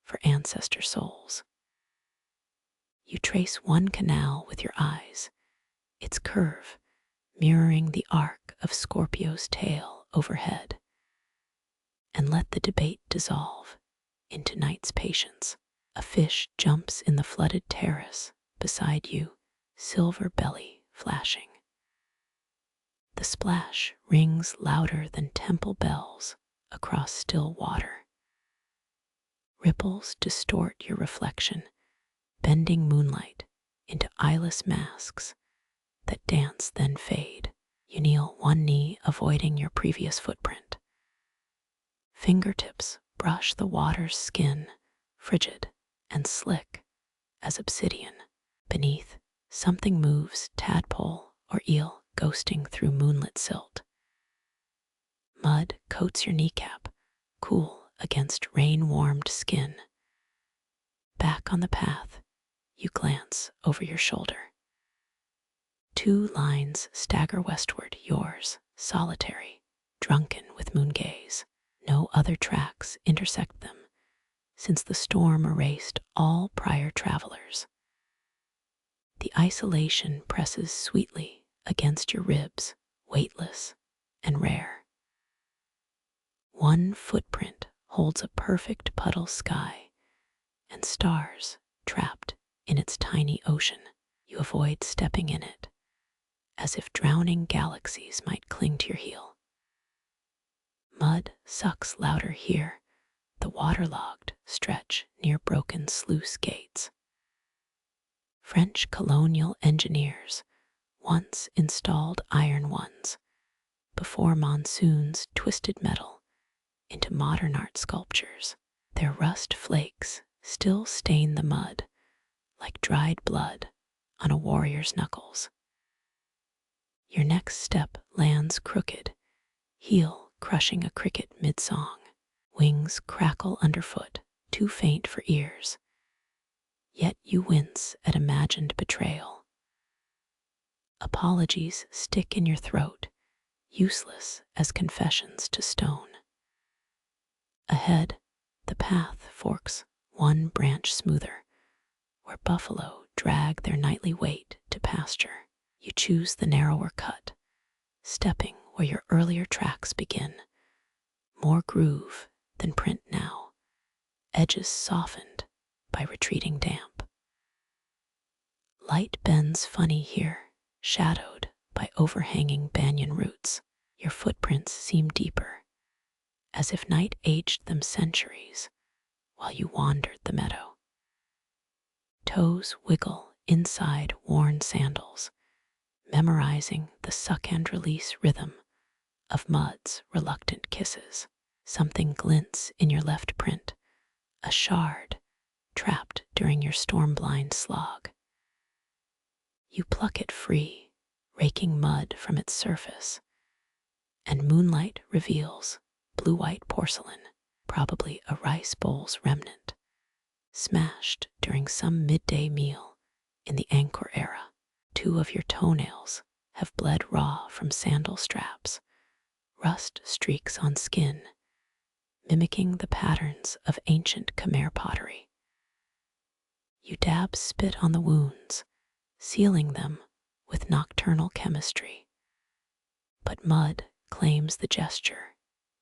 S1: for ancestor souls. You trace one canal with your eyes, its curve mirroring the arc of Scorpio's tail overhead, and let the debate dissolve into night's patience. A fish jumps in the flooded terrace beside you, silver belly flashing. The splash rings louder than temple bells across still water. Ripples distort your reflection, bending moonlight into eyeless masks that dance then fade. You kneel one knee, avoiding your previous footprint. Fingertips brush the water's skin, frigid and slick as obsidian. Beneath, something moves, tadpole or eel ghosting through moonlit silt. Mud coats your kneecap, cool against rain-warmed skin. Back on the path, you glance over your shoulder. Two lines stagger westward, yours, solitary, drunken with moon gaze. No other tracks intersect them, since the storm erased all prior travelers. The isolation presses sweetly against your ribs, weightless and rare. One footprint holds a perfect puddle sky and stars trapped in its tiny ocean. You avoid stepping in it, as if drowning galaxies might cling to your heel. Mud sucks louder here, the waterlogged stretch near broken sluice gates. French-colonial engineers once installed iron ones before Monsoon's twisted metal into modern art sculptures. Their rust flakes still stain the mud like dried blood on a warrior's knuckles. Your next step lands crooked, heel crushing a cricket mid-song. Wings crackle underfoot, too faint for ears. Yet you wince at imagined betrayal. Apologies stick in your throat, useless as confessions to stone. Ahead, the path forks one branch smoother, where buffalo drag their nightly weight to pasture. You choose the narrower cut, stepping where your earlier tracks begin. More groove than print now, edges softened by retreating damp. Light bends funny here, shadowed by overhanging banyan roots. Your footprints seem deeper, as if night aged them centuries while you wandered the meadow. Toes wiggle inside worn sandals, memorizing the suck and release rhythm of mud's reluctant kisses. Something glints in your left print, a shard trapped during your storm-blind slog. You pluck it free, raking mud from its surface, and moonlight reveals blue-white porcelain, probably a rice bowl's remnant, smashed during some midday meal in the Angkor era. Two of your toenails have bled raw from sandal straps, Rust streaks on skin, mimicking the patterns of ancient Khmer pottery. You dab spit on the wounds, sealing them with nocturnal chemistry. But mud claims the gesture.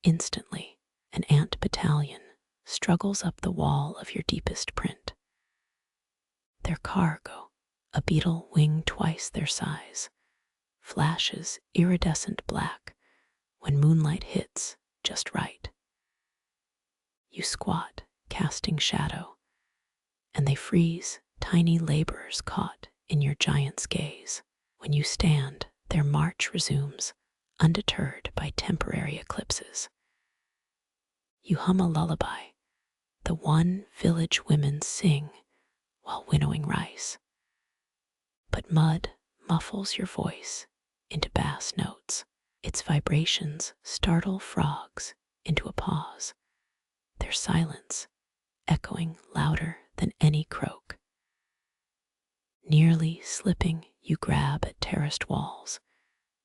S1: Instantly, an ant battalion struggles up the wall of your deepest print. Their cargo, a beetle wing twice their size, flashes iridescent black when moonlight hits just right. You squat, casting shadow, and they freeze, tiny laborers caught in your giant's gaze. When you stand, their march resumes, undeterred by temporary eclipses. You hum a lullaby, the one village women sing while winnowing rice. But mud muffles your voice into bass notes. Its vibrations startle frogs into a pause, their silence echoing louder than any croak. Nearly slipping, you grab at terraced walls,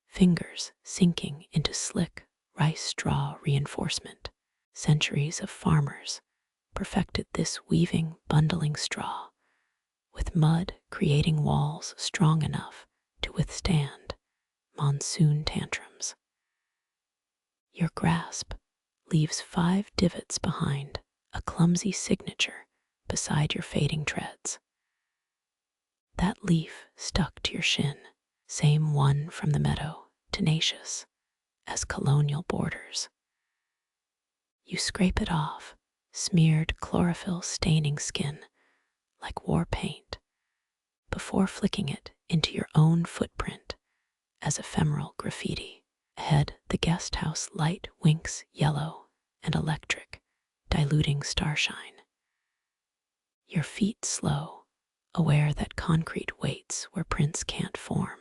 S1: fingers sinking into slick rice straw reinforcement. Centuries of farmers perfected this weaving, bundling straw, with mud creating walls strong enough to withstand monsoon tantrums. Your grasp leaves 5 divots behind, a clumsy signature beside your fading treads. That leaf stuck to your shin, same one from the meadow, tenacious as colonial borders. You scrape it off, smeared chlorophyll staining skin like war paint, before flicking it into your own footprint as ephemeral graffiti. Ahead, the guest house light winks yellow and electric, diluting starshine. Your feet slow, aware that concrete waits where prints can't form.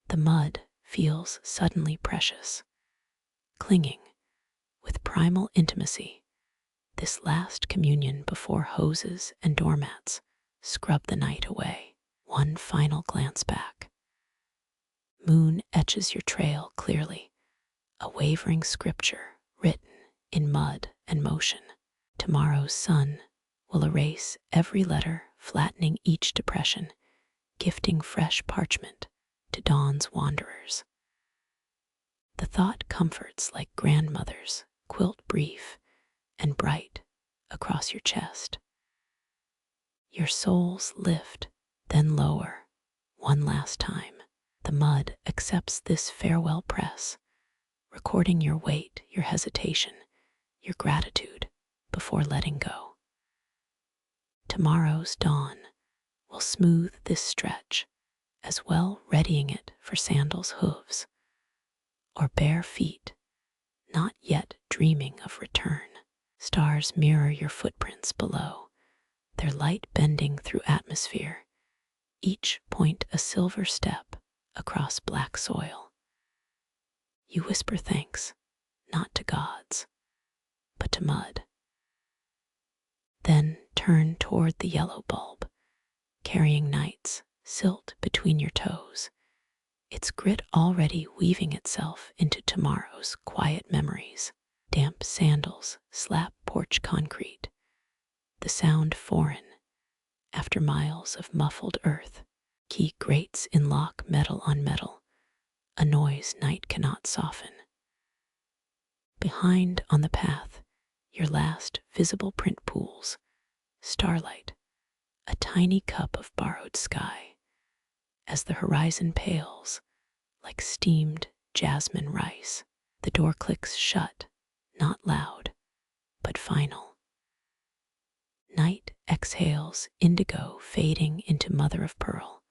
S1: The mud feels suddenly precious, clinging with primal intimacy. This last communion before hoses and doormats scrub the night away. One final glance back. Moon etches your trail clearly, a wavering scripture written in mud and motion. Tomorrow's sun will erase every letter, flattening each depression, gifting fresh parchment to dawn's wanderers. The thought comforts like grandmothers, quilt brief and bright across your chest. Your soles lift, then lower, one last time. The mud accepts this farewell press, recording your weight, your hesitation, your gratitude before letting go. Tomorrow's dawn will smooth this stretch, as well readying it for sandals' hooves, or bare feet, not yet dreaming of return. Stars mirror your footprints below, their light bending through atmosphere, each point a silver step across black soil. You whisper thanks, not to gods, but to mud. Then turn toward the yellow bulb, carrying night's silt between your toes, its grit already weaving itself into tomorrow's quiet memories. Damp sandals slap porch concrete, the sound foreign after miles of muffled earth. Key grates in lock metal on metal, a noise night cannot soften. Behind on the path, your last visible print pools, starlight, a tiny cup of borrowed sky, as the horizon pales like steamed jasmine rice. The door clicks shut, not loud, but final. Night exhales indigo fading into mother of pearl,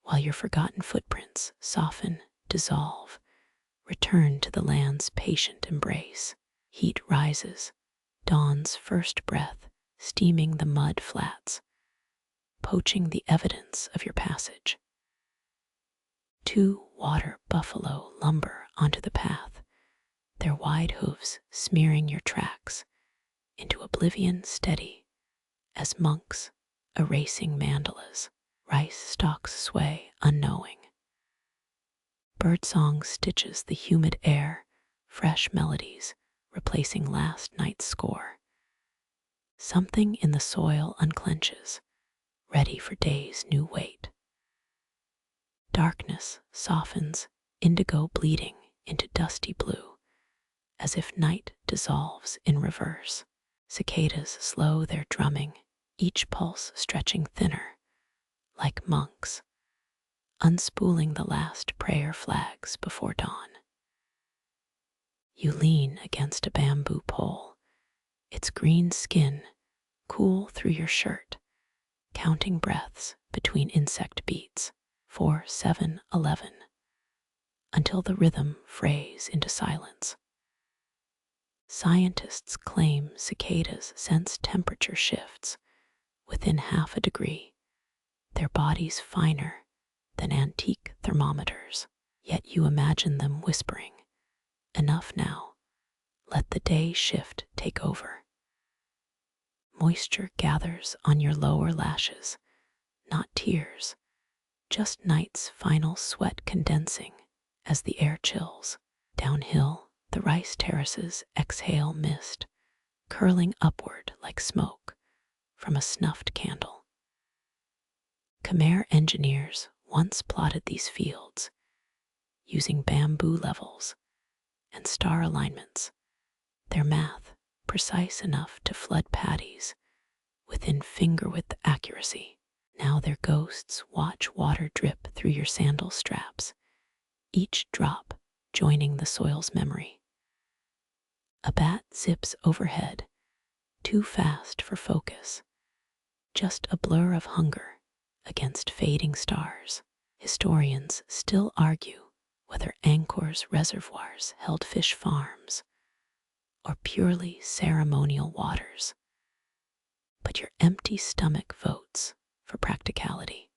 S1: while your forgotten footprints soften, dissolve, return to the land's patient embrace. Heat rises, dawn's first breath steaming the mud flats, poaching the evidence of your passage. 2 water buffalo lumber onto the path, their wide hooves smearing your tracks into oblivion steady as monks erasing mandalas. Rice stalks sway unknowing. Birds birdsong stitches the humid air, fresh melodies replacing last night's score. Something in the soil unclenches, ready for day's new weight. Darkness softens, indigo bleeding into dusty blue, as if night dissolves in reverse. Cicadas slow their drumming, each pulse stretching thinner, like monks, unspooling the last prayer flags before dawn. You lean against a bamboo pole, its green skin cool through your shirt, counting breaths between insect beats, 4, 7, 11, until the rhythm frays into silence. Scientists claim cicadas sense temperature shifts within half a degree, their bodies finer than antique thermometers, yet you imagine them whispering, "Enough now, let the day shift take over." Moisture gathers on your lower lashes, not tears, just night's final sweat condensing as the air chills. Downhill, the rice terraces exhale mist, curling upward like smoke from a snuffed candle. Khmer engineers once plotted these fields using bamboo levels and star alignments, their math precise enough to flood paddies within finger-width accuracy. Now their ghosts watch water drip through your sandal straps, each drop joining the soil's memory. A bat zips overhead, too fast for focus, just a blur of hunger against fading stars. Historians still argue whether Angkor's reservoirs held fish farms or purely ceremonial waters. But your empty stomach votes for practicality.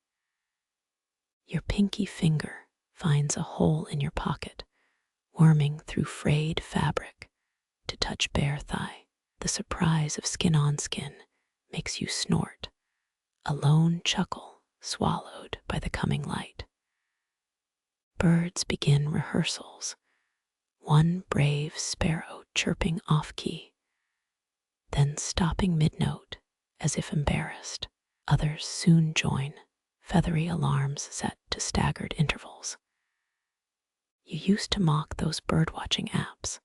S1: Your pinky finger finds a hole in your pocket, worming through frayed fabric to touch bare thigh. The surprise of skin on skin makes you snort, a lone chuckle swallowed by the coming light. Birds begin rehearsals, one brave sparrow chirping off-key, then stopping mid-note as if embarrassed. Others soon join, feathery alarms set to staggered intervals. You used to mock those birdwatching apps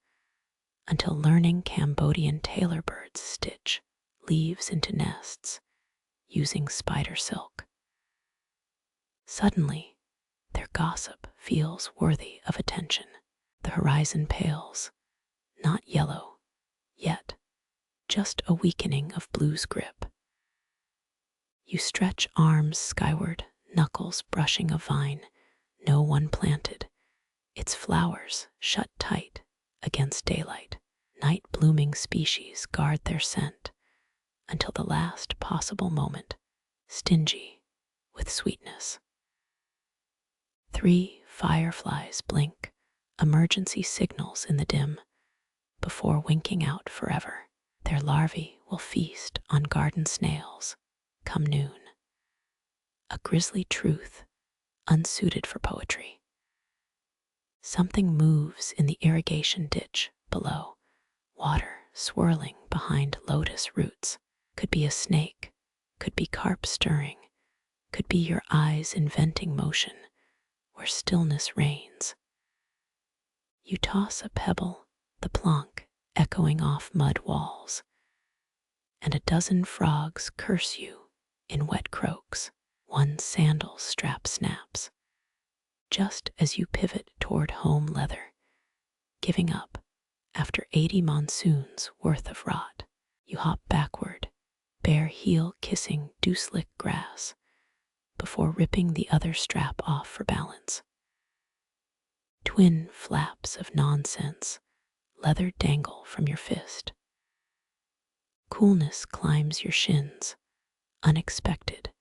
S1: until learning Cambodian tailor birds stitch leaves into nests using spider silk. Suddenly, their gossip feels worthy of attention. The horizon pales, not yellow yet, just a weakening of blue's grip. You stretch arms skyward, knuckles brushing a vine no one planted, its flowers shut tight against daylight. Night-blooming species guard their scent until the last possible moment, stingy with sweetness. 3 fireflies blink, emergency signals in the dim, before winking out forever. Their larvae will feast on garden snails come noon. A grisly truth, unsuited for poetry. Something moves in the irrigation ditch below, water swirling behind lotus roots. Could be a snake, could be carp stirring, could be your eyes inventing motion where stillness reigns. You toss a pebble, the plonk echoing off mud walls, and a dozen frogs curse you in wet croaks. One sandal strap snaps, just as you pivot toward home leather, giving up after 80 monsoons worth of rot. You hop backward, bare heel kissing dew-slick grass, before ripping the other strap off for balance. Twin flaps of nonsense, leather dangle from your fist. Coolness climbs your shins, unexpected,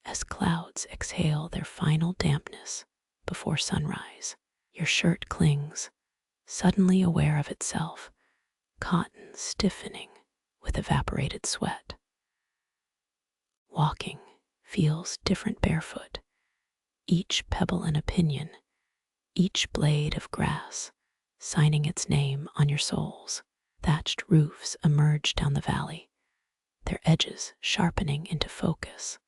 S1: as clouds exhale their final dampness before sunrise. Your shirt clings, suddenly aware of itself, cotton stiffening with evaporated sweat. Walking feels different barefoot, each pebble an opinion, each blade of grass signing its name on your souls. Thatched roofs emerge down the valley, their edges sharpening into focus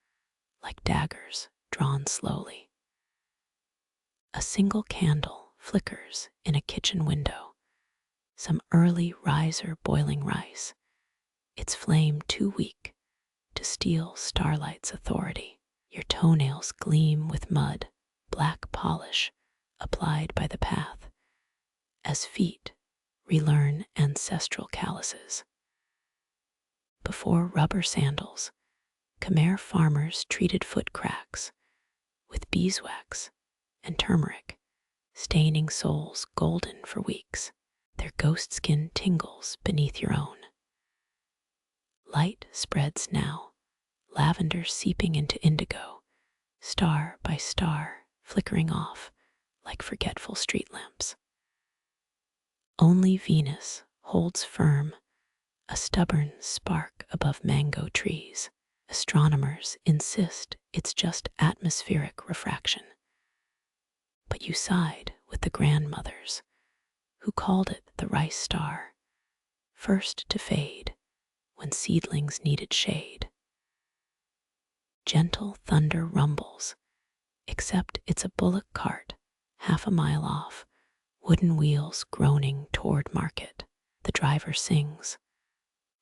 S1: like daggers drawn slowly. A single candle flickers in a kitchen window, some early riser boiling rice, its flame too weak to steal starlight's authority. Your toenails gleam with mud, black polish applied by the path, as feet relearn ancestral calluses. Before rubber sandals, Khmer farmers treated foot cracks with beeswax and turmeric, staining soles golden for weeks. Their ghost skin tingles beneath your own. Light spreads now, lavender seeping into indigo, star by star flickering off like forgetful street lamps. Only Venus holds firm, a stubborn spark above mango trees. Astronomers insist it's just atmospheric refraction. But you side with the grandmothers, who called it the rice star, first to fade when seedlings needed shade. Gentle thunder rumbles, except it's a bullock cart half a mile off, wooden wheels groaning toward market. The driver sings,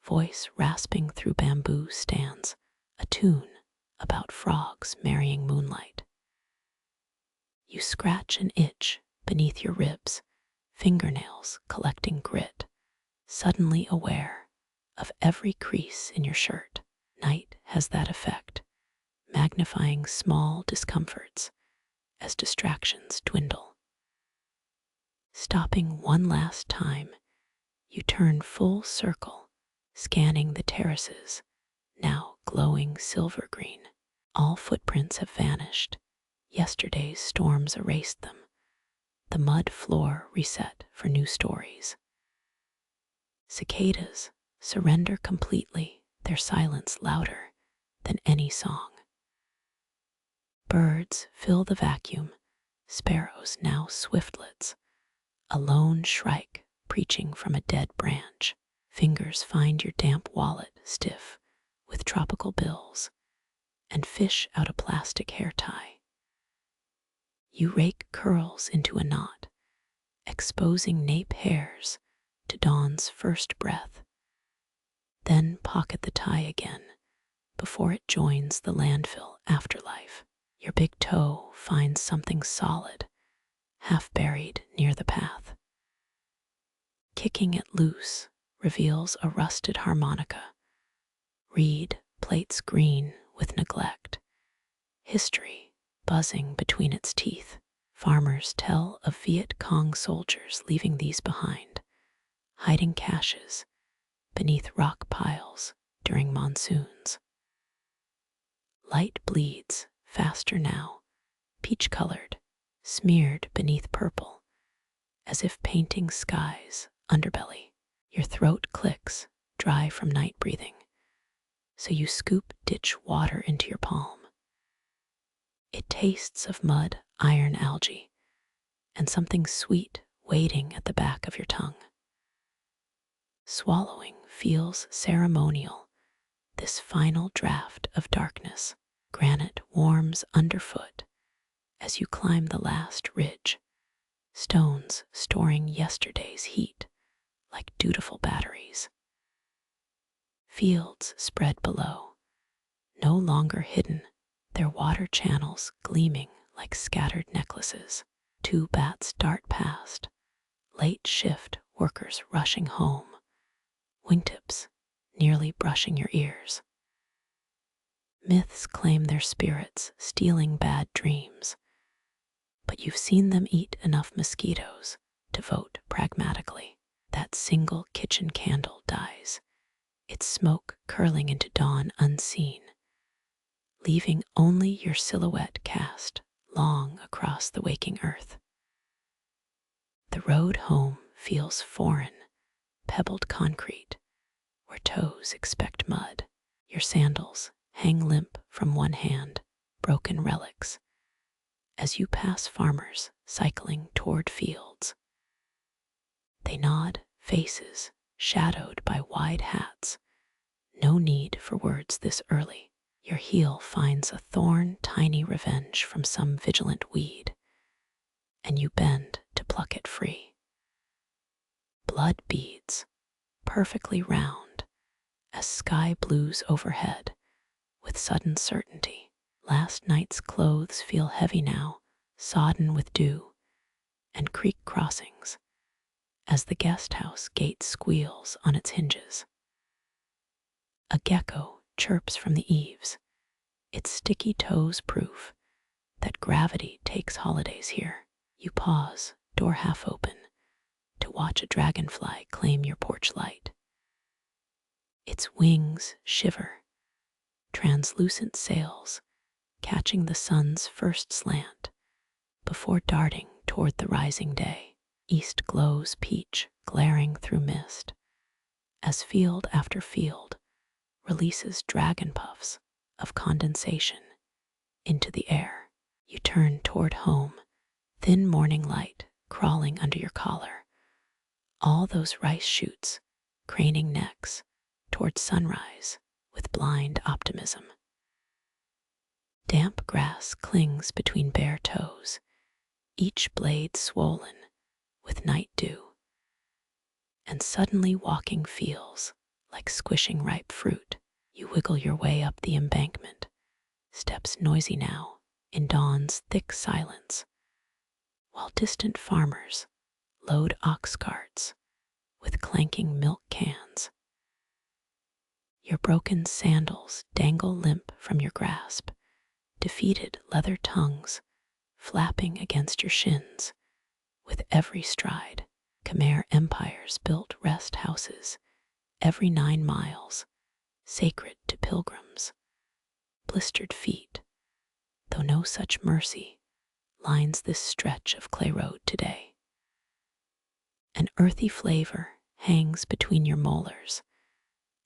S1: voice rasping through bamboo stands, a tune about frogs marrying moonlight. You scratch an itch beneath your ribs, fingernails collecting grit, suddenly aware of every crease in your shirt. Night has that effect, magnifying small discomforts as distractions dwindle. Stopping one last time, you turn full circle, scanning the terraces, now glowing silver green. All footprints have vanished. Yesterday's storms erased them. The mud floor reset for new stories. Cicadas surrender completely, their silence louder than any song. Birds fill the vacuum, sparrows now swiftlets, a lone shrike preaching from a dead branch. Fingers find your damp wallet stiff with tropical bills and fish out a plastic hair tie. You rake curls into a knot, exposing nape hairs to dawn's first breath. Then pocket the tie again before it joins the landfill afterlife. Your big toe finds something solid, half buried near the path. Kicking it loose reveals a rusted harmonica. Reed plates green with neglect. History buzzing between its teeth. Farmers tell of Viet Cong soldiers leaving these behind, hiding caches beneath rock piles during monsoons. Light bleeds faster now, peach-colored, smeared beneath purple, as if painting sky's underbelly. Your throat clicks, dry from night breathing, so you scoop ditch water into your palm. It tastes of mud, iron algae, and something sweet waiting at the back of your tongue. Swallowing feels ceremonial, this final draft of darkness. Granite warms underfoot as you climb the last ridge, stones storing yesterday's heat like dutiful batteries. Fields spread below, no longer hidden, their water channels gleaming like scattered necklaces. Two bats dart past, late shift workers rushing home, wingtips nearly brushing your ears. Myths claim their spirits stealing bad dreams, but you've seen them eat enough mosquitoes to vote pragmatically. That single kitchen candle dies, its smoke curling into dawn unseen, leaving only your silhouette cast long across the waking earth. The road home feels foreign, pebbled concrete, where toes expect mud. Your sandals hang limp from one hand, broken relics, as you pass farmers cycling toward fields. They nod, faces shadowed by wide hats. No need for words this early. Your heel finds a thorn, tiny revenge from some vigilant weed, and you bend to pluck it free. Blood beads, perfectly round, as sky blues overhead, with sudden certainty. Last night's clothes feel heavy now, sodden with dew, and creak crossings, as the guest house gate squeals on its hinges. A gecko chirps from the eaves, its sticky toes proof that gravity takes holidays here. You pause, door half open, to watch a dragonfly claim your porch light. Its wings shiver, translucent sails catching the sun's first slant before darting toward the rising day. East glows peach, glaring through mist, as field after field releases dragon puffs of condensation into the air. You turn toward home, thin morning light crawling under your collar. All those rice shoots craning necks toward sunrise with blind optimism. Damp grass clings between bare toes, each blade swollen with night dew. And suddenly walking feels like squishing ripe fruit. You wiggle your way up the embankment, steps noisy now in dawn's thick silence, while distant farmers load ox carts with clanking milk cans. Your broken sandals dangle limp from your grasp, defeated leather tongues flapping against your shins with every stride. Khmer empires built rest houses every 9 miles, sacred to pilgrims. Blistered feet, though no such mercy, lines this stretch of clay road today. An earthy flavor hangs between your molars.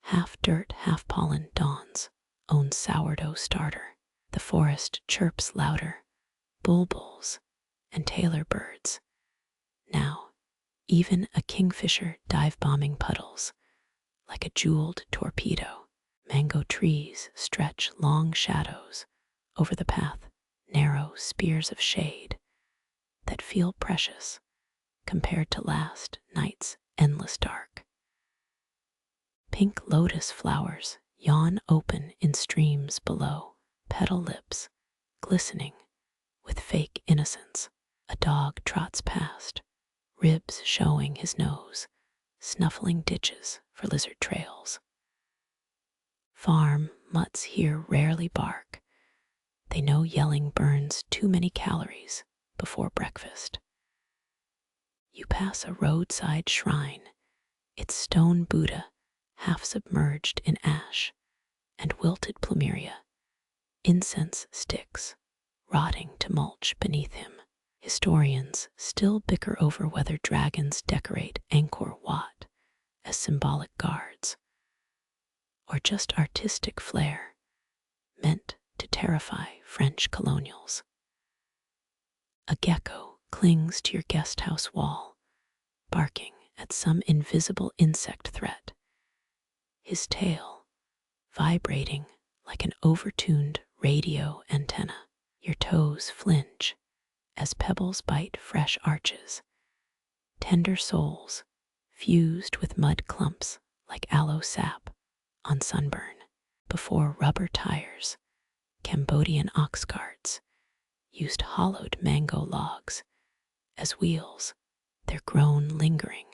S1: Half dirt, half pollen dawns own sourdough starter. The forest chirps louder, bulbuls and tailor birds. Now, even a kingfisher dive-bombing puddles like a jeweled torpedo. Mango trees stretch long shadows over the path, narrow spears of shade that feel precious compared to last night's endless dark. Pink lotus flowers yawn open in streams below, petal lips glistening with fake innocence. A dog trots past, ribs showing his nose, snuffling ditches for lizard trails. Farm mutts here rarely bark. They know yelling burns too many calories before breakfast. You pass a roadside shrine, its stone Buddha half submerged in ash and wilted plumeria, incense sticks rotting to mulch beneath him. Historians still bicker over whether dragons decorate Angkor Wat as symbolic guards, or just artistic flair meant to terrify French colonials. A gecko clings to your guest house wall, barking at some invisible insect threat, his tail vibrating like an overtuned radio antenna. Your toes flinch as pebbles bite fresh arches, tender soles fused with mud clumps like aloe sap on sunburn. Before rubber tires, Cambodian ox carts used hollowed mango logs as wheels, their groan lingering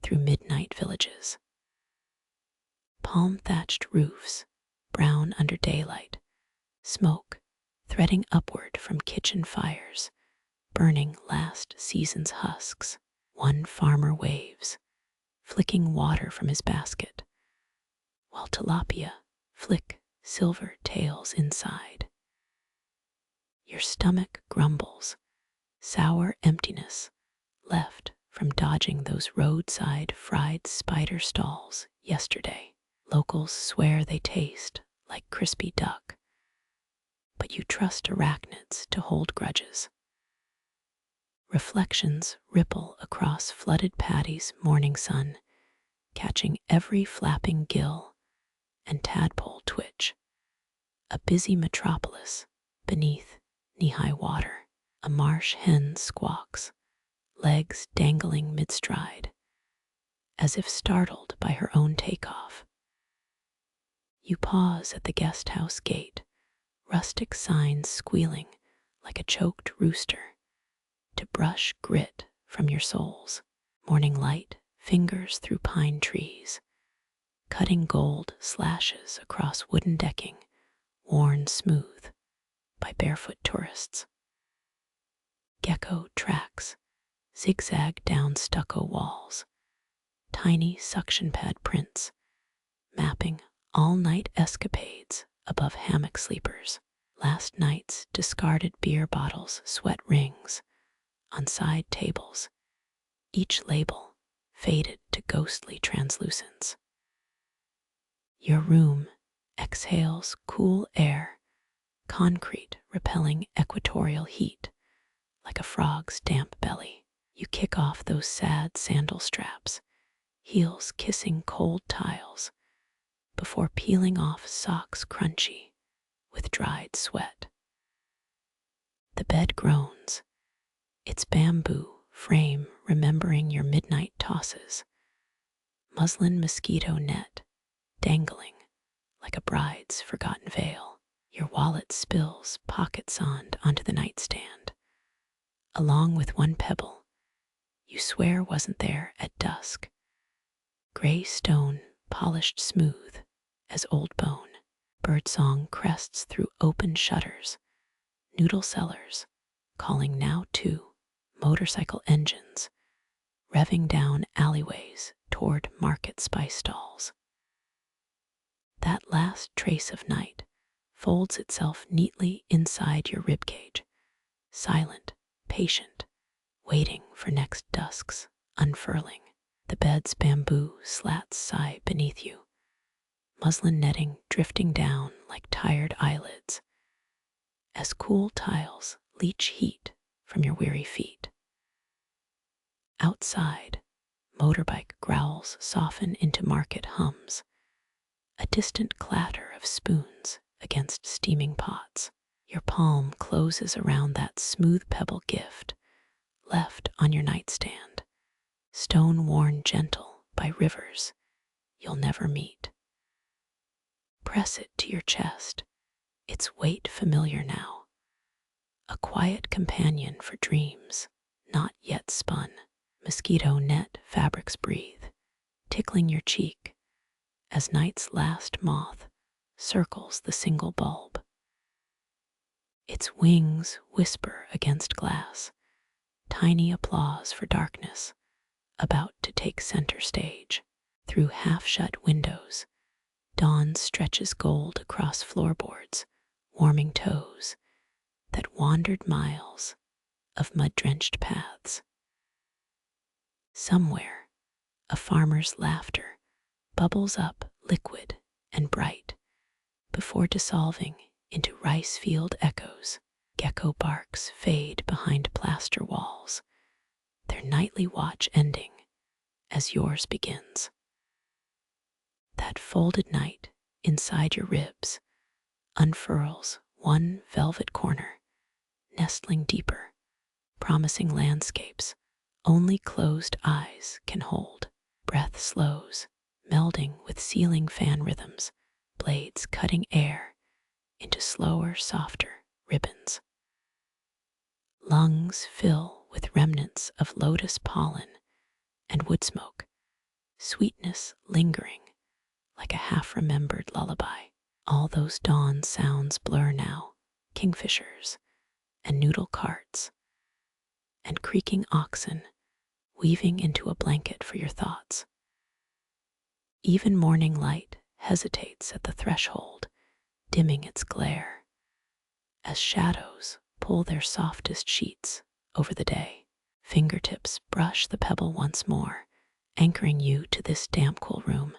S1: through midnight villages. Palm-thatched roofs, brown under daylight, smoke threading upward from kitchen fires, burning last season's husks. One farmer waves, flicking water from his basket, while tilapia flick silver tails inside. Your stomach grumbles, sour emptiness left from dodging those roadside fried spider stalls yesterday. Locals swear they taste like crispy duck, but you trust arachnids to hold grudges. Reflections ripple across flooded Paddy's morning sun, catching every flapping gill and tadpole twitch. A busy metropolis beneath knee-high water. A marsh hen squawks, legs dangling mid-stride, as if startled by her own takeoff. You pause at the guest house gate, rustic signs squealing like a choked rooster, to brush grit from your soles. Morning light fingers through pine trees, cutting gold slashes across wooden decking worn smooth by barefoot tourists. Gecko tracks zigzag down stucco walls, tiny suction pad prints mapping all-night escapades above hammock sleepers. Last night's discarded beer bottles sweat rings on side tables, each label faded to ghostly translucence. Your room exhales cool air, concrete repelling equatorial heat like a frog's damp belly. You kick off those sad sandal straps, heels kissing cold tiles, before peeling off socks crunchy with dried sweat. The bed groans, its bamboo frame remembering your midnight tosses, muslin mosquito net dangling like a bride's forgotten veil. Your wallet spills pocket sand onto the nightstand, along with one pebble you swear wasn't there at dusk. Gray stone polished smooth as old bone. Birdsong crests through open shutters, noodle sellers calling now too, motorcycle engines revving down alleyways toward market spice stalls. That last trace of night folds itself neatly inside your ribcage, silent, patient, waiting for next dusk's unfurling. The bed's bamboo slats sigh beneath you, muslin netting drifting down like tired eyelids, as cool tiles leach heat from your weary feet. Outside, motorbike growls soften into market hums, a distant clatter of spoons against steaming pots. Your palm closes around that smooth pebble gift left on your nightstand, stone worn gentle by rivers you'll never meet. Press it to your chest, its weight familiar now, a quiet companion for dreams not yet spun. Mosquito net fabrics breathe, tickling your cheek as night's last moth circles the single bulb. Its wings whisper against glass, tiny applause for darkness about to take center stage. Through half-shut windows, dawn stretches gold across floorboards, warming toes that wandered miles of mud-drenched paths. Somewhere, a farmer's laughter bubbles up liquid and bright before dissolving into rice field echoes. Gecko barks fade behind plaster walls, their nightly watch ending as yours begins. That folded night inside your ribs unfurls one velvet corner, nestling deeper, promising landscapes only closed eyes can hold. Breath slows, melding with ceiling fan rhythms, blades cutting air into slower, softer ribbons. Lungs fill with remnants of lotus pollen and wood smoke, sweetness lingering like a half-remembered lullaby. All those dawn sounds blur now, kingfishers and noodle carts and creaking oxen weaving into a blanket for your thoughts. Even morning light hesitates at the threshold, dimming its glare, as shadows pull their softest sheets over the day. Fingertips brush the pebble once more, anchoring you to this damp, cool room,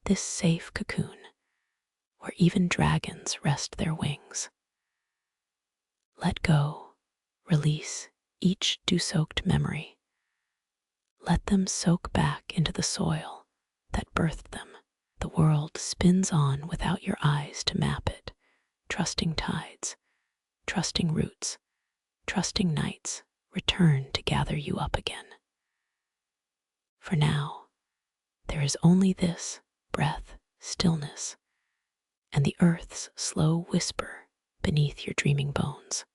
S1: this safe cocoon, where even dragons rest their wings. Let go, release each dew-soaked memory. Let them soak back into the soil that birthed them. The world spins on without your eyes to map it, trusting tides, trusting roots, trusting nights return to gather you up again. For now, there is only this breath, stillness, and the earth's slow whisper beneath your dreaming bones.